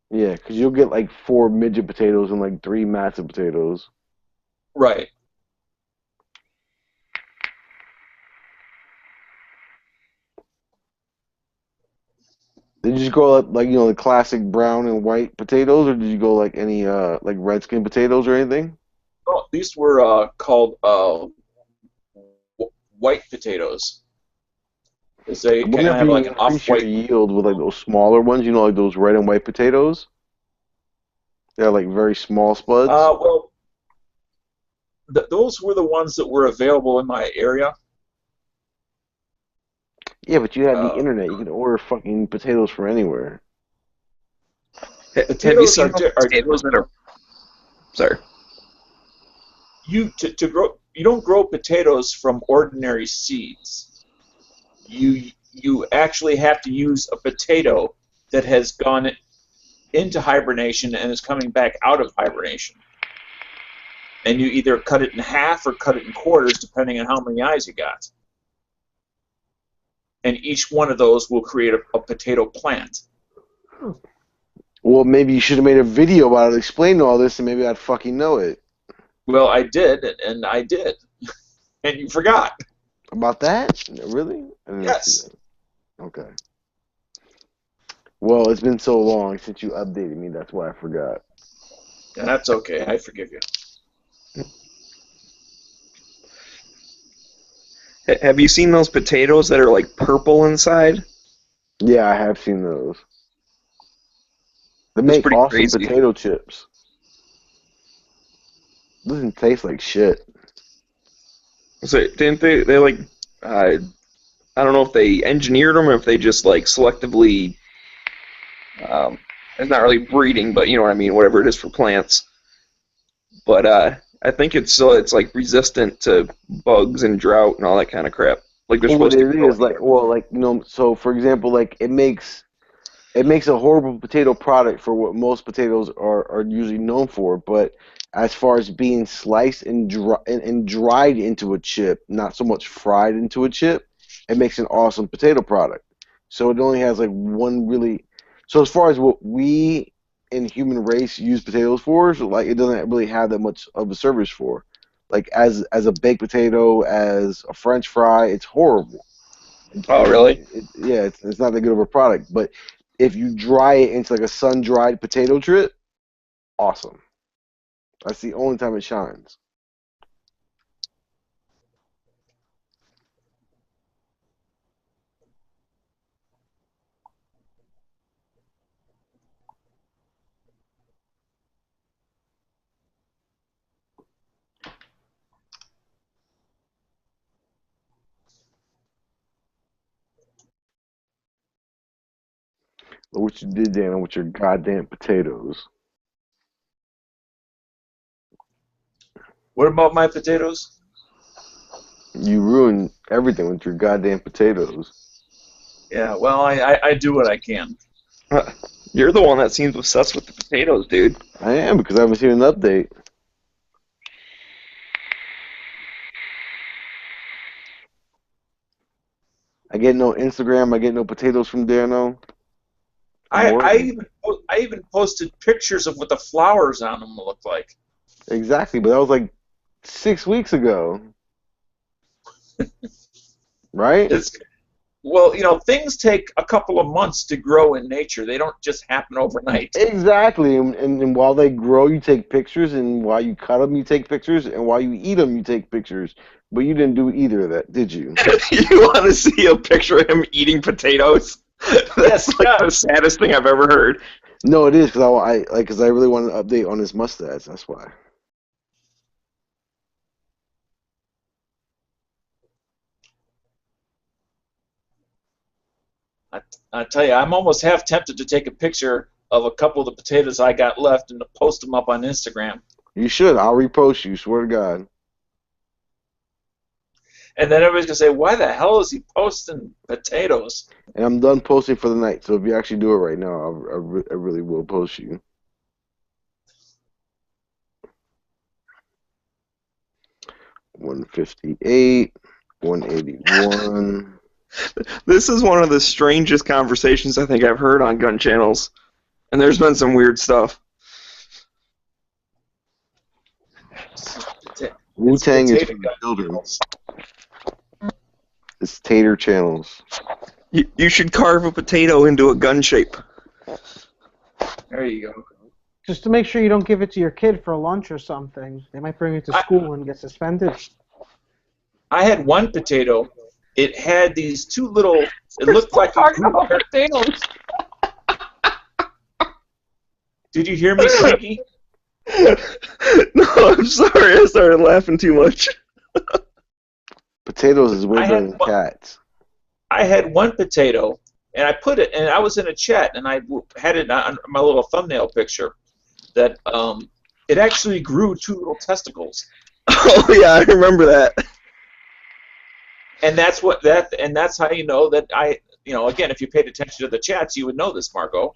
Yeah, because you'll get like 4 midget potatoes and like 3 massive potatoes. Right. Did you just go like the classic brown and white potatoes, or did you go like any like red skin potatoes or anything? Oh, these were called white potatoes. Because they kind of have like an off-white yield with like those smaller ones, like those red and white potatoes. They're like very small spuds. Well, those were the ones that were available in my area. Yeah, but you have the internet. You can order fucking potatoes from anywhere. Potatoes are potatoes that are. Sorry. To grow, you don't grow potatoes from ordinary seeds. You actually have to use a potato that has gone into hibernation and is coming back out of hibernation. And you either cut it in half or cut it in quarters, depending on how many eyes you got. And each one of those will create a potato plant. Well, maybe you should have made a video about it, explaining all this, and maybe I'd fucking know it. Well, I did, and I did. And you forgot. About that? Really? Yes. Okay. Well, it's been so long since you updated me, that's why I forgot. Yeah, that's okay. I forgive you. Have you seen those potatoes that are like purple inside? Yeah, I have seen those. They make awesome crazy potato chips. Doesn't taste like shit. So didn't they like I don't know if they engineered them or if they just like selectively it's not really breeding, but you know what I mean, whatever it is for plants. But I think it's like resistant to bugs and drought and all that kind of crap. Like they're supposed to. It is like so for example, like it makes a horrible potato product for what most potatoes are usually known for, but as far as being sliced and dried into a chip, not so much fried into a chip, it makes an awesome potato product. So it only has like one really. So as far as what we in human race use potatoes for, so like it doesn't really have that much of a service for. Like as a baked potato, as a French fry, it's horrible. Oh, really? Yeah, it's not that good of a product. But if you dry it into like a sun-dried potato chip, awesome. That's the only time it shines. Look what you did, Dana, with your goddamn potatoes. What about my potatoes? You ruined everything with your goddamn potatoes. Yeah, well, I do what I can. You're the one that seems obsessed with the potatoes, dude. I am, because I haven't seen an update. I get no Instagram. I get no potatoes from Dano. I even posted pictures of what the flowers on them look like. Exactly, but that was like 6 weeks ago. Right? Well, you know, things take a couple of months to grow in nature. They don't just happen overnight. Exactly, and while they grow, you take pictures, and while you cut them, you take pictures, and while you eat them, you take pictures. But you didn't do either of that, did you? You want to see a picture of him eating potatoes? That's like the saddest thing I've ever heard. No, it is, because I really wanted an update on his mustache. That's why. I tell you, I'm almost half tempted to take a picture of a couple of the potatoes I got left and to post them up on Instagram. You should. I'll repost you. Swear to God. And then everybody's gonna say, "Why the hell is he posting potatoes?" And I'm done posting for the night. So if you actually do it right now, I really will post you. $158, $181. This is one of the strangest conversations I think I've heard on gun channels, and there's been some weird stuff. Wu-Tang is for children. It's tater channels. You should carve a potato into a gun shape. There you go. Just to make sure you don't give it to your kid for lunch or something. They might bring it to school and get suspended. I had one potato. It had these two little. It looked like a group of potatoes. Did you hear me, Frankie? No, I'm sorry. I started laughing too much. Potatoes is way better than cats. I had one potato, and I put it, and I was in a chat, and I had it on my little thumbnail picture. That it actually grew two little testicles. Oh yeah, I remember that. And that's how you know that again, if you paid attention to the chats, you would know this, Marco.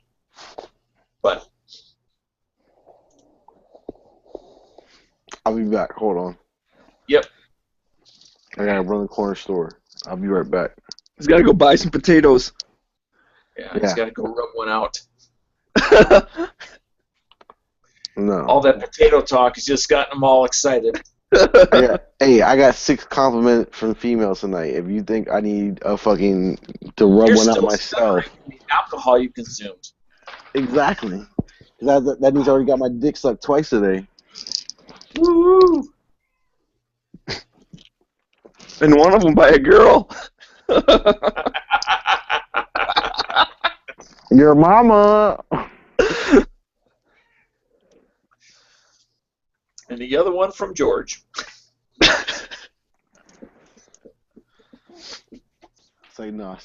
But I'll be back. Hold on. Yep. I gotta run the corner store. I'll be right back. He's gotta go buy some potatoes. Yeah, he's gotta go rub one out. No. All that potato talk has just gotten them all excited. I got 6 compliments from females tonight. If you think I need to rub one out myself. The alcohol you consumed. Exactly. That means I already got my dick sucked twice today. Woo! And one of them by a girl. Your mama. And the other one from George. Say no.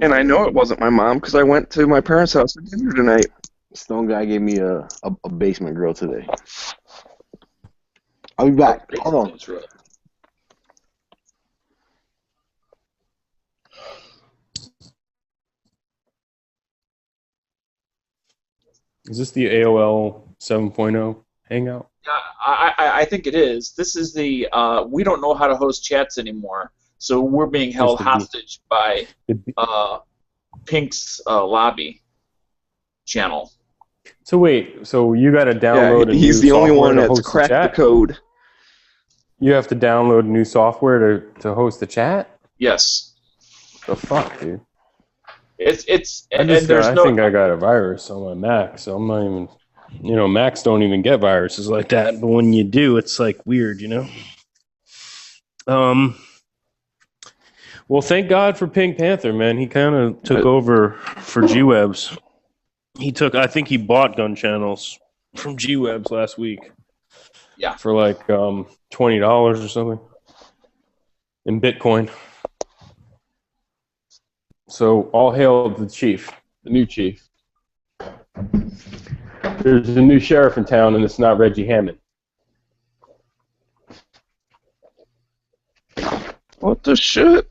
And I know it wasn't my mom because I went to my parents' house for dinner tonight. Stone Guy gave me a basement girl today. I'll be back. Hold on. Is this the AOL 7.0 Hangout? Yeah, I think it is. This is the we don't know how to host chats anymore, so we're being held Just the B- hostage by the B- Pink's lobby channel. So wait, so you got to download a he's new the only software one to that's host the cracked the chat? code. You have to download new software to host the chat? Yes, The fuck, dude? it's I and just there's I no. think I got a virus on my Mac, so I'm not even. Macs don't even get viruses like that, but when you do, it's like weird, Well, thank God for Pink Panther, man. He kind of took over for G-Webs. I think he bought gun channels from G-Webs last week. Yeah. For like $20 or something in Bitcoin. So all hail the chief, the new chief. There's a new sheriff in town, and it's not Reggie Hammond. What the shit?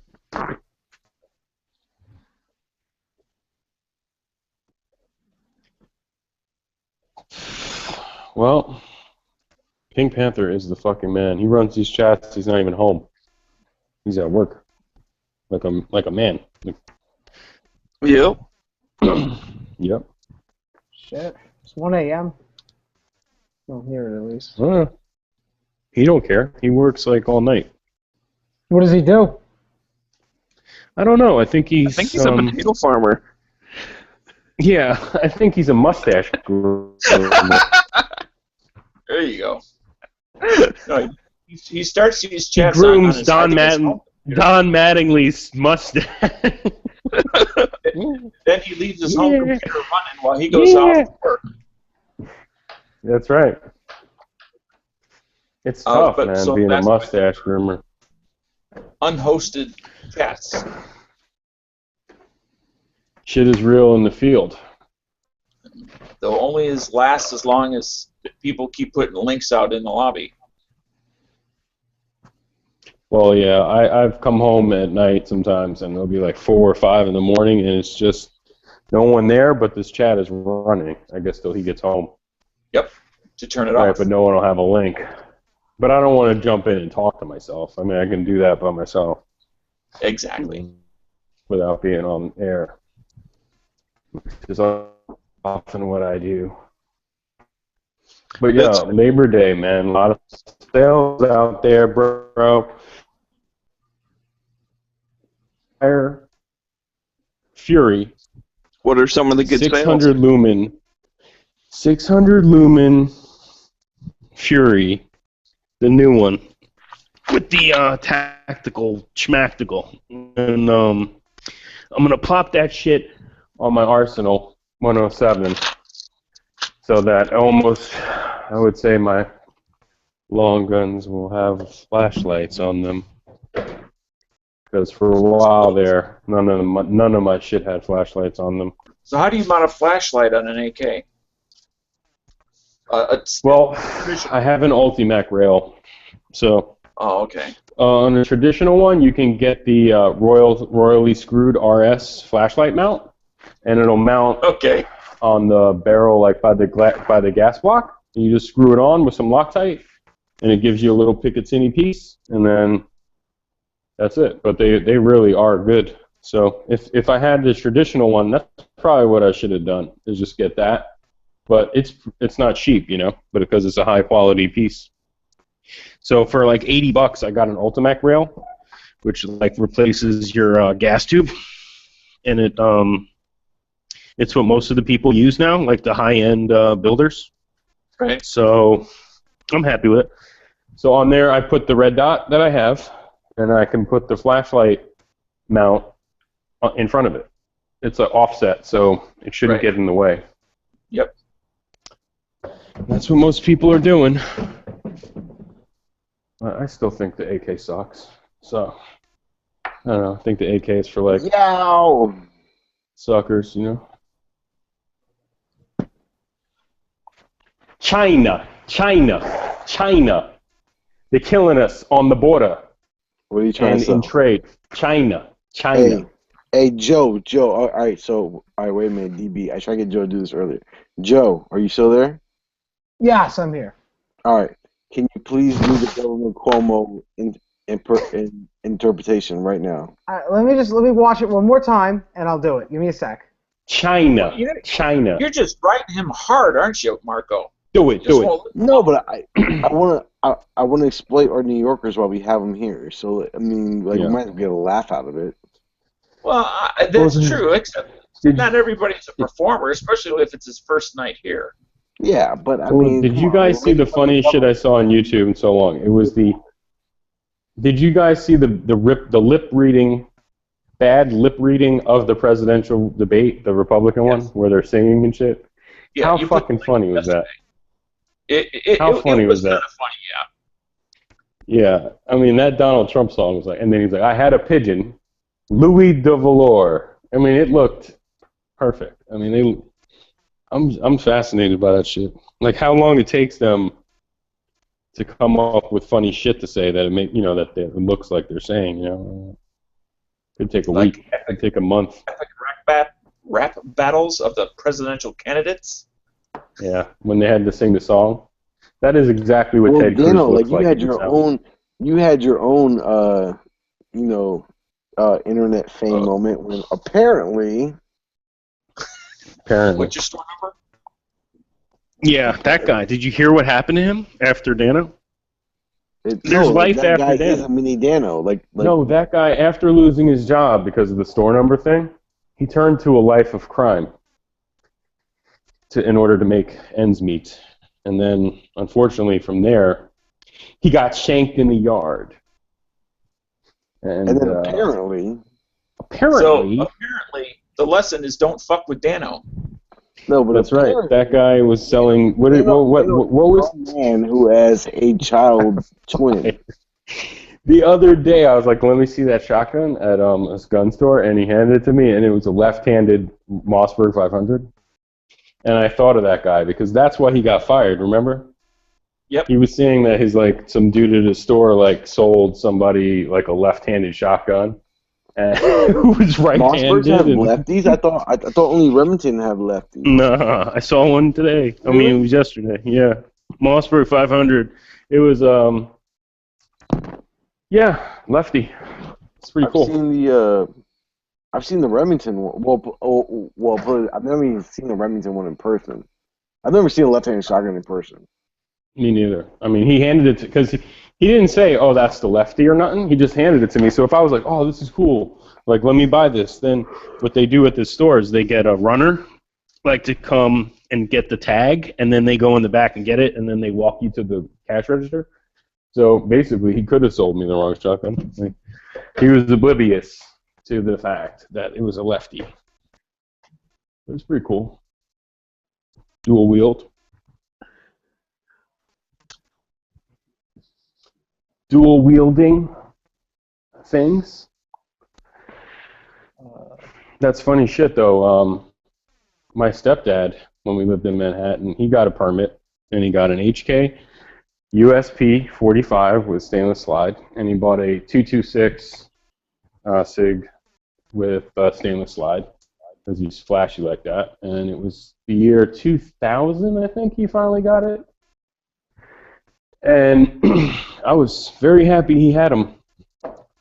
Well, Pink Panther is the fucking man. He runs these chats. He's not even home. He's at work, like a man. Yep. Yep. Shit. It's 1 a.m. Well, here at least. He don't care. He works like all night. What does he do? I don't know. I think he's a potato farmer. Yeah, I think he's a mustache groomer. There you go. No, he starts these He chats grooms on his Don Mattingly's mustache. Then he leaves his home computer running while he goes off to work. That's right. It's tough, but man, so being a that's mustache groomer. Unhosted chats. Shit is real in the field. They'll only last as long as people keep putting links out in the lobby. Well, yeah, I've come home at night sometimes, and it'll be like 4 or 5 in the morning, and it's just no one there, but this chat is running, I guess, till he gets home. Yep, to turn it Right, off. but no one will have a link. But I don't want to jump in and talk to myself. I mean, I can do that by myself. Exactly. Without being on air. Which is often what I do. But yeah, Labor Day, man. A lot of sales out there, bro. Fire Fury. What are some of the good 600 sales? lumen. 600 lumen Fury. The new one. With the tactical schmactical. And I'm going to plop that shit on my Arsenal 107. So that almost, I would say, my long guns will have flashlights on them. Because for a while there, none of my shit had flashlights on them. So how do you mount a flashlight on an AK? Well, I have an Ultimac rail, so. Oh, okay. On a traditional one, you can get the royally screwed RS flashlight mount, and it'll mount on the barrel, like by the gas block. You just screw it on with some Loctite, and it gives you a little Picatinny piece, and then that's it. But they really are good. So if I had the traditional one, that's probably what I should have done, is just get that. But it's not cheap, but because it's a high quality piece. So for like $80, I got an Ultimac rail, which like replaces your gas tube, and it's what most of the people use now, like the high-end builders. Right. So I'm happy with it. So on there, I put the red dot that I have, and I can put the flashlight mount in front of it. It's an offset, so it shouldn't get in the way. Yep. That's what most people are doing. I still think the AK sucks. So, I don't know. I think the AK is for, like, suckers, China. They're killing us on the border. What are you trying and to say? in trade. China. Hey, Joe. All right, wait a minute, DB. I tried to get Joe to do this earlier. Joe, are you still there? Yes, I'm here. All right. Can you please do the Governor Cuomo interpretation right now? Let me watch it one more time, and I'll do it. Give me a sec. China. Well, China. You're just writing him hard, aren't you, Marco? Do it. Do it. No, but I want to exploit our New Yorkers while we have them here. So I mean, like, we might get a laugh out of it. Well, that's true, except not everybody's a performer, especially if it's his first night here. Yeah, but I Well, mean, did you guys see the funniest shit I saw on YouTube in so long? It was the. Did you guys see the lip reading, bad lip reading of the presidential debate, the Republican one, where they're singing and shit? Yeah, How fucking funny was that? How funny was that? Kind of funny, yeah. Yeah, I mean that Donald Trump song was like, and then he's like, I had a pigeon, Louis de Velour. I mean, it looked perfect. I mean, I'm fascinated by that shit. Like how long it takes them to come up with funny shit to say that it looks like they're saying. Could take a week. Could take a month. Epic rap battles of the presidential candidates. Yeah, when they had to sing the song. That is exactly what Ted Cruz Dano, looks like you had your own, internet fame moment when apparently. What's your store number? Yeah, that guy. Did you hear what happened to him after Dano? There's life that after guy Dano. is a mini Dano. No, that guy, after losing his job because of the store number thing, he turned to a life of crime in order to make ends meet. And then, unfortunately, from there, he got shanked in the yard. And then apparently, the lesson is don't fuck with Dano. No, but that's right. That guy was selling. What was the man who has a child twin? The other day, I was like, "Let me see that shotgun at a gun store," and he handed it to me, and it was a left-handed Mossberg 500. And I thought of that guy because that's why he got fired. Remember? Yep. He was saying that some dude at his store sold somebody a left-handed shotgun. Who was right-handed? Mossbergs have lefties? I thought only Remington have lefties. Nah, I saw one today. I mean, it was yesterday. Yeah, Mossberg 500. It was lefty. It's pretty cool. I've seen the Remington one. I've never even seen the Remington one in person. I've never seen a left-handed shotgun in person. Me neither. I mean, he handed it because he didn't say, "Oh, that's the lefty" or nothing. He just handed it to me. So if I was like, "Oh, this is cool," let me buy this, then what they do at the store is they get a runner, to come and get the tag, and then they go in the back and get it, and then they walk you to the cash register. So basically, he could have sold me the wrong shotgun. He was oblivious to the fact that it was a lefty. It was pretty cool. Dual wield. Dual wielding things. That's funny shit though. My stepdad, when we lived in Manhattan, he got a permit and he got an HK USP 45 with stainless slide, and he bought a 226 SIG with stainless slide because he's flashy like that. And it was the year 2000, I think he finally got it. And I was very happy he had them,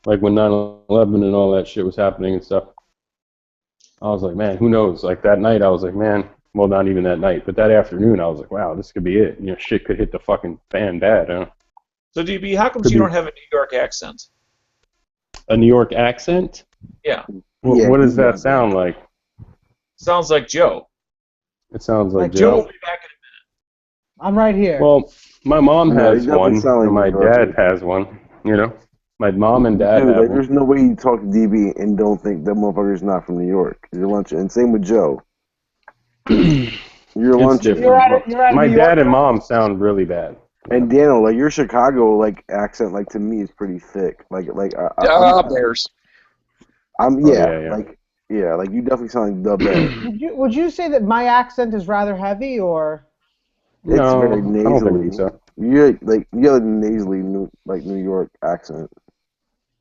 when 9/11 and all that shit was happening and stuff. I was like, man, who knows? That night, I was like, man, well, not even that night, but that afternoon, I was like, wow, this could be it. Shit could hit the fucking fan bad, huh? So, DB, how come you don't have a New York accent? A New York accent? Yeah. What does that sound like? Sounds like Joe. It sounds like Joe Joe. will be back in a minute. I'm right here. Well, my mom has one, and my dad has one. My mom and dad have one. There's no way you talk to DB and don't think that motherfucker's not from New York. You're lunching, and same with Joe. You're lunching. My dad and mom sound really bad. And Daniel, your Chicago accent, to me is pretty thick. Bears. You definitely sound like the Bears. Would you say that my accent is rather heavy, or? It's very nasally. I don't think so. You have a nasally New York accent.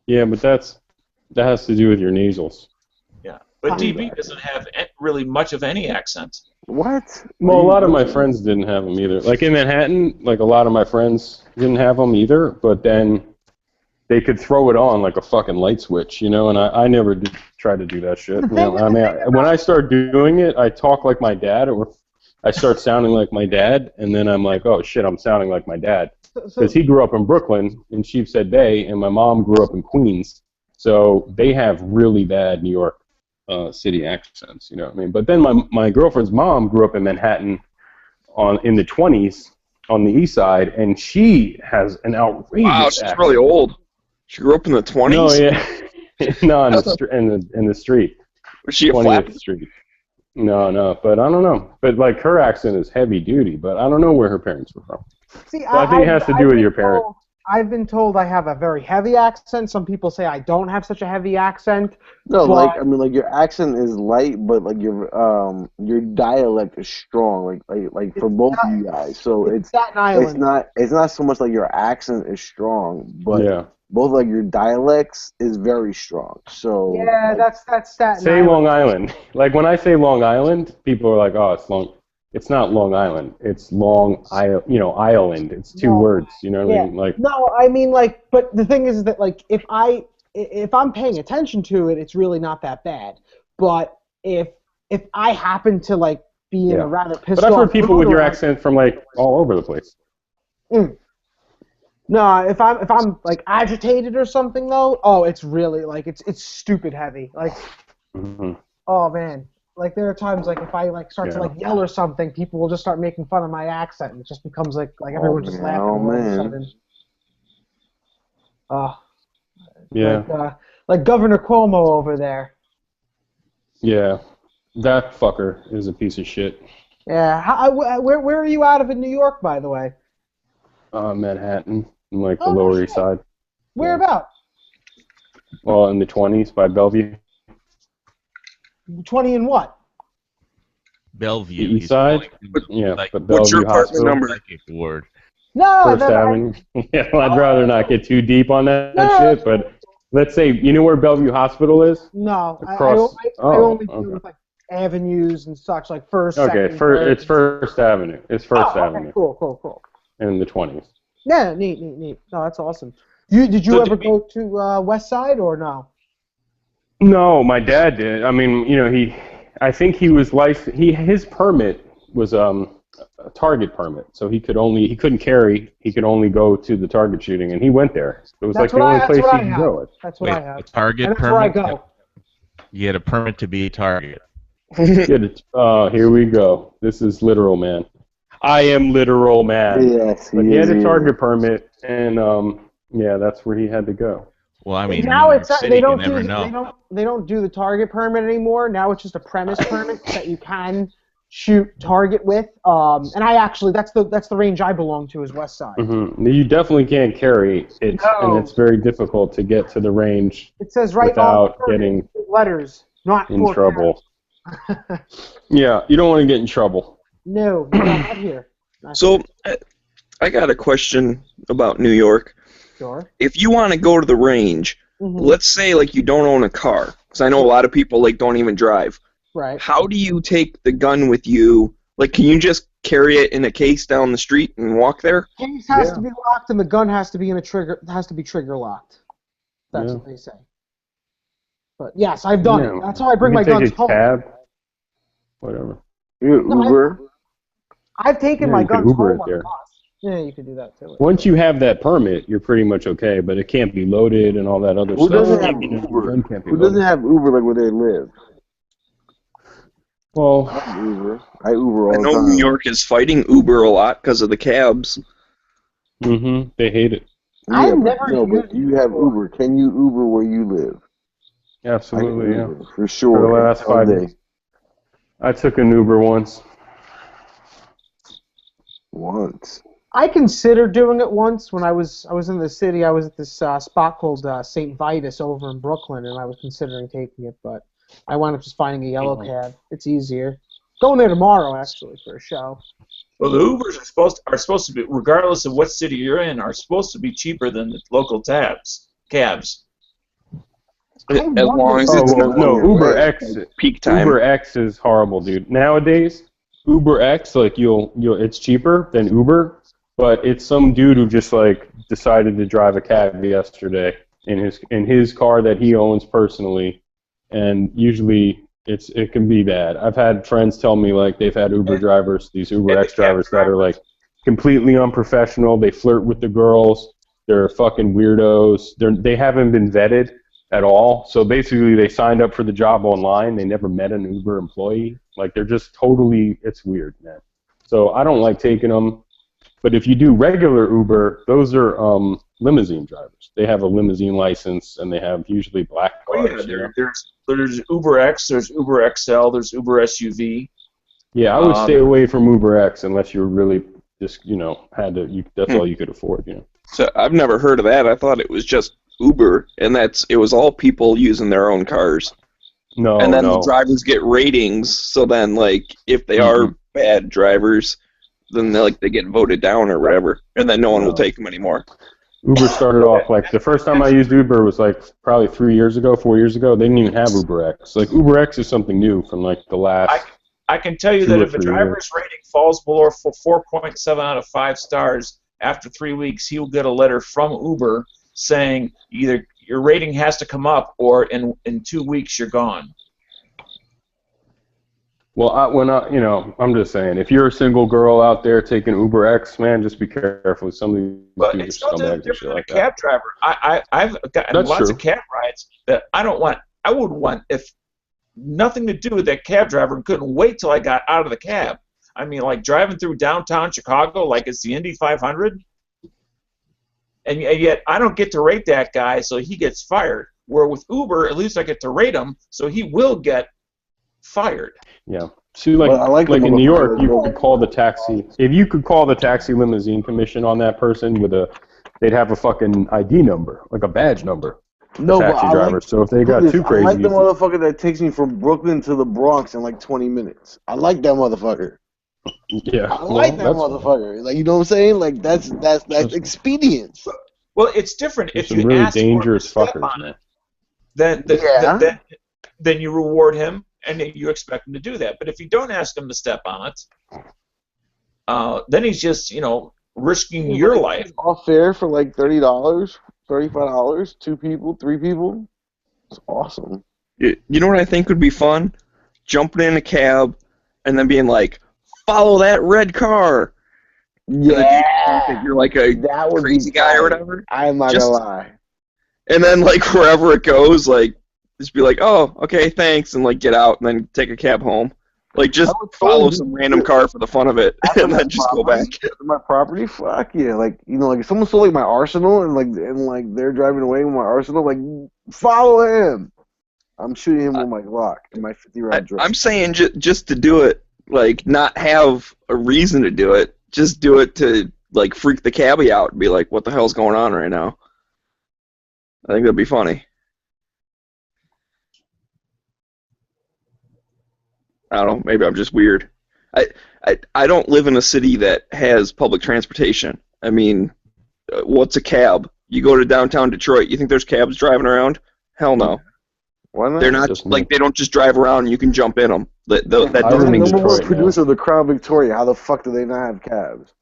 Yeah, but that has to do with your nasals. Yeah. But DB doesn't have really much of any accent. What? Well, a lot of my friends didn't have them either. Like in Manhattan, like a lot of my friends didn't have them either, but then they could throw it on like a fucking light switch, you know, and I never did try to do that shit. You know? I mean, when I start doing it, I talk like my dad, or I start sounding like my dad, and then I'm like, oh shit, I'm sounding like my dad. Because he grew up in Brooklyn, in Sheepshead Bay, and my mom grew up in Queens, so they have really bad New York city accents, you know what I mean? But then my girlfriend's mom grew up in Manhattan in the 20s on the east side, and she has an outrageous Wow, she's accent. really old. She grew up in the 20s? No, yeah. No, in the street. Was she a 20th flap? Street. No, but I don't know. But like her accent is heavy duty, but I don't know where her parents were from. See, So I think it has to do with your parents. I've been told I have a very heavy accent. Some people say I don't have such a heavy accent. No, but like I mean, like your accent is light, but like your dialect is strong. Like for both of you guys. So it's Staten Island. it's not so much like your accent is strong, but Yeah. both like your dialects is very strong. So Yeah, like, that's Staten Say Island. Long Island. Like when I say Long Island, people are like, "Oh, it's Long." It's not Long Island. It's Long Island. It's two No. words. You know what Yeah. I mean? Like, No, I mean like, but the thing is that like if I'm paying attention to it, it's really not that bad. But if I happen to like be in Yeah. a rather but pissed I've off heard people with mood your or- accent from like all over the place. No, if I'm like agitated or something though, oh, it's really like it's stupid heavy. Like, Mm-hmm. oh man, like there are times like if I like start to Yeah. like yell or something, people will just start making fun of my accent, and it just becomes like everyone's just laughing all of a sudden. Yeah. Like Governor Cuomo over there. Yeah. That fucker is a piece of shit. Yeah, where are you out of in New York, by the way? Manhattan, like the Oh, Lower shit. East Side. Where about? Well, in the 20s by Bellevue. 20 and what? Bellevue. The East he's Side? like- Yeah, like- but What's your Bellevue apartment Hospital. number? Psychic word. No, First no, Avenue. Yeah, well, I'd rather not get too deep on that shit, but let's say, you know where Bellevue Hospital is? No, Across- I oh, only deal okay. with like avenues and such, like first. Okay, second, third. it's First Avenue. It's First Oh, Avenue okay, cool. in the 20s. Yeah, neat. No, that's awesome. Did you So ever did go to West Side or no? No, my dad did. I mean, you know, I think he was his permit was a target permit, so he could only go to the target shooting, and he went there. It was That's like the what only place I he could have. go. That's what Wait, I have. a target And that's where I permit? go. You had a permit to be a target. Here we go. This is literal, man. I am literal, man. yes, But he had a is. target permit, and yeah, that's where he had to go. Well, I mean, Now New York it's City, they you don't never do know. they don't do the target permit anymore. Now it's just a premise permit that you can shoot target with. And I actually that's the range I belong to is West Side. Hmm. You definitely can't carry it, No. and it's very difficult to get to the range It says right without on the permit, getting letters, not in for trouble. Yeah, you don't want to get in trouble. No, not here. Not So, I got a question about New York. Sure. If you want to go to the range, Mhm. let's say like you don't own a car, because I know a lot of people like don't even drive. Right. How do you take the gun with you? Like, can you just carry it in a case down the street and walk there? Case has to be locked, and the gun has to be trigger locked. That's Yeah. what they say. But yes, I've done Yeah. it. That's how I bring You my can guns take a home. cab, whatever. You Uber. I've taken Yeah, my you could guns Uber home it on there. the bus. Yeah, you can do that too. Once you have that permit, you're pretty much okay, but it can't be loaded and all that other Who stuff. doesn't have You know, Uber? gun can't be Who doesn't loaded. have Uber like where they live? Well, I have Uber. I Uber I all the know time. New York is fighting Uber a lot because of the cabs. they hate it. I've but- never no, but used you have Uber. Can you Uber where you live? I Absolutely, can yeah. Uber, for sure. For the last all 5 day. years. I took an Uber once. Once. I considered doing it once when I was in the city. I was at this spot called St. Vitus over in Brooklyn, and I was considering taking it, but I wound up just finding a yellow cab. It's easier. Going there tomorrow, actually, for a show. Well, the Ubers are supposed to be, regardless of what city you're in, are supposed to be cheaper than the local cabs. As long as Oh it's well, not no, Uber X. peak time. Uber X is horrible, dude. Nowadays, Uber X, like it's cheaper than Uber, but it's some dude who just like decided to drive a cab yesterday in his car that he owns personally, and usually it can be bad. I've had friends tell me like they've had Uber drivers, these Uber X drivers that are like completely unprofessional. They flirt with the girls. They're fucking weirdos. They haven't been vetted at all. So basically, they signed up for the job online. They never met an Uber employee. Like, they're just totally, it's weird, man. So I don't like taking them. But if you do regular Uber, those are limousine drivers. They have a limousine license, and they have usually black cars. There's Uber X, there's Uber XL, there's Uber SUV. Yeah, I would stay away from Uber X unless you really just, that's all you could afford, So I've never heard of that. I thought it was just Uber, and it was all people using their own cars. No, and then the drivers get ratings, so then like if they are bad drivers, then they get voted down or whatever, and then no one will take them anymore. Uber started off like the first time I used Uber was like probably 4 years ago. They didn't even have Uber X. Like Uber X is something new from like the last. I can tell you that if a driver's rating falls below 4.7 out of 5 stars after 3 weeks, he will get a letter from Uber saying either your rating has to come up or in 2 weeks you're gone. Well, I'm just saying, if you're a single girl out there taking Uber X, man, just be careful. Some of these dudes are scumbags and shit like that. Cab driver. I've gotten lots of cab rides that I would want if nothing to do with that cab driver and couldn't wait till I got out of the cab. I mean, like driving through downtown Chicago like it's the Indy 500. And yet I don't get to rate that guy, so he gets fired. Where with Uber, at least I get to rate him, so he will get fired. Yeah. See, like in New York, you could call the taxi. If you could call the taxi limousine commission on that person they'd have a fucking ID number, like a badge number. No, taxi but driver. So if they got too crazy, I like the motherfucker that takes me from Brooklyn to the Bronx in like 20 minutes. I like that motherfucker. Yeah, I like that motherfucker. Like, you know what I'm saying? Like that's expedient. Well, it's different if you really ask dangerous for a step fuckers, on it. Then you reward him, and you expect him to do that. But if you don't ask him to step on it, then he's just risking your life. All fair for like $30, $35, 2 people, 3 people. It's awesome. You know what I think would be fun? Jumping in a cab and then being like, follow that red car. Yeah. You're like a crazy guy or whatever. I'm not gonna lie. And then like wherever it goes, like just be like, oh, okay, thanks, and like get out and then take a cab home. Like just follow some random car for the fun of it, and then just go back. My property, fuck yeah! Like like if someone stole like my Arsenal and they're driving away with my Arsenal, like follow him. I'm shooting him with my Glock in my 50-round drum. I'm saying just to do it, like not have a reason to do it. Just do it to like freak the cabbie out and be like, what the hell's going on right now? I think that'd be funny. I don't know. Maybe I'm just weird. I don't live in a city that has public transportation. I mean, what's a cab? You go to downtown Detroit. You think there's cabs driving around? Hell no. Why not? They're not they don't just drive around and you can jump in them. That doesn't exist. Number one producer of the Crown Victoria. How the fuck do they not have cabs?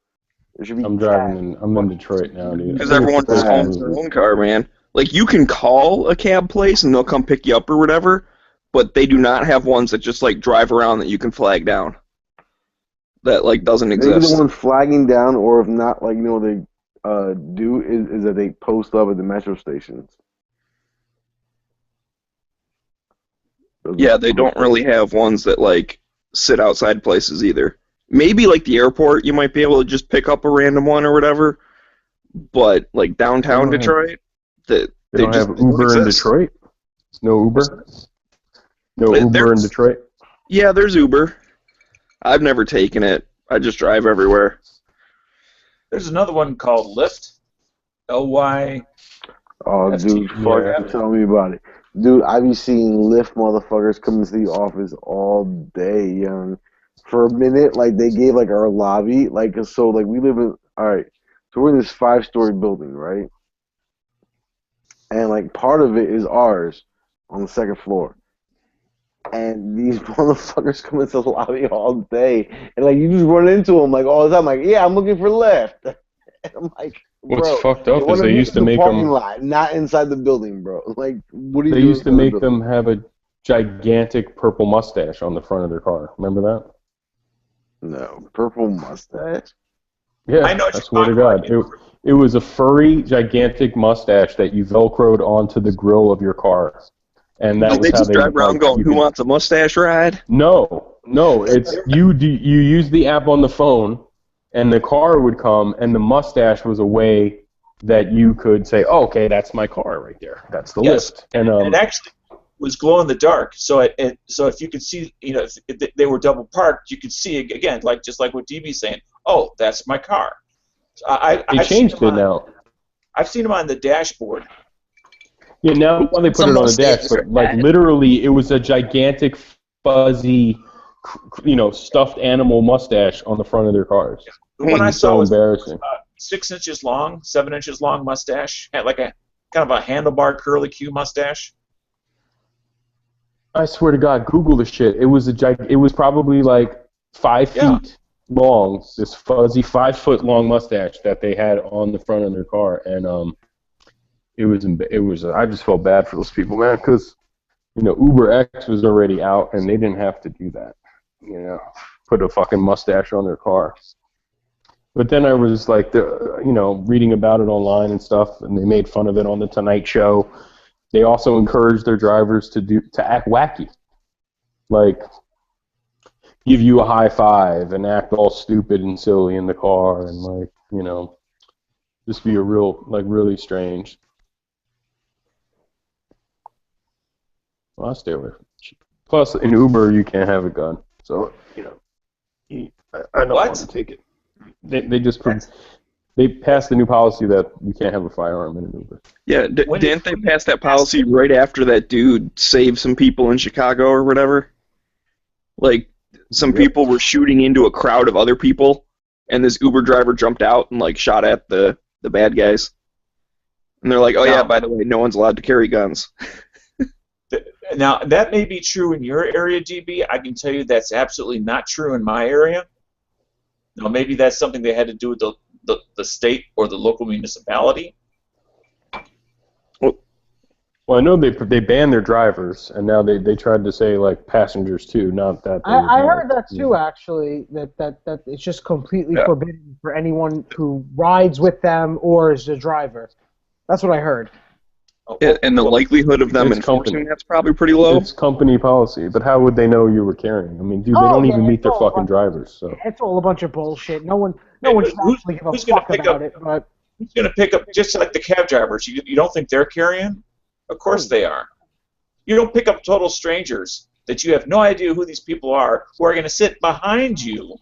There should be. I'm in Detroit now, dude. Because everyone just owns their own car, man. Like you can call a cab place and they'll come pick you up or whatever, but they do not have ones that just like drive around that you can flag down. That like doesn't exist. Maybe the one flagging down, or if not, like what they do is that they post up at the metro stations. Yeah, they don't really have ones that like sit outside places either. Maybe like the airport, you might be able to just pick up a random one or whatever. But like downtown Detroit, they don't have Uber in Detroit. No Uber. No Uber in Detroit. Yeah, there's Uber. I've never taken it. I just drive everywhere. There's another one called Lyft. L-Y. Oh, dude, fuck! Tell me about it. Dude, I be seeing Lyft motherfuckers come into the office all day, young. For a minute, like, they gave, like, our lobby, like, so, like, we live in, alright, so we're in this 5-story building, right? And, like, part of it is ours. on the second floor. And these motherfuckers come into the lobby all day, and like you just run into them like all the time. Like, yeah, I'm looking for lift. And I'm like, bro, What's fucked up is wanna they meet used to in the make parking them. lot, not inside the building, bro. Like, what are you They doing used to inside the make building? them have a gigantic purple mustache on the front of their car. Remember that? No, purple mustache. Yeah, I know what I you're swear to talking God. It was a furry, gigantic mustache that you velcroed onto the grill of your car. And that Like, was they how just they drive around like, going, you "Who could- wants a mustache ride?" No, it's you use the app on the phone, and the car would come, and the mustache was a way that you could say, oh, okay, that's my car right there. That's the Yes. lift. And It actually was glow in the dark. So so if you could see, if they were double parked, you could see again, like just like what DB's saying. Oh, that's my car. they I've seen changed them it now. I've seen them on the dashboard. Yeah, now they put it on the dash, but like literally, it was a gigantic, fuzzy, stuffed animal mustache on the front of their cars. The one It I was saw so was embarrassing. 6 inches long, 7 inches long mustache, had like a kind of a handlebar curly Q mustache. I swear to God, Google the shit. It was It was probably like 5 feet long. This fuzzy 5-foot long mustache that they had on the front of their car, and it was. I just felt bad for those people, man, because Uber X was already out, and they didn't have to do that. Put a fucking mustache on their car. But then I was like, reading about it online and stuff, and they made fun of it on the Tonight Show. They also encouraged their drivers to act wacky, like give you a high five and act all stupid and silly in the car, and just be really strange. Well, I'll stay away from it. Plus, in Uber, you can't have a gun, so I don't want to take it. They passed the new policy that you can't have a firearm in an Uber. Yeah, didn't they pass that policy right after that dude saved some people in Chicago or whatever? Like, some people were shooting into a crowd of other people, and this Uber driver jumped out and shot at the bad guys. And they're like, "Oh yeah, by the way, no one's allowed to carry guns." Now, that may be true in your area, DB. I can tell you that's absolutely not true in my area. Now, maybe that's something they had to do with the state or the local municipality. Well, I know they banned their drivers, and now they tried to say passengers too. Not that. I heard that too, actually. That it's just completely forbidden for anyone who rides with them or is a driver. That's what I heard. Yeah, and the likelihood of them enforcing that's probably pretty low. It's company policy, but how would they know you were carrying? I mean, dude, they don't even meet their fucking drivers. So it's all a bunch of bullshit. No one should actually give a fuck about it. But who's going to pick up, just like the cab drivers? You don't think they're carrying? Of course they are. You don't pick up total strangers that you have no idea who these people are, who are going to sit behind you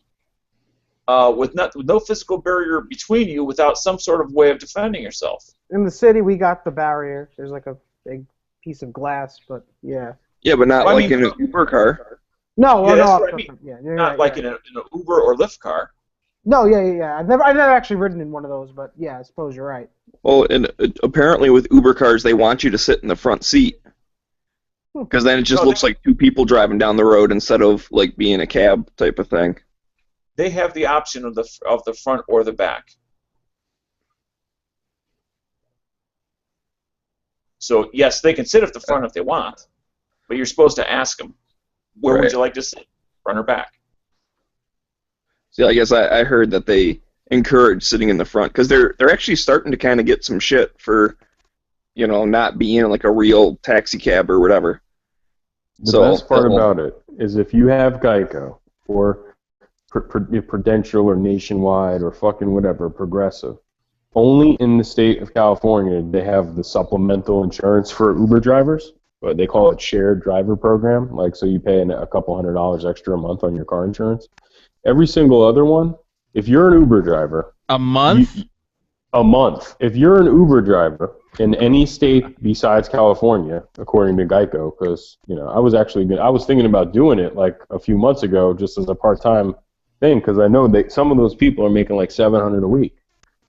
with no physical barrier between you, without some sort of way of defending yourself. In the city, we got the barrier. There's like a big piece of glass, but yeah. Yeah, but not in an Uber car. No, yeah, that's no, what I mean. Not like in an Uber or Lyft car. No, yeah. I've never actually ridden in one of those, but yeah, I suppose you're right. Well, and apparently with Uber cars, they want you to sit in the front seat, because then it just looks like two people driving down the road instead of being a cab type of thing. They have the option of the front or the back. So yes, they can sit at the front if they want, but you're supposed to ask them, where would you like to sit, front or back? See, I guess I heard that they encourage sitting in the front, because they're actually starting to kind of get some shit for, not being like a real taxi cab or whatever. The best part about it is if you have Geico or Prudential or Nationwide or fucking whatever, Progressive, only in the state of California they have the supplemental insurance for Uber drivers, but they call it shared driver program. So you pay a couple $100 extra a month on your car insurance. Every single other one, if you're an Uber driver, a month. If you're an Uber driver in any state besides California, according to Geico, because I was thinking about doing it a few months ago just as a part-time thing, because I know that some of those people are making $700 a week.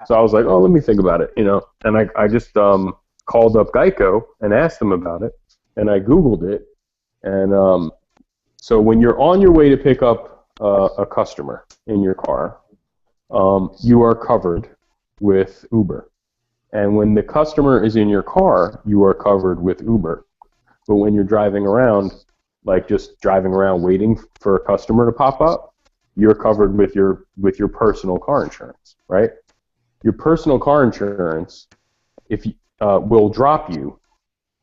So I was like, oh, let me think about it, and I just called up Geico and asked them about it, and I Googled it, and so when you're on your way to pick up a customer in your car, you are covered with Uber. And when the customer is in your car, you are covered with Uber. But when you're driving around, like just driving around waiting for a customer to pop up, you're covered with your personal car insurance, right? Your personal car insurance will drop you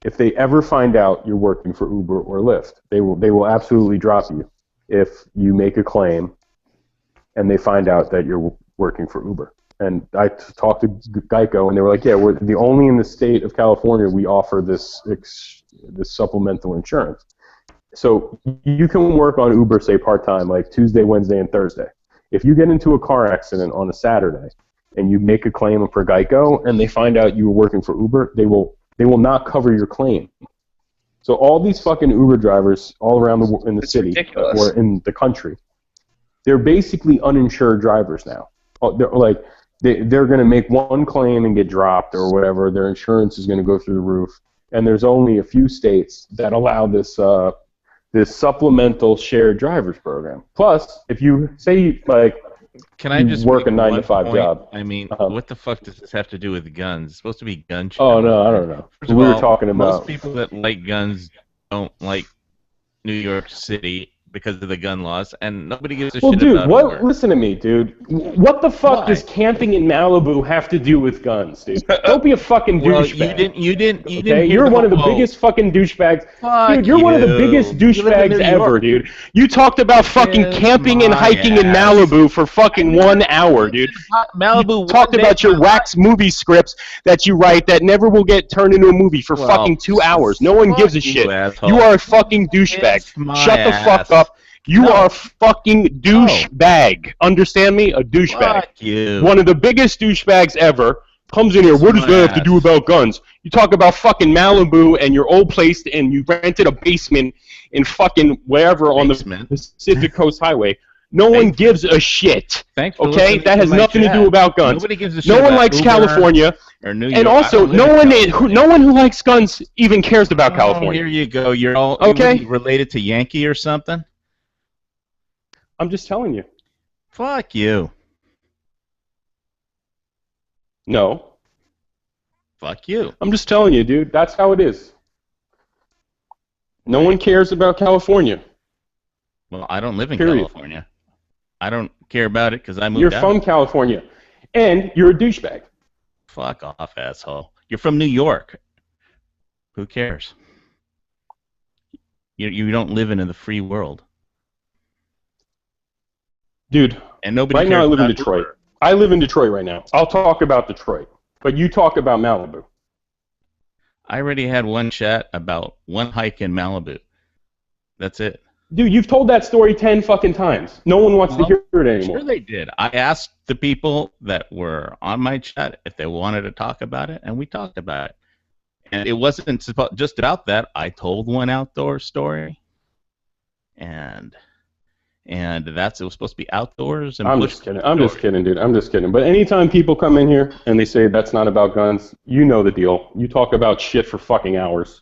if they ever find out you're working for Uber or Lyft. They will absolutely drop you if you make a claim and they find out that you're working for Uber. And I talked to Geico, and they were like, yeah, we're the only in the state of California we offer this supplemental insurance. So you can work on Uber, say, part-time, like Tuesday, Wednesday, and Thursday. If you get into a car accident on a Saturday and you make a claim for Geico and they find out you were working for Uber, they will not cover your claim. So all these fucking Uber drivers all around in the city or in the country, they're basically uninsured drivers now. They're going to make one claim and get dropped or whatever. Their insurance is going to go through the roof. And there's only a few states that allow this supplemental shared drivers program. Plus, if you say can I just work a make 9 to 5 point? job, I mean, what the fuck does this have to do with guns? It's supposed to be gun show. Oh no, I don't know. First of We were all, talking about most people that like guns don't like New York City because of the gun laws, and nobody gives a Well, shit dude, about what? Uber. Listen to me, dude. What the fuck does camping in Malibu have to do with guns, dude? Don't be a fucking Well, douchebag. you didn't Okay, hear you're one of the whole- biggest fucking douchebags. Fuck Dude, you're one of the you. biggest You live in douchebags New ever, York. dude. You talked about fucking Kiss camping and my hiking in ass. Malibu for fucking 1 hour, dude. Malibu You talked about your wax movie scripts that you write that never will get turned into a movie for Well, fucking 2 hours. No one fuck gives a you, shit. asshole. You are a fucking douchebag. Kiss my Shut the fuck ass. up. You are a fucking douchebag. Understand me? A douchebag. Fuck you. One of the biggest douchebags ever comes in here. What does that have to do about guns? You talk about fucking Malibu and your old place, and you rented a basement in fucking wherever on the Pacific Coast Highway. No one gives a shit. Thanks for Okay, listening that to has my nothing to chat. do about guns. Nobody gives a shit No one about likes Uber California, or New and York. also I don't live no in one no one who likes guns even cares about Oh, California. here you go. You're all Okay. you related to Yankee or something? I'm just telling you. Fuck you. No. Fuck you. I'm just telling you, dude. That's how it is. No one cares about California. Well, I don't live in Period. California. I don't care about it because I moved You're out. from California, and you're a douchebag. Fuck off, asshole. You're from New York. Who cares? You don't live in the free world. Dude, And nobody right now I cares live in about Detroit. Uber. I live in Detroit right now. I'll talk about Detroit, but you talk about Malibu. I already had one chat about one hike in Malibu. That's it. Dude, you've told that story 10 fucking times. No one wants to hear it anymore. Sure they did. I asked the people that were on my chat if they wanted to talk about it, and we talked about it. And it wasn't just about that. I told one outdoor story, and it was supposed to be outdoors and I'm bush just kidding. I'm just kidding, dude. I'm just kidding. But anytime people come in here and they say that's not about guns, you know the deal. You talk about shit for fucking hours,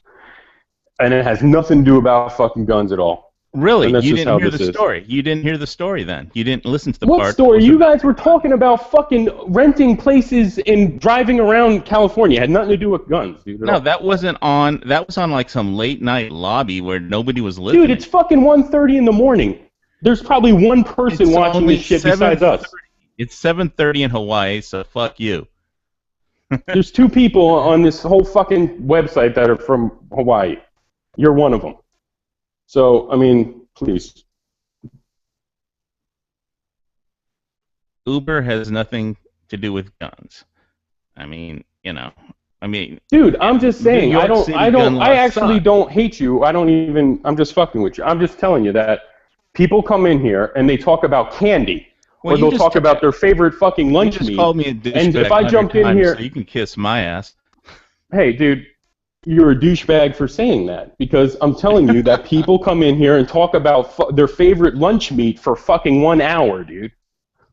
and it has nothing to do about fucking guns at all. Really? And that's You just didn't how hear this the is. story. You didn't hear the story then. You didn't listen to the What part. story? You guys were talking about fucking renting places and driving around California. It had nothing to do with guns, dude. at No, all. that wasn't on. That was on like some late night lobby where nobody was listening. Dude, it's fucking 1:30 in the morning. There's probably one person It's watching only this shit besides 7:30. us. It's 7:30 in Hawaii, so fuck you. There's 2 people on this whole fucking website that are from Hawaii. You're one of them. So, I mean, please. Uber has nothing to do with guns. I mean, Dude, I'm just saying, New York City gun laws I actually suck. don't hate you. I'm just fucking with you. I'm just telling you that people come in here and they talk about candy. Well, or you they'll just talk about their favorite fucking You lunch just meat. called me a douchebag And if I 100 jump in times, here, so you can kiss my ass. hey, dude, you're a douchebag for saying that. Because I'm telling you that people come in here and talk about their favorite lunch meat for fucking 1 hour, dude.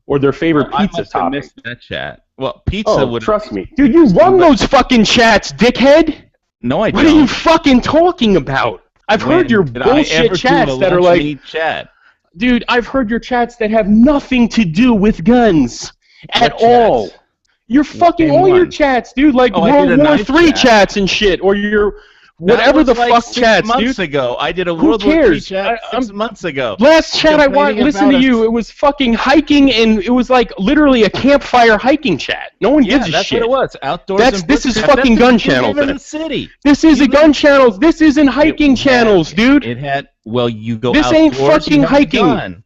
Or their favorite I pizza must have topping. missed that chat. Well, pizza Oh, would. trust me. Dude, you won those fucking chats, dickhead! No, I What don't. are you fucking talking about? I've When heard your did I bullshit ever do chats a that are lunch like, meat chat? dude, I've heard your chats that have nothing to do with guns at What all. chats? You're fucking Name all your one. chats, dude, like Oh, I World did a War knife III chat. chats and shit, or your That whatever was the like fuck 6 chats, months dude. ago. I did a Who World War III cares? chat 6 months ago. Last chat I Complaining listened about to a- you, it was fucking hiking, and it was like literally a campfire hiking chat. No one Yeah, gives a that's shit. what it was. Outdoors. This and is bushcraft. fucking That's gun if you channel live in thing. the city. This is You a gun live- channels. This isn't hiking It channels, had- dude. It had. Well, you go. This ain't outdoors, fucking you have a hiking. gun.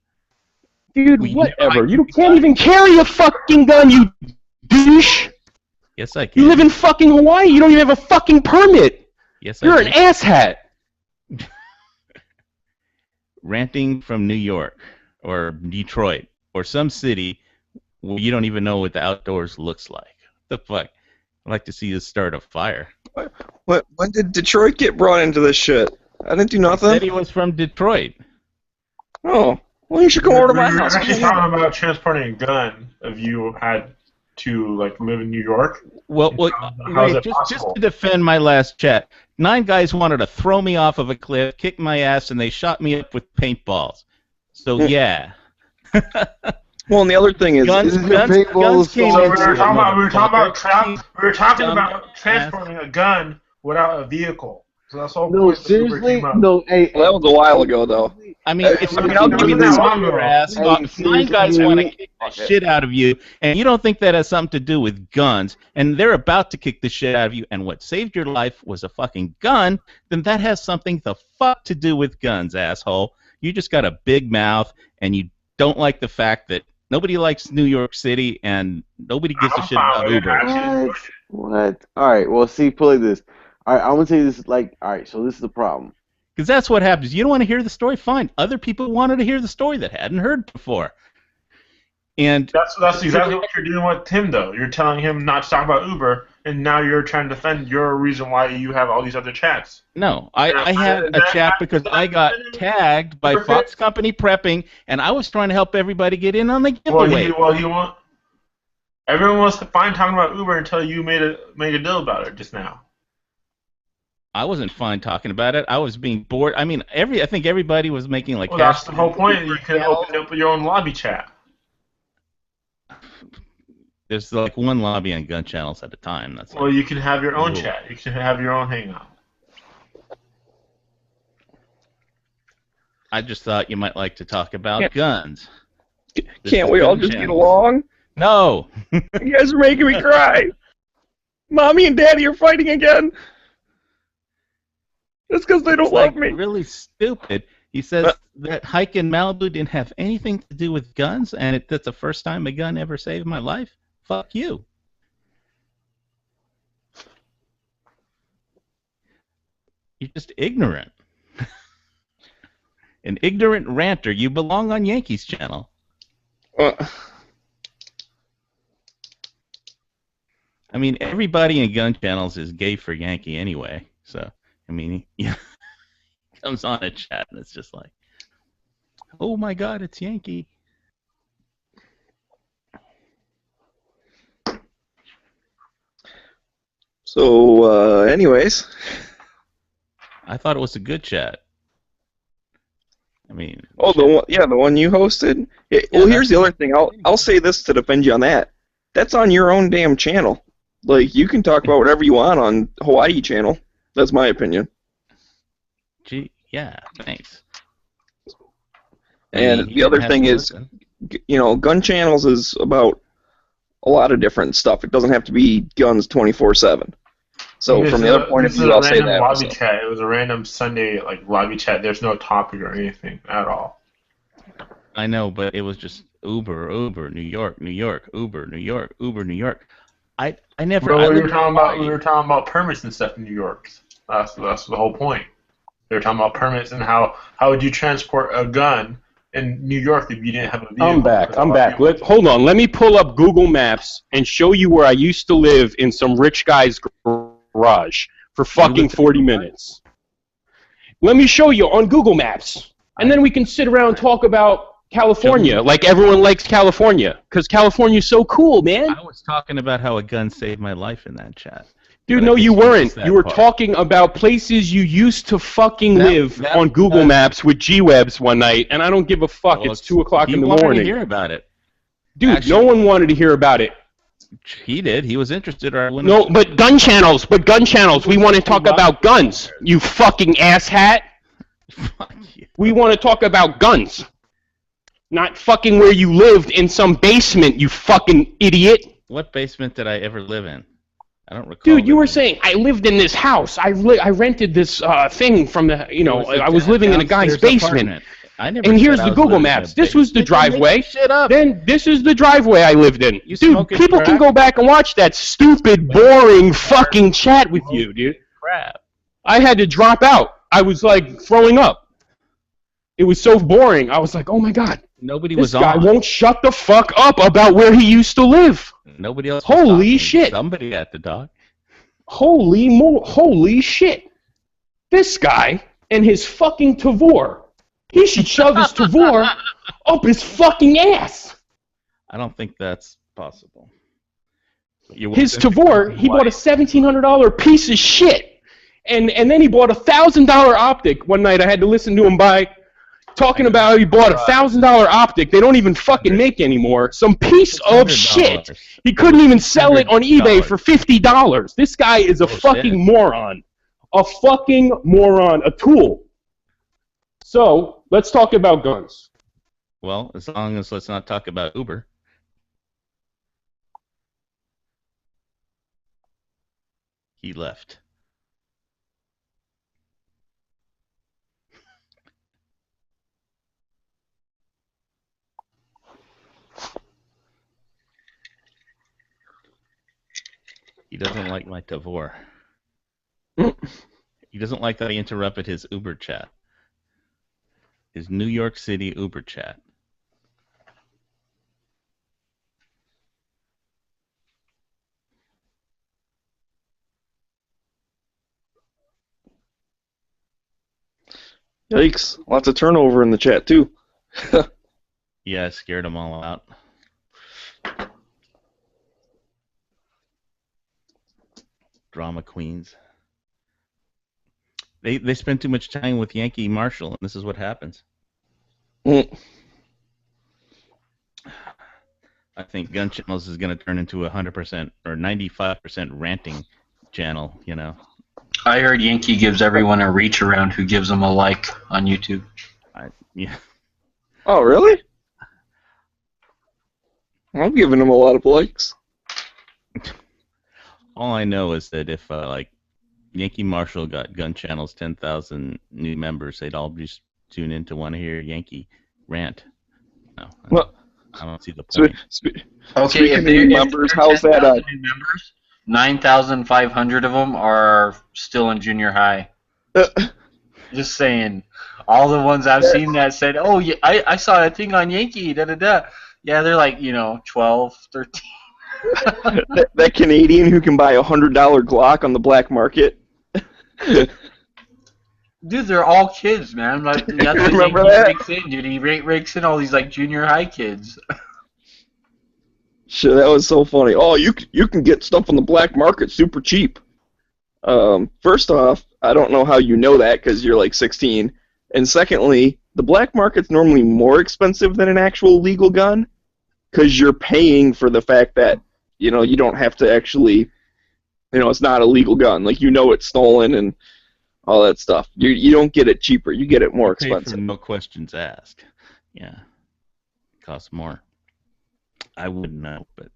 Dude, Well, you whatever. know, You can't even carry a fucking gun, you douche. Yes, I can. You live in fucking Hawaii. You don't even have a fucking permit. Yes, You're I an do. asshat. Ranting from New York or Detroit or some city where you don't even know what the outdoors looks like. The fuck? I'd like to see you start a fire. What? When did Detroit get brought into this shit? I didn't do He nothing. said he was from Detroit. Oh, well, you should come over to my We're house. actually talking about transporting a gun if you had to like live in New York. Well, How's wait, it just possible? to defend my last chat, 9 guys wanted to throw me off of a cliff, kick my ass, and they shot me up with paintballs. So yeah. Well, and the other thing is, Guns came So into we were it, talking about motherfucker. transporting a gun without a vehicle. So that's all. No, seriously, no. Hey, well, that was a while ago, though. I mean, if I mean, you I'll give give me you this this. on your ass, Hey, 9 seriously, guys want to you- kick the shit out of you, and you don't think that has something to do with guns, and they're about to kick the shit out of you, and what saved your life was a fucking gun, then that has something the fuck to do with guns, asshole. You just got a big mouth, and you don't like the fact that nobody likes New York City, and nobody gives a shit about Uber. What? All right. Well, see, play this. All right, I'm gonna say this. Like, all right. So this is the problem. Because that's what happens. You don't want to hear the story? Fine. Other people wanted to hear the story that hadn't heard before. And That's exactly what you're doing with Tim, though. You're telling him not to talk about Uber, and now you're trying to defend your reason why you have all these other chats. no, I had a chat because I got tagged by Fox Company Prepping, and I was trying to help everybody get in on the giveaway. Everyone was fine talking about Uber until you made a deal about it just now. I wasn't fine talking about it. I was being bored. I mean, I think everybody was making like. Well, that's the whole point. You could open up your own lobby chat. There's like one lobby on gun channels at a time. That's Well, you can have your own Ooh. chat. You can have your own hangout. I just thought you might like to talk about Can't- guns. This Can't is we all gun just get channels. along? No. You guys are making me cry. Mommy and Daddy are fighting again. Just because they don't It's love like me. really stupid. He says that hike in Malibu didn't have anything to do with guns, and that's the first time a gun ever saved my life. Fuck you. You're just ignorant. An ignorant ranter. You belong on Yankees channel. I mean, everybody in gun channels is gay for Yankee anyway. So, I mean, he comes on a chat and it's just like, oh my God, it's Yankee. So, anyways. I thought it was a good chat. I mean, Oh, the one you hosted. Well, here's the other thing. I'll say this to defend you on that. That's on your own damn channel. Like, you can talk about whatever you want on Hawaii channel. That's my opinion. gee, yeah, thanks. I And mean, he the other didn't have thing to is, listen. gun channels is about a lot of different stuff. It doesn't have to be guns 24/7. So This from the is other a- point of this is view, a I'll say random that. lobby also. chat. It was a random Sunday lobby chat. There's no topic or anything at all. I know, but it was just Uber, New York, Uber, New York, Uber, New York. I never. Bro, I we lived were in talking about Hawaii. permits and stuff in New York. That's the whole point. They were talking about permits and how would you transport a gun in New York if you didn't have a vehicle. I'm back. Hold on. Let me pull up Google Maps and show you where I used to live in some rich guy's garage for fucking 40 minutes. Let me show you on Google Maps. And then we can sit around and talk about California, like everyone likes California, because California's so cool, man. I was talking about how a gun saved my life in that chat. Dude, But I no, just you weren't. missed that You were part. talking about places you used to fucking live that on Google was- Maps with G-Webs one night, and I don't give a fuck. Well, It's 2 o'clock he in the wanted morning. to hear about it. Dude, no Actually- one wanted to hear about it. He did. He was interested. Or I wouldn't No, have- but gun channels. We want to talk about guns. You fucking asshat. Fuck you. We want to talk about guns. Not fucking where you lived in some basement, you fucking idiot. What basement did I ever live in? I don't recall. Dude, you were living- saying, I lived in this house. I rented this thing from the, It was I was living in a guy's downstairs basement. apartment. I never And said here's I the was Google living in a Maps. This was the basement. You're making driveway. shit up. Then this is the driveway I lived in. You Dude, smoking people can crack? go back and watch that stupid, boring fucking chat with you, dude. Crap. I had to drop out. I was like throwing up. It was so boring. I was like, oh my god, Nobody this was guy on. won't shut the fuck up about where he used to live. Nobody else. Was Holy talking. shit. Somebody had to talk. Holy shit. This guy and his fucking Tavor. He should shove his Tavor up his fucking ass. I don't think that's possible. His Tavor, he bought a $1,700 piece of shit. And then he bought a $1,000 optic. One night I had to listen to him talking about how he bought a $1,000 optic they don't even fucking make anymore. Some piece of shit. He couldn't even sell it on eBay for $50. This guy is a fucking moron. A fucking moron. A tool. So, let's talk about guns. Well, as long as let's not talk about Uber. He left. He doesn't like my Tavor. He doesn't like that I interrupted his Uber chat. His New York City Uber chat. Yikes! Lots of turnover in the chat too. Yeah, I scared them all out. Drama queens. They spend too much time with Yankee Marshall, and this is what happens. Mm. I think Gun Channels is going to turn into 100% or 95% ranting channel, you know. I heard Yankee gives everyone a reach around who gives them a like on YouTube. Yeah. Oh, really? I'm giving him a lot of likes. All I know is that if like Yankee Marshall got Gun Channel's 10,000 new members, they'd all just tune in to want to hear Yankee rant. No, Well, I don't see the point. Okay, if Speaking of numbers, how's that? 10,000 new members, 9,500 of them are still in junior high. Just saying. All the ones I've seen that said, oh, yeah, I saw a thing on Yankee, da-da-da. Yeah, they're like, 12, 13. that Canadian who can buy a $100 Glock on the black market. Dude, they're all kids, man. Like, that's what Remember Yankee that? rakes in, dude. He rakes in all these, like, junior high kids. Shit, that was so funny. Oh, you can get stuff on the black market super cheap. First off, I don't know how you know that because you're like 16. And secondly, the black market's normally more expensive than an actual legal gun because you're paying for the fact that, you don't have to actually, it's not a legal gun. Like, it's stolen and all that stuff. You don't get it cheaper. You get it more Pay for expensive. no questions asked. Yeah. Costs more. I wouldn't know, but,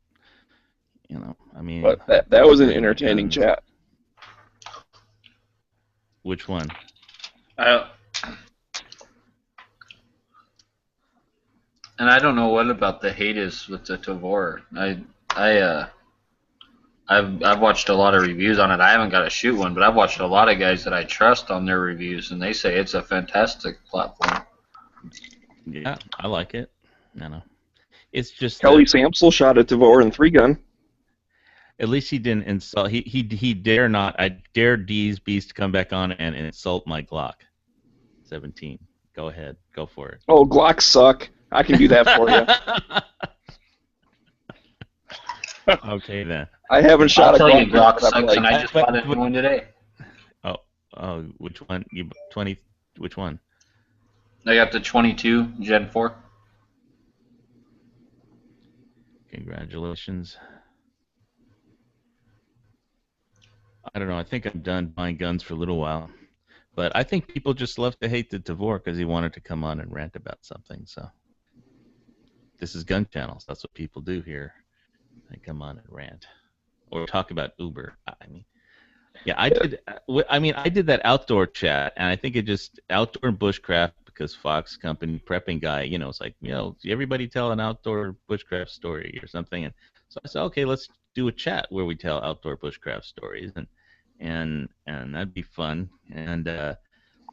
I mean. But that was an entertaining chat. Which one? And I don't know what about the hate is with the Tavor. I've watched a lot of reviews on it. I haven't got to shoot one, but I've watched a lot of guys that I trust on their reviews, and they say it's a fantastic platform. Yeah, I like it. It's just Kelly that Samsel shot at Tavor in 3-gun. at least he didn't insult. He dare not. I dare D's Beast to come back on and insult my Glock 17. Go ahead, go for it. Oh, Glocks suck. I can do that for you. Okay then. I haven't shot I'll a tell you, Glock Glock since I'm sucks, and I like, just bought a new one today. Oh, which one? 20? Which one? I got the 22 Gen 4. Congratulations. I don't know. I think I'm done buying guns for a little while. But I think people just love to hate the Tavor because he wanted to come on and rant about something. So this is Gun Channels. That's what people do here. They come on and rant. Or talk about Uber. I mean, yeah, I did. I did that outdoor chat, and I think it just outdoor and bushcraft because Fox Company prepping guy, it's like, everybody tell an outdoor bushcraft story or something, and so I said, okay, let's do a chat where we tell outdoor bushcraft stories, and that'd be fun. And I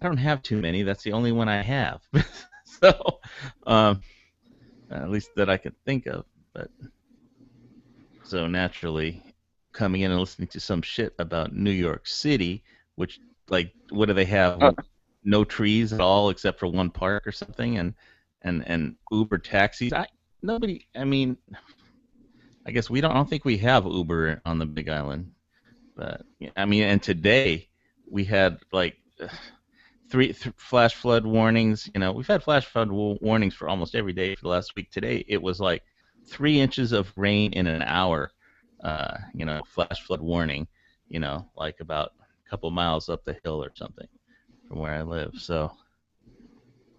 don't have too many. That's the only one I have, so at least that I could think of. But so naturally, coming in and listening to some shit about New York City, which, like, what do they have? No trees at all except for one park or something, and Uber taxis. I guess I don't think we have Uber on the Big Island, but and today we had like three flash flood warnings. We've had flash flood warnings for almost every day for the last week. Today it was like 3 inches of rain in an hour. Flash flood warning, like about a couple miles up the hill or something from where I live. So,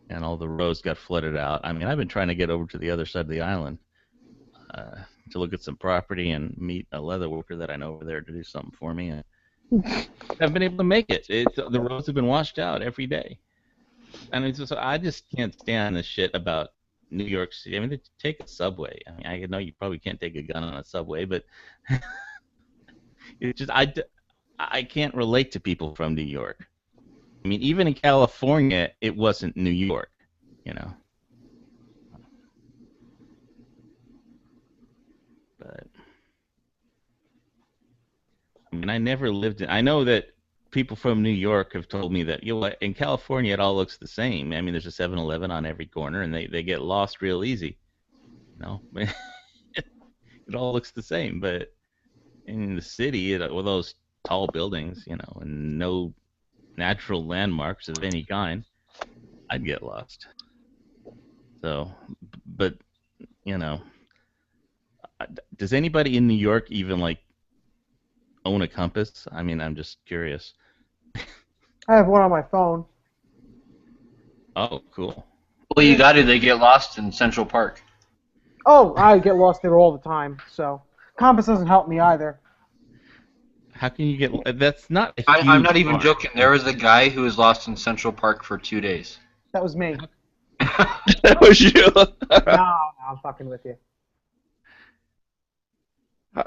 and all the roads got flooded out. I've been trying to get over to the other side of the island to look at some property and meet a leather worker that I know over there to do something for me. And I haven't been able to make it. The roads have been washed out every day. And I just can't stand this shit about New York City. Take a subway. I know you probably can't take a gun on a subway, but it's just I can't relate to people from New York. Even in California, it wasn't New York, But I never lived in. I know that people from New York have told me that in California it all looks the same. There's a 7-Eleven on every corner, and they get lost real easy. It all looks the same, but in the city, with those tall buildings, and no natural landmarks of any kind, I'd get lost. So, but does anybody in New York even own a compass? I'm just curious. I have one on my phone. Oh, cool. Well, you got it. They get lost in Central Park. Oh, I get lost there all the time, so compass doesn't help me either. How can you get? That's not. I'm not even joking. There was a guy who was lost in Central Park for 2 days. That was me. That was you. No, I'm fucking with you.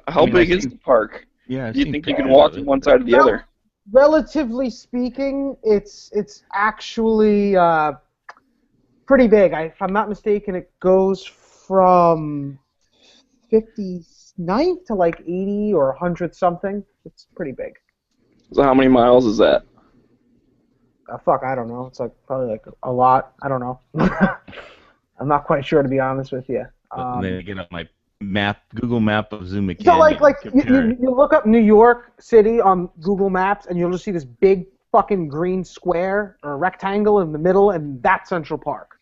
How big is the park? Yeah. Do you think you can walk from one side to the other? Relatively speaking, it's actually pretty big. If I'm not mistaken, it goes from 59th to 80 or 100 something. It's pretty big. So how many miles is that? Fuck, I don't know. It's probably a lot. I don't know. I'm not quite sure, to be honest with you. And then I get up my Google map of Zuma So Canyon. you look up New York City on Google Maps, and you'll just see this big fucking green square or rectangle in the middle, and that's Central Park.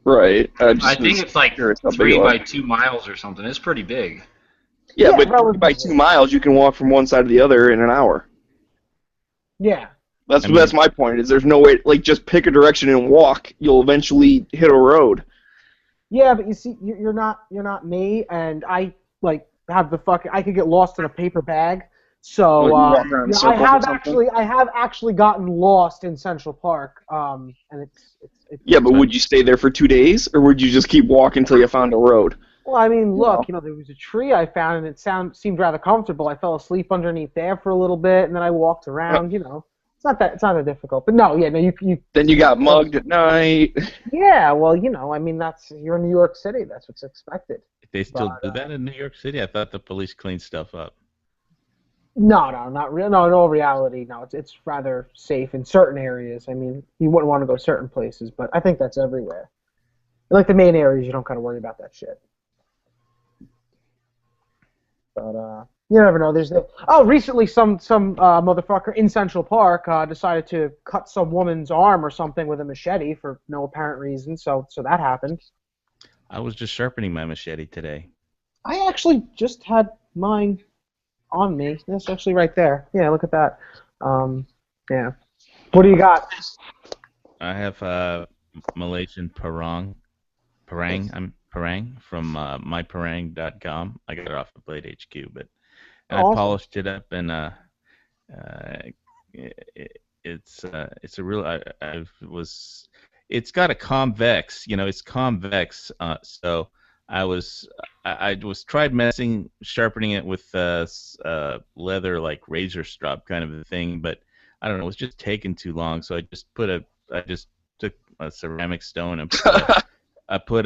Right. I think it's 3 by 2 miles or something. It's pretty big. Yeah, but by 2 miles, you can walk from one side to the other in an hour. Yeah. That's my point. Is there's no way just pick a direction and walk. You'll eventually hit a road. Yeah, but you see, you're not me, and I have I could get lost in a paper bag. So I have actually gotten lost in Central Park, and it's yeah, but would you stay there for 2 days, or would you just keep walking until you found a road? Well, look, there was a tree I found, and it seemed rather comfortable. I fell asleep underneath there for a little bit, and then I walked around. It's not that difficult. But you. Then you got mugged at night. Yeah, well, you're in New York City. That's what's expected. They still do that in New York City? I thought the police cleaned stuff up. No, not real. No, in all reality, no. It's rather safe in certain areas. You wouldn't want to go certain places, but I think that's everywhere. The main areas, you don't kind of worry about that shit. But you never know. Recently some motherfucker in Central Park decided to cut some woman's arm or something with a machete for no apparent reason. So that happened. I was just sharpening my machete today. I actually just had mine on me. That's actually right there. Yeah, look at that. Yeah. What do you got? I have Malaysian parang from myparang.com. I got it off of Blade HQ, but I Awesome. polished it up, and it's a real. It's got a convex. It's convex. So I was sharpening it with leather, like razor strop kind of a thing, but I don't know, it was just taking too long. So I just took a ceramic stone and I put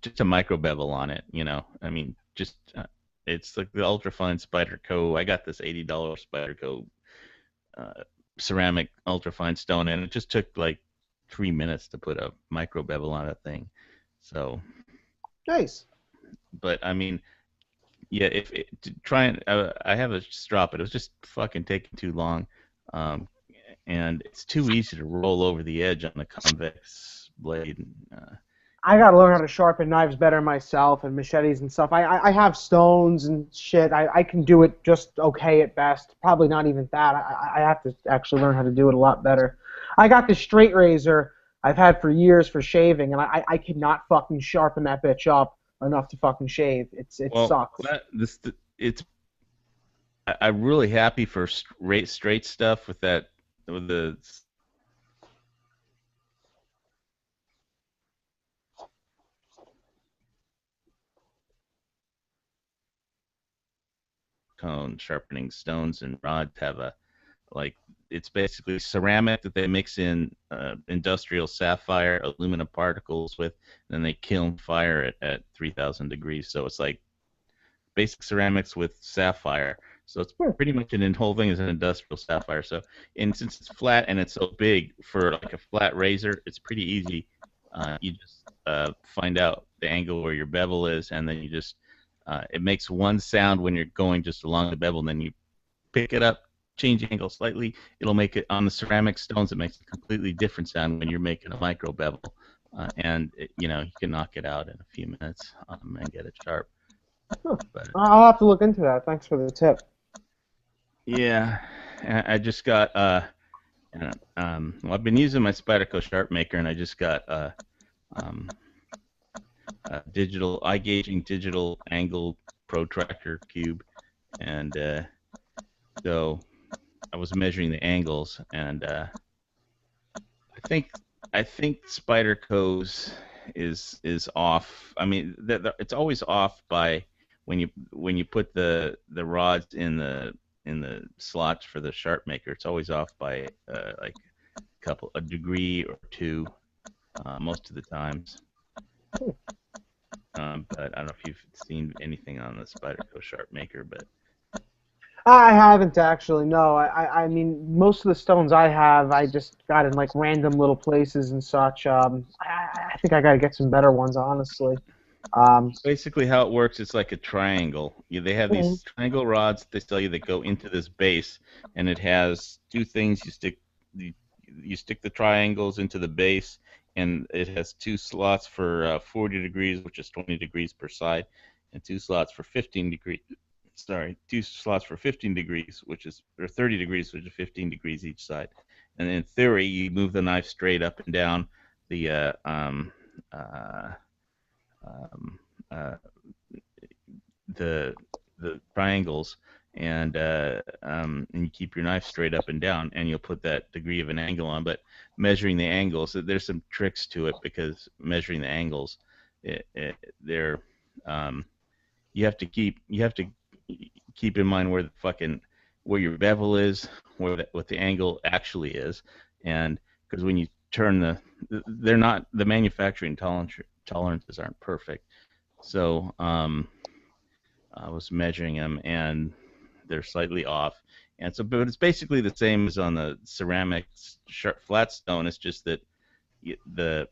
just a micro bevel on it. I mean, just it's like the Ultrafine Spyderco. I got this $80 Spyderco ceramic ultrafine stone, and it just took like 3 minutes to put a micro bevel on a thing. So nice. But I mean, yeah, I have a strop, but it was just fucking taking too long, and it's too easy to roll over the edge on the convex blade. I gotta learn how to sharpen knives better myself, and machetes and stuff. I have stones and shit. I can do it just okay at best. Probably not even that. I have to actually learn how to do it a lot better. I got this straight razor I've had for years for shaving, and I cannot fucking sharpen that bitch up enough to fucking shave. It sucks. I'm really happy for straight stuff with the cone sharpening stones and rods have it's basically ceramic that they mix in industrial sapphire aluminum particles with, and then they kiln fire it at 3,000 degrees. So it's like basic ceramics with sapphire. So it's pretty much the whole thing is an industrial sapphire. So, and since it's flat and it's so big for like a flat razor, it's pretty easy. You just find out the angle where your bevel is, and then you just it makes one sound when you're going just along the bevel, and then you pick it up, change the angle slightly. It'll make it on the ceramic stones. It makes a completely different sound when you're making a micro bevel, and you can knock it out in a few minutes and get it sharp. Huh. But, I'll have to look into that. Thanks for the tip. Yeah, I just got I've been using my Spyderco Sharp Maker, and I just got digital iGaging digital angle protractor cube, and so I was measuring the angles, and I think Spyderco's is off. I mean, it's always off by when you put the rods in the slots for the Sharp Maker. It's always off by like a degree or two most of the times. But I don't know if you've seen anything on the Spyderco Sharp Maker, but I haven't actually. No, I mean most of the stones I have, I just got in like random little places and such. I think I gotta get some better ones, honestly. Basically, how it works, it's like a triangle. They have these triangle rods that they sell you that go into this base, and it has two things. You stick the triangles into the base, and it has two slots for 40 degrees, which is 20 degrees per side, and two slots for 15 degrees. Sorry, two slots for 15 degrees, or 30 degrees, which is 15 degrees each side. And in theory, you move the knife straight up and down the triangles, and you keep your knife straight up and down, and you'll put that degree of an angle on. But measuring the angles, there's some tricks to it, because measuring the angles, you have to keep in mind where your bevel is, what the angle actually is, and because when you turn the manufacturing tolerances aren't perfect. So I was measuring them, and they're slightly off. And so, but it's basically the same as on the ceramic flat stone. It's just that the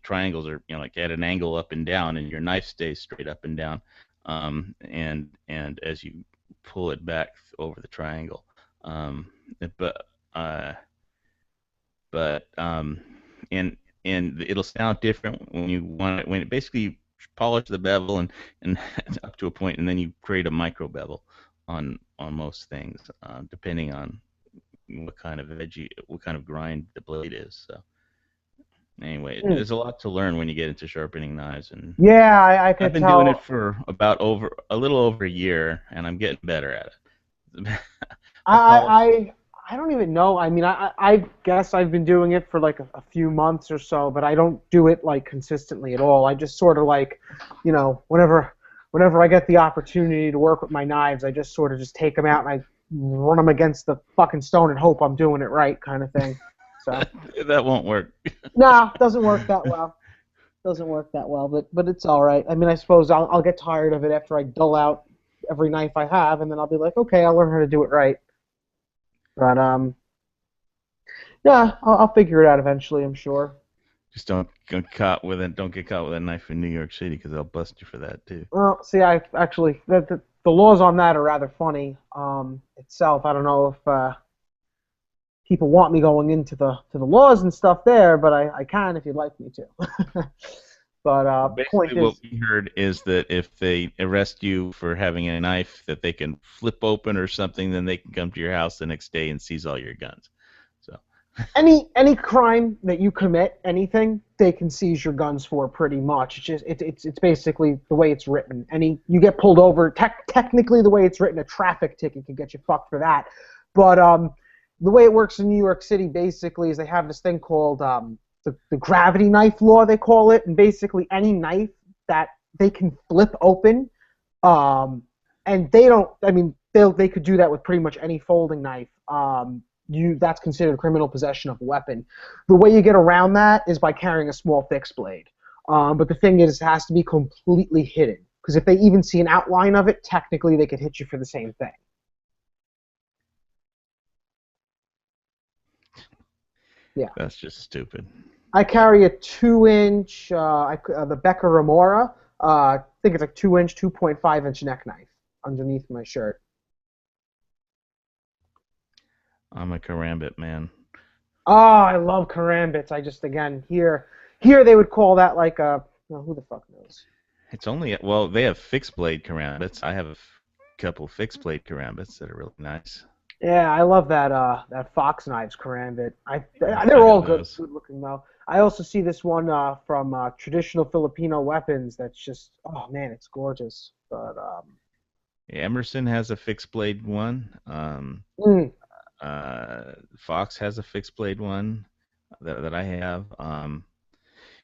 triangles are like at an angle up and down, and your knife stays straight up and down. and as you pull it back over the triangle. Um, but but and it'll sound different when you want it, when it basically polish the bevel and up to a point, and then you create a micro bevel on most things, depending on what kind of grind the blade is. So anyway, there's a lot to learn when you get into sharpening knives, and Yeah, I could I've been tell. doing it for a little over a year, and I'm getting better at it. I don't even know. I mean, I guess I've been doing it for like a few months or so, but I don't do it like consistently at all. I just sort of like, whenever I get the opportunity to work with my knives, I just sort of just take them out and I run them against the fucking stone and hope I'm doing it right, kind of thing. So That won't work. no, doesn't work that well. Doesn't work that well, but it's all right. I mean, I suppose I'll get tired of it after I dull out every knife I have, and then I'll be like, okay, I'll learn how to do it right. But yeah, I'll figure it out eventually, I'm sure. Just don't get caught with a knife in New York City, because they'll bust you for that too. Well, see, I actually the laws on that are rather funny itself. I don't know if people want me going into the laws and stuff there, but I can if you'd like me to. But point Basically, what is, we heard is that if they arrest you for having a knife that they can flip open or something, then they can come to your house the next day and seize all your guns. So any crime that you commit, anything, they can seize your guns for pretty much. It's just it's basically the way it's written. You get pulled over, technically the way it's written, a traffic ticket can get you fucked for that. But the way it works in New York City basically is they have this thing called the gravity knife law, they call it, and basically any knife that they can flip open, and they don't. I mean, they could do that with pretty much any folding knife. That's considered criminal possession of a weapon. The way you get around that is by carrying a small fixed blade. But the thing is, it has to be completely hidden, because if they even see an outline of it, technically they could hit you for the same thing. Yeah. that's just stupid. I carry a 2-inch, the Becker Remora. I think it's like 2-inch, 2.5-inch neck knife underneath my shirt. I'm a karambit man. Oh, I love karambits. I just, again, here they would call that like a, who the fuck knows? It's only they have fixed blade karambits. I have a couple fixed blade karambits that are really nice. Yeah, I love that Fox Knives karambit. They're all good looking though. I also see this one from Traditional Filipino Weapons. That's just, oh man, it's gorgeous. But Emerson has a fixed blade one. Fox has a fixed blade one that I have.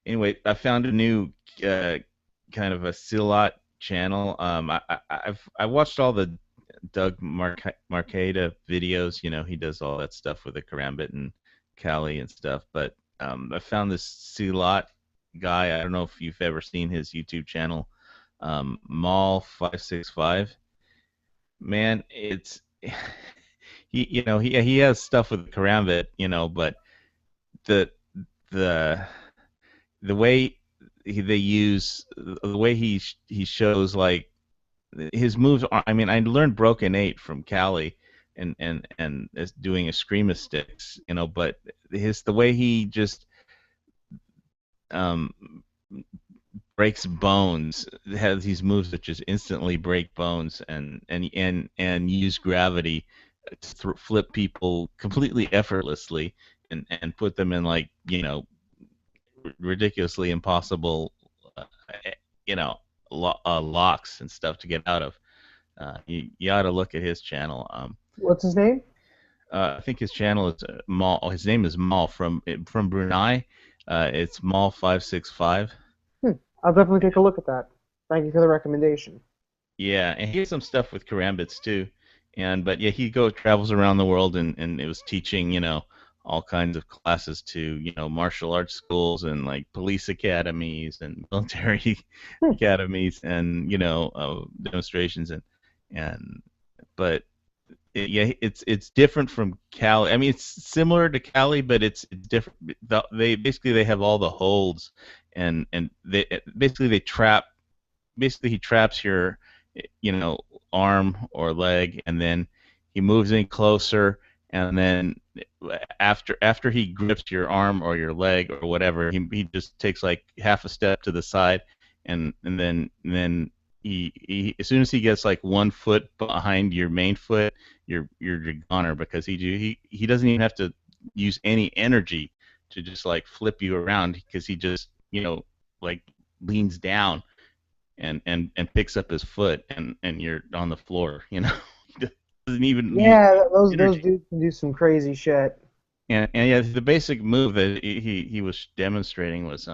Anyway, I found a new kind of a Silat channel. I watched all the Doug Marcada videos. He does all that stuff with the karambit and Cali and stuff. But I found this Silat guy. I don't know if you've ever seen his YouTube channel, Mall565. Man, it's he has stuff with the karambit, but the way the way he shows, like, his moves are, I mean, I learned Broken 8 from Cali and is doing Eskrima sticks, but the way he just breaks bones, has these moves that just instantly break bones and use gravity to flip people completely effortlessly and put them in, like, ridiculously impossible locks and stuff to get out of. You ought to look at his channel. What's his name? I think his channel is Mal. His name is Mal from Brunei. It's Mall565. I'll definitely take a look at that. Thank you for the recommendation. Yeah, and he has some stuff with karambits too. But yeah, he travels around the world and it was teaching, all kinds of classes to, martial arts schools and like police academies and military academies and, demonstrations but it's different from Cali. I mean, it's similar to Cali, but it's different. They have all the holds and they trap basically he traps your, you know, arm or leg, and then he moves in closer, and then after he grips your arm or your leg or whatever, he just takes like half a step to the side, and then he as soon as he gets like 1 foot behind your main foot, you're a goner, because he doesn't even have to use any energy to just like flip you around, because he just, you know, like leans down and picks up his foot, and you're on the floor, you know. He doesn't even use Yeah, those energy. dudes can do some crazy shit. And yeah, the basic move that he was demonstrating was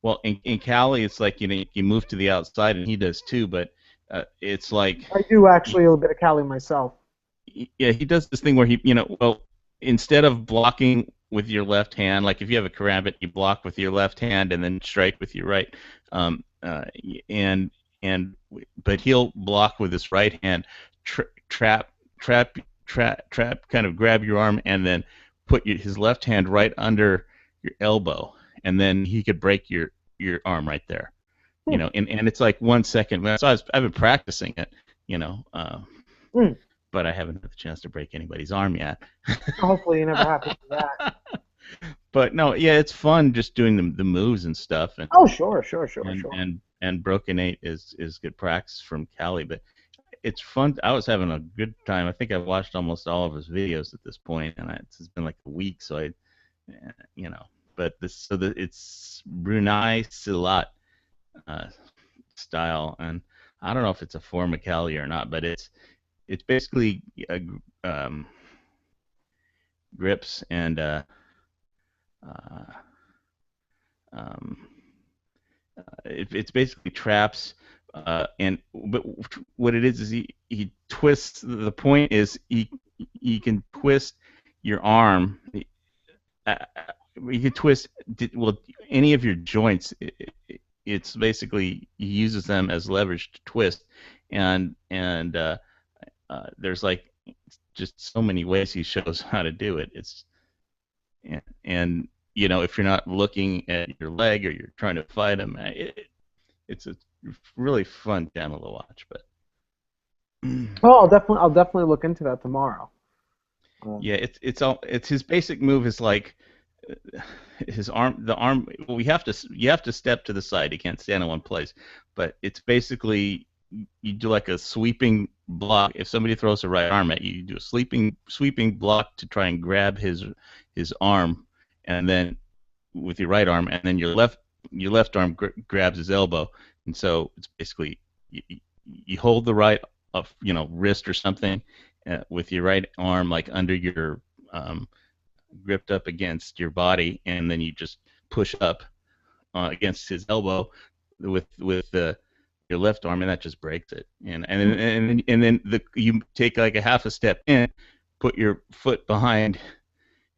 well, in Cali it's like, you know, you move to the outside, and he does too, but it's like, I do actually a little bit of Cali myself. yeah, he does this thing where he, you know, well, instead of blocking with your left hand, like if you have a karambit, you block with your left hand and then strike with your right, and but he'll block with his right hand, trap, kind of grab your arm, and then put his left hand right under your elbow, and then he could break your arm right there, you know, and it's like 1 second. So I've been practicing it, you know, but I haven't had the chance to break anybody's arm yet. Hopefully, it never happens to that. But no, yeah, it's fun just doing the moves and stuff. And, Oh, sure. and Broken 8 is good practice from Cali, but it's fun. I was having a good time. I think I've watched almost all of his videos at this point, and it's been like a week, so you know. But it's Brunei Silat style, and I don't know if it's a form of Cali or not, but it's basically grips and it's basically traps, and but what it is he twists. The point is he can twist your arm. You can twist any of your joints. It's basically he uses them as leverage to twist, and there's like just so many ways he shows how to do it. And you know, if you're not looking at your leg or you're trying to fight him, it's a really fun channel to watch. But Oh, I'll definitely look into that tomorrow. yeah, it's his basic move is like his arm. Well, you have to step to the side. You can't stand in one place. But it's basically you do like a sweeping block. If somebody throws a right arm at you, you do a sweeping block to try and grab his arm, and then with your right arm, and then your left arm grabs his elbow, and so it's basically you hold the right wrist or something with your right arm like under your gripped up against your body, and then you just push up against his elbow with your left arm, and that just breaks it. And then you take like a half a step in, put your foot behind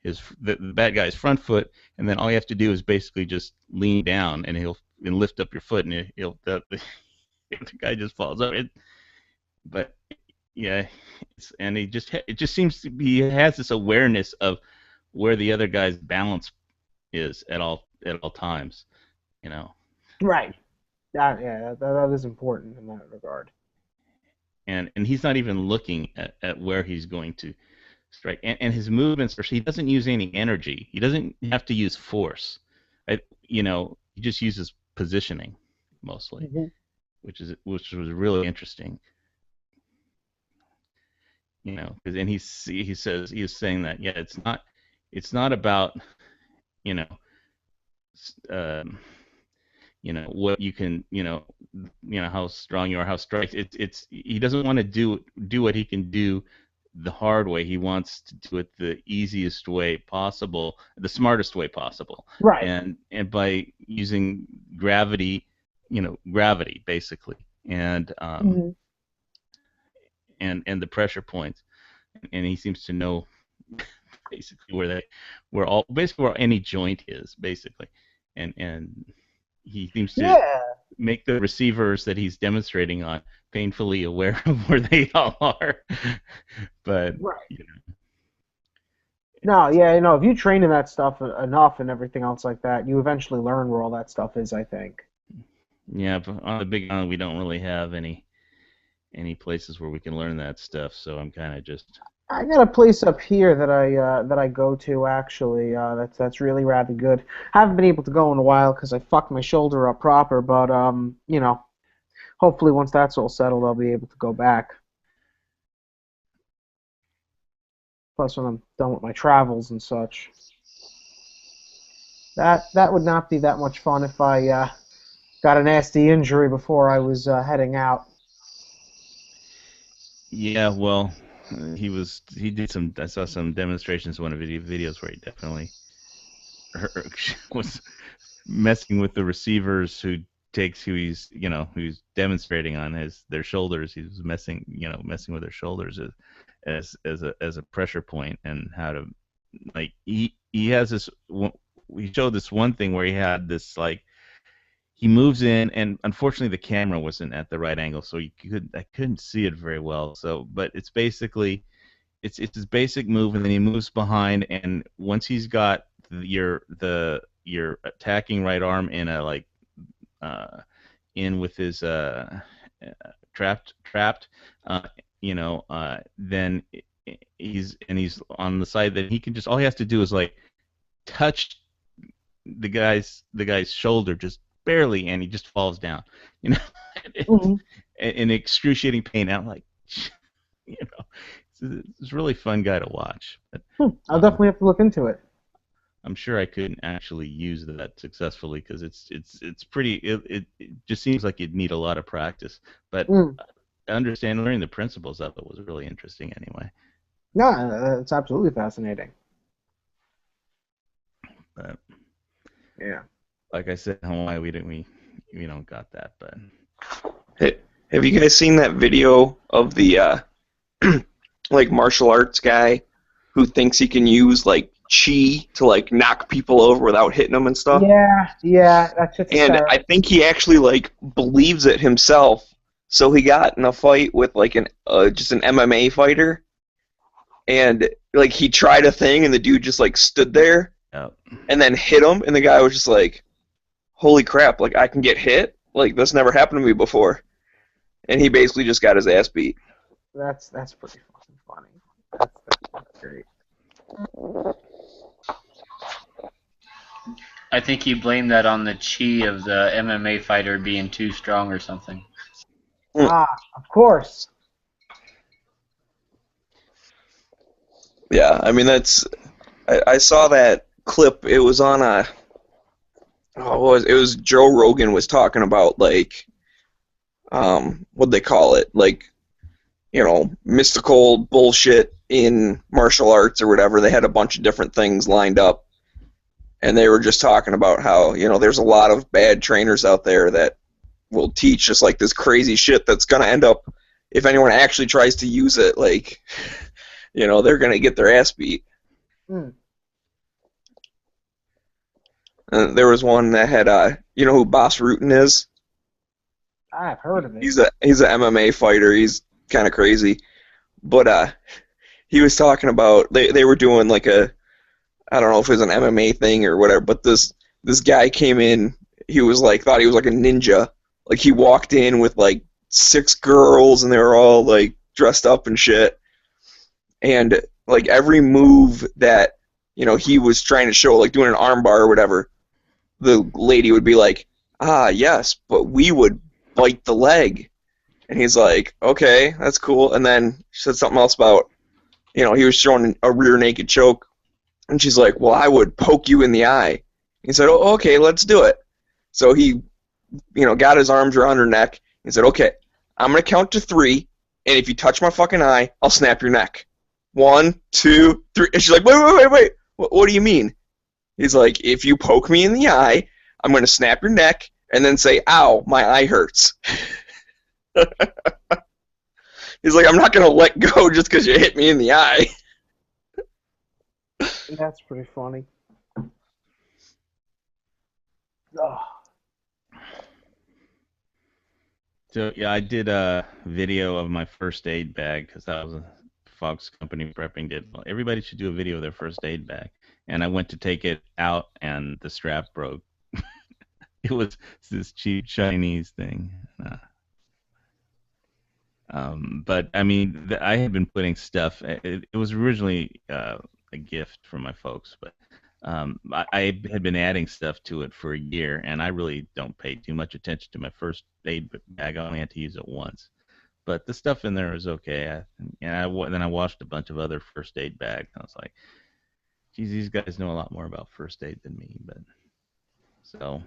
the bad guy's front foot, and then all you have to do is basically just lean down, and he'll lift up your foot, and the guy just falls up. But yeah, it just seems to be he has this awareness of where the other guy's balance is at all times, you know. Right. That is important in that regard. And he's not even looking at where he's going to strike. And his movements, he doesn't use any energy. He doesn't have to use force. He just uses positioning mostly, which was really interesting. You know, because he saying that it's not about what you can how strong you are, how strikes. He doesn't want to do what he can do the hard way. He wants to do it the easiest way possible, the smartest way possible. Right. And by using gravity basically, and and the pressure points, and he seems to know basically where any joint is basically, and he seems to make the receivers that he's demonstrating on painfully aware of where they all are. But if you train in that stuff enough and everything else like that, you eventually learn where all that stuff is, I think. Yeah, but on the Big Island, we don't really have any places where we can learn that stuff. So I'm kind of just. I got a place up here that I go to actually. That's really rather good. Haven't been able to go in a while because I fucked my shoulder up proper, but you know, hopefully once that's all settled, I'll be able to go back. Plus, when I'm done with my travels and such. That would not be that much fun if I got a nasty injury before I was heading out. Yeah, well, he did some. I saw some demonstrations in one of the videos where he definitely was messing with the receivers who he's who's demonstrating on their shoulders. He was messing with their shoulders as a pressure point, and how to like he has this. He showed this one thing where he had this like. He moves in, and unfortunately the camera wasn't at the right angle, so I couldn't see it very well. So, but it's basically, it's his basic move, and then he moves behind, and once he's got your attacking right arm in a like, in with his trapped, then he's on the side that he can just all he has to do is like touch the guy's shoulder just barely, and he just falls down, in excruciating pain. I'm like, it's a really fun guy to watch. But, I'll definitely have to look into it. I'm sure I couldn't actually use that successfully because it's pretty. It just seems like you'd need a lot of practice, but learning the principles of it was really interesting anyway. No, it's absolutely fascinating. But yeah. Like I said, in Hawaii, we don't got that, but. Hey, have you guys seen that video of the like martial arts guy who thinks he can use like chi to like knock people over without hitting them and stuff? Yeah, that's just. And I think he actually like believes it himself. So he got in a fight with like just an MMA fighter, and like he tried a thing, and the dude just like stood there, and then hit him, and the guy was just like, holy crap, like, I can get hit? Like, this never happened to me before. And he basically just got his ass beat. That's pretty fucking funny. That's great. I think he blamed that on the chi of the MMA fighter being too strong or something. Of course. Yeah, I mean, I saw that clip. It was on it was Joe Rogan was talking about, like, what'd they call it? Like, mystical bullshit in martial arts or whatever. They had a bunch of different things lined up. And they were just talking about how, there's a lot of bad trainers out there that will teach just, like, this crazy shit that's going to end up, if anyone actually tries to use it, like, they're going to get their ass beat. There was one that had, you know who Bas Rutten is? I've heard of it. He's an MMA fighter. He's kind of crazy. But he was talking about, they were doing like I don't know if it was an MMA thing or whatever, but this guy came in, he was like, thought he was like a ninja. Like, he walked in with like 6 girls, and they were all like dressed up and shit. And like every move that, he was trying to show, like doing an armbar or whatever, the lady would be like, yes, but we would bite the leg. And he's like, okay, that's cool. And then she said something else about, he was showing a rear naked choke. And she's like, well, I would poke you in the eye. He said, oh, okay, let's do it. So he, got his arms around her neck. He said, okay, I'm going to count to 3, and if you touch my fucking eye, I'll snap your neck. 1, 2, 3. And she's like, wait. What do you mean? He's like, if you poke me in the eye, I'm going to snap your neck and then say, ow, my eye hurts. He's like, I'm not going to let go just because you hit me in the eye. That's pretty funny. Oh. So, yeah, I did a video of my first aid bag because that was a Fox Company Prepping did. Well, everybody should do a video of their first aid bag. And I went to take it out, and the strap broke. it was this cheap Chinese thing. But I mean, I had been putting stuff. It was originally a gift from my folks, but I had been adding stuff to it for a year, and I really don't pay too much attention to my first aid bag. I only had to use it once, but the stuff in there was okay. Then I watched a bunch of other first aid bags, and I was like, geez, these guys know a lot more about first aid than me. But so.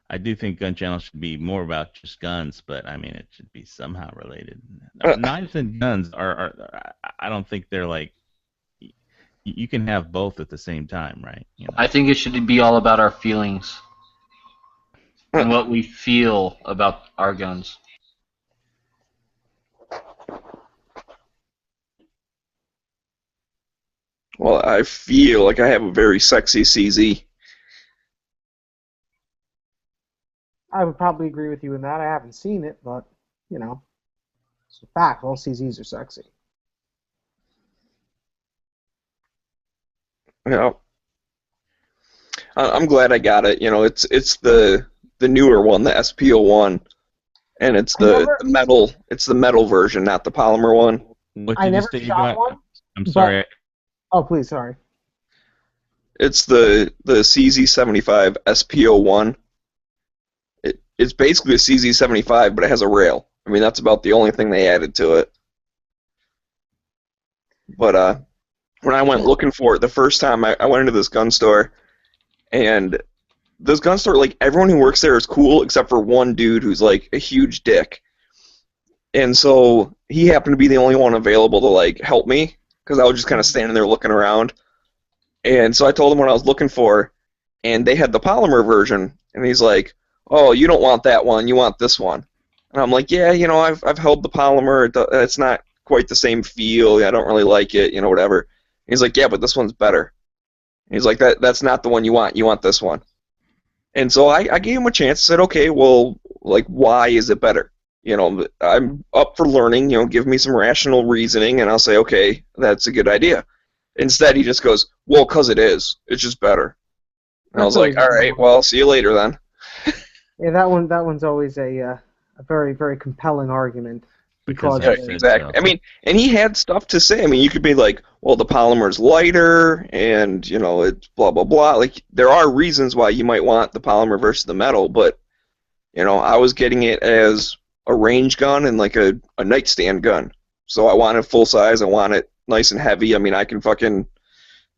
I do think Gun Channel should be more about just guns, but I mean it should be somehow related. Knives and guns are I don't think they're like you can have both at the same time, right? You know? I think it should be all about our feelings and what we feel about our guns. Well, I feel like I have a very sexy CZ. I would probably agree with you in that. I haven't seen it, but, you know, it's a fact. All CZs are sexy. Yeah. I'm glad I got it. You know, it's the newer one, the SPO1, and it's the metal version, not the polymer one. What I did never you say you shot got? one. I'm sorry. Oh, please, sorry. It's the CZ75 SPO1. It's basically a CZ75, but it has a rail. I mean, that's about the only thing they added to it. But when I went looking for it the first time, I went into this gun store, and this gun store, like, everyone who works there is cool except for one dude who's, like, a huge dick. And so he happened to be the only one available to, like, help me, because I was just kind of standing there looking around. And so I told him what I was looking for, and they had the polymer version, and he's like, oh, you don't want that one, you want this one. And I'm like, yeah, you know, I've held the polymer, it's not quite the same feel, I don't really like it, you know, whatever. And he's like, yeah, but this one's better. And he's like, that's not the one you want this one. And so I gave him a chance, said, okay, well, like, why is it better? You know, I'm up for learning, you know, give me some rational reasoning, and I'll say, okay, that's a good idea. Instead, he just goes, well, 'cause it is, it's just better. And I was like, all right, well, see you later then. Yeah, that one's always a very, very compelling argument. Because exactly. I mean, and he had stuff to say. I mean, you could be like, well, the polymer's lighter, and, you know, it's blah, blah, blah. Like, there are reasons why you might want the polymer versus the metal, but, you know, I was getting it as a range gun and, like, a nightstand gun. So I want it full size. I want it nice and heavy. I mean, I can fucking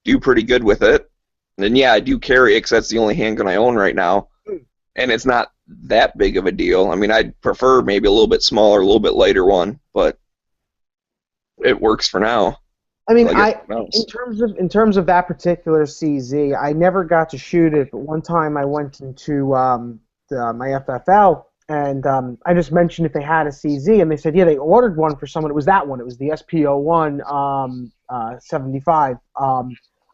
do pretty good with it. And, yeah, I do carry it because that's the only handgun I own right now. And it's not that big of a deal. I mean, I'd prefer maybe a little bit smaller, a little bit lighter one, but it works for now. I mean, in terms of that particular CZ, I never got to shoot it, but one time I went into my FFL, and I just mentioned if they had a CZ, and they said, yeah, they ordered one for someone. It was that one. It was the SPO1 75.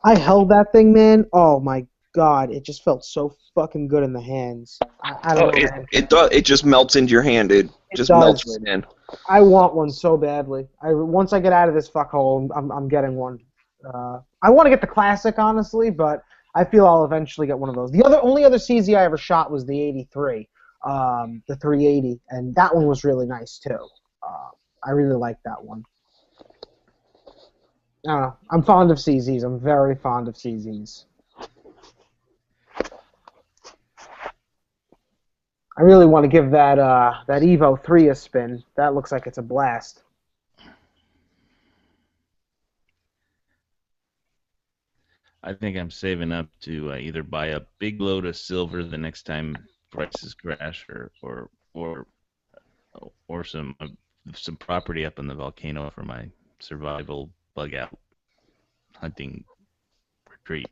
I held that thing, man. Oh, my God, it just felt so fucking good in the hands. I don't know. It does. It just melts into your hand, dude. It just melts right in. I want one so badly. Once I get out of this fuckhole, I'm getting one. I want to get the classic, honestly, but I feel I'll eventually get one of those. The only other CZ I ever shot was the 83, the 380, and that one was really nice too. I really like that one. I don't know. I'm fond of CZs. I'm very fond of CZs. I really want to give that Evo 3 a spin. That looks like it's a blast. I think I'm saving up to either buy a big load of silver the next time prices crash, or some property up in the volcano for my survival bug out hunting retreat.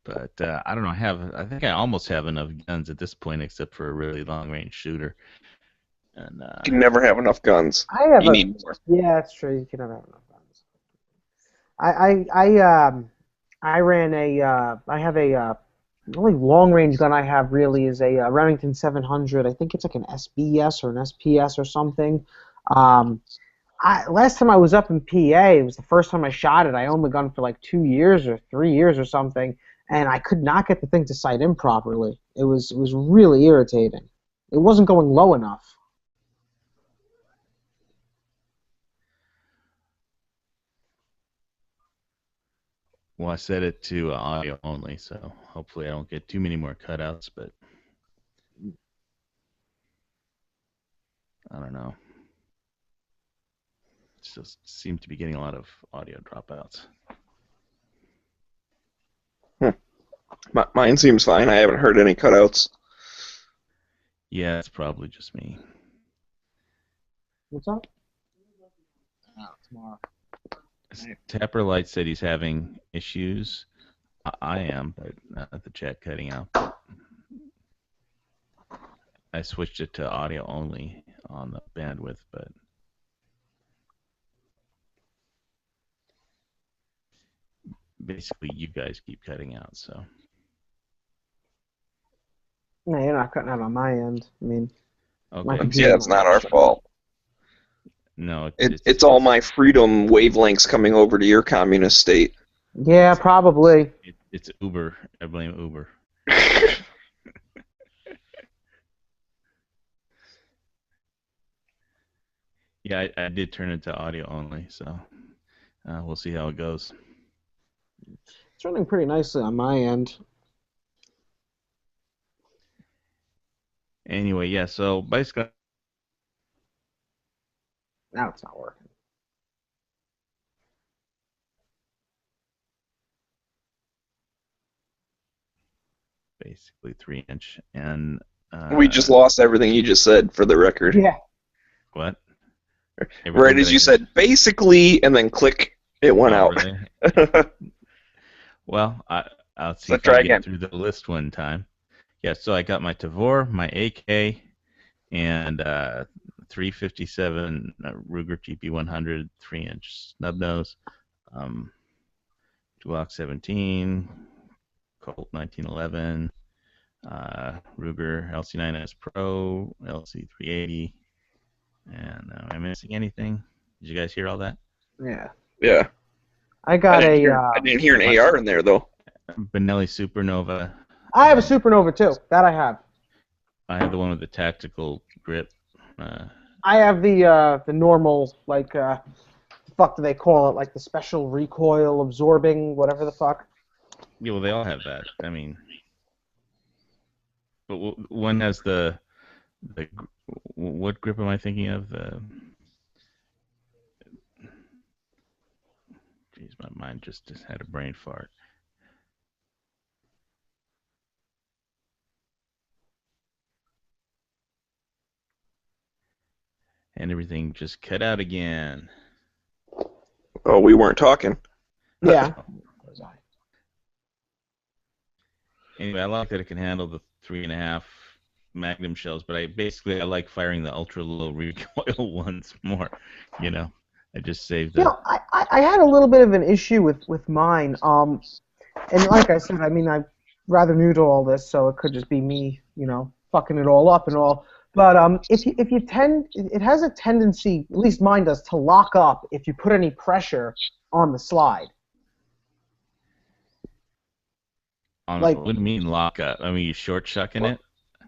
But I don't know. I think I almost have enough guns at this point, except for a really long-range shooter. And you can never have enough guns. You need more. Yeah, that's true. You can never have enough guns. I ran a. I have a. The only long-range gun I have really is a Remington 700. I think it's like an SBS or an SPS or something. Last time I was up in PA, it was the first time I shot it. I owned the gun for like 2 years or 3 years or something, and I could not get the thing to sight in properly. It was really irritating. It wasn't going low enough. Well, I set it to audio only, so hopefully I don't get too many more cutouts, but I don't know. It just seems to be getting a lot of audio dropouts. Mine seems fine. I haven't heard any cutouts. Yeah, it's probably just me. What's up? Tomorrow. Tapper Light said he's having issues. I am, but not the chat cutting out. I switched it to audio only on the bandwidth, but basically you guys keep cutting out, so. No, you're not cutting out on my end. I mean, Okay. Yeah, it's not our fault. No, It's all my freedom wavelengths coming over to your communist state. yeah, probably. It's Uber. I blame Uber. Yeah, I did turn it to audio only, so we'll see how it goes. It's running pretty nicely on my end. Anyway, yeah, so basically, Now it's not working. basically 3-inch, and We just lost everything you just said, for the record. Yeah. what? Right as you said, basically, and then click, it went out. Well, I'll see Let's if try I again. get through the list one time. Yeah, so I got my Tavor, my AK, and 357 Ruger GP100 3-inch snub nose, Glock 17, Colt 1911, Ruger LC9S Pro, LC380, and am I missing anything? Did you guys hear all that? Yeah. Yeah. I got I a. didn't hear an AR in there, though. Benelli Supernova. I have a Supernova too. That I have. I have the one with the tactical grip. I have the normal, like, the fuck do they call it? Like the special recoil absorbing, whatever the fuck. Yeah, well, they all have that. I mean, but one has the what grip am I thinking of? Jeez, my mind just had a brain fart. And everything just cut out again. Oh, we weren't talking. Yeah. Anyway, I like that it can handle the 3.5 Magnum shells, but I like firing the ultra low recoil ones more. You know, I just saved You that. know, I had a little bit of an issue with mine. And like I said, I mean, I'm rather new to all this, so it could just be me, you know, fucking it all up and all. But it has a tendency, at least mine does, to lock up if you put any pressure on the slide. What do you mean lock up? I mean, you short shucking it?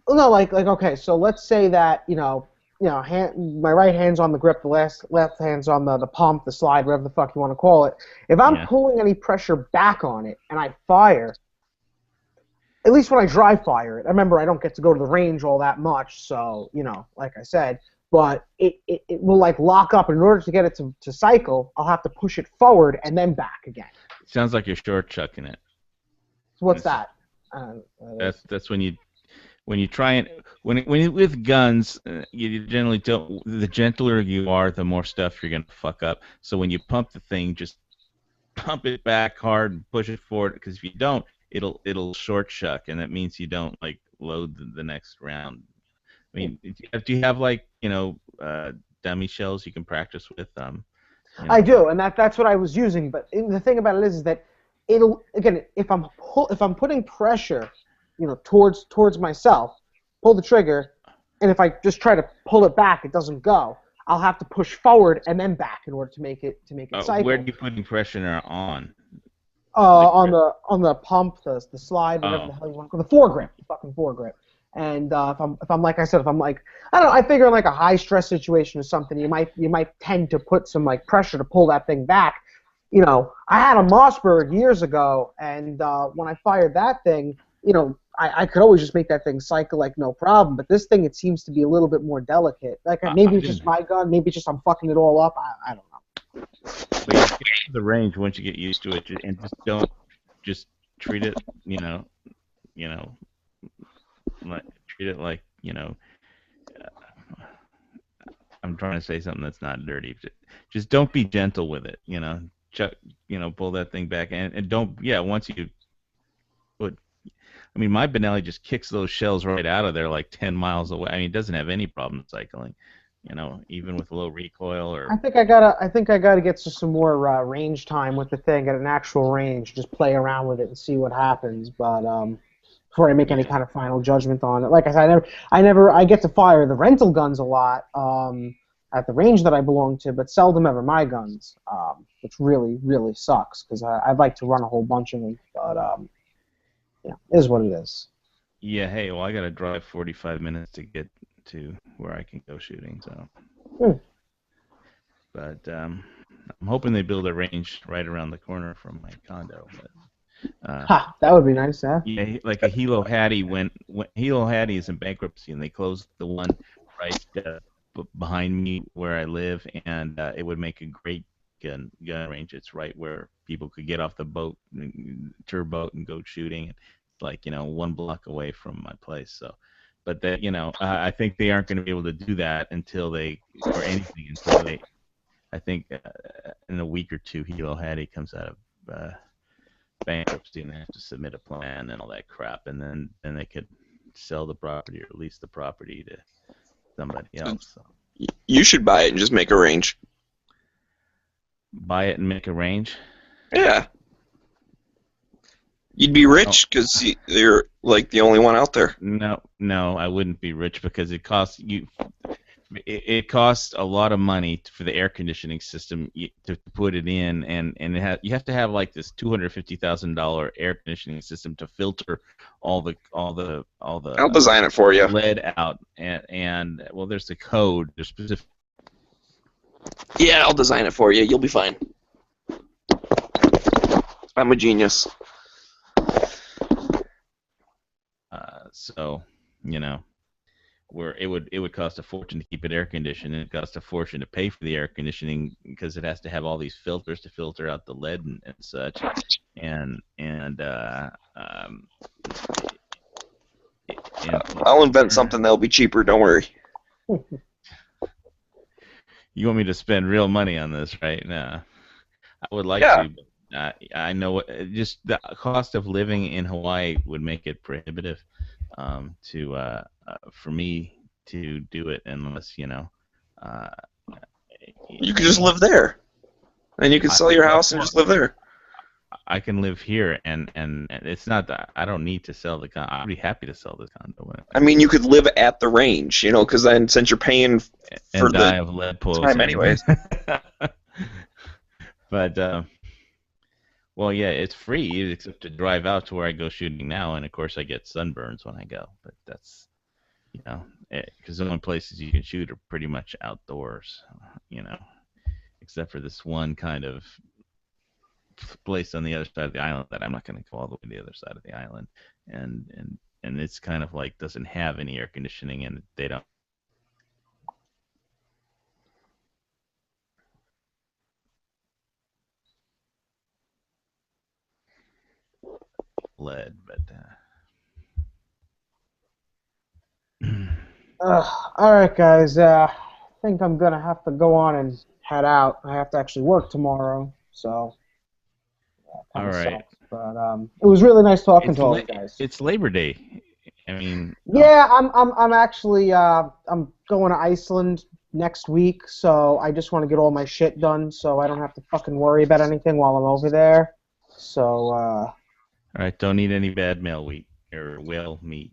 No, like okay, so let's say that my right hand's on the grip, the left hand's on the pump, the slide, whatever the fuck you want to call it. If I'm pulling any pressure back on it and I fire, at least when I dry fire it, I remember I don't get to go to the range all that much, so like I said, but it will like lock up. And in order to get it to cycle, I'll have to push it forward and then back again. Sounds like you're short chucking it. So what's that? That's when you try and with guns, you generally don't. The gentler you are, the more stuff you're gonna fuck up. So when you pump the thing, just pump it back hard and push it forward. Because if you don't, it'll short shuck, and that means you don't like load the next round. I mean, do you have like dummy shells you can practice with? I do, and that's what I was using. But the thing about it is that it'll, again, if I'm putting pressure, towards myself, pull the trigger, and if I just try to pull it back, it doesn't go. I'll have to push forward and then back in order to make it cycle. Where are you putting pressure on? On the pump, the slide, whatever the hell you want to call it, the foregrip, the fucking foregrip. And if I'm like I said, if I'm like, I don't know, I figure in like a high stress situation or something, you might tend to put some like pressure to pull that thing back. You know, I had a Mossberg years ago, and when I fired that thing, you know, I could always just make that thing cycle like no problem. But this thing, it seems to be a little bit more delicate. Like maybe it's just my gun, maybe it's just I'm fucking it all up. I don't know. But you get to the range once you get used to it, and just treat it, treat it like, I'm trying to say something that's not dirty. Just don't be gentle with it, pull that thing back and don't, once you put, I mean, my Benelli just kicks those shells right out of there like 10 miles away. I mean, it doesn't have any problem cycling, even with low recoil or. I think I gotta get some more range time with the thing at an actual range. Just play around with it and see what happens. But before I make any kind of final judgment on it, like I said, I get to fire the rental guns a lot at the range that I belong to, but seldom ever my guns, which really really sucks because I'd like to run a whole bunch of them. But it is what it is. Yeah. Hey, well, I gotta drive 45 minutes to get to where I can go shooting, so. But I'm hoping they build a range right around the corner from my condo. But, that would be nice, huh? Yeah, like a Hilo Hattie when Hilo Hattie is in bankruptcy, and they closed the one right behind me where I live, and it would make a great gun range. It's right where people could get off the boat, tour boat, and go shooting. It's like 1 block away from my place, so. But that I think they aren't going to be able to do that until they I think in a week or two, Hilo Hattie comes out of bankruptcy and they have to submit a plan and all that crap, and then they could sell the property or lease the property to somebody else. So. You should buy it and just make a range. Buy it and make a range? Yeah. You'd be rich because you're like the only one out there. No, I wouldn't be rich because it costs you. It costs a lot of money for the air conditioning system to put it in, and you have to have like this $250,000 air conditioning system to filter all the. I'll design it for you. Lead out, and well, there's the code. There's specific. Yeah, I'll design it for you. You'll be fine. I'm a genius. So, where it would cost a fortune to keep it air conditioned, and it costs a fortune to pay for the air conditioning because it has to have all these filters to filter out the lead and such, and I'll invent something that'll be cheaper. Don't worry. You want me to spend real money on this, right? No, I would like to. But I know just the cost of living in Hawaii would make it prohibitive for me to do it unless you could just live there, and you could sell your house and just live there. I can live here, and it's not that I don't need to sell the condo. I'd be happy to sell the condo. I mean, you could live at the range, because then since you're paying for die of lead time anyways. But well, yeah, it's free except to drive out to where I go shooting now, and of course I get sunburns when I go. But that's, because the only places you can shoot are pretty much outdoors, except for this one kind of place on the other side of the island that I'm not going to go all the way to the other side of the island, and it's kind of like doesn't have any air conditioning, and they don't. Lead, but all right, guys. I think I'm gonna have to go on and head out. I have to actually work tomorrow, so. All right. Sucks, but it was really nice talking to all you guys. It's Labor Day. I mean. Yeah, I'm actually I'm going to Iceland next week, so I just want to get all my shit done, so I don't have to fucking worry about anything while I'm over there. So. All right, don't eat any bad male wheat or whale meat.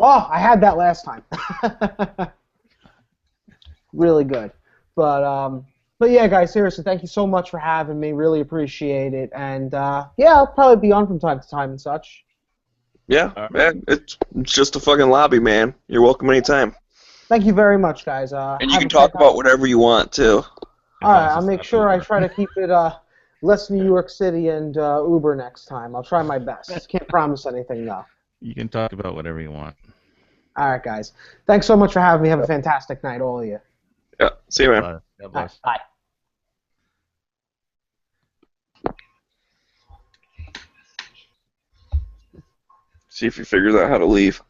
Oh, I had that last time. Really good. But yeah, guys, seriously, thank you so much for having me. Really appreciate it. And yeah, I'll probably be on from time to time and such. Yeah, man, it's just a fucking lobby, man. You're welcome anytime. Thank you very much, guys. And you can talk about whatever you want too. All right, I'll make sure I try to keep it less New York City and Uber next time. I'll try my best. Can't promise anything though. You can talk about whatever you want. All right, guys. Thanks so much for having me. Have a fantastic night, all of you. Yeah, see you, man. God bless. Bye. See if he figures out how to leave.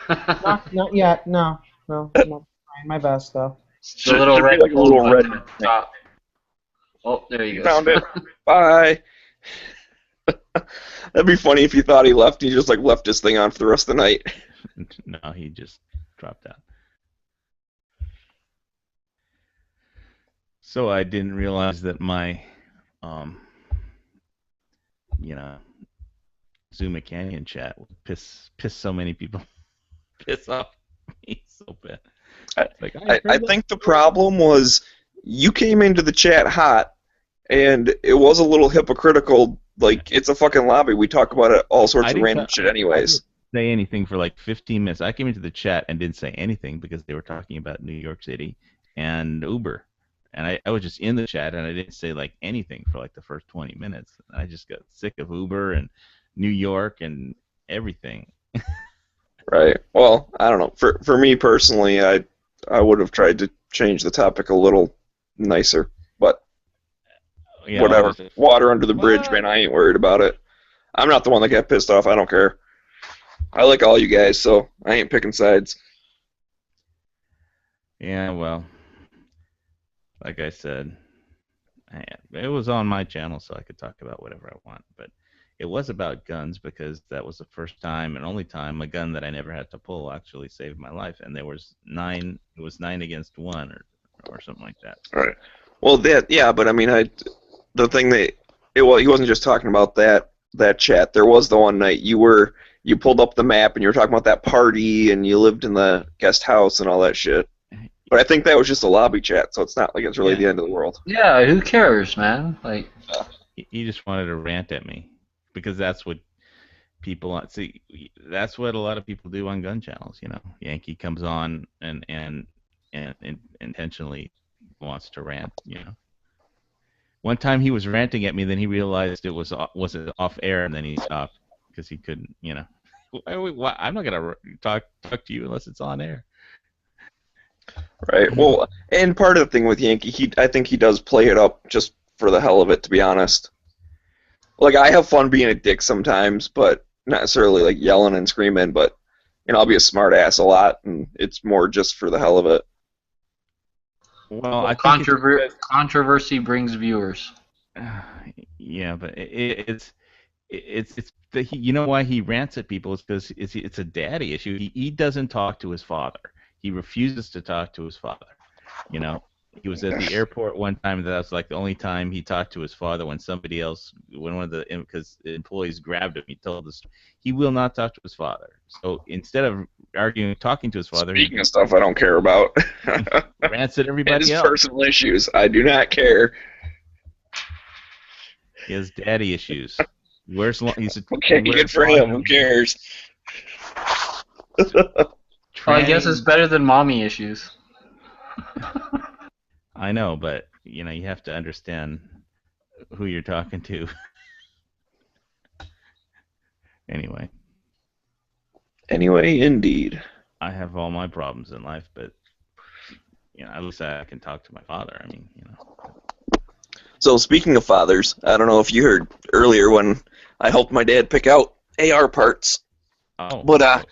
Not yet. No. I'm trying my best though. The little Should be red like a little button red at the top. Oh, there you go. Found it. Bye. That'd be funny if you thought he left and he just like left his thing on for the rest of the night. No, he just dropped out. So I didn't realize that my, Zuma Canyon chat would piss so many people piss off me so bad. I think the problem was you came into the chat hot, and it was a little hypocritical. Like, it's a fucking lobby. We talk about it, all sorts of random shit anyways. I didn't say anything for like 15 minutes. I came into the chat and didn't say anything because they were talking about New York City and Uber. And I was just in the chat, and I didn't say like anything for like the first 20 minutes. I just got sick of Uber and New York and everything. Right. Well, I don't know. For me personally, I would have tried to change the topic a little nicer, but Yeah, whatever. Water under the bridge, man. I ain't worried about it. I'm not the one that got pissed off. I don't care. I like all you guys, so I ain't picking sides. Yeah, well, like I said, it was on my channel, so I could talk about whatever I want. But it was about guns because that was the first time and only time a gun that I never had to pull actually saved my life. And there was 9. It was 9 against 1 or something like that. Right. Well, but I mean, the thing that he wasn't just talking about that chat. There was the one night you pulled up the map and you were talking about that party and you lived in the guest house and all that shit. But I think that was just a lobby chat, so it's not like it's really the end of the world. Yeah, who cares, man? Like, he just wanted to rant at me because that's what people want. See, that's what a lot of people do on gun channels. You know, Yankee comes on and intentionally wants to rant. You know, one time he was ranting at me, then he realized it wasn't off air, and then he stopped because he couldn't. You know, I'm not gonna talk to you unless it's on air. Right. Well, and part of the thing with Yankee, I think he does play it up just for the hell of it, to be honest. Like, I have fun being a dick sometimes, but not necessarily like yelling and screaming, but I'll be a smart ass a lot, and it's more just for the hell of it. Well, I think controversy brings viewers. Yeah, but it's you know why he rants at people is because it's a daddy issue. He doesn't talk to his father. He refuses to talk to his father. You know, he was at the airport one time. That was like the only time he talked to his father when one of the employees grabbed him. He told us he will not talk to his father. So instead of talking to his father, speaking of stuff I don't care about, he rants at everybody else. His personal issues, I do not care. He has daddy issues. Okay, good for him. Who cares? I guess it's better than mommy issues. I know, but you have to understand who you're talking to. Anyway, indeed. I have all my problems in life, but at least I can talk to my father. I mean, So speaking of fathers, I don't know if you heard earlier when I helped my dad pick out AR parts. Oh. But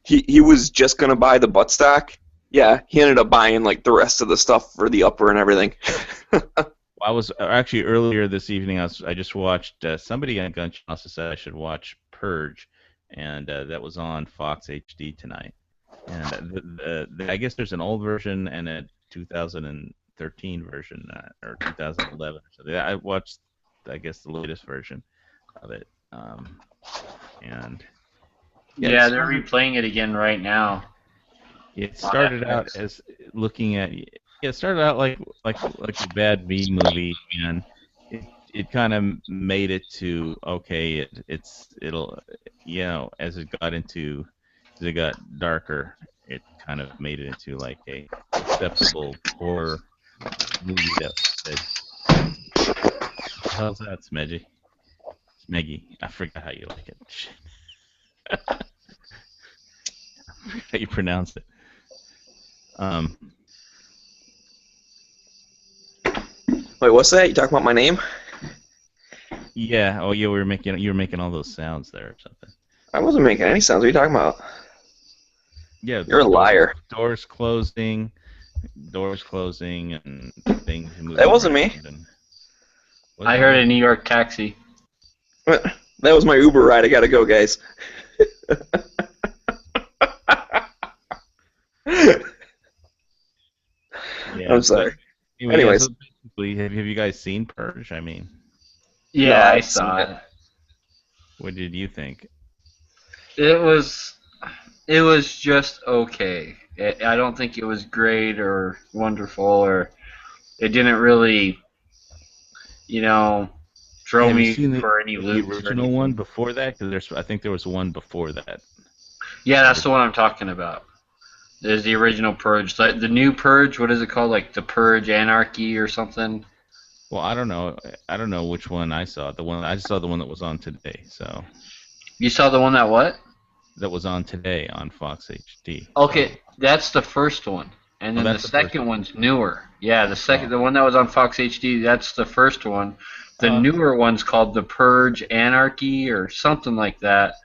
he was just gonna buy the buttstock. Yeah, he ended up buying like the rest of the stuff for the upper and everything. I was actually earlier this evening. I just watched somebody on Gun Channel said I should watch Purge, and that was on Fox HD tonight. And I guess there's an old version and a 2013 version or 2011. So I watched, I guess, the latest version of it. And yeah, they're replaying it again right now. It started out as looking at Yeah, it started out like a bad B movie, and it kind of made it to okay. It'll as it got darker, it kind of made it into like a acceptable horror movie that what the hell's that, Smeggy? Smeggy, I forgot how you like it. Shit. How you pronounce it. Wait, what's that? You talking about my name? Yeah. Oh, yeah. You were making all those sounds there or something. I wasn't making any sounds. What are you talking about? Yeah. You're a liar. Doors closing, and things moving. That wasn't me. I heard a New York taxi. That was my Uber ride. I gotta go, guys. Yeah, I'm sorry. Anyways, so basically, have you guys seen Purge? I mean, yeah, I saw it. What did you think? It was just okay. I don't think it was great or wonderful, or it didn't really, throw Have me you seen for any loops. The original one before that? Because I think there was one before that. Yeah, that's the one I'm talking about. There's the original Purge. Like the new Purge, what is it called? Like the Purge Anarchy or something? Well, I don't know. I don't know which one I saw. I saw the one that was on today. So. You saw the one that what? That was on today on Fox HD. Okay, that's the first one, and then the second one's newer. Yeah, the one that was on Fox HD, that's the first one. The newer one's called the Purge Anarchy or something like that,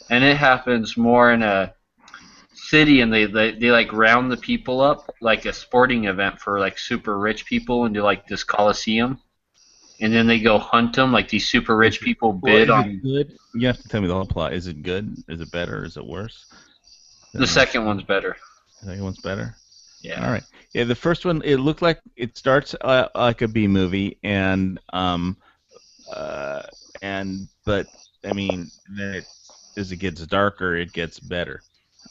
and it happens more in a city, and they like round the people up like a sporting event for like super rich people into like this coliseum, and then they go hunt them. Like these super rich people bid on. Is it good? You have to tell me the whole plot. Is it good? Is it better? Is it worse? The second one's better. The second one's better. Yeah. All right. Yeah, the first one, it looked like it starts like a B movie, but I mean, then as it gets darker, it gets better.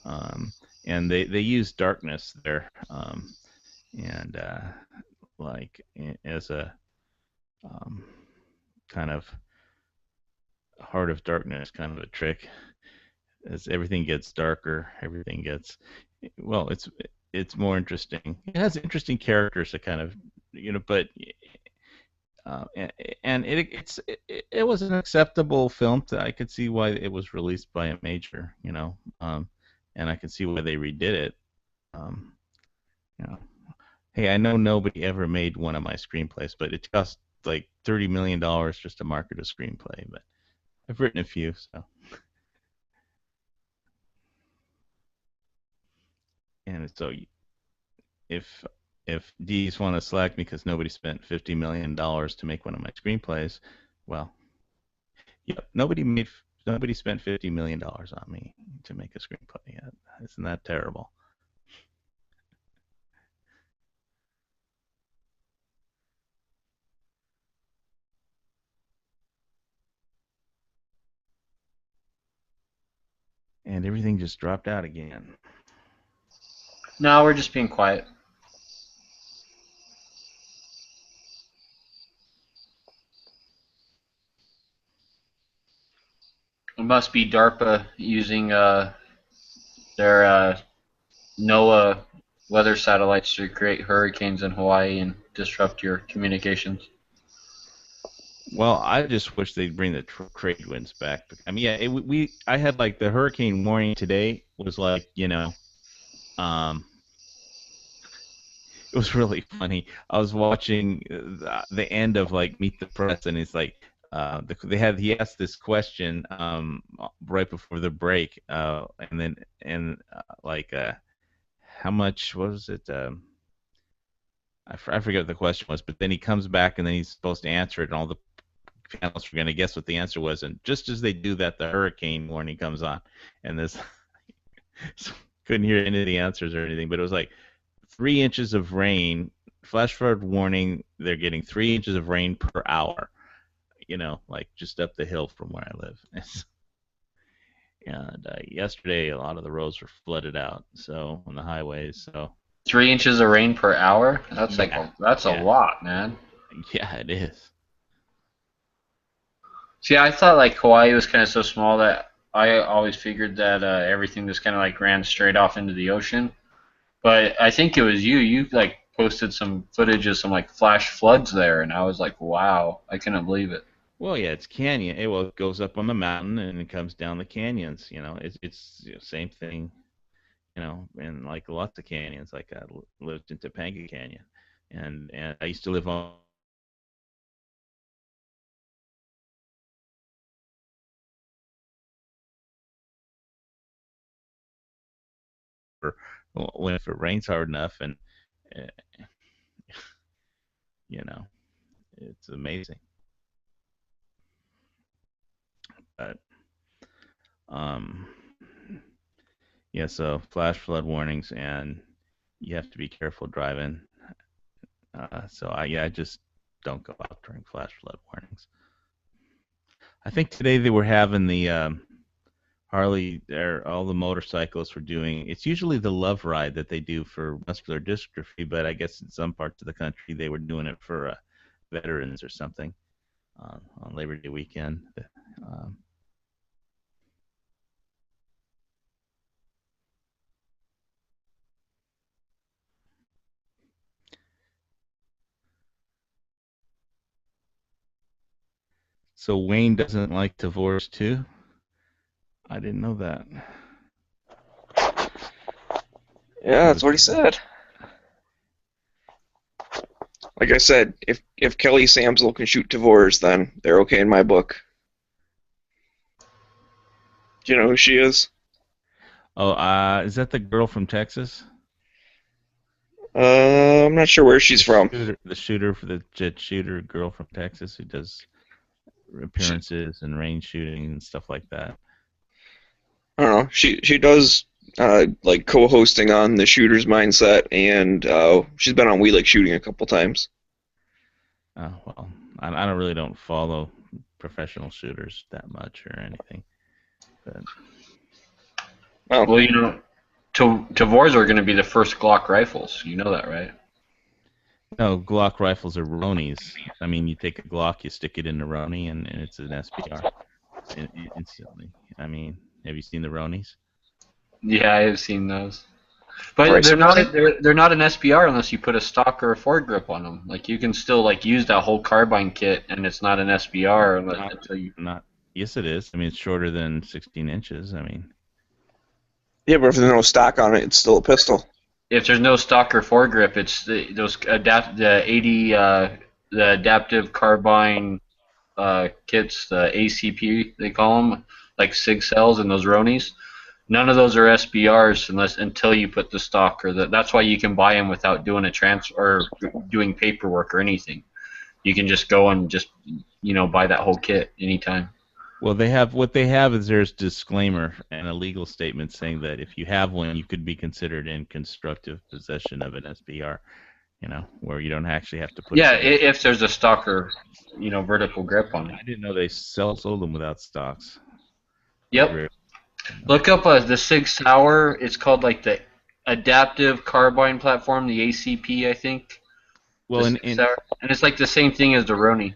And they use darkness there, and like as a kind of Heart of Darkness kind of a trick. As everything gets darker, everything gets it's more interesting. It has interesting characters that kind of but and it was an acceptable film. I could see why it was released by a major, and I could see why they redid it. Hey, I know nobody ever made one of my screenplays, but it cost like $30 million just to market a screenplay. But I've written a few, so. And so, if D's want to slack me because nobody spent $50 million to make one of my screenplays, well, yep, nobody spent $50 million on me to make a screenplay yet. Isn't that terrible? And everything just dropped out again. No, we're just being quiet. It must be DARPA using their NOAA weather satellites to create hurricanes in Hawaii and disrupt your communications. Well, I just wish they'd bring the trade winds back. I mean, yeah, I had like the hurricane warning today was like, it was really funny. I was watching the end of like Meet the Press, and it's like he asked this question right before the break, how much, what was it? I forget what the question was, but then he comes back and then he's supposed to answer it, and all the panelists were going to guess what the answer was, and just as they do that, the hurricane warning comes on, and this couldn't hear any of the answers or anything, but it was like 3 inches of rain, flash flood warning, they're getting 3 inches of rain per hour, like just up the hill from where I live. And yesterday, a lot of the roads were flooded out, so on the highways, so 3 inches of rain per hour? That's that's a Yeah. lot, man. Yeah, it is. See, I thought like Hawaii was kind of so small that I always figured that everything just kind of like ran straight off into the ocean. But I think it was you. You like posted some footage of some like flash floods there, and I was like, wow, I couldn't believe it. Well, yeah, it's canyon. It goes up on the mountain and it comes down the canyons. It's same thing. And like lots of canyons. Like I lived in Topanga Canyon, and I used to live on. When if it rains hard enough, and uh, it's amazing. But yeah, so flash flood warnings, and you have to be careful driving. So I just don't go out during flash flood warnings. I think today they were having the Harley, all the motorcyclists were doing. It's usually the love ride that they do for muscular dystrophy, but I guess in some parts of the country they were doing it for veterans or something on Labor Day weekend. So Wayne doesn't like divorce too? I didn't know that. Yeah, that's what he said. Like I said, if Kelly Samsel can shoot Tavors, then they're okay in my book. Do you know who she is? Oh, is that the girl from Texas? I'm not sure where she's from. The shooter for the jet shooter girl from Texas who does appearances and range shooting and stuff like that. I don't know. She does like co-hosting on the Shooter's Mindset, and she's been on We Like Shooting a couple times. Oh well, I really don't follow professional shooters that much or anything. But well, Tavors are going to be the first Glock rifles. You know that, right? no, Glock rifles are Ronies. I mean, you take a Glock, you stick it in the Roni, and it's an SPR instantly. I mean, have you seen the Ronies? Yeah, I have seen those. But they're not an SPR unless you put a stock or a foregrip on them. Like you can still like use that whole carbine kit, and it's not an SPR until you. Yes, it is. I mean, it's shorter than 16 inches. I mean. Yeah, but if there's no stock on it, it's still a pistol. If there's no stock or foregrip, it's the adaptive carbine kits, the ACP they call them, like SIG cells and those Ronies. None of those are SBRs until you put the stock or that's why you can buy them without doing a transfer or doing paperwork or anything. You can just go and just buy that whole kit anytime. Well, what they have is there's disclaimer and a legal statement saying that if you have one, you could be considered in constructive possession of an SBR, where you don't actually have to put. Yeah, if there's a stock or vertical grip on it. I didn't know they sold them without stocks. Yep. Look up the Sig Sauer. It's called like the Adaptive Carbine Platform, the ACP, I think. Well, and it's like the same thing as the Roni.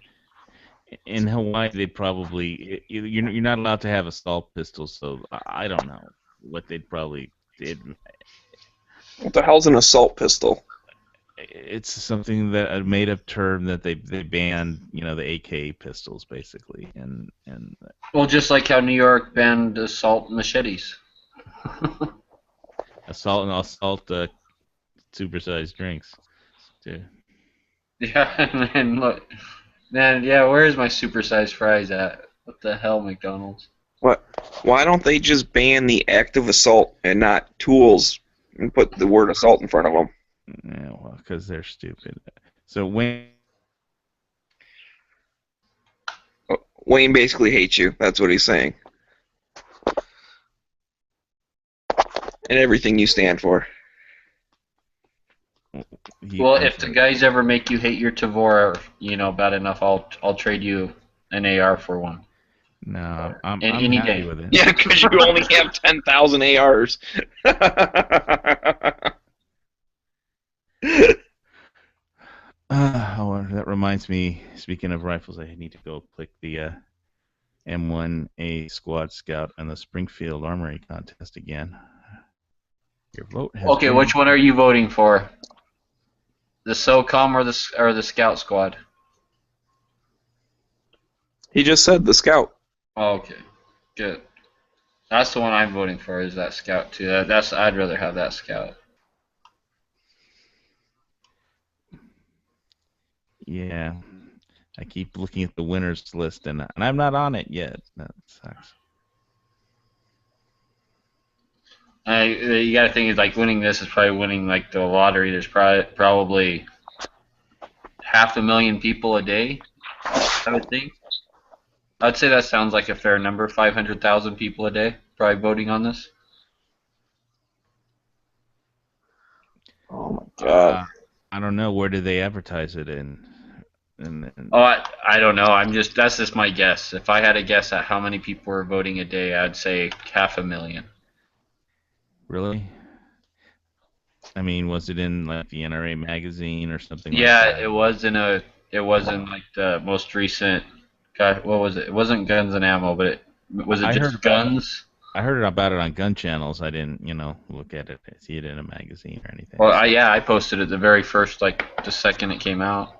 In Hawaii, they'd probably you're not allowed to have assault pistols, so I don't know what they'd probably did. What the hell's an assault pistol? It's something that a made-up term that they banned, the AK pistols basically, and. Well, just like how New York banned assault machetes. assault supersized drinks, too. Yeah, and look. Man, yeah, where's my supersized fries at? What the hell, McDonald's? What? Why don't they just ban the act of assault and not tools and put the word assault in front of them? Yeah, well, because they're stupid. So Wayne basically hates you. That's what he's saying. And everything you stand for. Well, if the guys ever make you hate your Tavor, bad enough, I'll trade you an AR for one. No, I'm any happy day with it. Yeah, because you only have 10,000 ARs. Oh, that reminds me. Speaking of rifles, I need to go click the M1A Squad Scout and the Springfield Armory contest again. Your vote has Okay, been... which one are you voting for? The SOCOM or the Scout Squad? He just said the Scout. Oh, okay, good. That's the one I'm voting for. Is that Scout too? I'd rather have that Scout. Yeah, I keep looking at the winners list, and I'm not on it yet. That sucks. You got to think, like, winning this is probably winning like the lottery. There's probably 500,000 people a day, I would think. I'd say that sounds like a fair number. 500,000 people a day probably voting on this. Oh my god. I don't know. Where do they advertise it in? Oh, I don't know. That's just my guess. If I had a guess at how many people were voting a day, I'd say 500,000. Really? I mean, was it in like the NRA magazine or something? Yeah, like that? it was in like the most recent. God, what was it? It wasn't Guns and Ammo, but was it just Guns? I heard about it on gun channels. I didn't, look at it, see it in a magazine or anything. Well, I posted it the very first, like the second it came out.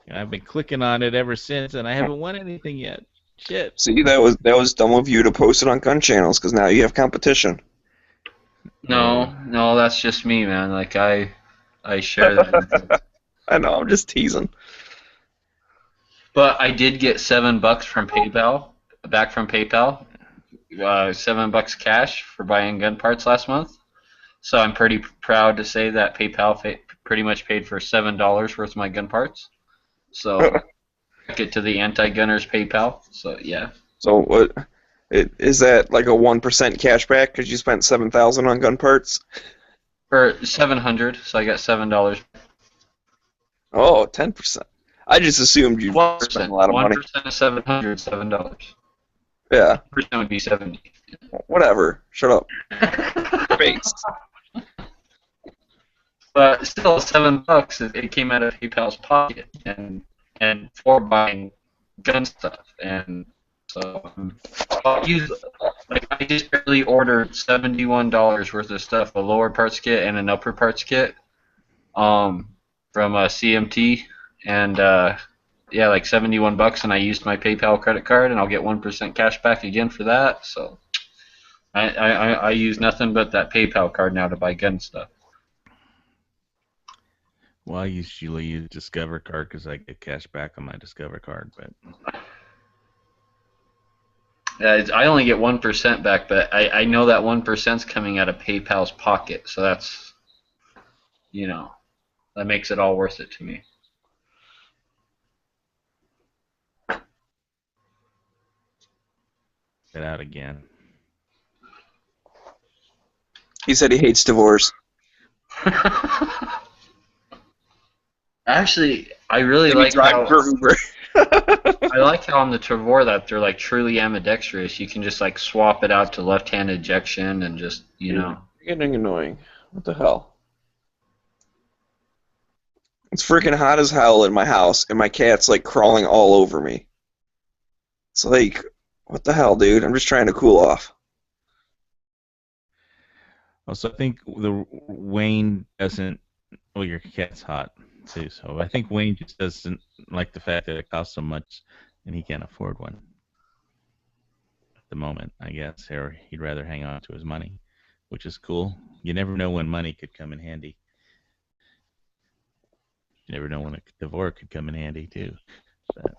I've been clicking on it ever since, and I haven't won anything yet. Shit. See, that was dumb of you to post it on gun channels, because now you have competition. No, that's just me, man. Like I share that. I know, I'm just teasing. But I did get $7 from PayPal, back from PayPal. $7 cash for buying gun parts last month. So I'm pretty proud to say that PayPal pretty much paid for $7 worth of my gun parts. So get to the anti-gunners PayPal. So yeah. So what? Is that like a 1% cashback because you spent $7,000 on gun parts? Or $700, so I got $7. Oh, 10%. I just assumed you spent a lot of money. 1% of $700, $7. Yeah. 1% would be 70. Whatever. Shut up. Face. But still, $7. It came out of PayPal's pocket, and for buying gun stuff, and so I just barely ordered $71 worth of stuff, a lower parts kit and an upper parts kit, from CMT, and yeah, like $71, and I used my PayPal credit card, and I'll get 1% cash back again for that. So I use nothing but that PayPal card now to buy gun stuff. Well, I usually use Discover card because I get cash back on my Discover card, but I only get 1% back, but I know that 1%'s coming out of PayPal's pocket, so that's, that makes it all worth it to me. get out again. He said he hates divorce. Actually, I really like how I like how on the Trevor that they're like truly ambidextrous. You can just like swap it out to left-hand ejection and just You're getting annoying. What the hell? It's freaking hot as hell in my house, and my cat's like crawling all over me. It's like, what the hell, dude? I'm just trying to cool off. Also, I think Wayne doesn't. Well, your cat's hot too, so I think Wayne just doesn't like the fact that it costs so much, and he can't afford one at the moment, I guess, or he'd rather hang on to his money, which is cool. You never know when money could come in handy. You never know when a divorce could come in handy too. But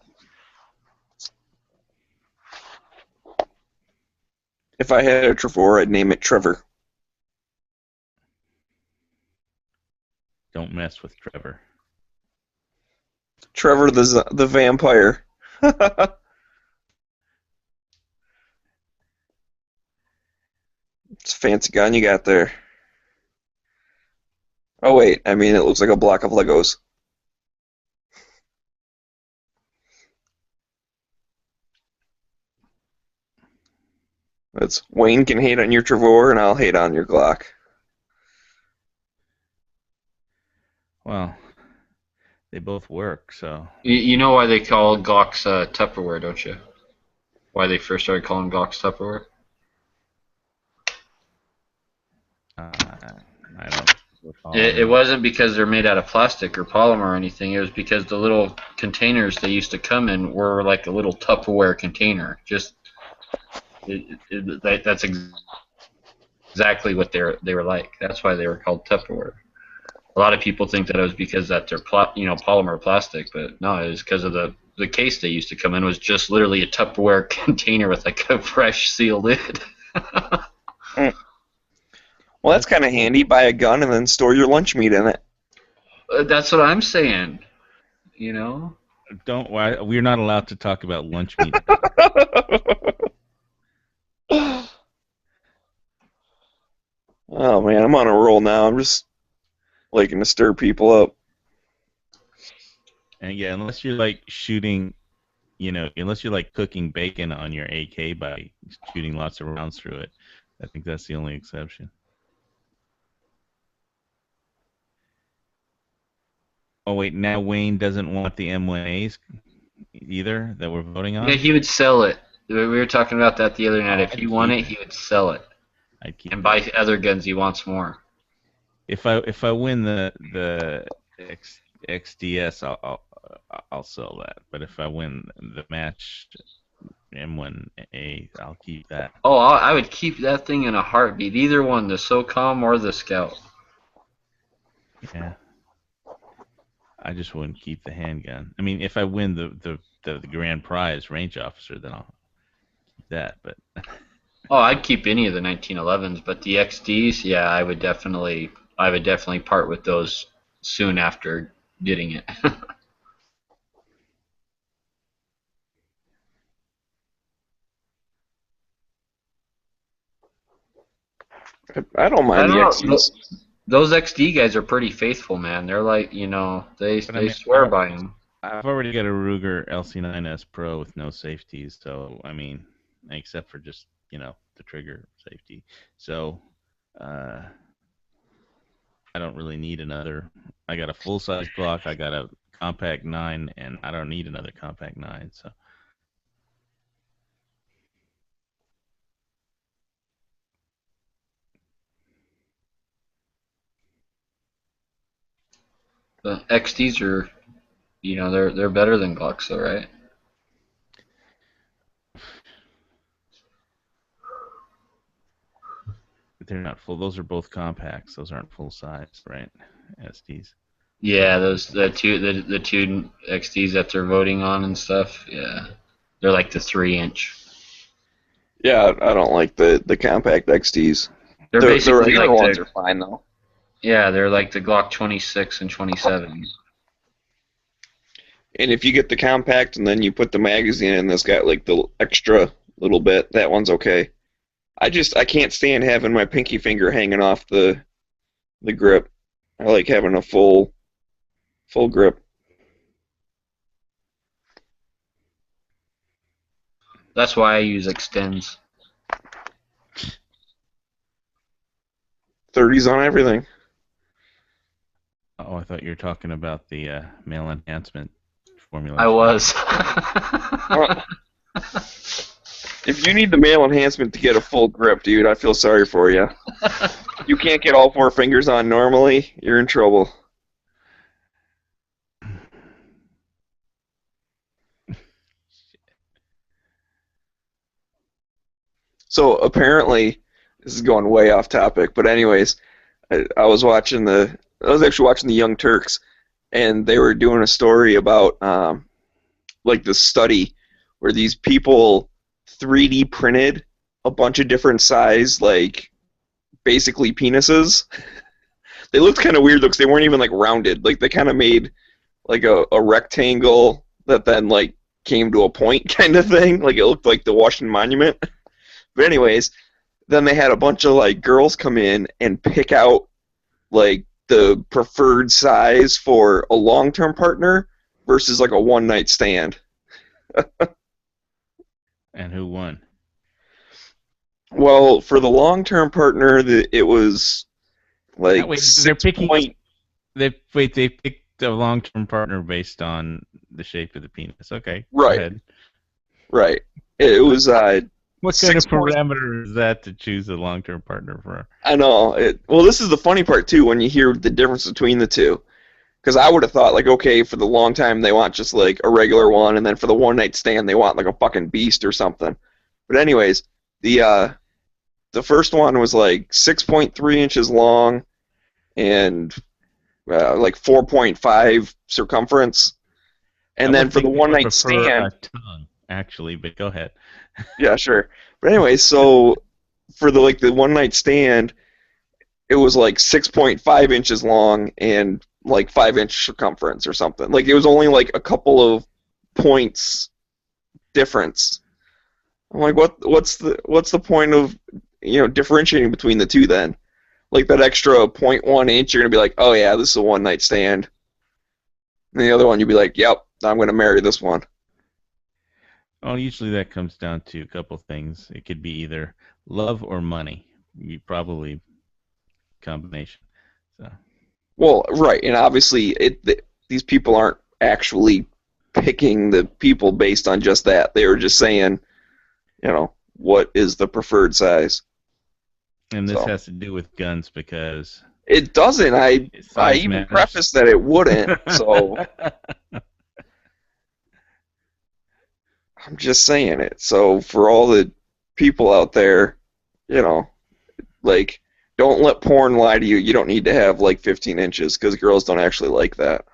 If I had a Trevor, I'd name it Trevor. don't mess with Trevor. Trevor the vampire. It's a fancy gun you got there. Oh wait, I mean it looks like a block of Legos. That's Wayne can hate on your Trevor and I'll hate on your Glock. Well, They both work, so. You know why they call Glocks Tupperware, don't you? Why they first started calling Glocks Tupperware? I don't recall. It wasn't because they're made out of plastic or polymer or anything. It was because the little containers they used to come in were like a little Tupperware container. Just that's exactly what they were like. That's why they were called Tupperware. A lot of people think that it was because that they're polymer plastic, but no, it was because of the case they used to come in was just literally a Tupperware container with like a fresh seal lid. Well, that's kind of handy. Buy a gun and then store your lunch meat in it. That's what I'm saying. You know. We're not allowed to talk about lunch meat. Oh man, I'm on a roll now. I'm just liking to stir people up. And yeah, unless you're like shooting, unless you're like cooking bacon on your AK by shooting lots of rounds through it, I think that's the only exception. Oh wait, now Wayne doesn't want the M1As either that we're voting on? Yeah, he would sell it. We were talking about that the other night. If he won it, he would sell it. And buy other guns he wants more. If I win the XDS, I'll sell that. But if I win the match M1A, I'll keep that. Oh, I would keep that thing in a heartbeat. Either one, the SOCOM or the Scout. Yeah. I just wouldn't keep the handgun. I mean, if I win the grand prize range officer, then I'll keep that. But oh, I'd keep any of the 1911s, but the XDs, yeah, I would definitely part with those soon after getting it. I don't mind the XDs. Those XD guys are pretty faithful, man. They're like, they swear by them. I've already got a Ruger LC9S Pro with no safeties, so I mean, except for just the trigger safety. So I don't really need another. I got a full size Glock, I got a compact 9, and I don't need another compact 9. So. The XDs are, they're better than Glocks, though, right? They're not full. Those are both compacts. Those aren't full size, right? SDs. Yeah, the two XDs that they're voting on and stuff. Yeah, they're like the 3-inch. Yeah, I don't like the compact XDs. They're the basically regular like ones are fine though. Yeah, they're like the Glock 26 and 27. And if you get the compact and then you put the magazine in that's got like the extra little bit, that one's okay. I can't stand having my pinky finger hanging off the grip. I like having a full grip. That's why I use extends. 30s on everything. Oh, I thought you were talking about the male enhancement formula. I was. If you need the male enhancement to get a full grip, dude, I feel sorry for you. You can't get all 4 fingers on normally, you're in trouble. So apparently, this is going way off topic, but anyways, I was actually watching the Young Turks, and they were doing a story about like the study where these people 3D printed a bunch of different size, like basically penises. They looked kind of weird because they weren't even like rounded. Like they kind of made like a rectangle that then like came to a point kind of thing. Like it looked like the Washington Monument. But anyways, then they had a bunch of like girls come in and pick out like the preferred size for a long-term partner versus like a one-night stand. And who won? Well, for the long-term partner, it was like they're picking. They pick a long-term partner based on the shape of the penis. Okay. Right. Go ahead. Right. It was What kind of 6 point. parameter is that to choose a long-term partner for? I know. Well, this is the funny part too when you hear the difference between the two. Because I would have thought like, okay, for the long time they want just like a regular one, and then for the one night stand they want like a fucking beast or something. But anyways, the first one was like 6.3 inches long and like 4.5 circumference, and then for the one night stand, a tongue, actually. But go ahead. Yeah, sure. But anyway, so for the one night stand, it was like 6.5 inches long and like 5-inch circumference or something. Like it was only like a couple of points difference. I'm like, what's the point of differentiating between the two then? Like that extra 0.1 inch, you're gonna be like, oh yeah, this is a one night stand. And the other one, you'd be like, yep, I'm gonna marry this one. Well, usually that comes down to a couple things. It could be either love or money. Probably combination. So. Well, right, and obviously these people aren't actually picking the people based on just that. They were just saying, what is the preferred size. And this has to do with guns because it doesn't. I even prefaced that it wouldn't. So I'm just saying it. So for all the people out there, like, don't let porn lie to you. You don't need to have like 15 inches because girls don't actually like that.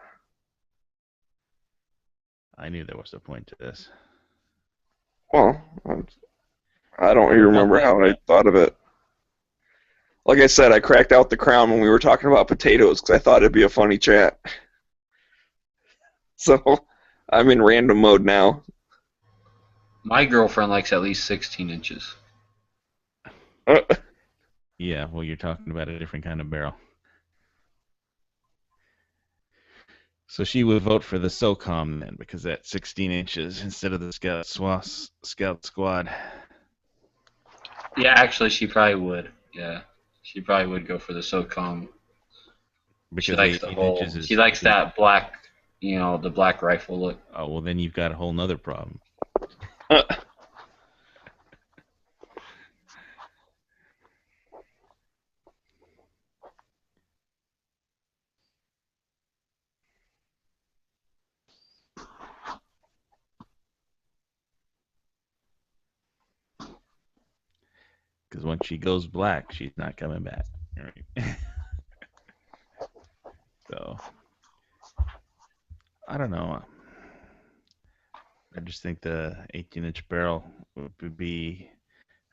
I knew there was a point to this. Well, I don't even remember how I thought of it. Like I said, I cracked out the crown when we were talking about potatoes because I thought it'd be a funny chat. So I'm in random mode now. My girlfriend likes at least 16 inches. Yeah, well, you're talking about a different kind of barrel. So she would vote for the SOCOM then, because that's 16 inches instead of the Scout Squad. Yeah, actually, she probably would. Yeah, she probably would go for the SOCOM. Because she likes she likes that black, the black rifle look. Oh, well, then you've got a whole nother problem. Because once she goes black, she's not coming back. Right? So, I don't know. I just think the 18-inch barrel would be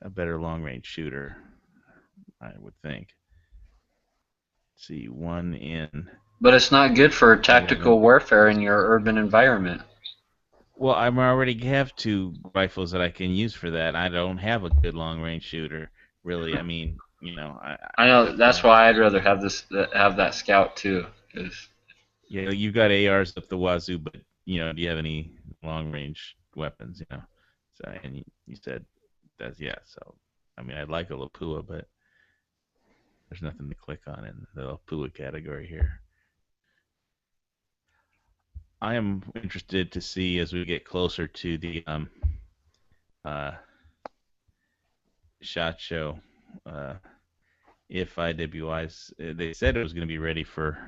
a better long-range shooter, I would think. Let's see, one in... But it's not good for tactical warfare in your urban environment. Well, I already have 2 rifles that I can use for that. I don't have a good long-range shooter, really. I mean, I know that's why I'd rather have that Scout too. Cause... Yeah, you've got ARs up the wazoo, but do you have any long-range weapons? So, and you said that's So, I mean, I'd like a Lapua, but there's nothing to click on in the Lapua category here. I am interested to see as we get closer to the SHOT Show if IWI's. They said it was going to be ready for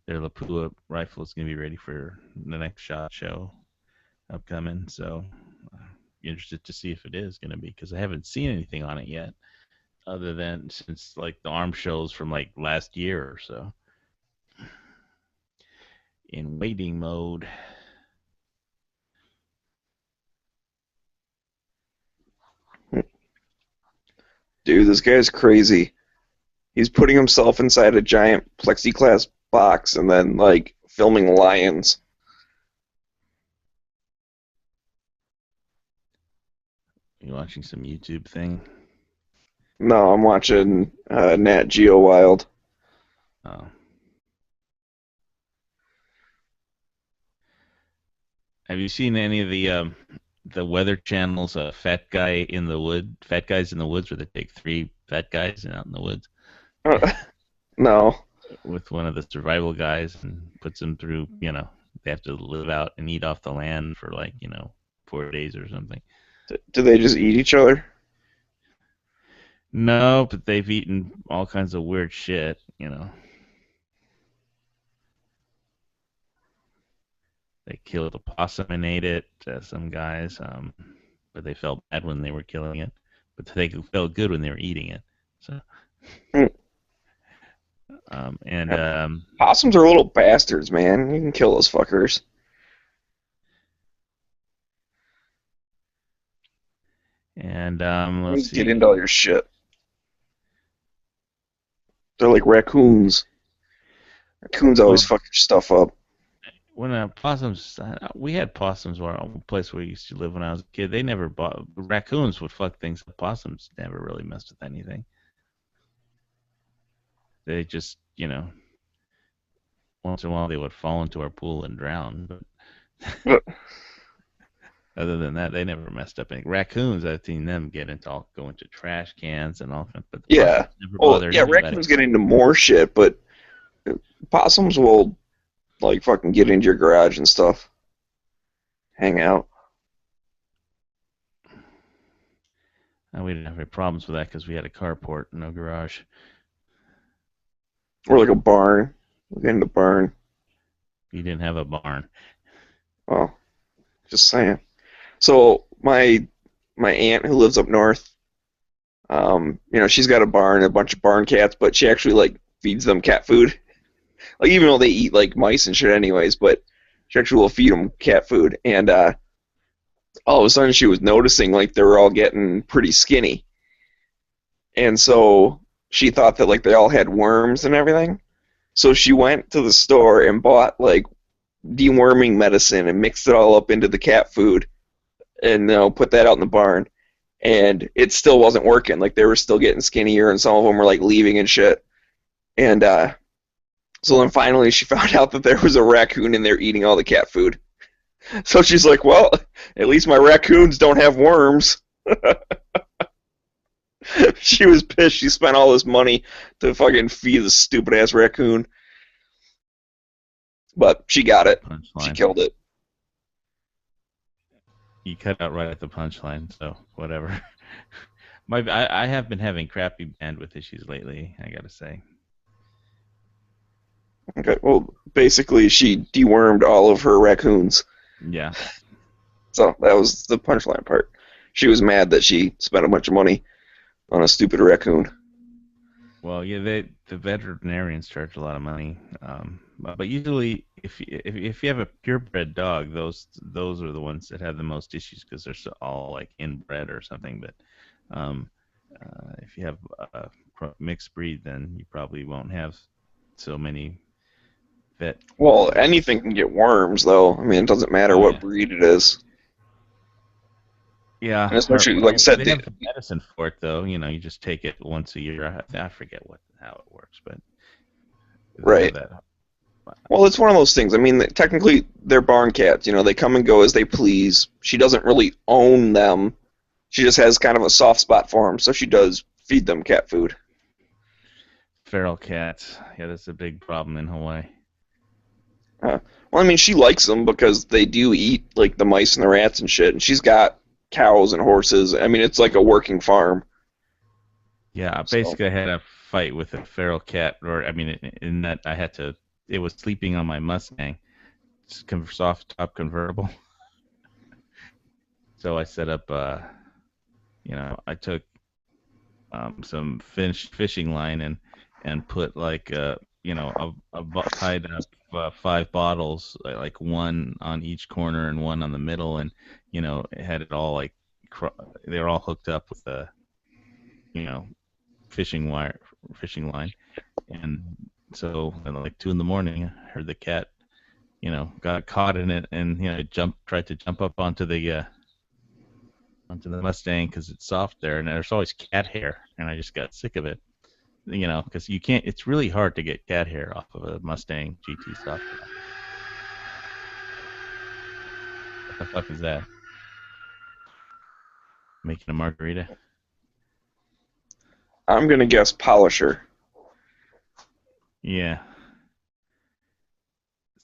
their Lapua rifle. Is going to be ready for the next SHOT Show upcoming. So interested to see if it is going to be, because I haven't seen anything on it yet, other than since like the arm shows from like last year or so. In waiting mode. Dude, this guy's crazy. He's putting himself inside a giant plexiglass box and then, like, filming lions. You watching some YouTube thing? No, I'm watching Nat Geo Wild. Oh. Have you seen any of the Weather Channel's Fat Guys in the Woods, where they take 3 fat guys out in the woods? No. with one of the survival guys and puts them through. They have to live out and eat off the land for 4 days or something. Do they just eat each other? No, but they've eaten all kinds of weird shit. They killed a possum and ate it. Some guys, but they felt bad when they were killing it, but they felt good when they were eating it. So. Possums are little bastards, man. You can kill those fuckers. And let's get into all your shit. They're like raccoons. Raccoons always fuck your stuff up. When possums, we had possums where a place where we used to live when I was a kid. They never raccoons would fuck things up. Possums never really messed with anything. They just, once in a while they would fall into our pool and drown. But other than that, they never messed up anything. Raccoons, I've seen them go into trash cans and all that. But raccoons get into more shit, but possums will fucking get into your garage and stuff. Hang out. We didn't have any problems with that because we had a carport, no garage. Or like a barn. We'll get in the barn. You didn't have a barn. Well, just saying. So my aunt who lives up north, she's got a barn, a bunch of barn cats, but she actually feeds them cat food. Even though they eat mice and shit anyways, but she actually will feed them cat food. And all of a sudden she was noticing they were all getting pretty skinny. And so she thought that they all had worms and everything. So she went to the store and bought deworming medicine and mixed it all up into the cat food and put that out in the barn. And it still wasn't working. They were still getting skinnier and some of them were leaving and shit. And so then finally she found out that there was a raccoon in there eating all the cat food. So she's like, well, at least my raccoons don't have worms. She was pissed. She spent all this money to fucking feed this stupid-ass raccoon. But she got it. Punchline. She killed it. You cut out right at the punchline, so whatever. I have been having crappy bandwidth issues lately, I gotta say. Okay, well, basically she dewormed all of her raccoons. Yeah. So that was the punchline part. She was mad that she spent a bunch of money on a stupid raccoon. Well, yeah, the veterinarians charge a lot of money, but usually if you have a purebred dog, those are the ones that have the most issues because they're all inbred or something. But if you have a mixed breed, then you probably won't have so many vet. Well, anything can get worms, though. I mean, it doesn't matter what breed it is. Yeah, and especially like I said, they have medicine for it though. You just take it once a year. I forget how it works, but right. Well, it's one of those things. I mean, technically, they're barn cats. They come and go as they please. She doesn't really own them. She just has kind of a soft spot for them, so she does feed them cat food. Feral cats. Yeah, that's a big problem in Hawaii. Well, I mean, she likes them because they do eat the mice and the rats and shit, and she's got cows and horses. I mean, it's like a working farm. Yeah, basically I had a fight with a feral cat, in that it was sleeping on my Mustang, soft top convertible. So I set up, I took some fishing line and put tied up 5 bottles, one on each corner and one on the middle, and it had it all they were all hooked up with a fishing line, and so at 2 a.m, I heard the cat got caught in it and tried to jump up onto the Mustang because it's soft there, and there's always cat hair, and I just got sick of it. Because you can't. It's really hard to get cat hair off of a Mustang GT soft. What the fuck is that? Making a margarita? I'm gonna guess polisher. Yeah.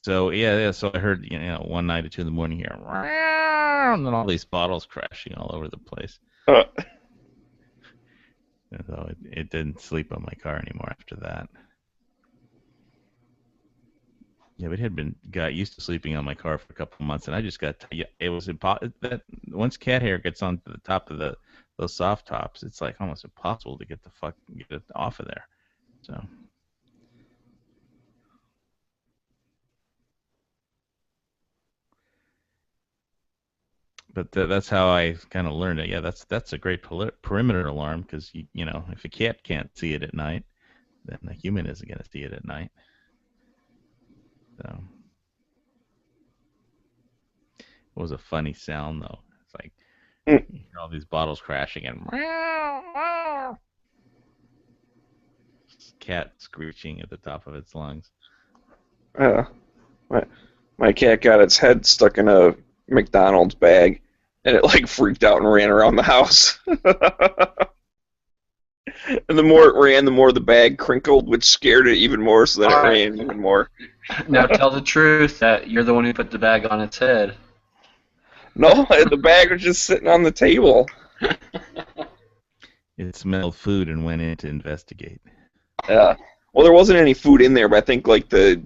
So yeah. So I heard, one night at 2 in the morning here, and then all these bottles crashing all over the place. And so it didn't sleep on my car anymore after that. Yeah, but it had got used to sleeping on my car for a couple of months, and I just it was impossible. That once cat hair gets on to the top of those soft tops, it's like almost impossible to get it off of there. So. But that's how I kind of learned it. Yeah, that's a great perimeter alarm because if a cat can't see it at night, then a human isn't going to see it at night. So it was a funny sound though. It's like you hear all these bottles crashing and cat screeching at the top of its lungs. Yeah. My cat got its head stuck in a McDonald's bag, and it like freaked out and ran around the house. And the more it ran, the more the bag crinkled, which scared it even more, so then it ran even more. Now tell the truth that you're the one who put the bag on its head. No, the bag was just sitting on the table. It smelled food and went in to investigate. Yeah. Well, there wasn't any food in there, but I think like the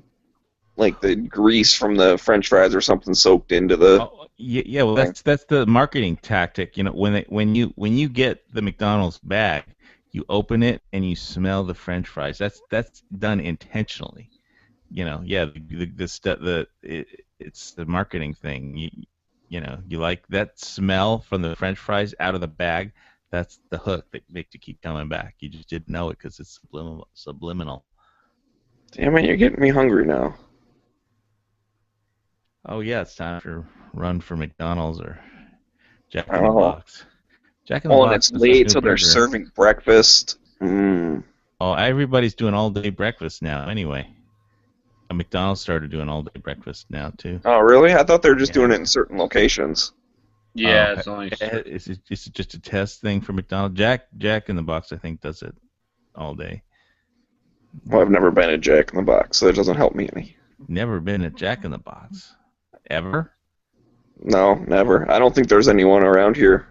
grease from the French fries or something soaked into the. Oh, yeah. Well, that's the marketing tactic. When you get the McDonald's bag, you open it and you smell the French fries. That's done intentionally. It's the marketing thing. You like that smell from the French fries out of the bag. That's the hook that makes you keep coming back. You just didn't know it because it's subliminal. Damn it, you're getting me hungry now. Oh yeah, it's time to run for McDonald's or Jack in the Box. Jack in the Box. And it's late, so they're serving breakfast. Oh, everybody's doing all-day breakfast now. Anyway, McDonald's started doing all-day breakfast now too. Oh really? I thought they were just doing it in certain locations. Yeah, it's only. Is it just a test thing for McDonald's? Jack in the Box, I think, does it all day. Well, I've never been at Jack in the Box, so that doesn't help me any. Never been at Jack in the Box, ever? No, never. I don't think there's anyone around here.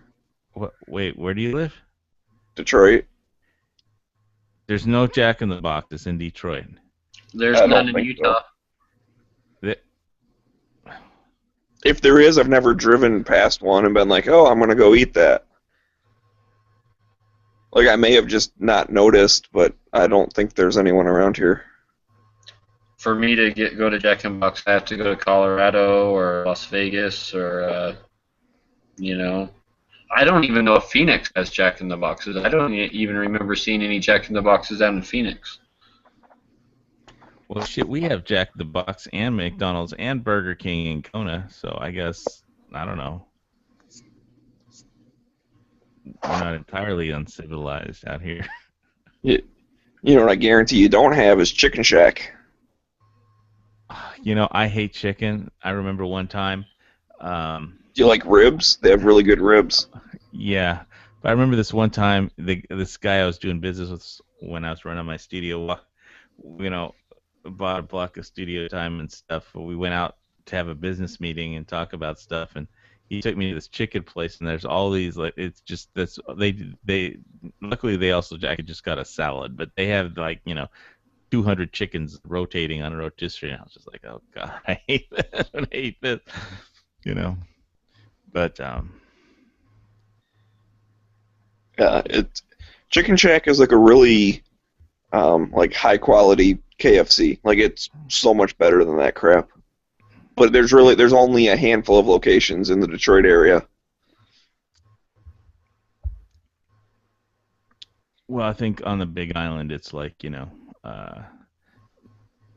What? Wait, where do you live? Detroit. There's no Jack in the Box that's in Detroit. There's none in Utah. If there is, I've never driven past one and been like, oh, I'm going to go eat that. Like, I may have just not noticed, but I don't think there's anyone around here. For me to go to Jack in the Box, I have to go to Colorado or Las Vegas or, I don't even know if Phoenix has Jack in the Boxes. I don't even remember seeing any Jack in the Boxes out in Phoenix. Well, shit, we have Jack in the Box and McDonald's and Burger King in Kona, so I guess, I don't know. We're not entirely uncivilized out here. You know what I guarantee you don't have is Chicken Shack. I hate chicken. I remember one time. Do you like ribs? They have really good ribs. Yeah, but I remember this one time, this guy I was doing business with when I was running my studio, bought a block of studio time and stuff. We went out to have a business meeting and talk about stuff, and he took me to this chicken place, and there's all these it's just this. They luckily they also Jack had just got a salad, but they have 200 chickens rotating on a rotisserie. And I was just like, oh god, I hate this. I hate this. But yeah, Chicken Shack is like a really high quality KFC. Like it's so much better than that crap. But there's only a handful of locations in the Detroit area. Well, I think on the Big Island, it's like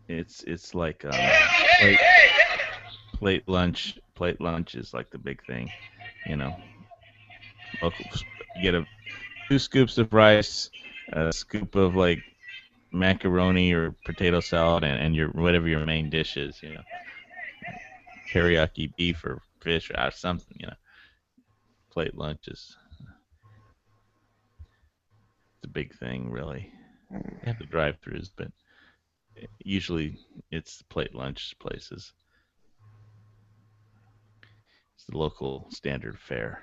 it's like plate lunch. Plate lunch is like the big thing, You get 2 scoops of rice, a scoop of macaroni or potato salad, and your whatever your main dish is, teriyaki beef or fish or something, Plate lunch is the big thing, really. They have the drive-throughs, but Usually, it's plate lunch places. It's the local standard fare.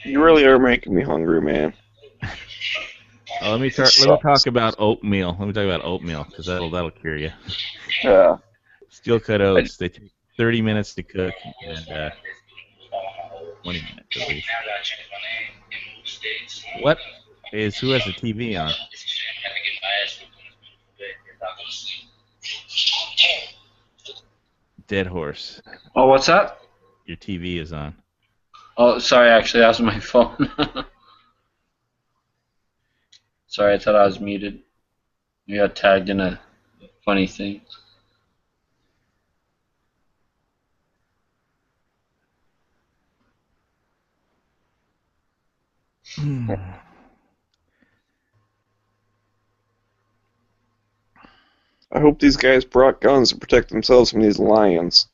You really are making me hungry, man. Let me talk about oatmeal. Let me talk about oatmeal because that'll cure you. Yeah. Steel cut oats. They take 30 minutes to cook and 20 minutes at least. Who has the TV on? Dead horse. Oh, what's that? Your TV is on. Oh, sorry. Actually, that was my phone. Sorry, I thought I was muted. You got tagged in a funny thing. I hope these guys brought guns to protect themselves from these lions.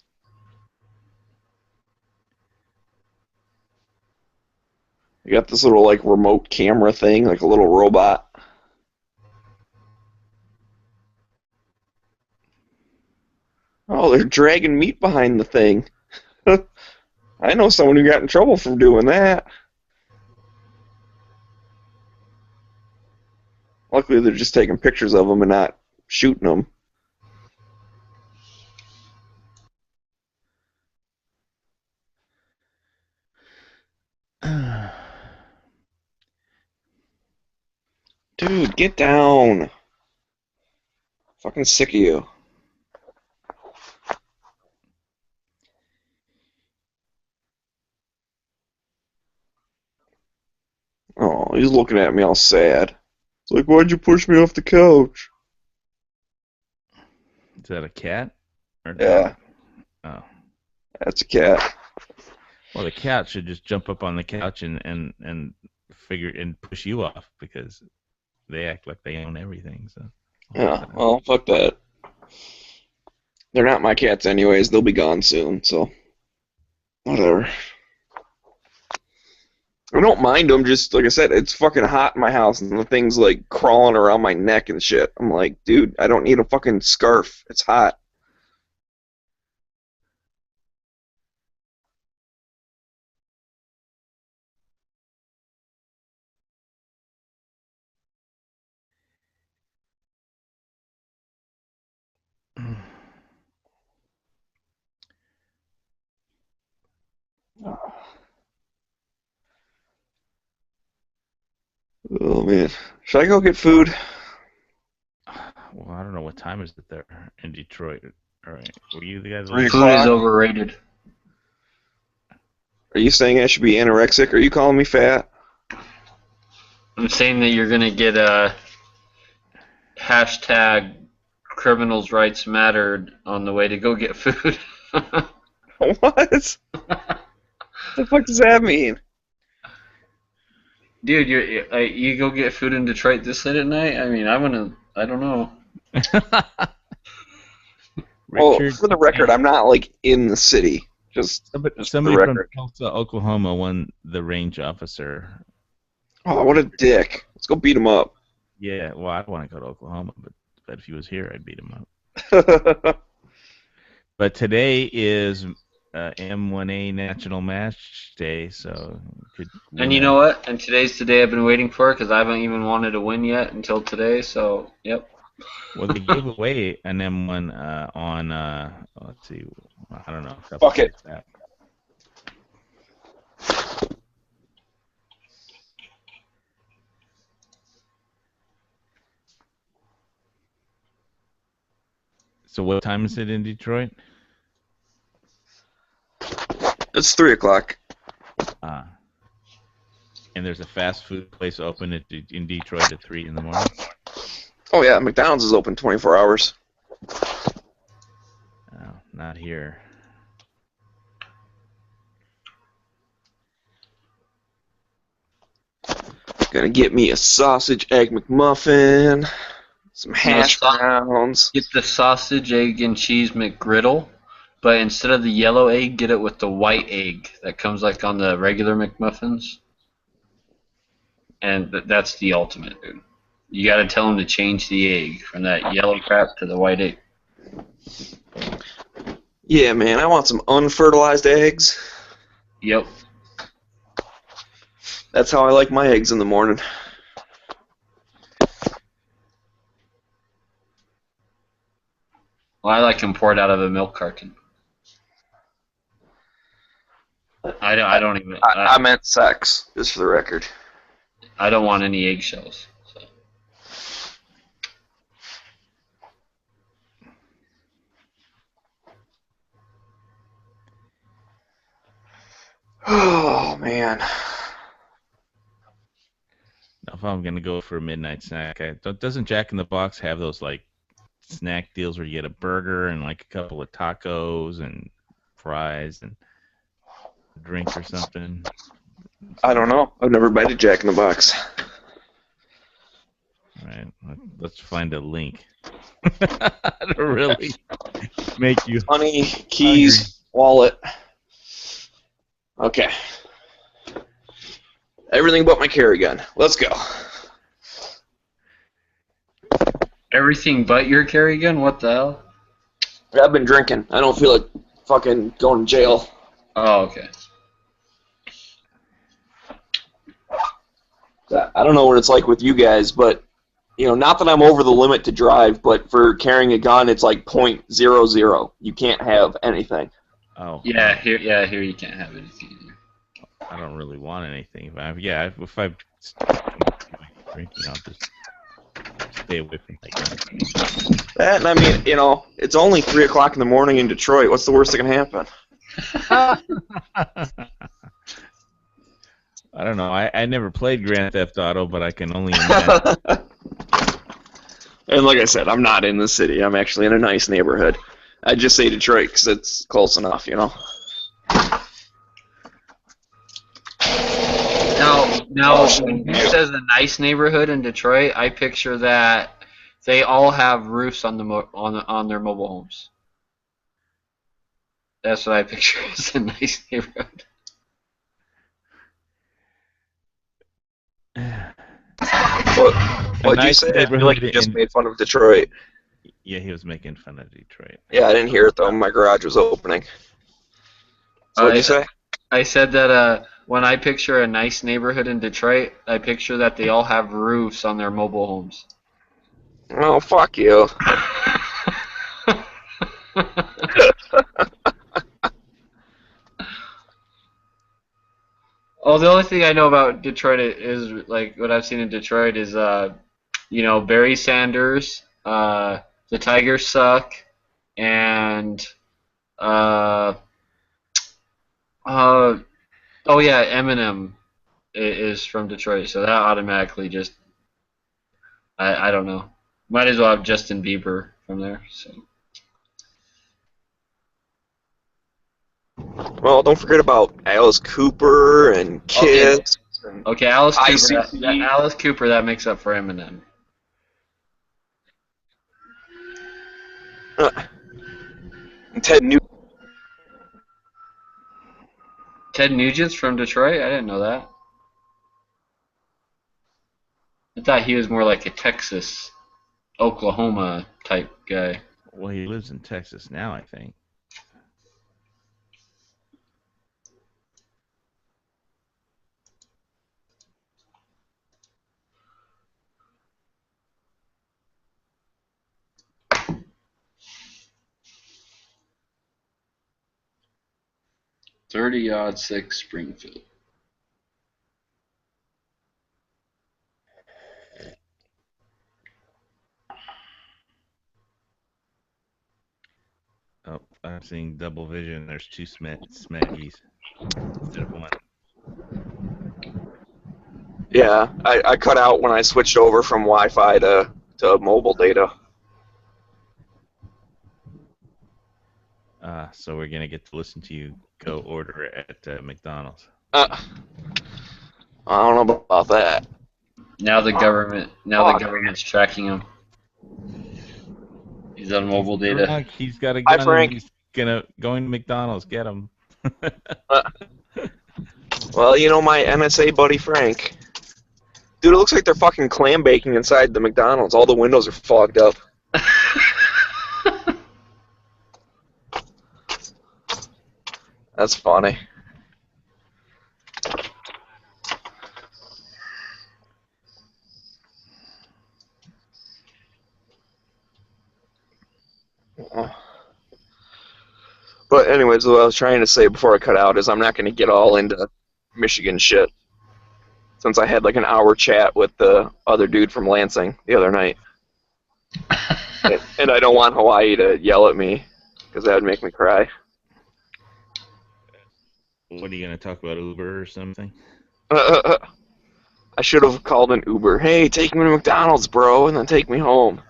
You got this little like remote camera thing, like a little robot. Oh, they're dragging meat behind the thing. I know someone who got in trouble from doing that. Luckily, they're just taking pictures of them and not shooting them. Dude, get down. Fucking sick of you. Oh, he's looking at me all sad. It's like, why'd you push me off the couch? Is that a cat? Or Yeah. Oh. That's a cat. Well, the cat should just jump up on the couch and figure and push you off because they act like they own everything. So. Yeah, well, fuck that. They're not my cats anyways. They'll be gone soon, so whatever. I don't mind them, just like I said, it's fucking hot in my house and the thing's like crawling around my neck and shit. I'm like, dude, I don't need a fucking scarf. It's hot. Oh man, should I go get food? Well, I don't know what time is it there in Detroit. All right, were you the guys? Food is overrated. Are you saying I should be anorexic? Are you calling me fat? I'm saying that you're gonna get a hashtag criminals rights mattered on the way to go get food. What? The fuck does that mean? Dude, you go get food in Detroit this late at night? I mean, I don't know. Well, for the record, I'm not like in the city. Just somebody for the from record. Tulsa, Oklahoma, won the range officer. Oh, what a dick! Let's go beat him up. Yeah, well, I want to go to Oklahoma, but if he was here, I'd beat him up. But today is M1A National Match Day, so could. And you know what? And today's the day I've been waiting for because I haven't even wanted to win yet until today. So, yep. Well, they gave away an M1 on. Let's see. I don't know. Fuck it. That. So what time is it in Detroit? It's 3 o'clock. And there's a fast food place open in Detroit at 3 in the morning. Oh yeah, McDonald's is open 24 hours. Oh, not here. Gonna get me a sausage egg McMuffin, some hash browns. Get the sausage, egg, and cheese McGriddle, but instead of the yellow egg, get it with the white egg that comes like on the regular McMuffins. And that's the ultimate, dude. You got to tell them to change the egg from that yellow crap to the white egg. Yeah, man, I want some unfertilized eggs. Yep. That's how I like my eggs in the morning. Well, I like them poured out of a milk carton. I don't even. I meant sex, just for the record. I don't want any eggshells. So. Oh, man. Now, if I'm gonna go for a midnight snack, doesn't Jack in the Box have those like snack deals where you get a burger and like a couple of tacos and fries and a drink or something? I don't know. I've never been to Jack in the Box. All right, let's find a link to really make you money, keys, wallet. Okay. Everything but my carry gun. Let's go. Everything but your carry gun? What the hell? I've been drinking. I don't feel like fucking going to jail. Oh, okay. I don't know what it's like with you guys, but not that I'm over the limit to drive, but for carrying a gun, it's like .00. You can't have anything. Oh. Yeah, here you can't have anything either. I don't really want anything. If I'm drinking, I'll just stay away from that. That, and I mean, it's only 3 o'clock in the morning in Detroit. What's the worst that can happen? I don't know. I never played Grand Theft Auto, but I can only imagine. And like I said, I'm not in the city. I'm actually in a nice neighborhood. I just say Detroit because it's close enough, Now, when it says a nice neighborhood in Detroit, I picture that they all have roofs on on their mobile homes. That's what I picture as a nice neighborhood. What'd you say? I feel like you just made fun of Detroit. Yeah, he was making fun of Detroit. Yeah, I didn't hear it though. My garage was opening. So what'd you say? I said that when I picture a nice neighborhood in Detroit, I picture that they all have roofs on their mobile homes. Oh, fuck you. Oh, the only thing I know about Detroit is like what I've seen in Detroit is Barry Sanders, the Tigers suck, and oh yeah, Eminem is from Detroit, so that automatically just I don't know. Might as well have Justin Bieber from there. So. Well, don't forget about Alice Cooper and Kiss. Okay, Alice Cooper. Alice Cooper, that makes up for Eminem. Ted Nugent. Ted Nugent's from Detroit? I didn't know that. I thought he was more like a Texas, Oklahoma type guy. Well, he lives in Texas now, I think. .30-06 Springfield. Oh, I'm seeing double vision. There's two Smaggies instead of one. Yeah, I cut out when I switched over from Wi-Fi to mobile data. So we're gonna get to listen to you go order at McDonald's. I don't know about that. Now the government's tracking him. He's on mobile data. He's got a Hi, gun. Frank. He's going to McDonald's. Get him. Well, my NSA buddy Frank. Dude, it looks like they're fucking clam baking inside the McDonald's. All the windows are fogged up. That's funny. But anyways, what I was trying to say before I cut out is I'm not going to get all into Michigan shit, since I had like an hour chat with the other dude from Lansing the other night. And I don't want Hawaii to yell at me, because that would make me cry. What are you going to talk about, Uber or something? I should have called an Uber. Hey, take me to McDonald's, bro, and then take me home.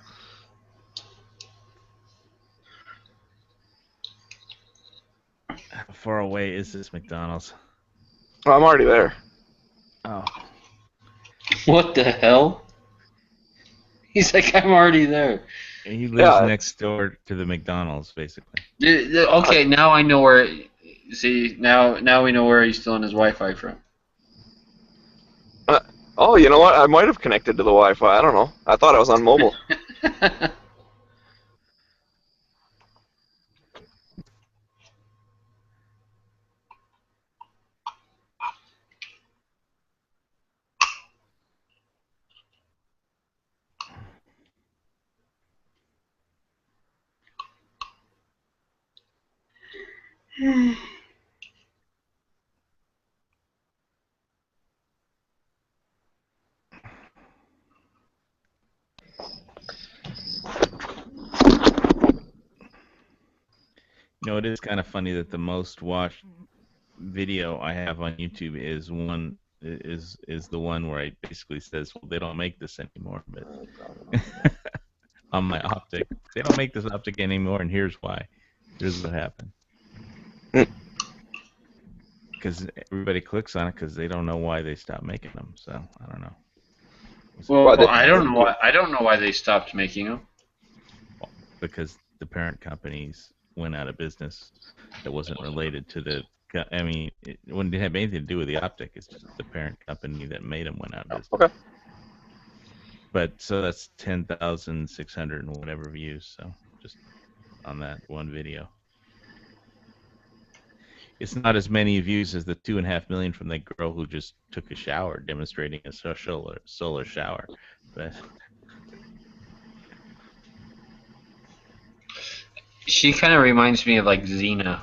How far away is this McDonald's? Oh, I'm already there. Oh. What the hell? He's like, I'm already there. And he lives next door to the McDonald's, basically. Okay, now I know where. See, now we know where he's stealing his Wi-Fi from. Oh, you know what? I might have connected to the Wi-Fi. I don't know. I thought I was on mobile. You know, it is kind of funny that the most watched video I have on YouTube is the one where it basically says, well, they don't make this anymore, but on my optic, they don't make this optic anymore, and here's why. Here's what happened. Because everybody clicks on it because they don't know why they stopped making them. So I don't know. Well, I don't know why. I don't know why they stopped making them. Well, because the parent companies went out of business. That wasn't related to the. I mean, it wouldn't have anything to do with the optic. It's just the parent company that made them went out of business. Okay. But so that's 10,600 and whatever views. So just on that one video. It's not as many views as the 2.5 million from that girl who just took a shower demonstrating a solar shower. But she kind of reminds me of like Xena.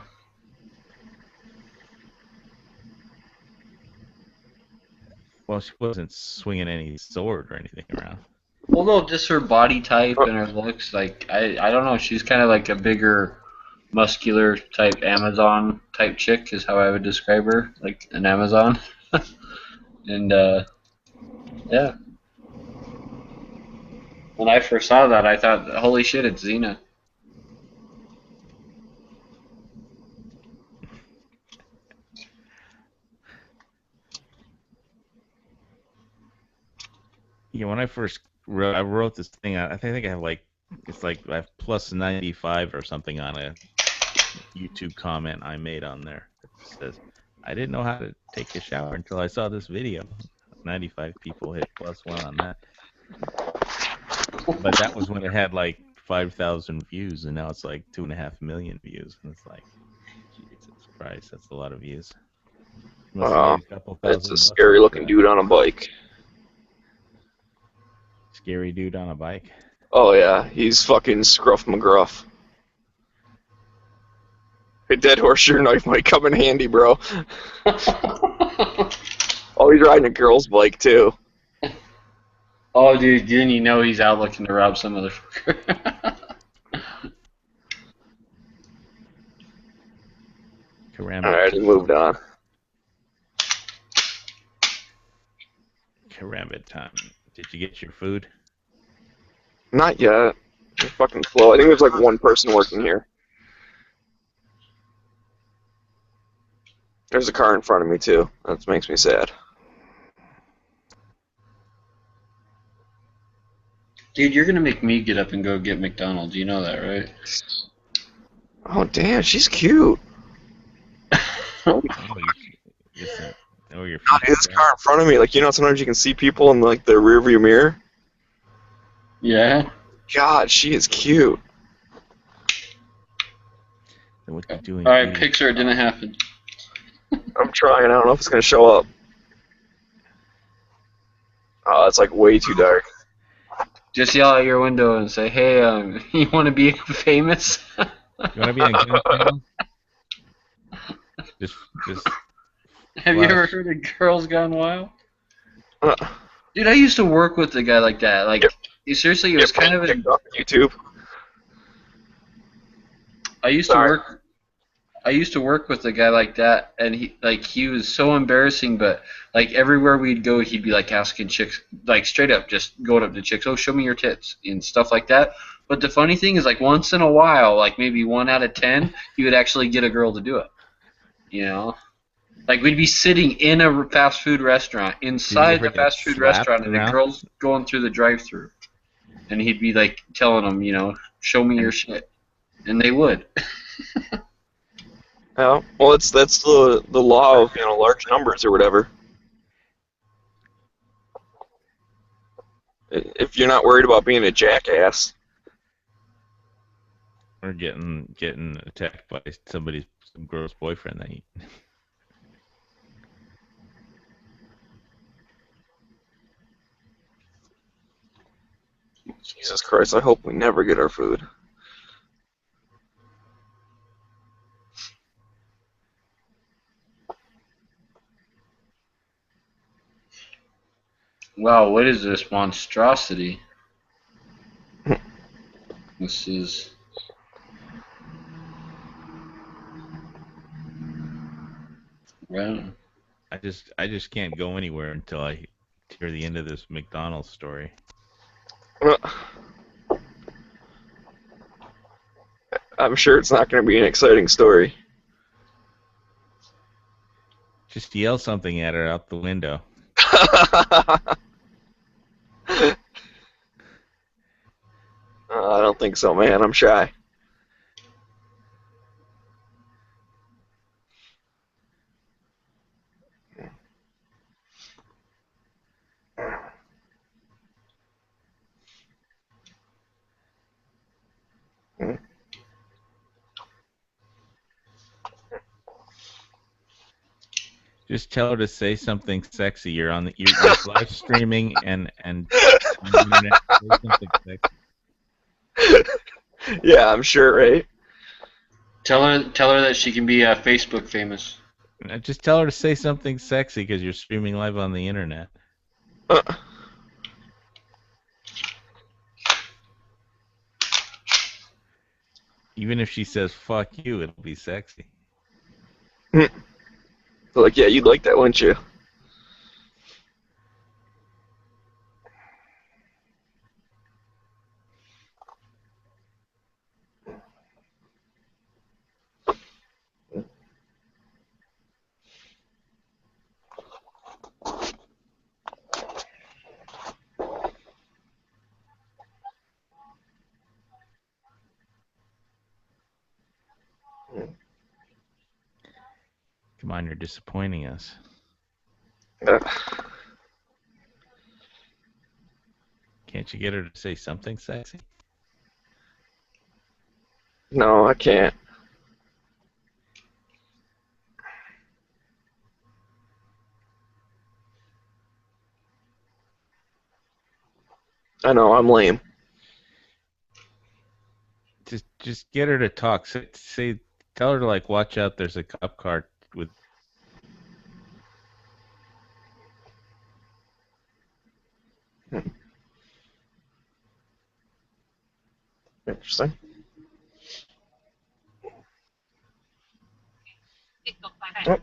Well, she wasn't swinging any sword or anything around. Well, no, just her body type and her looks. Like I don't know. She's kind of like a bigger, muscular type Amazon type chick is how I would describe her, like an Amazon. And yeah. When I first saw that, I thought, holy shit, it's Xena. Yeah, when I first wrote this thing, I think I have like, it's like I have plus 95 or something on a YouTube comment I made on there. It says, I didn't know how to take a shower until I saw this video. 95 people hit +1 on that. But that was when it had like 5,000 views, and now it's like 2.5 million views. And it's like, Jesus Christ, that's a lot of views. It's a scary looking dude on a bike. Scary dude on a bike? Oh yeah, he's fucking Scruff McGruff. A dead horseshoe knife might come in handy, bro. Oh, he's riding a girl's bike too. Oh, dude, didn't you know he's out looking to rob some motherfucker? Alright, he moved on. Karambit time. Did you get your food? Not yet. It's fucking slow. I think there's like one person working here. There's a car in front of me too. That makes me sad. Dude, you're gonna make me get up and go get McDonald's. You know that, right? Oh damn, she's cute. Oh, Or your God, dude, this car in front of me, like, you know, sometimes you can see people in, like, the rear view mirror. Yeah. God, she is cute. What you doing? All right, picture. It didn't happen. I'm trying. I don't know if it's gonna show up. Oh, it's like way too dark. Just yell out your window and say, "Hey, you want to be famous?" You want to be on Gun Channel? Just. Have you ever heard of Girls Gone Wild? Dude, I used to work with a guy like that. Like, seriously, it was kind of a YouTube. I used to work with a guy like that, and he was so embarrassing. But like everywhere we'd go, he'd be like asking chicks, like straight up, just going up to chicks, "Oh, show me your tits," and stuff like that. But the funny thing is, like once in a while, like maybe 1 out of 10, he would actually get a girl to do it. You know, like we'd be sitting in a fast food restaurant, inside the fast food restaurant, and the girl's going through the drive-through, and he'd be like telling them, you know, "Show me your shit," and they would. Yeah, well, that's the law of, you know, large numbers or whatever. If you're not worried about being a jackass. Or getting attacked by some girl's boyfriend that you. Jesus Christ! I hope we never get our food. Wow, what is this monstrosity? This is... Wow. I just can't go anywhere until I hear the end of this McDonald's story. I'm sure it's not going to be an exciting story. Just yell something at her out the window. I don't think so, man. I'm shy. Just tell her to say something sexy. You're live streaming and on the internet. Say something sexy. Yeah, I'm sure, right? Tell her that she can be Facebook famous. Just tell her to say something sexy because you're streaming live on the internet. Even if she says "fuck you," it'll be sexy. So, like, yeah, you'd like that, wouldn't you? Come on, you're disappointing us. Can't you get her to say something sexy? No, I can't. I know, I'm lame. Just get her to talk. Tell her to, like, watch out. There's a cop car with. Interesting. Oh,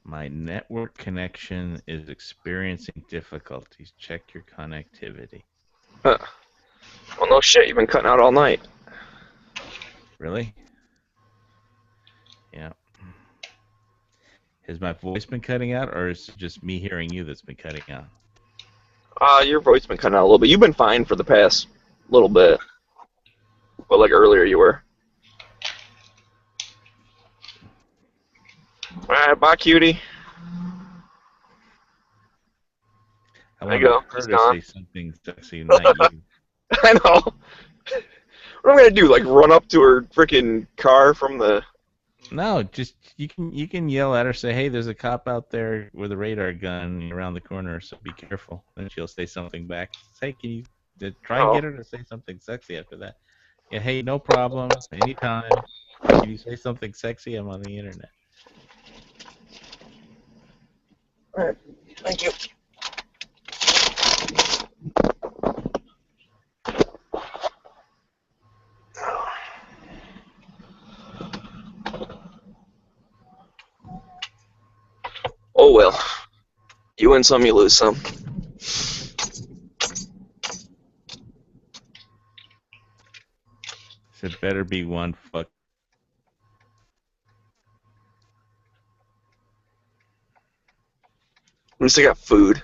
My network connection is experiencing difficulties. Check your connectivity. Well, no shit. You've been cutting out all night. Really? Yeah. Has my voice been cutting out, or is it just me hearing you that's been cutting out? Your voice been cutting out a little bit. You've been fine for the past little bit. But like earlier you were. Alright, bye, cutie. I There want you go. her He's to gone. say something sexy, not you. I know. What am I gonna do? Like run up to her freaking car from the? No, just you can yell at her, say, "Hey, there's a cop out there with a radar gun around the corner, so be careful." Then she'll say something back. Say, "Can you try and get her to say something sexy after that?" Yeah, hey, no problem, anytime. Can you say something sexy? I'm on the internet. All right. Thank you. Oh well. You win some, you lose some. So it better be one fuck. At least I got food.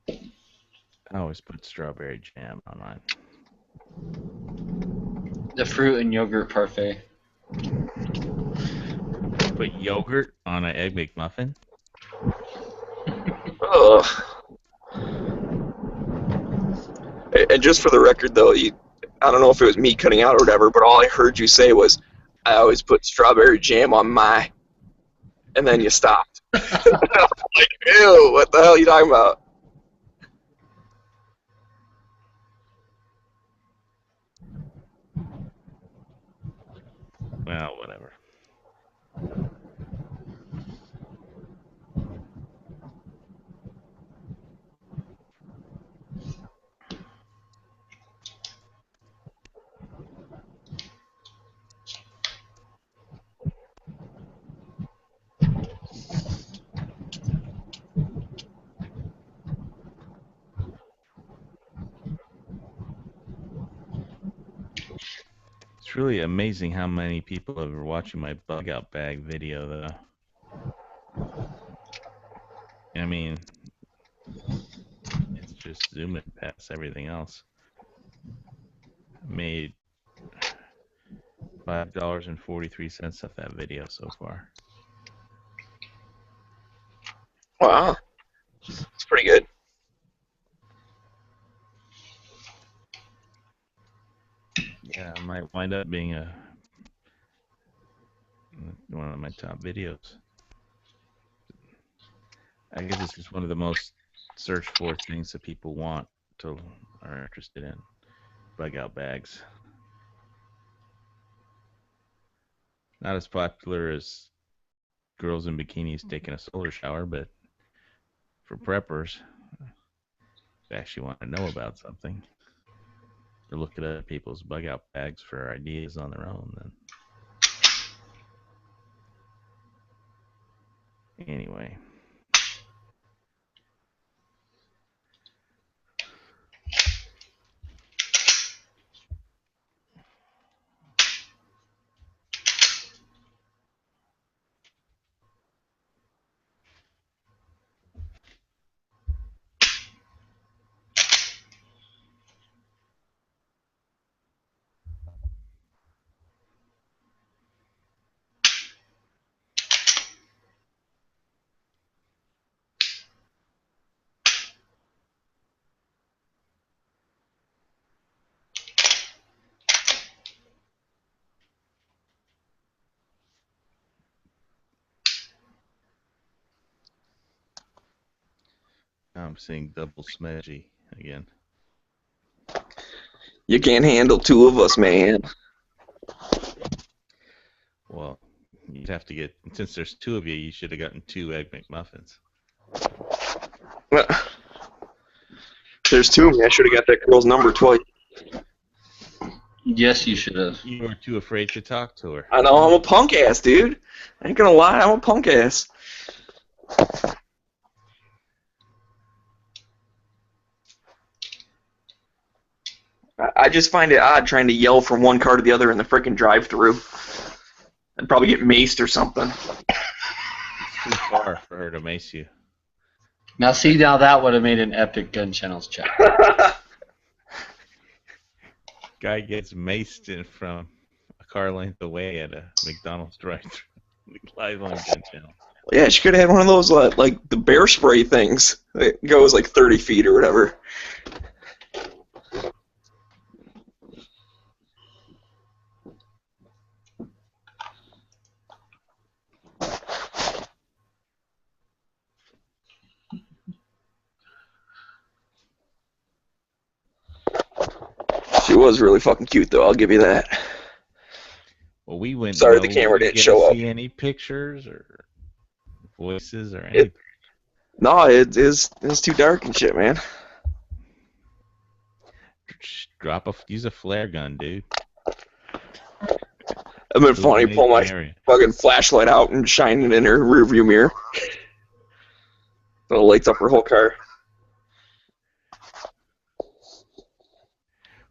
I always put strawberry jam on mine. The fruit and yogurt parfait. Put yogurt on an Egg McMuffin? Ugh. And just for the record, though, I don't know if it was me cutting out or whatever, but all I heard you say was, I always put strawberry jam on my, and then you stopped. Like, ew, what the hell are you talking about? Well, whatever. It's really amazing how many people are watching my bug out bag video, though. I mean, it's just zooming past everything else. I made $5.43 off that video so far. Wow. It's pretty good. Yeah, it might wind up being one of my top videos. I guess it's just one of the most searched for things that people want to are interested in. Bug out bags. Not as popular as girls in bikinis taking a solar shower, but for preppers, if they actually want to know about something, or look at other people's bug out bags for ideas on their own, then anyway. Now I'm seeing double smedgy again. You can't handle two of us, man. Well, you'd have to get, since there's two of you, you should have gotten 2 Egg McMuffins. Well, there's two of me. I should have got that girl's number twice. Yes, you should have. You were too afraid to talk to her. I know, I'm a punk ass, dude. I ain't gonna lie, I'm a punk ass. I just find it odd trying to yell from one car to the other in the freaking drive-through. I'd probably get maced or something. It's too far for her to mace you. Now see, now that would have made an epic Gun Channels chat. Guy gets maced in from a car length away at a McDonald's drive-thru. Live on Gun Channel. Yeah, she could have had one of those, like, the bear spray things. It goes like 30 feet or whatever. She was really fucking cute, though. I'll give you that. Well, we went. Sorry, the camera didn't show up. See any pictures or voices or anything? No, it's too dark and shit, man. Use a flare gun, dude. It'd been funny, pull my fucking flashlight out and shine it in her rearview mirror. So it lights up her whole car.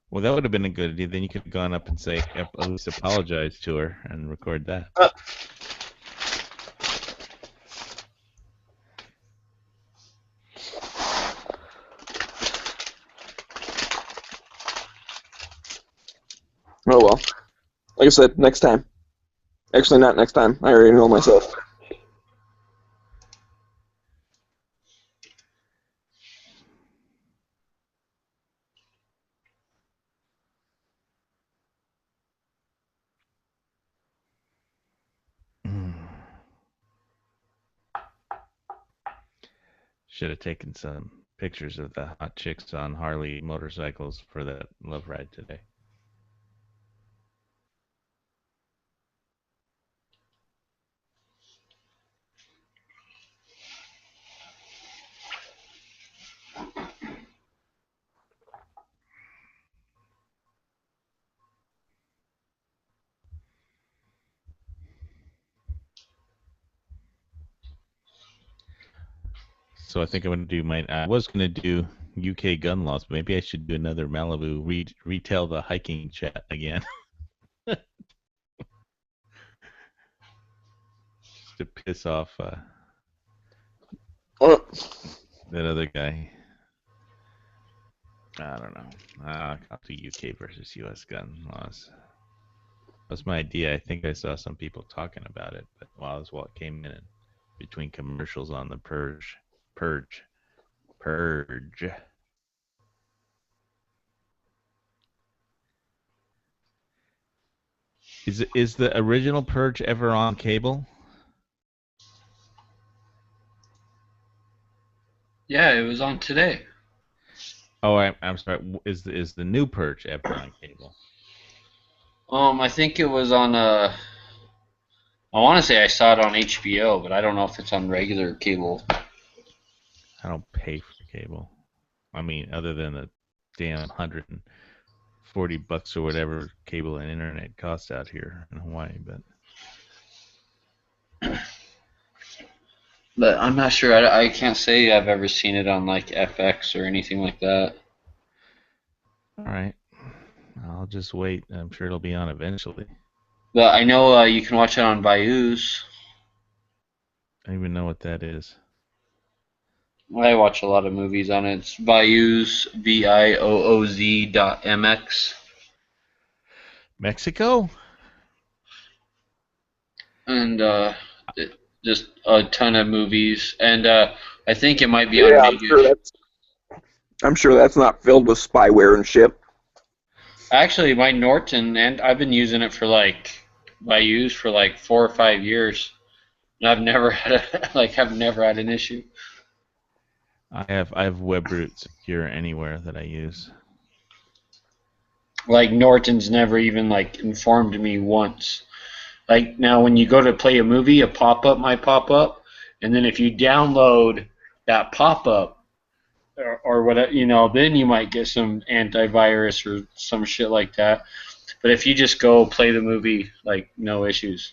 Well, that would have been a good idea. Then you could have gone up and say, at least apologize to her and record that. Oh well. Like I said, next time. Actually, not next time. I already know myself. Should have taken some pictures of the hot chicks on Harley motorcycles for that love ride today. So I think I'm going to do I was going to do UK gun laws, but maybe I should do another Malibu retell the hiking chat again. Just to piss off that other guy. I don't know. I'll do UK versus US gun laws. That's my idea. I think I saw some people talking about it, but while it came in between commercials on the Purge. Is the original Purge ever on cable? Yeah, it was on today. Oh, I'm sorry. Is the new Purge ever on cable? I think it was on I want to say I saw it on HBO, but I don't know if it's on regular cable. I don't pay for cable. I mean, other than the damn $140 or whatever cable and internet costs out here in Hawaii, but I'm not sure. I can't say I've ever seen it on like FX or anything like that. All right, I'll just wait. I'm sure it'll be on eventually. But I know you can watch it on Bayous. I don't even know what that is. I watch a lot of movies on it. It's Bayous, VIOOZ.MX. Mexico? And just a ton of movies. And I think it might be on Vegas. I'm sure that's not filled with spyware and shit. Actually, my Norton, and I've been using it for Bayous for 4 or 5 years. And I've never had an issue. I have WebRoot Secure Anywhere that I use. Norton's never even informed me once. Now when you go to play a movie, a pop-up might pop up, and then if you download that pop-up or whatever, then you might get some antivirus or some shit like that. But if you just go play the movie, no issues.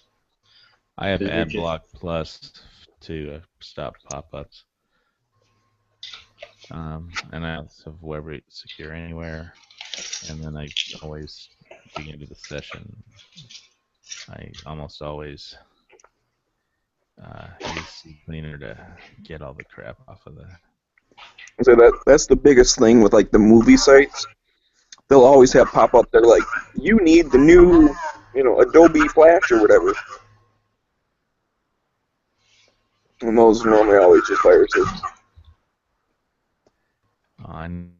I have AdBlock Plus to stop pop-ups. And I also have WebRoot Secure Anywhere. and then I always begin to the session. I almost always use the cleaner to get all the crap off of the. So that's the biggest thing with like the movie sites. They'll always have pop up. They're like, you need the new, Adobe Flash or whatever. And those are normally always just viruses. On.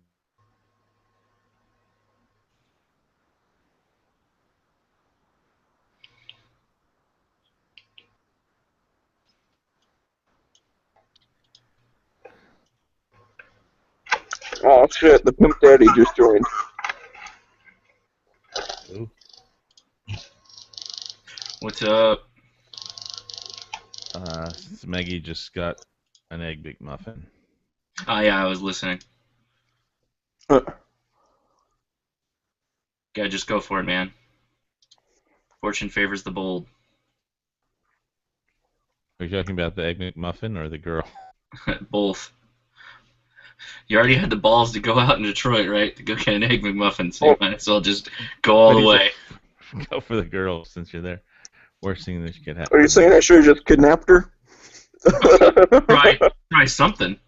Oh shit! The Pimp Daddy just joined. Ooh. What's up? Maggie just got an egg McMuffin. Oh yeah, I was listening. Yeah, just go for it, man. Fortune favors the bold. Are you talking about the egg McMuffin or the girl? Both. You already had the balls to go out in Detroit, right? To go get an egg McMuffin, so you might as well just go all the way. Go for the girl since you're there. Worst thing that could happen. Are you saying I should have just kidnapped her? Try something.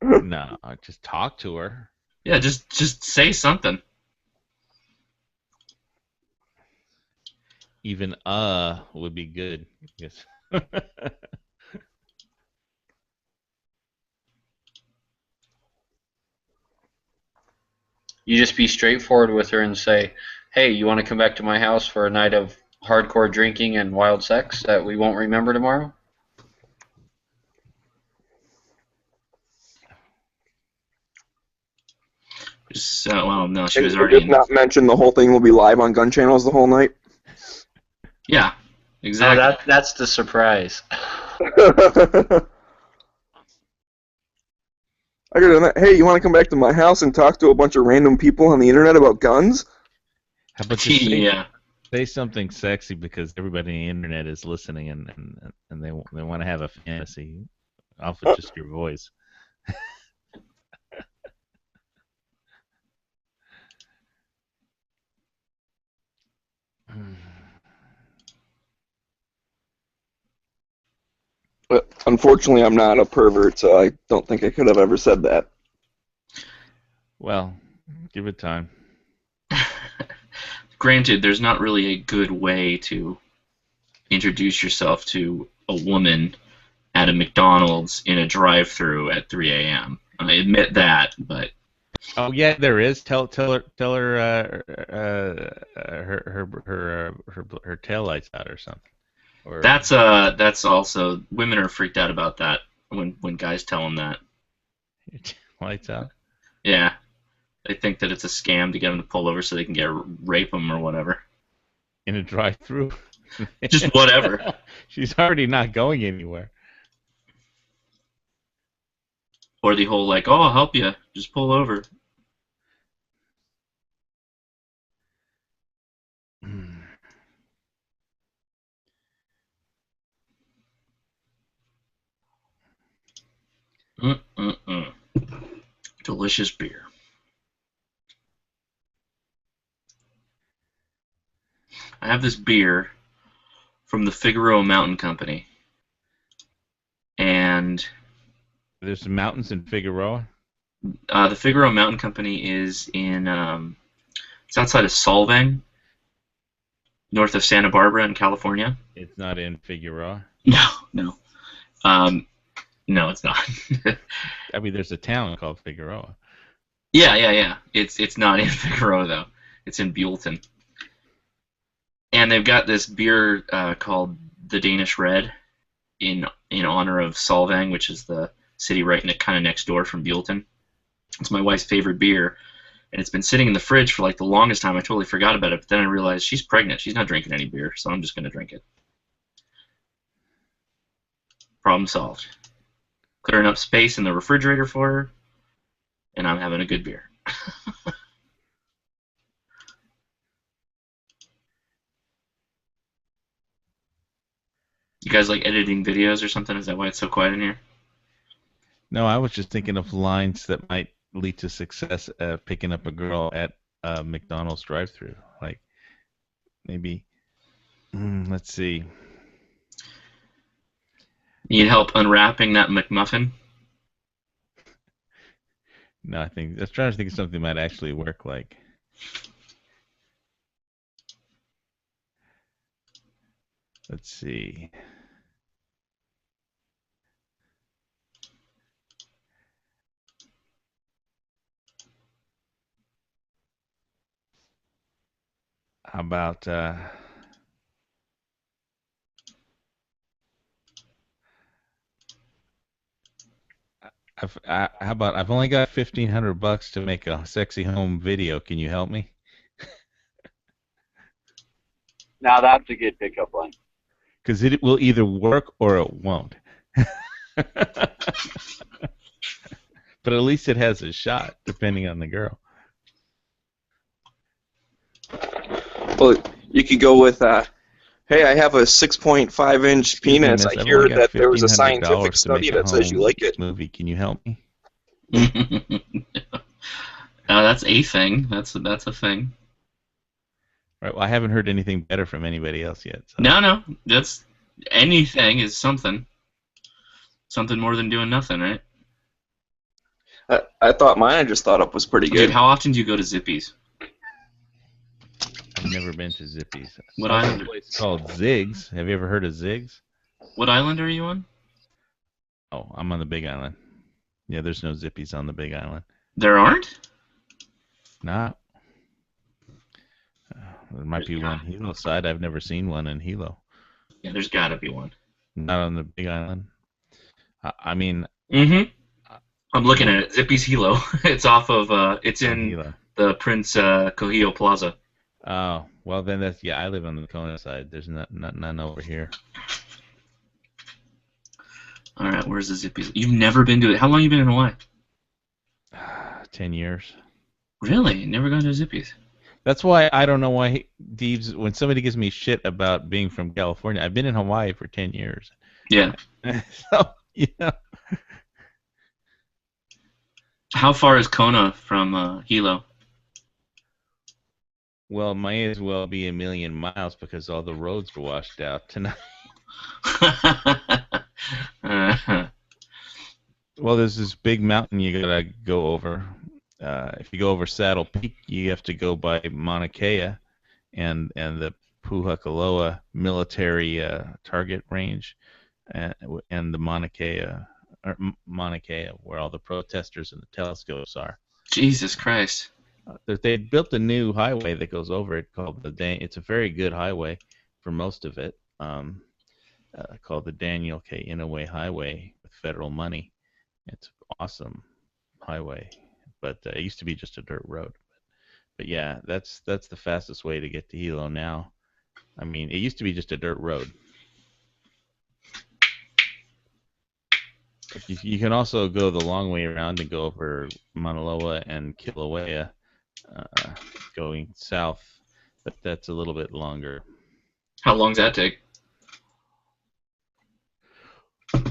No, just talk to her. Yeah, just say something. Even would be good. Yes. You just be straightforward with her and say, hey, you want to come back to my house for a night of hardcore drinking and wild sex that we won't remember tomorrow? Well, no, she was And already just not mention the whole thing will be live on gun channels the whole night. Yeah, exactly. No, that's the surprise. I could have done that. Hey, you want to come back to my house and talk to a bunch of random people on the internet about guns? How about just say something sexy because everybody on the internet is listening and they want to have a fantasy off of just your voice. But unfortunately, I'm not a pervert, so I don't think I could have ever said that. Well, give it time. Granted, there's not really a good way to introduce yourself to a woman at a McDonald's in a drive-thru at 3 a.m. I admit that, but Oh yeah, there is. Tell her her tail lights out or something. Or that's also women are freaked out about that when guys tell them that. Lights out. Yeah, they think that it's a scam to get them to pull over so they can rape them or whatever. In a drive-thru. Just whatever. She's already not going anywhere. Or the whole like, oh, I'll help you, just pull over. Delicious beer. I have this beer from the Figueroa Mountain Company, and there's some mountains in Figueroa. The Figueroa Mountain Company is in it's outside of Solvang, north of Santa Barbara in California. It's not in Figueroa. No, no, it's not. I mean, there's a town called Figueroa. Yeah. It's not in Figueroa though. It's in Buellton. And they've got this beer called the Danish Red in honor of Solvang, which is the city right kind of next door from Buellton. It's my wife's favorite beer, and it's been sitting in the fridge for like the longest time. I totally forgot about it, but then I realized she's pregnant. She's not drinking any beer, so I'm just going to drink it. Problem solved. Clearing up space in the refrigerator for her, and I'm having a good beer. You guys like editing videos or something? Is that why it's so quiet in here? No, I was just thinking of lines that might lead to success picking up a girl at McDonald's drive-through. Like maybe, let's see. Need help unwrapping that McMuffin? No, I was trying to think of something that might actually work. Like, let's see. How about how about I've only got $1,500 to make a sexy home video. Can you help me? Now that's a good pickup line. Because it will either work or it won't. But at least it has a shot, depending on the girl. Well, you could go with, hey, I have a 6.5-inch penis. I hear that there was a scientific study that says you like it. Movie, can you help me? That's a thing. That's a thing. Right. Well, I haven't heard anything better from anybody else yet. So. No. That's anything is something. Something more than doing nothing, right? I thought mine I just thought up was pretty good. Dude, how often do you go to Zippy's? I've never been to Zippy's. What island? A place called Ziggs. Have you ever heard of Ziggs? What island are you on? Oh, I'm on the Big Island. Yeah, there's no Zippy's on the Big Island. There aren't? Nah. There might be one Hilo side. I've never seen one in Hilo. Yeah, there's got to be one. Not on the Big Island. I mean. Mm-hmm. I'm looking at it. Zippy's Hilo. It's off of. It's in Hilo. The Prince Cogillo Plaza. Oh, well then that's I live on the Kona side. There's none over here. All right, where's the Zippy's? You've never been to it. How long have you been in Hawaii? 10 years. Really? Never gone to Zippy's? That's why I don't know why Deebs, when somebody gives me shit about being from California, I've been in Hawaii for 10 years. Yeah. So, you know. How far is Kona from Hilo? Well, it might as well be 1,000,000 miles because all the roads were washed out tonight. Well, there's this big mountain you gotta go over. If you go over Saddle Peak, you have to go by Mauna Kea and the Puhakaloa military target range, and the Mauna Kea, where all the protesters and the telescopes are. Jesus Christ. They built a new highway that goes over it called it's a very good highway for most of it, called the Daniel K. Inouye Highway with federal money. It's an awesome highway, but it used to be just a dirt road. But yeah, that's the fastest way to get to Hilo now. I mean, it used to be just a dirt road. You can also go the long way around and go over Mauna Loa and Kilauea, going south, but that's a little bit longer. How long does that take?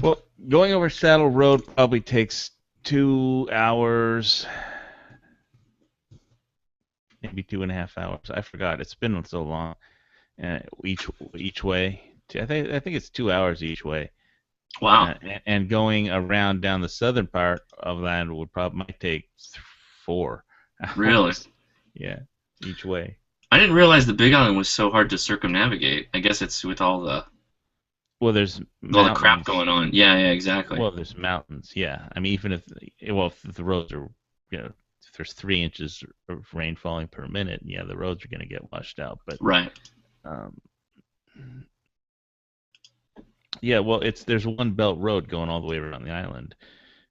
Well, going over Saddle Road probably takes 2 hours, maybe 2.5 hours. I forgot. It's been so long. Each way. I think it's 2 hours each way. Wow. And going around down the southern part of land might take 4 hours. Really? Yeah, each way. I didn't realize the Big Island was so hard to circumnavigate. I guess it's with all the there's all the crap going on. Yeah, exactly. Well, there's mountains. Yeah, I mean, even if the roads are, if there's 3 inches of rain falling per minute, yeah, the roads are going to get washed out. But right. Yeah, well, there's one belt road going all the way around the island,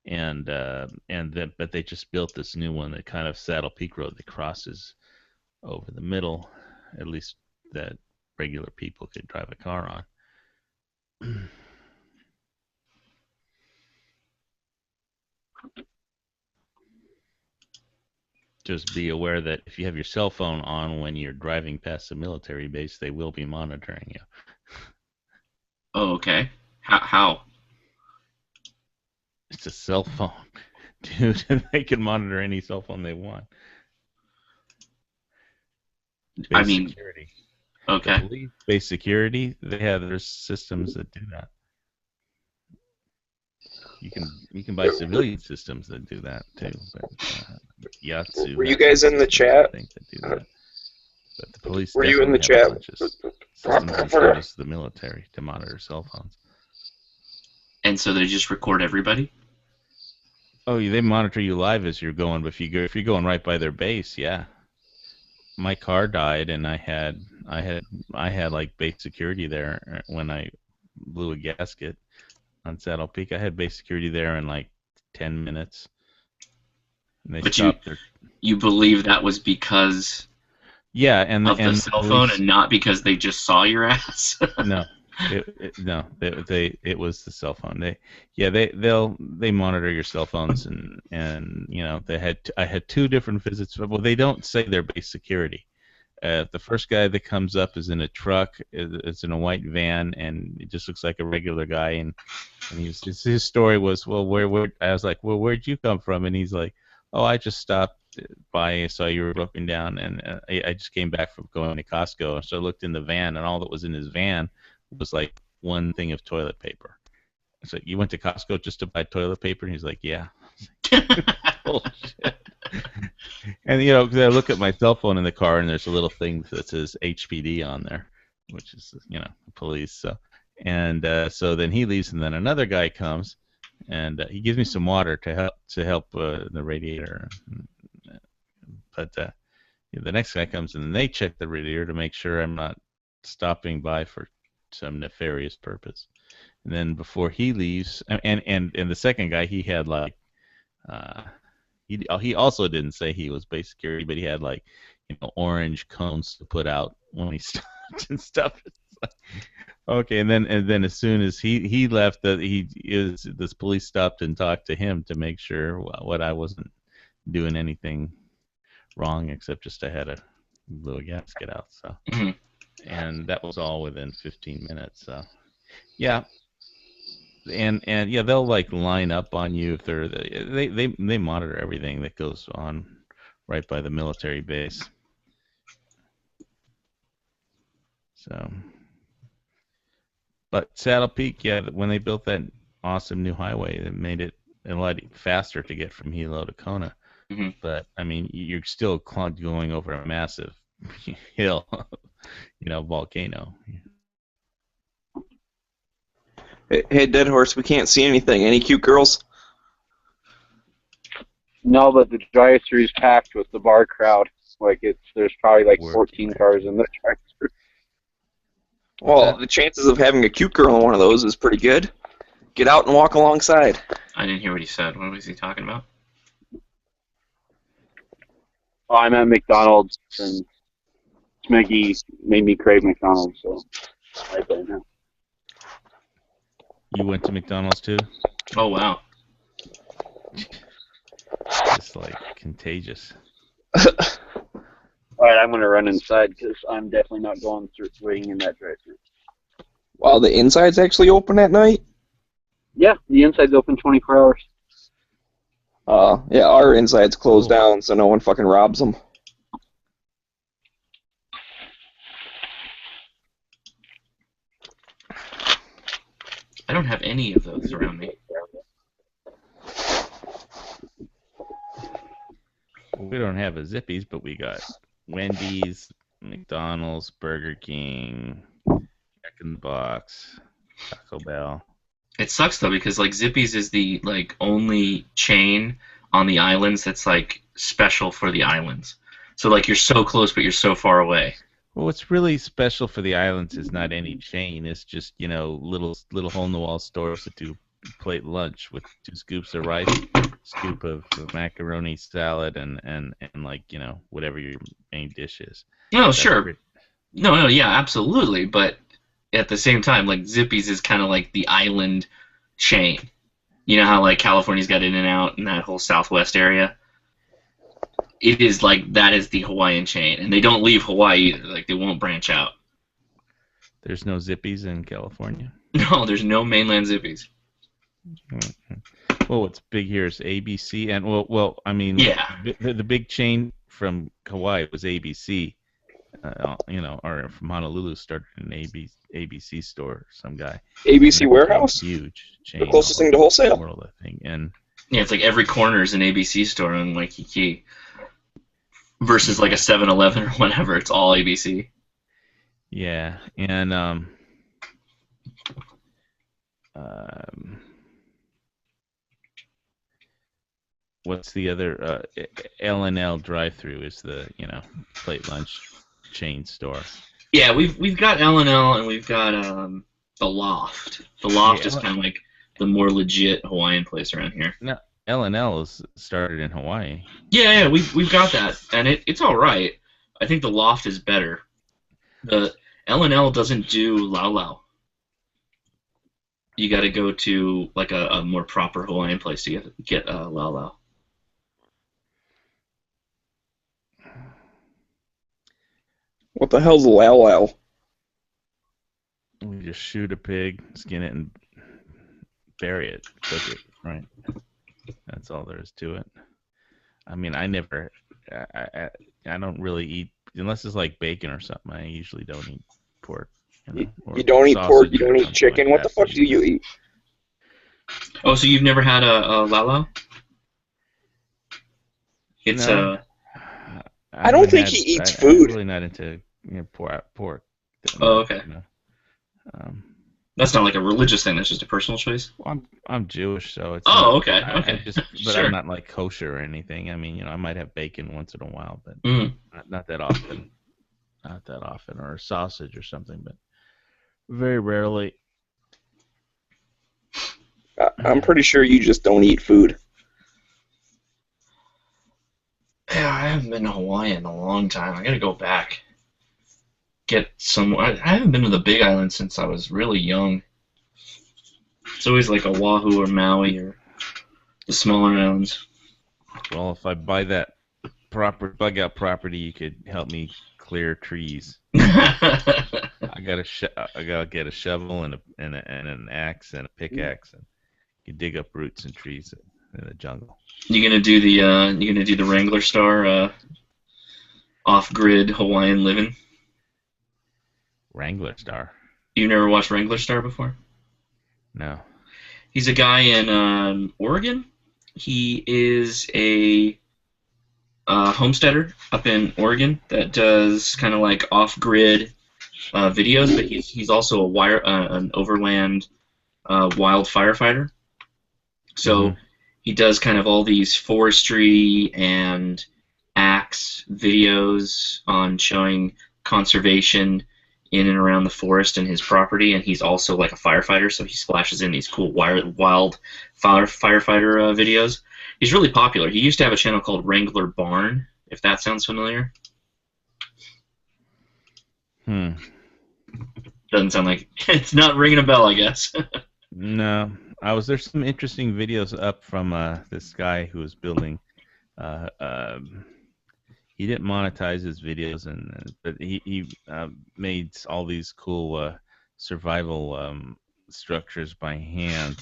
but they just built this new one, that kind of Saddle Peak Road that crosses over the middle, at least that regular people could drive a car on. Just be aware that if you have your cell phone on when you're driving past the military base, they will be monitoring you. Oh, okay. How? It's a cell phone, dude. They can monitor any cell phone they want. I mean, security. okay. The police base security, they have their systems that do that. You can buy civilian systems that do that too, but Yatsu. Were you guys in the chat? I think that do that. But the police. Were you in the definitely chat? have a bunch of systems and service to the military to monitor cell phones. And so they just record everybody? Oh, they monitor you live as you're going, but if you're going right by their base, yeah. My car died, and I had like base security there when I blew a gasket on Saddle Peak. I had base security there in like 10 minutes. And they But stopped you believe that was because of the cell phone and not because they just saw your ass? No. It was the cell phone. They monitor your cell phones and you know I had 2 different visits. Well, they don't say they're base security. The first guy that comes up is in a truck. It's in a white van, and it just looks like a regular guy. And his story was, well, where I was like, well, where'd you come from? And he's like, oh, I just stopped by, saw you were broken down, and I just came back from going to Costco. So I looked in the van, and all that was in his van was like one thing of toilet paper. I said, you went to Costco just to buy toilet paper? And he's like, yeah. Bullshit. And you know, because I look at my cell phone in the car, and there's a little thing that says HPD on there, which is, you know, the police. So, and so then he leaves, and then another guy comes, and he gives me some water to help the radiator. But the next guy comes, and they check the radiator to make sure I'm not stopping by for some nefarious purpose. And then before he leaves, and the second guy, he had like, he also didn't say he was base security, but he had like, you know, orange cones to put out when he stopped and stuff. Like, okay, and then as soon as he left, this police stopped and talked to him to make sure what I wasn't doing anything wrong, except just I had a little gasket out. So. Mm-hmm. And that was all within 15 minutes. So, yeah, and yeah, they'll like line up on you if they monitor everything that goes on right by the military base. So, but Saddle Peak, yeah, when they built that awesome new highway, it made it a lot faster to get from Hilo to Kona. Mm-hmm. But I mean, you're still going over a massive hill. You know, volcano. Hey, Dead Horse, we can't see anything. Any cute girls? No, but the drive-thru is packed with the bar crowd. Like there's probably like 14 cars in the drive-thru. Well, the chances of having a cute girl in one of those is pretty good. Get out and walk alongside. I didn't hear what he said. What was he talking about? Oh, I'm at McDonald's and Smeggy made me crave McDonald's, so right there now. You went to McDonald's too? Oh, wow. It's like contagious. Alright, I'm going to run inside because I'm definitely not going through waiting in that drive-thru. Wow, the inside's actually open at night? Yeah, the inside's open 24 hours. Yeah, our inside's closed down so no one fucking robs them. I don't have any of those around me. We don't have a Zippy's, but we got Wendy's, McDonald's, Burger King, Jack in the Box, Taco Bell. It sucks though because like Zippy's is the like only chain on the islands that's like special for the islands. So like you're so close but you're so far away. Well, what's really special for the islands is not any chain. It's just, you know, little hole-in-the-wall stores that do plate lunch with 2 scoops of rice, scoop of macaroni salad, and like, you know, whatever your main dish is. No, sure. No, yeah, absolutely. But at the same time, like Zippy's is kind of like the island chain. You know how like California's got In-N-Out and that whole Southwest area? It is like that is the Hawaiian chain, and they don't leave Hawaii either. Like they won't branch out. There's no Zippy's in California? No, there's no mainland Zippy's. Mm-hmm. Well, what's big here is ABC, and well, I mean, yeah, the big chain from Hawaii was ABC, or from Honolulu started an ABC store. Some guy. ABC And that Warehouse? became a huge chain. The closest all thing to over wholesale. the world, I think. And Yeah, it's like every corner is an ABC store on Waikiki versus like a 7-Eleven or whatever. It's all ABC. yeah, and what's the other? L&L drive-through is the plate lunch chain store. Yeah, we've got L&L and we've got the Loft. The Loft Yeah, is kind of like the more legit Hawaiian place around here. No, L&L is started in Hawaii. Yeah, we've got that, and it's all right. I think the Loft is better. The L&L doesn't do Lau Lau. You got to go to like a more proper Hawaiian place to get Lau Lau. What the hell's Lau Lau? We just shoot a pig, skin it, and bury it, cook it. Right. That's all there is to it. I mean, I don't really eat unless it's like bacon or something. I usually don't eat pork. You don't eat pork. You don't eat chicken. What the fuck do you eat? Oh, so you've never had a Lau Lau? It's No. I don't think he eats food. I'm really not into pork. Oh, okay. Um, That's not like a religious thing. That's just a personal choice. Well, I'm Jewish, so it's. Oh, not, okay, okay. But Sure. I'm not like kosher or anything. I mean, I might have bacon once in a while, but Mhm. not that often. Not that often, or a sausage or something, but very rarely. I'm pretty sure you just don't eat food. Yeah, I haven't been to Hawaii in a long time. I gotta go back. Get some. I haven't been to the Big Island since I was really young. It's always like Oahu or Maui or the smaller islands. Well, if I buy that bug out property, you could help me clear trees. I gotta get a shovel and an axe and a pickaxe, and you dig up roots and trees in the jungle. You gonna do the Wrangler Star off-grid Hawaiian living? Wrangler Star? You never watched Wrangler Star before? No. He's a guy in Oregon. He is a homesteader up in Oregon that does kind of like off-grid videos, but he's also an overland wild firefighter. So he does kind of all these forestry and axe videos on showing conservation in and around the forest and his property, and he's also like a firefighter, so he splashes in these cool wild firefighter videos. He's really popular. He used to have a channel called Wrangler Barn, if that sounds familiar. Doesn't sound like it's not ringing a bell, I guess. No, there's some interesting videos up from this guy who was building. He didn't monetize his videos, but he made all these cool survival structures by hand.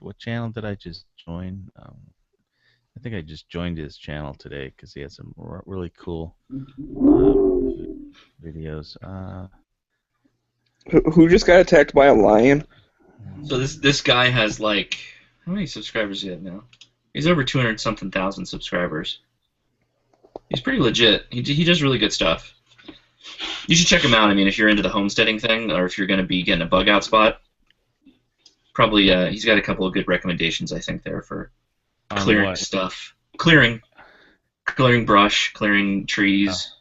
What channel did I just join? I think I just joined his channel today because he had some really cool videos. Who just got attacked by a lion? So this guy has like, how many subscribers do you have now? He's over 200-something thousand subscribers. He's pretty legit. He does really good stuff. You should check him out. I mean, if you're into the homesteading thing, or if you're going to be getting a bug out spot, probably he's got a couple of good recommendations, I think, there for clearing stuff. Clearing brush, clearing trees.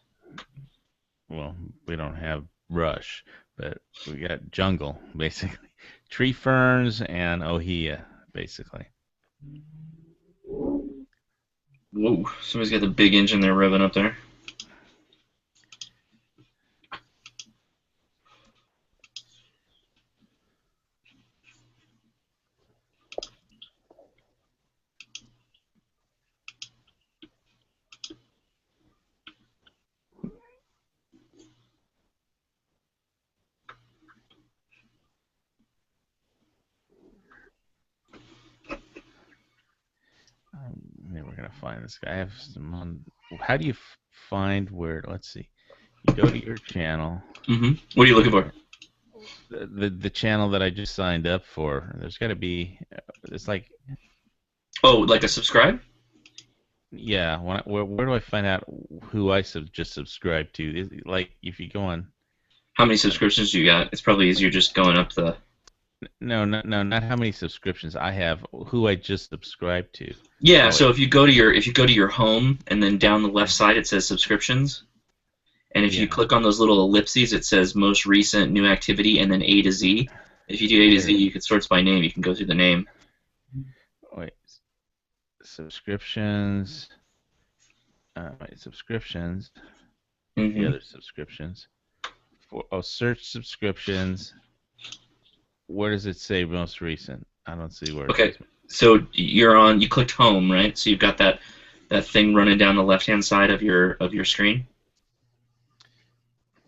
Well, we don't have brush, but we got jungle, basically. Tree ferns and ohia, basically. Whoa, somebody's got the big engine there revving up there. we're gonna find this guy. I have some on. How do you find where? Let's see. You go to your channel. What are you looking for? The channel that I just signed up for. There's got to be. It's like. Oh, like a subscribe? Yeah. Where do I find out who I just subscribed to? Like if you go on. How many subscriptions do you got? It's probably easier just going up the. No, not how many subscriptions I have. Who I just subscribed to. Yeah. So if you go to your home and then down the left side it says subscriptions, and if you click on those little ellipses it says most recent new activity and then A to Z. If you do A to Z, you can sort by name. You can go through the name. Wait. Subscriptions. Subscriptions. The other subscriptions. Search subscriptions. Where does it say most recent? I don't see where. Okay, so you clicked home, right? So you've got that thing running down the left-hand side of your screen.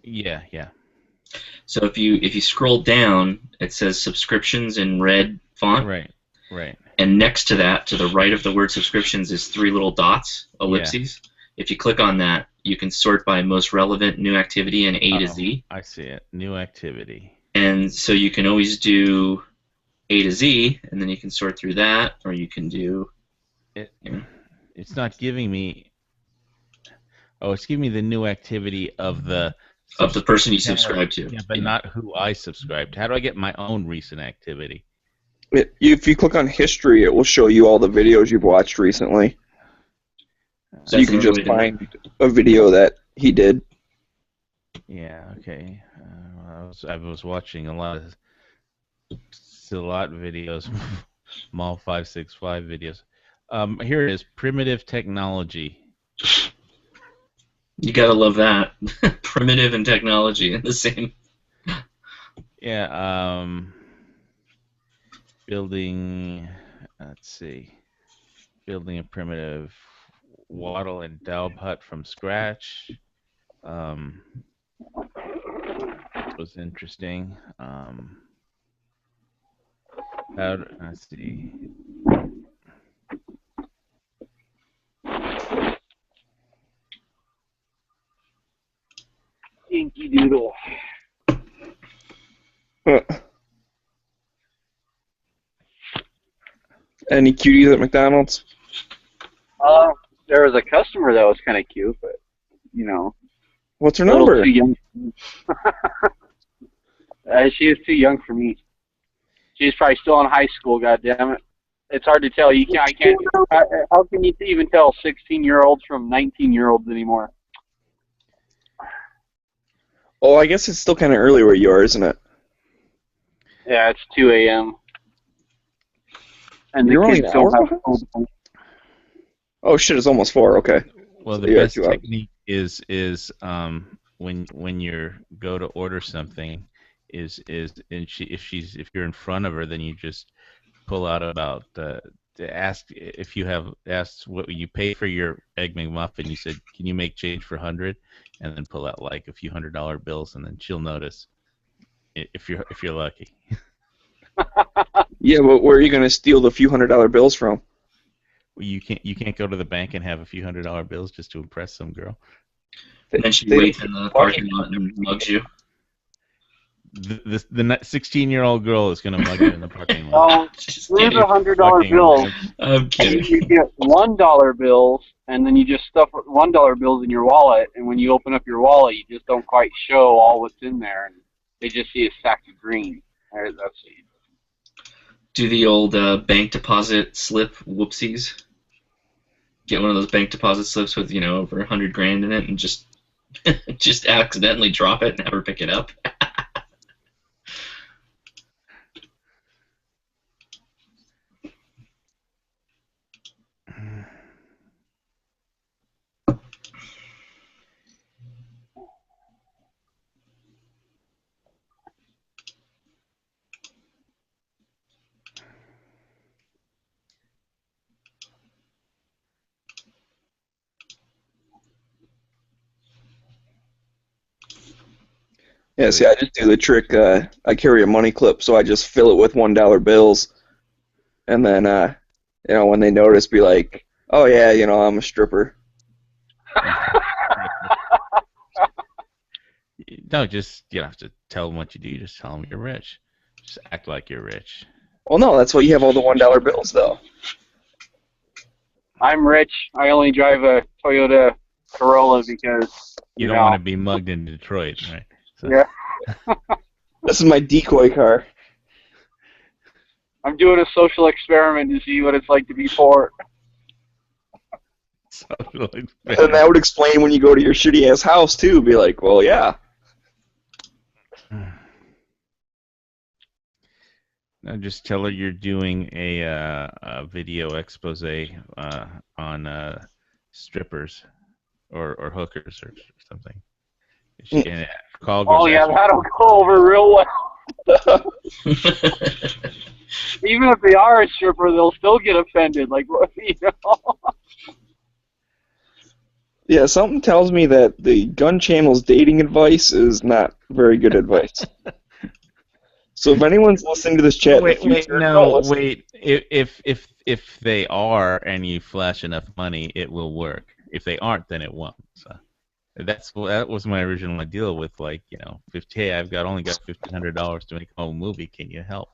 Yeah. So if you scroll down, it says subscriptions in red font. Right. And next to that, to the right of the word subscriptions, is 3 little dots, ellipses. Yeah. If you click on that, you can sort by most relevant new activity and A to Z. I see it. New activity. And so you can always do A to Z, and then you can sort through that, or you can do. It's not giving me. Oh, it's giving me the new activity of the person you subscribe to. Yeah, but not who I subscribe to. How do I get my own recent activity? If you click on history, it will show you all the videos you've watched recently. So you can just find a video that he did. Yeah. Okay. I was watching a lot of videos, Mall 565 videos. Here it is, primitive technology. You gotta love that. Primitive and technology in the same. Yeah. Building. Let's see. Building a primitive wattle and daub hut from scratch. Was interesting. Let's see. Yankee Doodle. Any cuties at McDonald's? There was a customer that was kind of cute, but you know. What's her number? Too young. She is too young for me. She's probably still in high school. God damn it! It's hard to tell. How can you even tell 16-year-olds from 19-year-olds anymore? Oh, I guess it's still kind of early where you are, isn't it? Yeah, it's 2 a.m. And You're the only kids an hour don't have behind? Oh shit! It's almost 4. Okay. Well, the So, best 2 hours. technique is when you go to order something is if you're in front of her, then you just pull out about to ask if you have asked what you pay for your Egg McMuffin. You said, can you make change for 100, and then pull out like a few $100 bills, and then she'll notice if you're lucky. Yeah, but where are you gonna steal the few $100 bills from? Well, you can't go to the bank and have a few $100 bills just to impress some girl. And then she waits in the parking lot and mugs you. The 16-year-old girl is gonna mug you in the parking lot. There's $100 bills. I'm kidding. You get $1 bills, and then you just stuff $1 bills in your wallet, and when you open up your wallet, you just don't quite show all what's in there, and they just see a sack of green. That's it. Do the old bank deposit slip whoopsies. Get one of those bank deposit slips with over 100 grand in it, and just accidentally drop it and never pick it up. Yeah, see, I just do the trick. I carry a money clip, so I just fill it with $1 bills, and then when they notice, be like, Oh yeah, I'm a stripper. No, just you don't have to tell them what you do. You just tell them you're rich. Just act like you're rich. Well, no, that's why you have all the $1 bills, though. I'm rich. I only drive a Toyota Corolla because You don't want to be mugged in Detroit, right? So. Yeah. This is my decoy car. I'm doing a social experiment to see what it's like to be poor. And that would explain when you go to your shitty ass house too. Be like, well, yeah. No, just tell her you're doing a video expose on strippers or hookers or something. Call goes Oh yeah, after- that'll go over real well. Even if they are a stripper, they'll still get offended. Like, Yeah, something tells me that the Gun Channel's dating advice is not very good advice. So if anyone's listening to this chat, in the future, don't listen. wait. If they are and you flash enough money, it will work. If they aren't, then it won't. So that was my original idea with hey, I've only got $1,500 to make a whole movie. Can you help?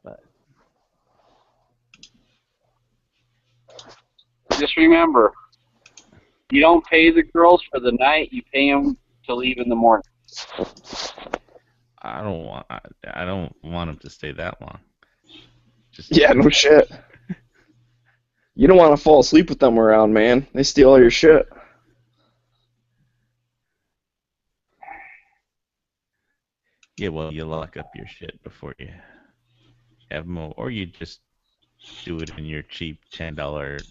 But just remember, you don't pay the girls for the night. You pay them to leave in the morning. I don't want them to stay that long. Yeah, no shit. You don't want to fall asleep with them around, man. They steal all your shit. Yeah, well, you lock up your shit before you have them, or you just do it in your cheap $10, $100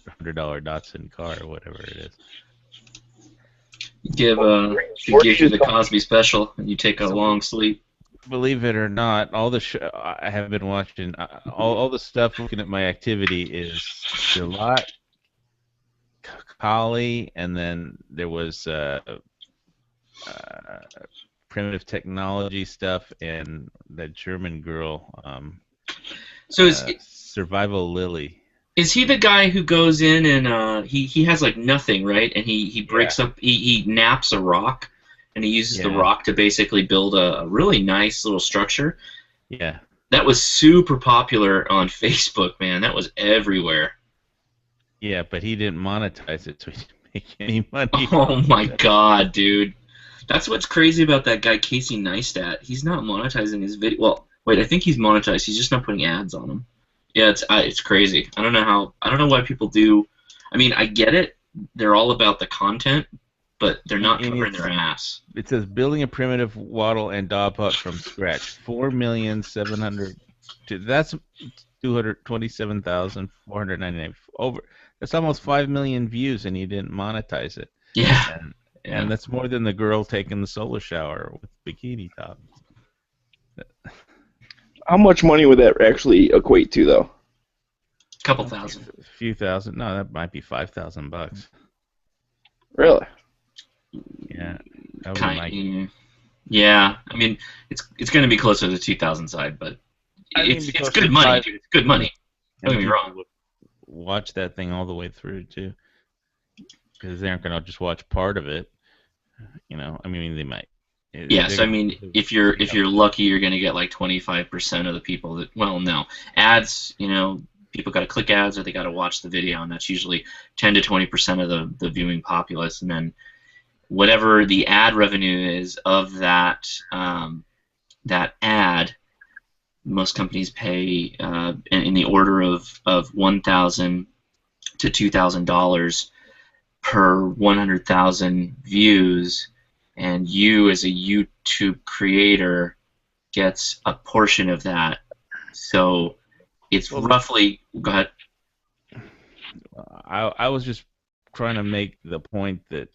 Datsun car or whatever it is. Give you the Cosby special, and you take a long sleep. Believe it or not, all the I have been watching, all the stuff looking at my activity is Gillot, Kali, and then there was primitive technology stuff and that German girl. So Survival Lily. Is he the guy who goes in and he has like nothing, right? And he breaks up, he naps a rock, and he uses the rock to basically build a really nice little structure. Yeah. That was super popular on Facebook, man. That was everywhere. Yeah, but he didn't monetize it, so he didn't make any money. Oh my god, dude. That's what's crazy about that guy Casey Neistat. He's not monetizing his video. Well, wait, I think he's monetized. He's just not putting ads on them. Yeah, it's crazy. I don't know why people do. I mean, I get it. They're all about the content, but they're not covering their ass. It says building a primitive wattle and dog hut from scratch. 4,700,000. That's 227,499 over. That's almost 5 million views, and he didn't monetize it. Yeah. And that's more than the girl taking the solar shower with bikini top. How much money would that actually equate to, though? Couple thousand. A few thousand. No, that might be $5,000. Really? Yeah. That would Yeah. I mean, it's going to be closer to the 2,000 side, but it's good money, dude. It's good money. Don't get me wrong. Watch that thing all the way through too, because they aren't going to just watch part of it. I mean, they might. Yes, I mean, if you're lucky, you're going to get like 25% of the people that. Well, no, ads. People got to click ads or they got to watch the video, and that's usually 10 to 20% of the viewing populace, and then whatever the ad revenue is of that that ad, most companies pay in the order of $1,000 to $2,000 per 100,000 views. And you, as a YouTube creator, gets a portion of that. So it's roughly. Go ahead. I was just trying to make the point that,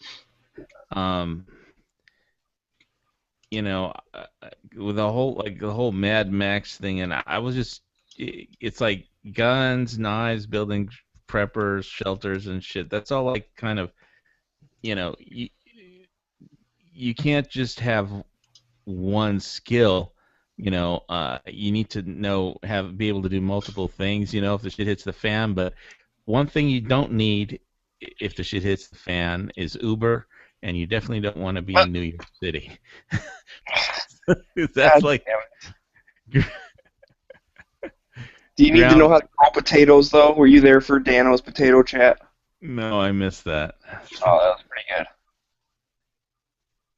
with the whole Mad Max thing, and I was just, it's like guns, knives, building preppers, shelters, and shit. That's all like kind of, you can't just have one skill. You need to be able to do multiple things. If the shit hits the fan. But one thing you don't need if the shit hits the fan, is Uber, and you definitely don't want to be in New York City. That's like. Do you need to know how to grow potatoes, though? Were you there for Dano's potato chat? No, I missed that. Oh, that was pretty good.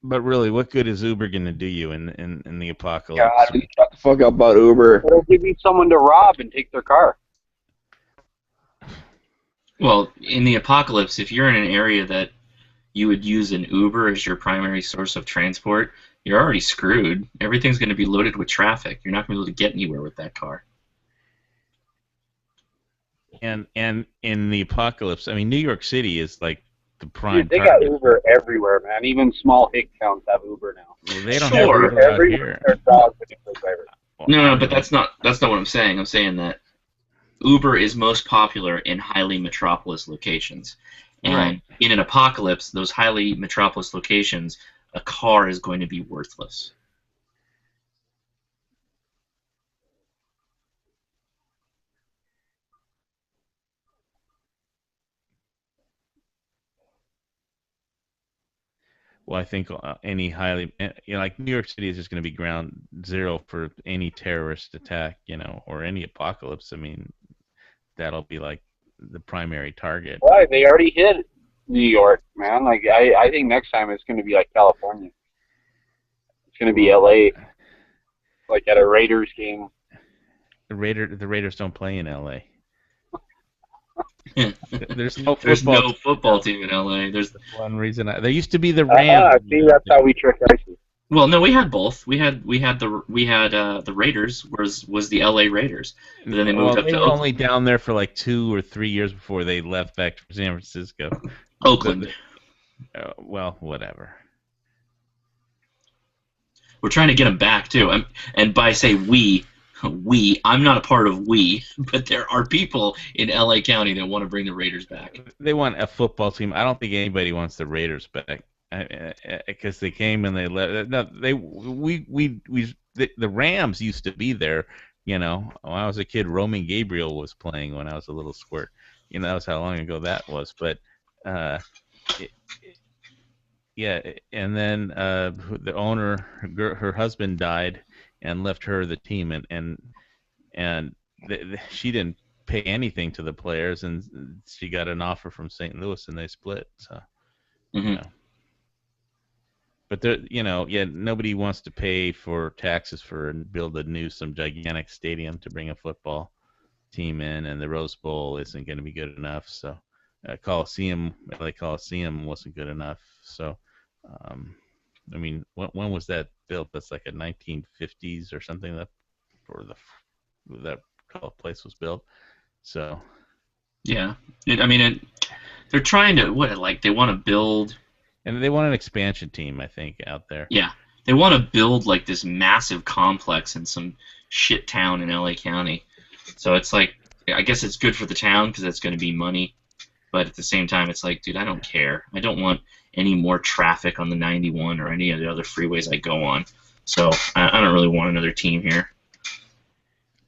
But really, what good is Uber going to do you in the apocalypse? God, shut the fuck up about Uber. They'll give you someone to rob and take their car. Well, in the apocalypse, if you're in an area that you would use an Uber as your primary source of transport, you're already screwed. Everything's going to be loaded with traffic. You're not going to be able to get anywhere with that car. And in the apocalypse, I mean, New York City is like the prime Dude, they got target. Uber everywhere, man. Even small hick towns have Uber now. Well, they don't Sure. have Uber out Everywhere here. there's dogs and Uber drivers. No, but that's not what I'm saying. I'm saying that Uber is most popular in highly metropolis locations. And Right. in an apocalypse, those highly metropolis locations, a car is going to be worthless. Well, I think any highly, like New York City is just going to be ground zero for any terrorist attack, or any apocalypse. I mean, that'll be like the primary target. Right, they already hit New York, man. Like I think next time it's going to be like California. It's going to be LA, like at a Raiders game. The Raiders don't play in L.A. There's There's no football team in LA. There's one reason. There used to be the Rams. See, that's how we trick ISIS. Well, no, we had both. We had the Raiders was the LA Raiders. But then they moved up they to were Oakland. only down there for like 2 or 3 years before they left back to San Francisco. Oakland. Well, whatever. We're trying to get them back too. And by say we, I'm not a part of we, but there are people in LA County that want to bring the Raiders back. They want a football team. I don't think anybody wants the Raiders back because they came and they left. No, the Rams used to be there. When I was a kid, Roman Gabriel was playing when I was a little squirt. That was how long ago that was. But yeah, and then the owner, her husband died and left her the team, and she didn't pay anything to the players, and she got an offer from St. Louis, and they split. So, but nobody wants to pay for taxes and build some gigantic stadium to bring a football team in, and the Rose Bowl isn't going to be good enough. So, LA Coliseum wasn't good enough. So, I mean, when was that built? That's like a 1950s or something that place was built. So yeah, they're trying to they want to build, and they want an expansion team, I think, out there. Yeah, they want to build like this massive complex in some shit town in LA County. So it's like, I guess it's good for the town because it's going to be money, but at the same time, it's like, dude, I don't care. I don't want any more traffic on the 91 or any of the other freeways I go on. So I don't really want another team here.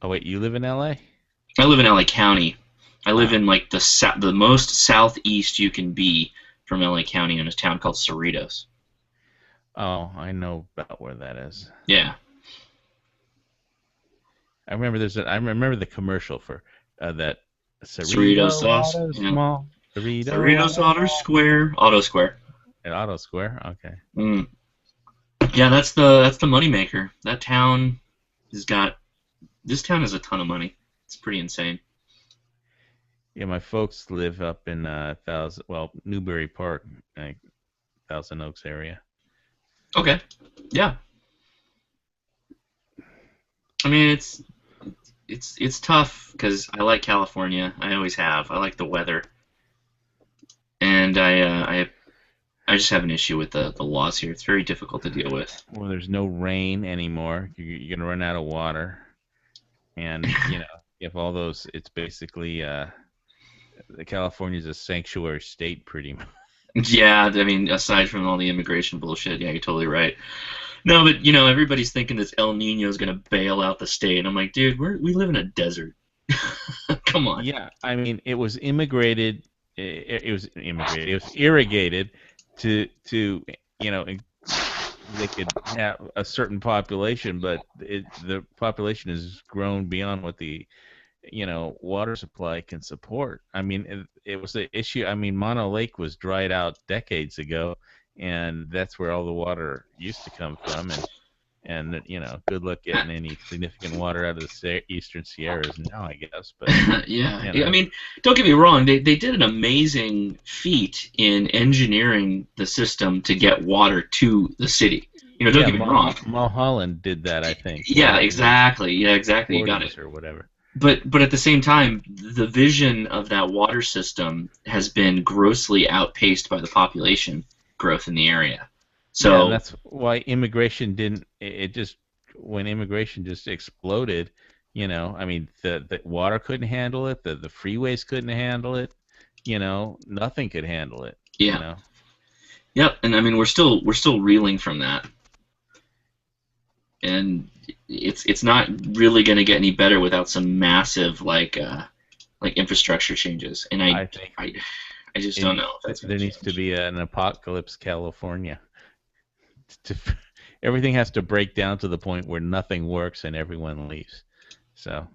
Oh wait, you live in LA? I live in LA County. I live in like the most southeast you can be from LA County in a town called Cerritos. Oh, I know about where that is. Yeah. I remember the commercial for that Cerritos sauce. Small. Cerritos Auto Square. Auto Square. Auto Square. Okay. Yeah, that's the moneymaker. That town this town has a ton of money. It's pretty insane. Yeah, my folks live up in Newbury Park, like Thousand Oaks area. Okay. Yeah. I mean, it's tough because I like California. I always have. I like the weather, and I just have an issue with the laws here. It's very difficult to deal with. Well, there's no rain anymore. You're gonna run out of water, and you have all those. It's basically California's a sanctuary state, pretty much. Yeah, I mean, aside from all the immigration bullshit, yeah, you're totally right. No, but everybody's thinking this El Nino is gonna bail out the state, and I'm like, dude, we live in a desert. Come on. Yeah, I mean, it was immigrated it was immigrated. It was irrigated to they could have a certain population, but the population has grown beyond what the water supply can support. I mean, it was an issue. I mean, Mono Lake was dried out decades ago, and that's where all the water used to come from. And good luck getting any significant water out of the Eastern Sierras now, I guess. But yeah, I mean, don't get me wrong. They did an amazing feat in engineering the system to get water to the city. Don't get me wrong. Mulholland did that, I think. Yeah, exactly. Yeah, exactly. You got it. Or whatever. But at the same time, the vision of that water system has been grossly outpaced by the population growth in the area. So that's why immigration didn't. When immigration just exploded, I mean, the water couldn't handle it. The freeways couldn't handle it. Nothing could handle it. Yeah. Yep. And I mean, we're still reeling from that, and it's not really going to get any better without some massive like infrastructure changes. And I just don't know. There needs to be an apocalypse, California. Everything has to break down to the point where nothing works and everyone leaves. So,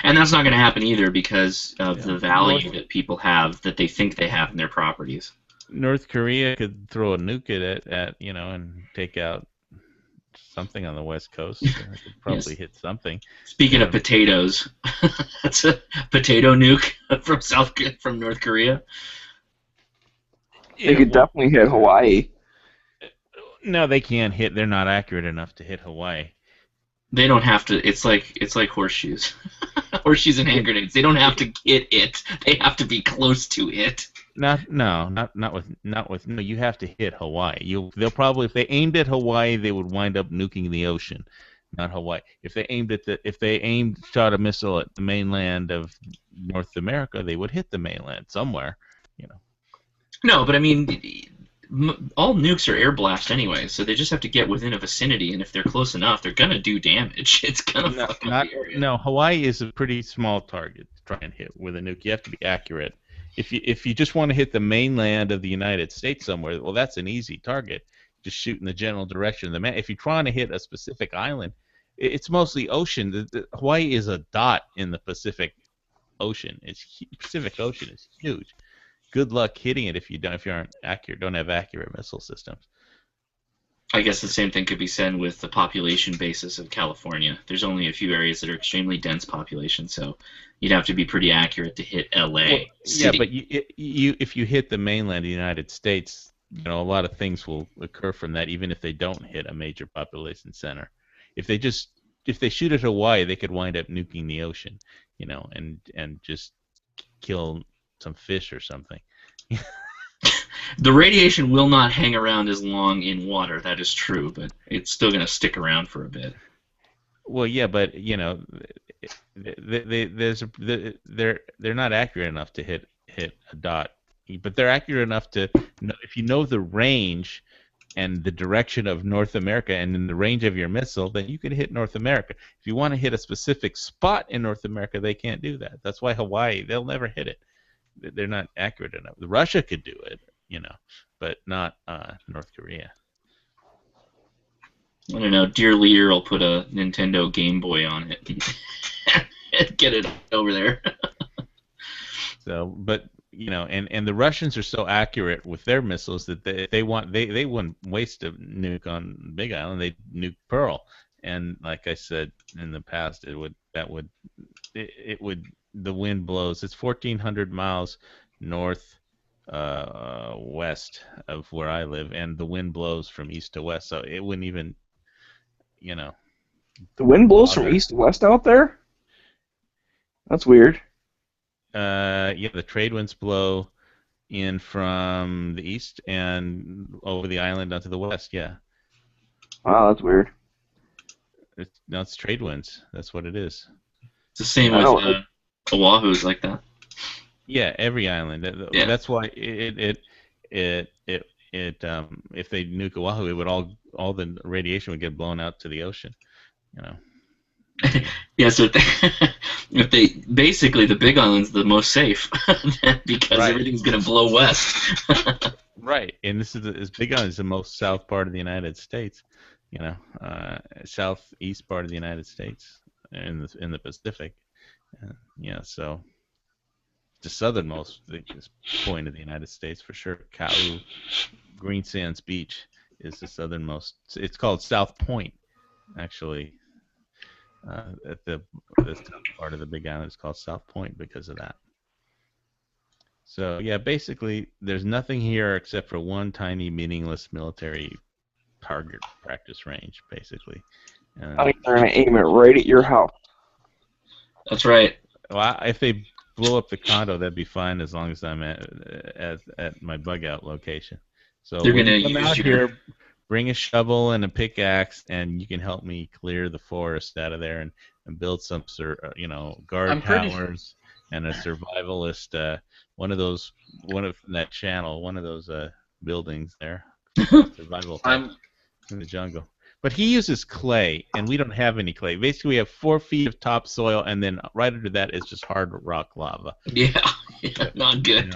and that's not going to happen either because of the value that people have that they think they have in their properties. North Korea could throw a nuke at it, and take out something on the West Coast. It could probably hit something. Speaking of potatoes, that's a potato nuke from North Korea. They could definitely hit Hawaii. No, they can't hit. They're not accurate enough to hit Hawaii. They don't have to. It's like horseshoes, horseshoes and hand grenades. They don't have to hit it. They have to be close to it. Not with. No, you have to hit Hawaii. They'll probably, if they aimed at Hawaii, they would wind up nuking the ocean, not Hawaii. If they shot a missile at the mainland of North America, they would hit the mainland somewhere. No, but I mean, all nukes are air blast anyway, so they just have to get within a vicinity, and if they're close enough, they're gonna do damage. It's gonna fuck up the area. No, Hawaii is a pretty small target to try and hit with a nuke. You have to be accurate. If you just want to hit the mainland of the United States somewhere, well, that's an easy target. Just shoot in the general direction of the If you're trying to hit a specific island, it's mostly ocean. Hawaii is a dot in the Pacific Ocean. Pacific Ocean is huge. Good luck hitting it if you aren't accurate. Don't have accurate missile systems. I guess the same thing could be said with the population basis of California. There's only a few areas that are extremely dense population, so you'd have to be pretty accurate to hit LA city. Yeah, but if you hit the mainland of the United States, a lot of things will occur from that, even if they don't hit a major population center. If they shoot at Hawaii, they could wind up nuking the ocean, and just kill some fish or something. The radiation will not hang around as long in water. That is true, but it's still going to stick around for a bit. Well, yeah, but they're not accurate enough to hit a dot, but they're accurate enough to if you know the range and the direction of North America and in the range of your missile, then you can hit North America. If you want to hit a specific spot in North America, they can't do that. That's why Hawaii, they'll never hit it. They're not accurate enough. Russia could do it, but not North Korea. I don't know. Dear Leader will put a Nintendo Game Boy on it and get it over there. So, but and the Russians are so accurate with their missiles that they wouldn't waste a nuke on Big Island. They'd nuke Pearl, and like I said in the past, the wind blows. It's 1,400 miles north west of where I live, and the wind blows from east to west, so it wouldn't even, The wind blows from east to west out there? That's weird. Yeah, the trade winds blow in from the east and over the island onto the west, yeah. Wow, that's weird. It's trade winds. That's what it is. It's the same with Oahu's like that. Yeah, every island. Yeah. That's why if they nuke Oahu, it would all the radiation would get blown out to the ocean. Yeah, so if they basically the Big Island's the most safe because Right. everything's gonna blow west. Right, and this Big Island is the most south part of the United States, southeast part of the United States in the Pacific. So the southernmost point of the United States for sure. Kau, Green Sands Beach is the southernmost. It's called South Point, actually. At the south part of the Big Island is called South Point because of that. So yeah, basically, there's nothing here except for one tiny, meaningless military target practice range, basically. I think they're gonna aim it right at your house. That's right. Well, if they blow up the condo, that'd be fine as long as I'm at my bug out location. So They're when gonna you come use out your- here, bring a shovel and a pickaxe, and you can help me clear the forest out of there and build some guard I'm pretty- towers and a survivalist. One of that channel, one of those buildings there, survival in the jungle. But he uses clay, and we don't have any clay. Basically, we have 4 feet of topsoil, and then right under that is just hard rock lava. Yeah, not good.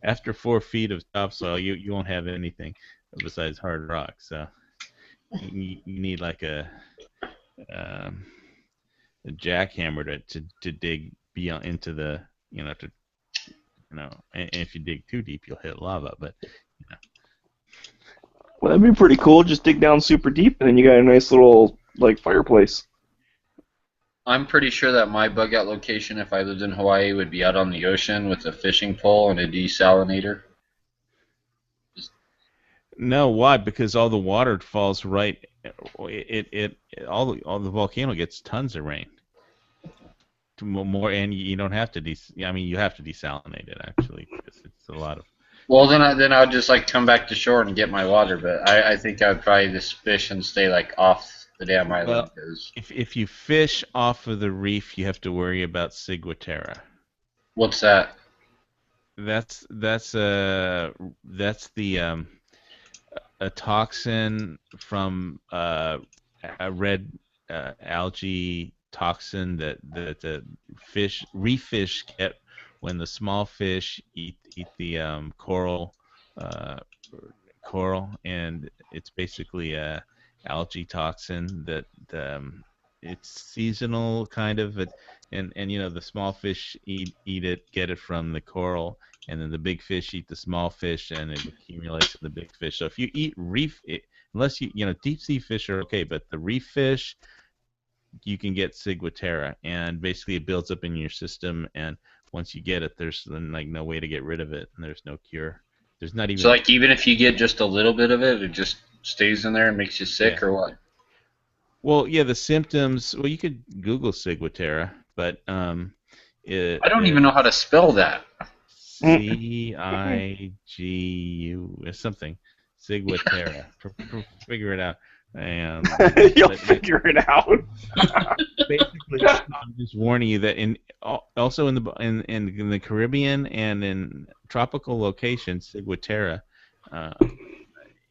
After 4 feet of topsoil, you won't have anything besides hard rock. So you need like a jackhammer to dig beyond into the and if you dig too deep, you'll hit lava. But Well, that'd be pretty cool. Just dig down super deep, and then you got a nice little fireplace. I'm pretty sure that my bug out location, if I lived in Hawaii, would be out on the ocean with a fishing pole and a desalinator. no, why? Because all the water falls right. All the volcano gets tons of rain. More, and you don't have to you have to desalinate it actually because it's a lot of. Well, then I would just come back to shore and get my water, but I think I would probably just fish and stay off the damn island. Well, if you fish off of the reef, you have to worry about ciguatera. What's that? That's the a toxin from a red algae toxin that the reef fish get when the small fish eat the coral, and it's basically a algae toxin that it's seasonal kind of, and the small fish eat it, get it from the coral, and then the big fish eat the small fish, and it accumulates in the big fish. So if you eat unless deep sea fish are okay, but the reef fish, you can get ciguatera, and basically it builds up in your system, and once you get it, there's no way to get rid of it, and there's no cure. There's not even. So even if you get just a little bit of it, it just stays in there and makes you sick, or what? Well, yeah, the symptoms. Well, you could Google ciguatera, but I don't even know how to spell that. CIGU or something. Ciguatera. Figure it out. And You'll figure it out. Basically, I'm just warning you that also in the Caribbean and in tropical locations, ciguatera,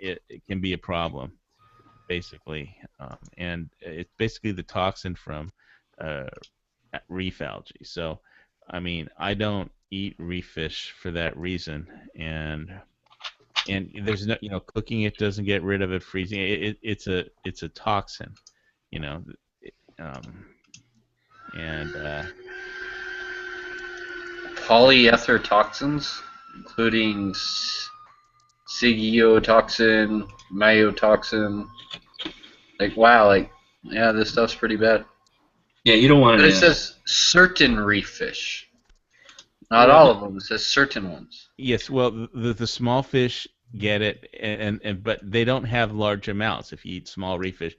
it can be a problem, basically, and it's basically the toxin from reef algae. So, I don't eat reef fish for that reason, and there's no, cooking it doesn't get rid of it. Freezing it, it's a toxin, and polyether toxins, including cigiotoxin, myotoxin. Yeah, this stuff's pretty bad. Yeah, you don't want to. But it says certain reef fish. Not all of them. It says certain ones. Yes, well, the small fish get it, but they don't have large amounts if you eat small reef fish,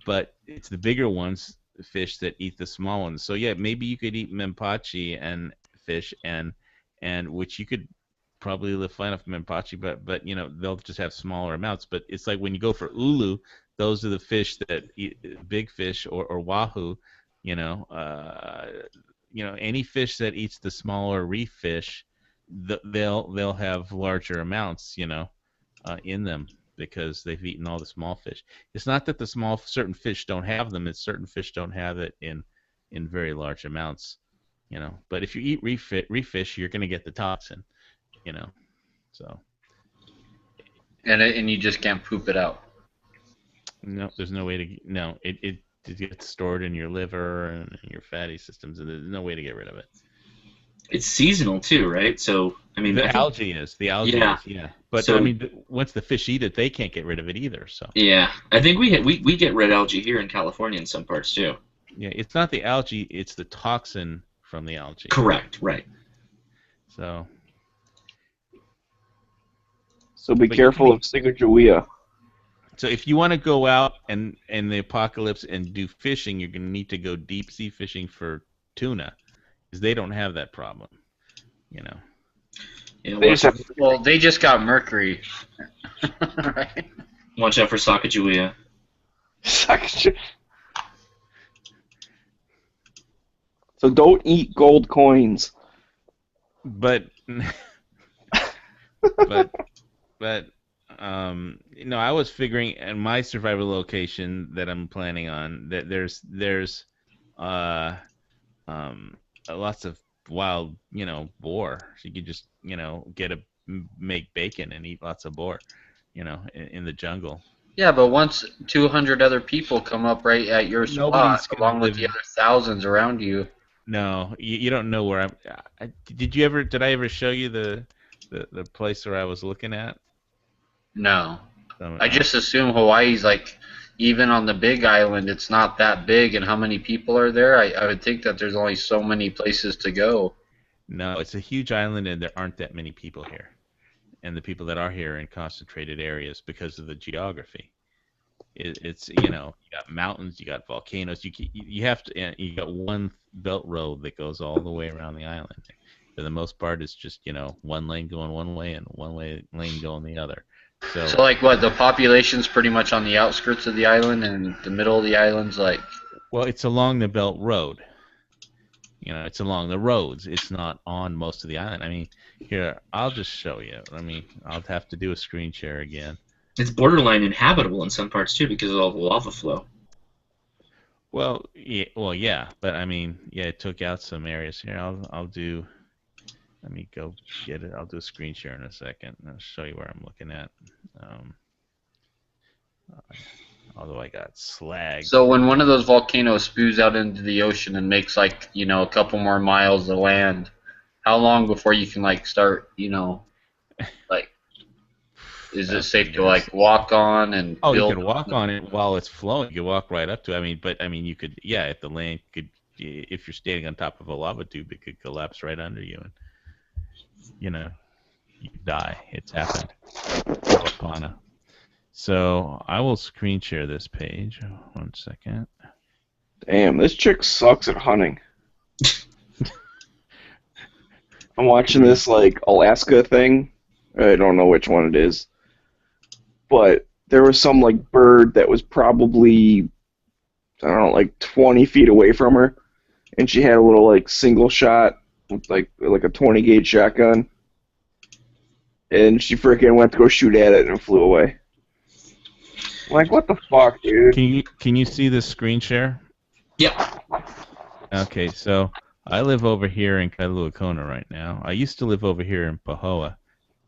But it's the bigger ones, fish, that eat the small ones. So yeah, maybe you could eat mempachi and fish, and which you could probably live fine off mempachi, but they'll just have smaller amounts. But it's like when you go for ulu, those are the fish that eat big fish or wahoo, any fish that eats the smaller reef fish, they'll have larger amounts, in them. because they've eaten all the small fish. It's not that certain fish don't have them; it's certain fish don't have it in very large amounts. But if you eat reef fish, you're going to get the toxin. So. And you just can't poop it out. No, there's no way to. No, it gets stored in your liver and your fatty systems, and there's no way to get rid of it. It's seasonal too, right? So I mean, the algae is. Yeah. But so, I mean, once the fish eat it, they can't get rid of it either. So. Yeah, I think we get red algae here in California in some parts too. Yeah, it's not the algae; it's the toxin from the algae. Correct. Right. So be careful of Sacagawea. So if you want to go out and the apocalypse and do fishing, you're going to need to go deep sea fishing for tuna, because they don't have that problem. Yeah, they just got mercury. Right? Watch out for Sacagawea. So don't eat gold coins. But I was figuring in my survival location that I'm planning on that there's lots of wild, boar. So you could just, make bacon and eat lots of boar, in the jungle. Yeah, but once 200 other people come up right at your spot, along with the other thousands around you. No, you don't know where did I ever show you the place where I was looking at? No. I just assume Hawaii's like, even on the big island, it's not that big, and how many people are there? I would think that there's only so many places to go. No, it's a huge island, and there aren't that many people here. And the people that are here are in concentrated areas because of the geography. It's you got mountains, you got volcanoes, you have to, you got one belt road that goes all the way around the island. For the most part, it's just one lane going one way and one lane going the other. So like what, the population's pretty much on the outskirts of the island, and the middle of the island's like... Well, it's along the Belt Road. It's along the roads. It's not on most of the island. I mean, here, I'll just show you. I'll have to do a screen share again. It's borderline inhabitable in some parts too because of all the lava flow. Well, yeah, but I mean, yeah, it took out some areas here. I'll do... Let me go get it. I'll do a screen share in a second. I'll show you where I'm looking at. Although I got slag. So when one of those volcanoes spews out into the ocean and makes like, a couple more miles of land, how long before you can like start, like, is it safe to like walk on and build? You can walk on it while it's flowing. You can walk right up to it. But you could, if the land could, if you're standing on top of a lava tube, it could collapse right under you and you die. It's happened. Kalapana. So I will screen share this page. 1 second. Damn, this chick sucks at hunting. I'm watching this like Alaska thing. I don't know which one it is, but there was some like bird that was probably, I don't know, like 20 feet away from her, and she had a little like single shot with like a 20 gauge shotgun, and she freaking went to go shoot at it and flew away. Like, what the fuck, dude? Can you see this screen share? Yeah. Okay, so I live over here in Kailua Kona right now. I used to live over here in Pahoa,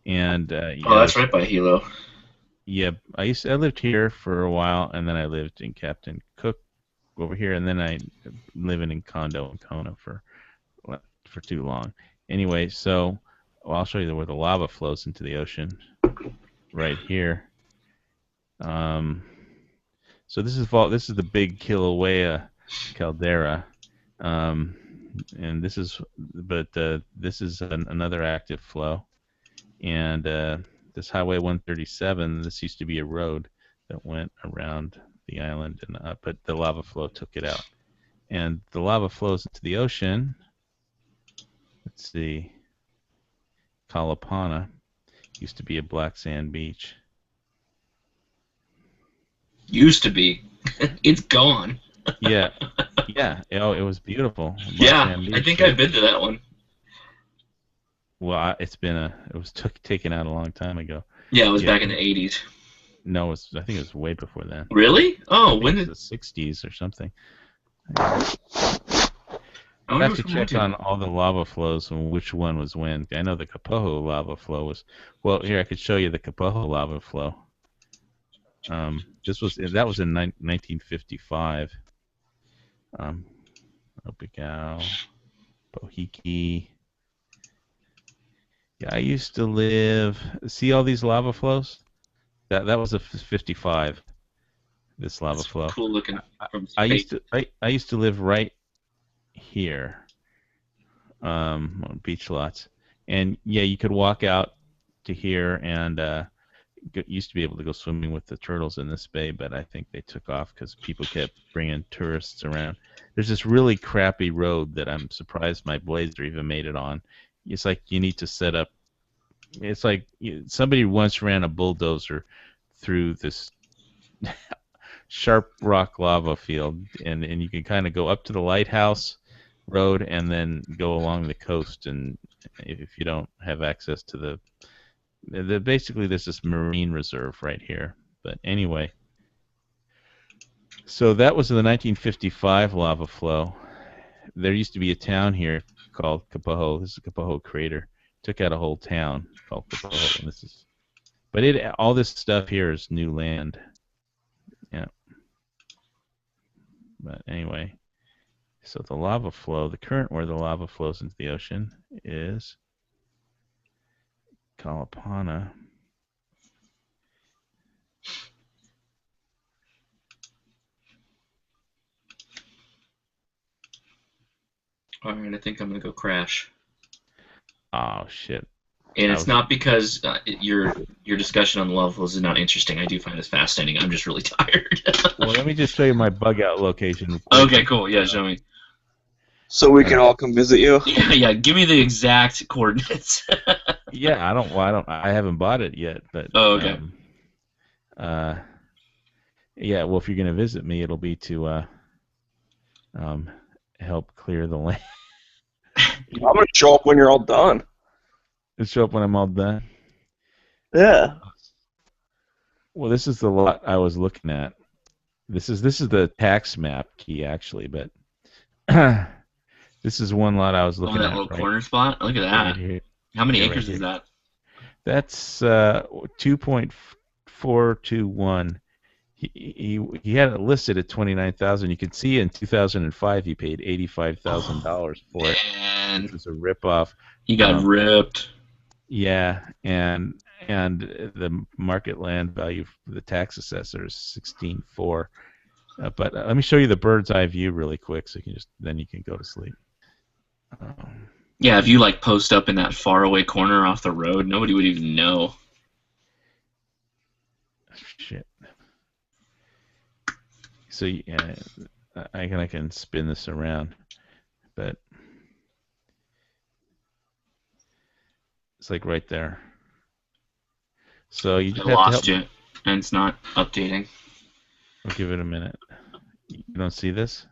and that's right by Hilo. Yeah, I lived here for a while, and then I lived in Captain Cook over here, and then I living in condo in Kona for too long. Anyway, so I'll show you where the lava flows into the ocean, right here. So this is the big Kilauea caldera, and this is another active flow, and this Highway 137. This used to be a road that went around the island and up, but the lava flow took it out, and the lava flows into the ocean. Let's see. Kalapana used to be a black sand beach. Used to be. It's gone. Yeah. Oh, it was beautiful. Yeah, I think I've been to that one. Well, it was taken out a long time ago. Yeah, it was back in the 80s. No, I think it was way before that. Really? Oh, when It did? was the 60s or something. I I wonder have to which one check went on to. all the lava flows and which one was when. I know the Kapoho lava flow was. Well, here I could show you the Kapoho lava flow. That was in 1955. Opikau, Pohiki. Yeah, I used to live. See all these lava flows? That was a 55. This lava flow. Cool looking from I space. used to live right here, on beach lots, and yeah, you could walk out to here and used to be able to go swimming with the turtles in this bay, but I think they took off because people kept bringing tourists around. There's this really crappy road that I'm surprised my Blazer even made it on. It's like you need to set up. It's like somebody once ran a bulldozer through this sharp rock lava field, and you can kind of go up to the lighthouse road and then go along the coast, and if you don't have access to basically there's this marine reserve right here. But anyway, so that was the 1955 lava flow. There used to be a town here called Kapoho. This is the Kapoho crater. Took out a whole town called Kapoho, and all this stuff here is new land. Yeah. But anyway, so the lava flow, the current where the lava flows into the ocean is Kalapana. All right, I think I'm gonna go crash. Oh shit! And it's not because your discussion on the lava flows is not interesting. I do find it fascinating. I'm just really tired. Well, let me just show you my bug out location. Okay, cool. Yeah, show me. So we can all come visit you. Yeah. Give me the exact coordinates. Yeah, I haven't bought it yet, but. Oh, okay. Yeah, well, if you're gonna visit me, it'll be to help clear the land. I'm gonna show up when you're all done. It'll show up when I'm all done. Yeah. Well, this is the lot I was looking at. This is the tax map key actually, but this is one lot I was looking that at. little corner spot. Look at that. Right here. How many Yeah, acres right is here. that? That's 2.421. He had it listed at 29,000. You can see in 2005 he paid $85,000 for it. And it was a ripoff. He got ripped. Yeah, and the market land value for the tax assessor is 16.4. But let me show you the bird's eye view really quick, so then you can go to sleep. Yeah, if you like post up in that faraway corner off the road, nobody would even know. Shit. So yeah, I can spin this around, but it's like right there. So you just I have lost to help. you, and it's not updating. I'll give it a minute. You don't see this?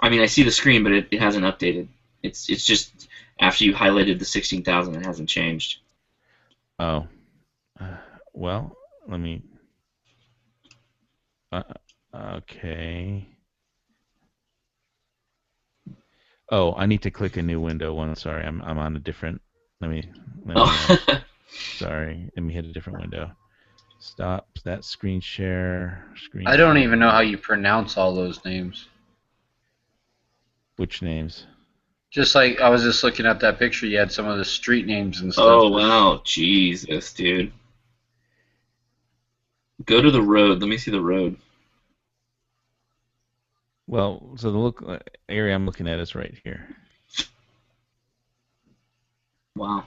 I mean, I see the screen, but it hasn't updated. It's just after you highlighted the 16,000, it hasn't changed. Oh, well, let me. Okay. Oh, I need to click a new window. Sorry, I'm on a different. Let me sorry, let me hit a different window. Stop that screen share. I don't even know how you pronounce all those names. Which names? Just like I was just looking at that picture, you had some of the street names and stuff. Oh wow, Jesus, dude. Go to the road. Let me see the road. Well, so the area I'm looking at is right here. Wow.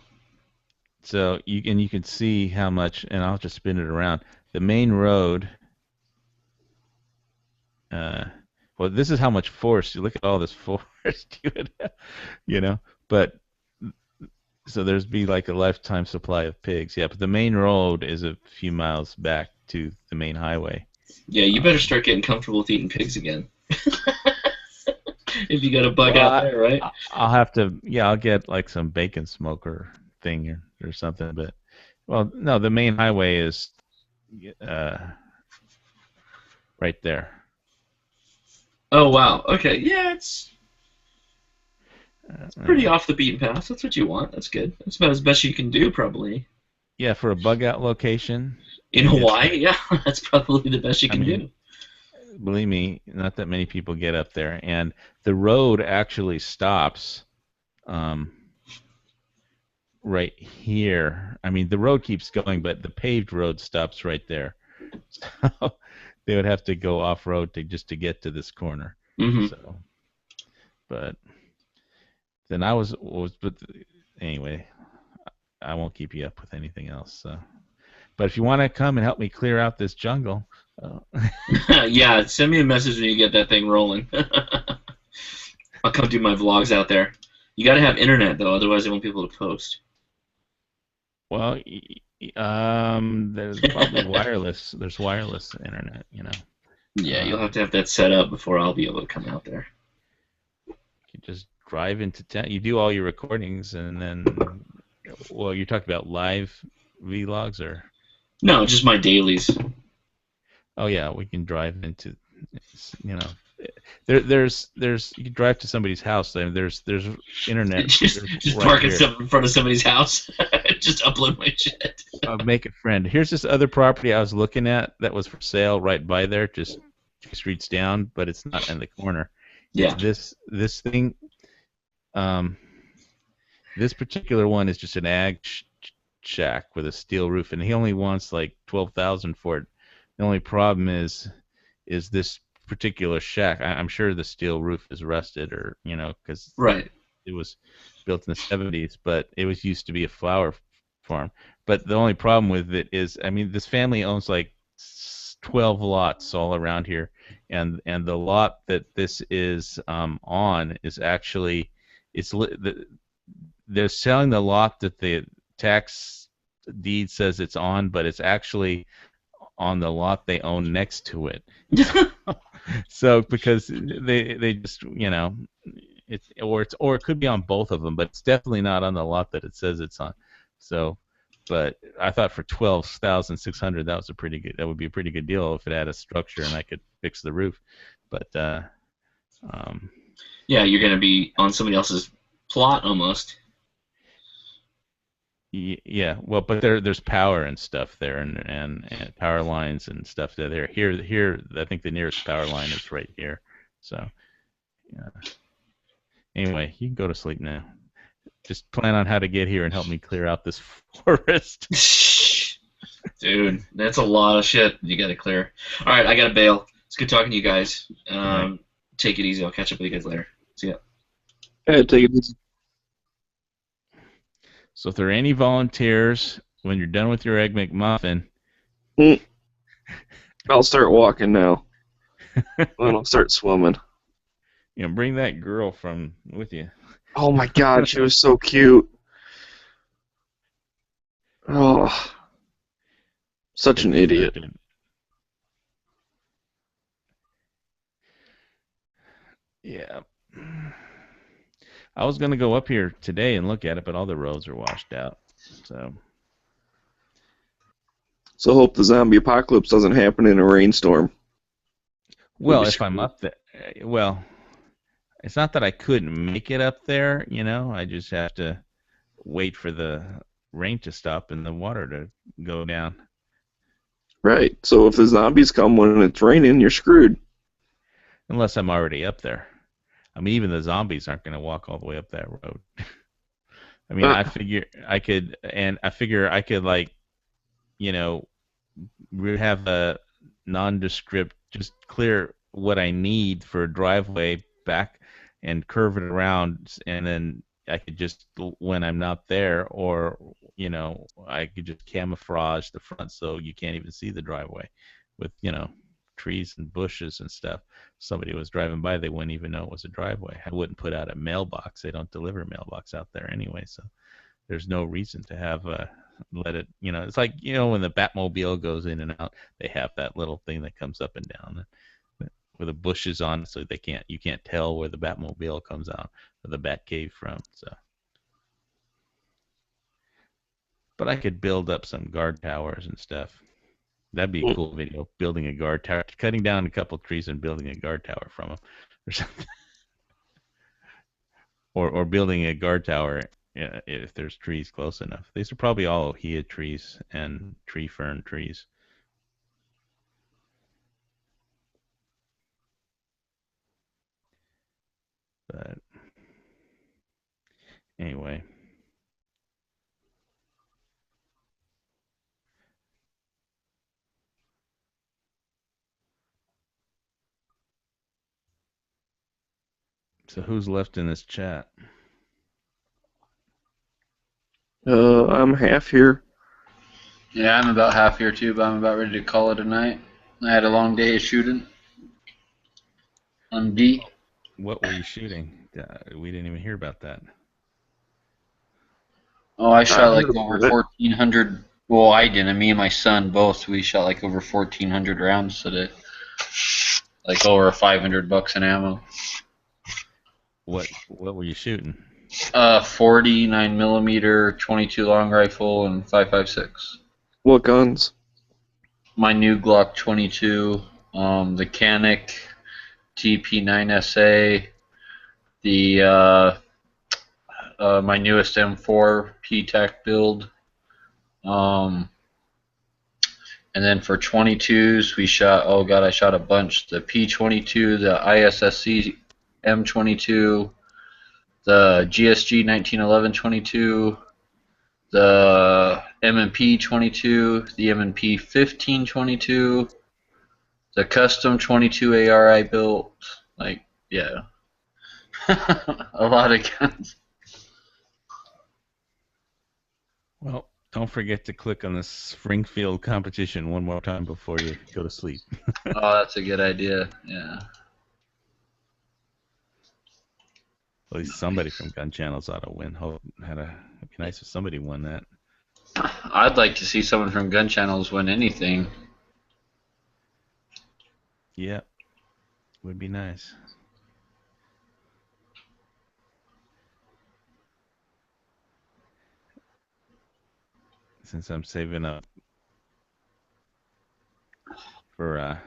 So you can see how much, and I'll just spin it around. The main road. Well, this is how much forest. You look at all this forest you would have, But so there's be like a lifetime supply of pigs. Yeah, but the main road is a few miles back to the main highway. Yeah, you better start getting comfortable with eating pigs again. If you got a bug out there, right? I'll have to. Yeah, I'll get like some bacon smoker thing or something. But well, no, the main highway is right there. Oh wow. Okay. Yeah, it's pretty off the beaten path. That's what you want. That's good. That's about as best you can do, probably. Yeah, for a bug out location. In Hawaii, yeah, that's probably the best you can do. Believe me, not that many people get up there, and the road actually stops right here. I mean, the road keeps going, but the paved road stops right there. So they would have to go off road just to get to this corner. Mm-hmm. So, but then but anyway, I won't keep you up with anything else. So, but if you want to come and help me clear out this jungle. Yeah, send me a message when you get that thing rolling. I'll come do my vlogs out there. You got to have internet though, otherwise I won't be able to post. Well, there's probably wireless. There's wireless internet, you know. Yeah, you'll have to have that set up before I'll be able to come out there. You just drive into town. You do all your recordings, and then, well, you're talking about live vlogs, or? No, just my dailies. Oh yeah, we can drive into, you know, there's you can drive to somebody's house. There's internet. just right park here. in front of somebody's house. Just upload my shit. Make a friend. Here's this other property I was looking at that was for sale right by there, just 2 streets down, but it's not in the corner. Yeah. This thing, this particular one is just an ag shack with a steel roof, and he only wants like $12,000 for it. The only problem is this particular shack. I'm sure the steel roof is rusted, or you know, because right. It was built in the 70s, but it was used to be a flower farm. But the only problem with it is, I mean, this family owns like 12 lots all around here, and the lot that this is on is actually they're selling the lot that the tax deed says it's on, but it's actually on the lot they own next to it. So because they just, you know, or it could be on both of them, but it's definitely not on the lot that it says it's on. So, but I thought for $12,600 that would be a pretty good deal if it had a structure and I could fix the roof. But yeah, you're gonna be on somebody else's plot almost. Yeah, well, but there's power and stuff there, and power lines and stuff there. Here, I think the nearest power line is right here. So, yeah. Anyway, you can go to sleep now. Just plan on how to get here and help me clear out this forest. Dude, that's a lot of shit you gotta clear. All right, I gotta bail. It's good talking to you guys. Take it easy. I'll catch up with you guys later. See ya. Hey, take it easy. So if there are any volunteers, when you're done with your Egg McMuffin, I'll start walking now. Then I'll start swimming. You know, bring that girl from with you. Oh my God, she was so cute. Oh, such an idiot. Yeah. I was going to go up here today and look at it, but all the roads are washed out. So hope the zombie apocalypse doesn't happen in a rainstorm. Well, if I'm up there, well, it's not that I couldn't make it up there, you know. I just have to wait for the rain to stop and the water to go down. Right. So if the zombies come when it's raining, you're screwed. Unless I'm already up there. I mean, even the zombies aren't going to walk all the way up that road. I mean, I figure I could, like, you know, have a nondescript, just clear what I need for a driveway back and curve it around, and then I could just, when I'm not there, or, you know, I could just camouflage the front so you can't even see the driveway with, you know, trees and bushes and stuff. Somebody was driving by, they wouldn't even know it was a driveway. I wouldn't put out a mailbox. They don't deliver mailbox out there anyway, so there's no reason to have let it, you know, it's like, you know, when the Batmobile goes in and out, they have that little thing that comes up and down with the bushes on, so you can't tell where the Batmobile comes out or the Batcave from. So, but I could build up some guard towers and stuff That'd be a cool video. Building a guard tower, cutting down a couple trees and building a guard tower from them, or something. or building a guard tower if there's trees close enough. These are probably all ohia trees and tree fern trees. But anyway. So who's left in this chat? I'm half here. Yeah, I'm about half here too, but I'm about ready to call it a night. I had a long day of shooting. I'm beat. What were you shooting? We didn't even hear about that. Oh, I shot like over 1,400. Well, I didn't. Me and my son both. We shot like over 1,400 rounds today. Like over $500 in ammo. What were you shooting? 40 9mm 22 long rifle and 5.56. What guns? My new Glock 22, the Canik TP9SA, the my newest M4 P-TAC build, and then for 22s we shot. Oh god, I shot a bunch. The P22, the ISSC M22, the GSG 1911 22, the M&P 22, the M&P 15 22, the custom 22 AR I built. Like, yeah, a lot of guns. Well, don't forget to click on the Springfield competition one more time before you go to sleep. Oh, that's a good idea. Yeah. At least somebody from Gun Channels ought to win. It'd be nice if somebody won that. I'd like to see someone from Gun Channels win anything. Yeah, would be nice. Since I'm saving up for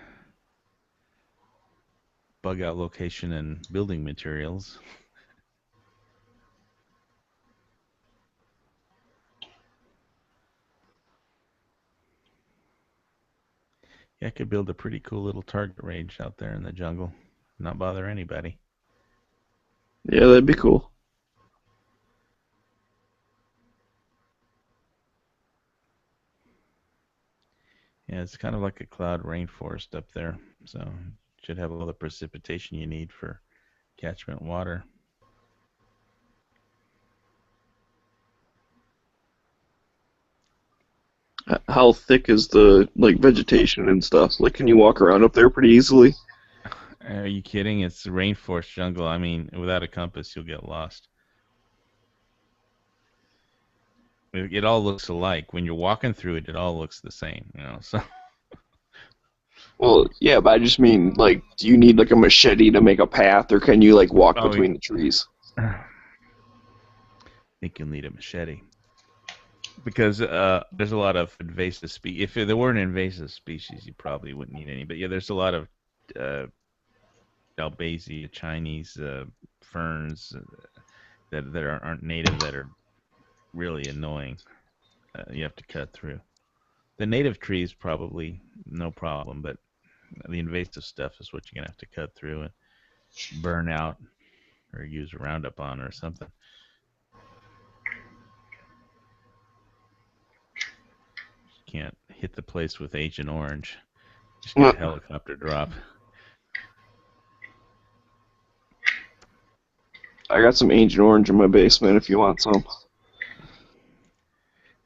bug out location and building materials. Yeah, I could build a pretty cool little target range out there in the jungle. Not bother anybody. Yeah, that'd be cool. Yeah, it's kind of like a cloud rainforest up there, so should have all the precipitation you need for catchment water. How thick is the vegetation and stuff? Like, can you walk around up there pretty easily? Are you kidding? It's a rainforest jungle. I mean, without a compass, you'll get lost. It all looks alike. When you're walking through it, it all looks the same, you know. So. Well, yeah, but I just mean, like, do you need like a machete to make a path, or can you like walk between the trees? I think you'll need a machete. Because there's a lot of invasive species. If there weren't invasive species, you probably wouldn't need any. But yeah, there's a lot of Albazia, Chinese ferns that aren't native that are really annoying. You have to cut through. The native trees probably no problem, but the invasive stuff is what you're gonna have to cut through and burn out, or use Roundup on, or something. Can't hit the place with Agent Orange. Just get a helicopter drop. I got some Agent Orange in my basement if you want some.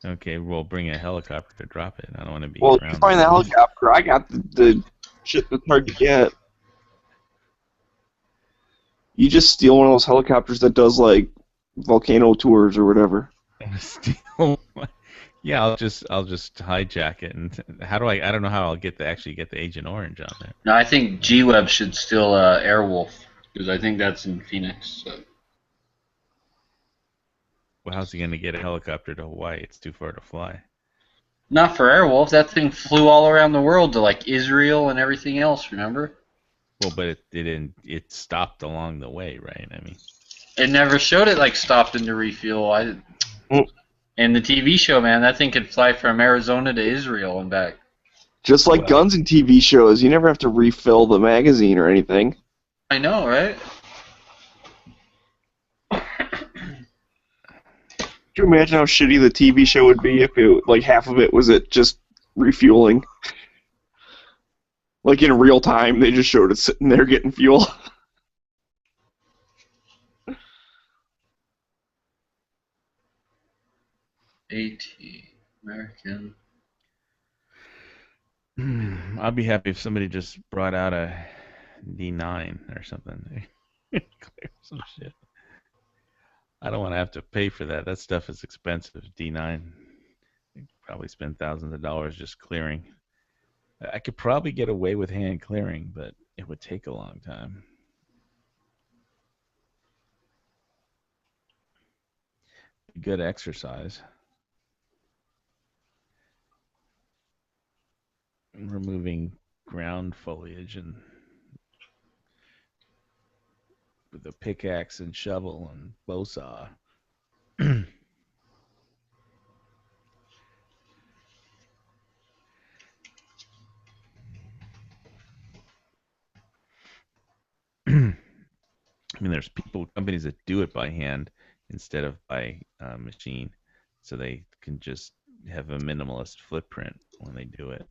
Okay, we'll bring a helicopter to drop it. I don't want to be Well, around. you find the helicopter. I got the shit that's hard to get. You just steal one of those helicopters that does like volcano tours or whatever. Steal? Yeah, I'll just hijack it. And how do I don't know how I'll actually get the Agent Orange on there. No, I think G-Web should steal Airwolf, because I think that's in Phoenix. So. Well, how's he going to get a helicopter to Hawaii? It's too far to fly. Not for Airwolf. That thing flew all around the world to like Israel and everything else. Remember? Well, but it didn't. It stopped along the way, right? I mean, it never showed it like stopped into refuel. In the TV show, man, that thing could fly from Arizona to Israel and back. Just like guns in TV shows, you never have to refill the magazine or anything. I know, right? Could you imagine how shitty the TV show would be if it, like, half of it was it just refueling? Like, in real time, they just showed it sitting there getting fuel. AT American. I'll be happy if somebody just brought out a D9 or something. Clear some shit. I don't want to have to pay for that. That stuff is expensive. D9. You probably spend thousands of dollars just clearing. I could probably get away with hand clearing, but it would take a long time. Good exercise. Removing ground foliage and with a pickaxe and shovel and bow saw. I mean, there's companies that do it by hand instead of by machine, so they can just have a minimalist footprint when they do it.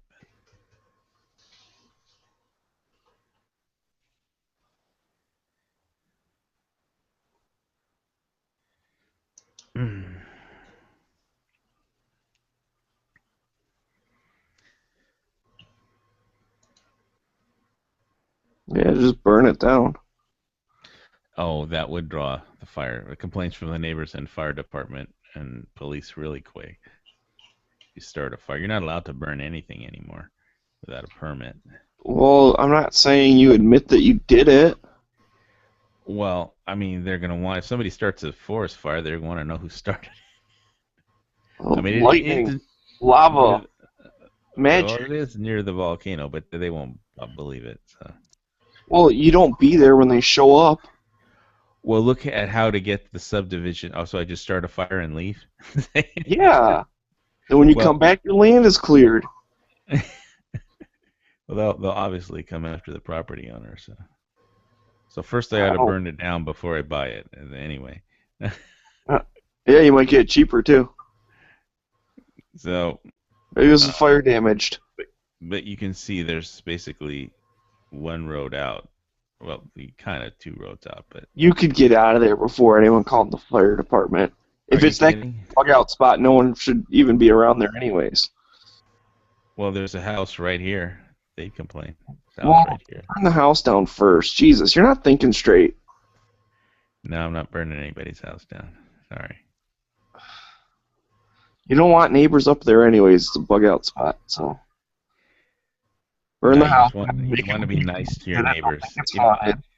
Yeah, just burn it down. Oh, that would draw the fire complaints from the neighbors and fire department and police really quick. You start a fire, you're not allowed to burn anything anymore without a permit. Well, I'm not saying you admit that you did it. Well, I mean, they're gonna want if somebody starts a forest fire, they're going to want to know who started it. Well, I mean, lightning, lava, magic. Well, it is near the volcano, but they won't believe it. So. Well, you don't be there when they show up. Well, look at how to get the subdivision. Oh, so I just start a fire and leave? Yeah. And when you come back, your land is cleared. Well, they'll obviously come after the property owner. So first I got to burn it down before I buy it. Anyway. Yeah, you might get it cheaper too. So maybe this is fire damaged. But you can see there's basically one road out. Well, kind of two roads out, but you could get out of there before anyone called the fire department. If it's that bug out spot, no one should even be around there anyways. Well, there's a house right here. They'd complain. Well, right here. burn the house down first. Jesus, you're not thinking straight. No, I'm not burning anybody's house down. Sorry. You don't want neighbors up there anyways. It's a bug out spot, so. Burn the house. You want to be nice to your neighbors.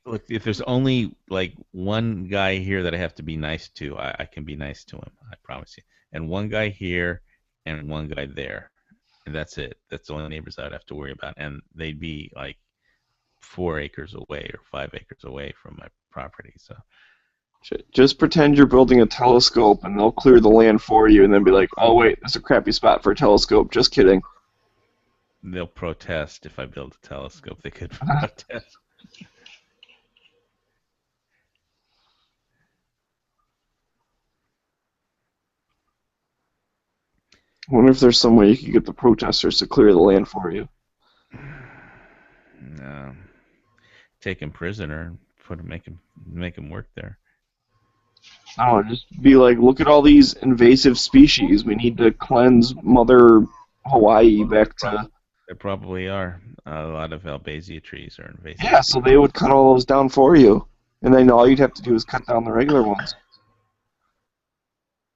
Look, if there's only like one guy here that I have to be nice to, I can be nice to him. I promise you. And one guy here and one guy there. And that's it. That's the only neighbors I'd have to worry about. And they'd be like 4 acres away or 5 acres away from my property. So just pretend you're building a telescope and they'll clear the land for you and then be like, oh, wait, that's a crappy spot for a telescope. Just kidding. They'll protest if I build a telescope. They could protest. I wonder if there's some way you could get the protesters to clear the land for you. No. Take him prisoner and make him work there. Oh, just be like, look at all these invasive species. We need to cleanse Mother Hawaii back to... There probably are. A lot of Albasia trees are invasive. Yeah, so they would cut all those down for you. And then all you'd have to do is cut down the regular ones.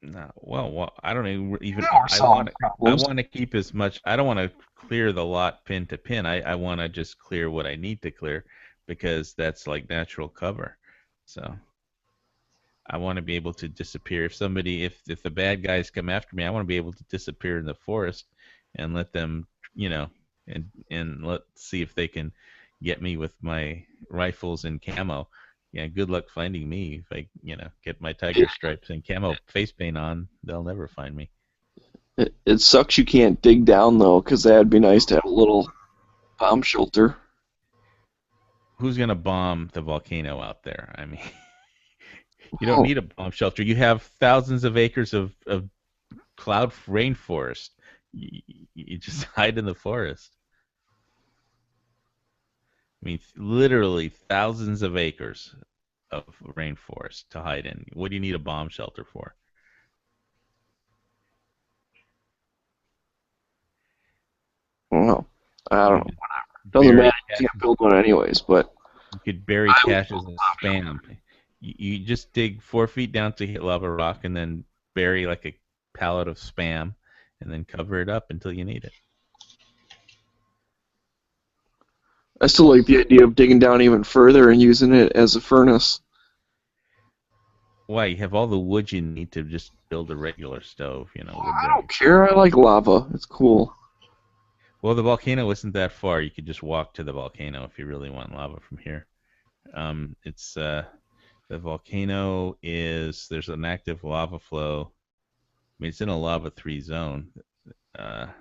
No, well, I don't even. I want to keep as much. I don't want to clear the lot pin to pin. I want to just clear what I need to clear because that's like natural cover. So I want to be able to disappear. If the bad guys come after me, I want to be able to disappear in the forest and let them, and let's see if they can get me with my rifles and camo. Yeah, good luck finding me. If I, get my tiger stripes and camo face paint on, they'll never find me. It sucks you can't dig down, though, because that'd be nice to have a little bomb shelter. Who's going to bomb the volcano out there? I mean, you don't need a bomb shelter. You have thousands of acres of cloud rainforest. You just hide in the forest. I mean, literally thousands of acres of rainforest to hide in. What do you need a bomb shelter for? Well, I don't know. Doesn't matter. You can't build one anyways, but you could bury caches of spam. You just dig 4 feet down to hit lava rock, and then bury like a pallet of spam, and then cover it up until you need it. I still like the idea of digging down even further and using it as a furnace. Why? You have all the wood you need to just build a regular stove, I don't care. I like lava. It's cool. Well, the volcano isn't that far. You could just walk to the volcano if you really want lava from here. It's the volcano is, there's an active lava flow. I mean, it's in a lava 3 zone. Here,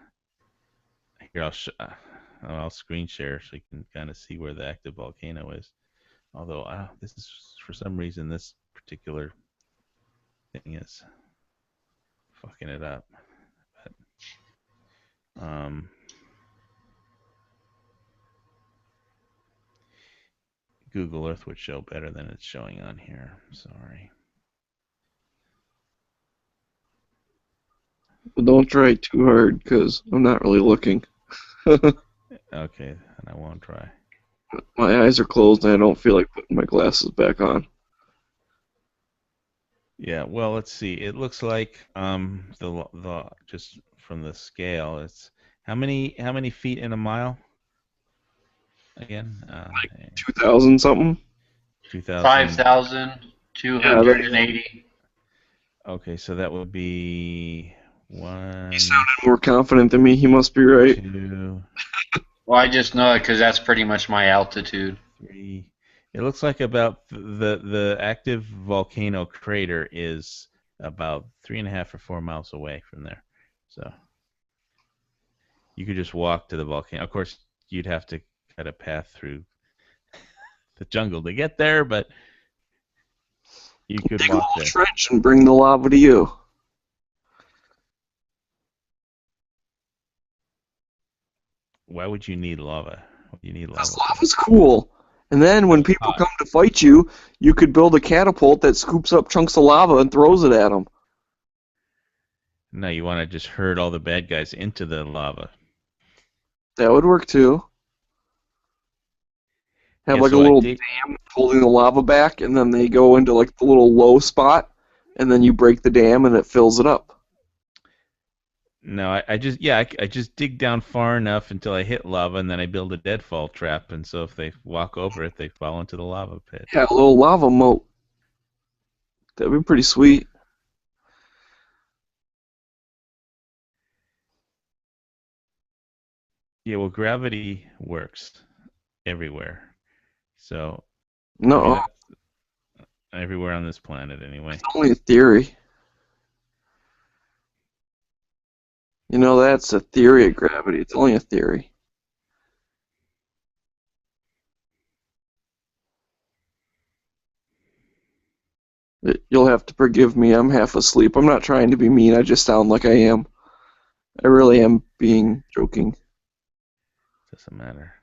I'll screen share so you can kind of see where the active volcano is. Although this is, for some reason, this particular thing is fucking it up. But, Google Earth would show better than it's showing on here. Sorry. But don't try too hard, because I'm not really looking. Okay, and I won't try. My eyes are closed, and I don't feel like putting my glasses back on. Yeah, well, let's see. It looks like the just from the scale, it's how many feet in a mile? Again, like 2,000 something. 2,000. 5,280. Okay, so that would be 1. He sounded more confident than me. He must be right. 2. Well, I just know it because that's pretty much my altitude. 3. It looks like about the active volcano crater is about 3.5 or 4 miles away from there. So you could just walk to the volcano. Of course, you'd have to cut a path through the jungle to get there, but you could dig walk a little there. trench and bring the lava to you. Why would you need lava? What do you need lava? Because lava's cool. And then when people come to fight you, you could build a catapult that scoops up chunks of lava and throws it at them. No, you want to just herd all the bad guys into the lava. That would work too. Have Yeah, like so a I little dig- dam holding the lava back, and then they go into like the little low spot, and then you break the dam and it fills it up. No, I just dig down far enough until I hit lava, and then I build a deadfall trap, and so if they walk over it, they fall into the lava pit. Yeah, a little lava moat. That'd be pretty sweet. Yeah, well, gravity works everywhere. So No, everywhere on this planet, anyway. it's only a theory. You know, that's a theory of gravity. It's only a theory. You'll have to forgive me. I'm half asleep. I'm not trying to be mean. I just sound like I am. I really am being joking. Doesn't matter.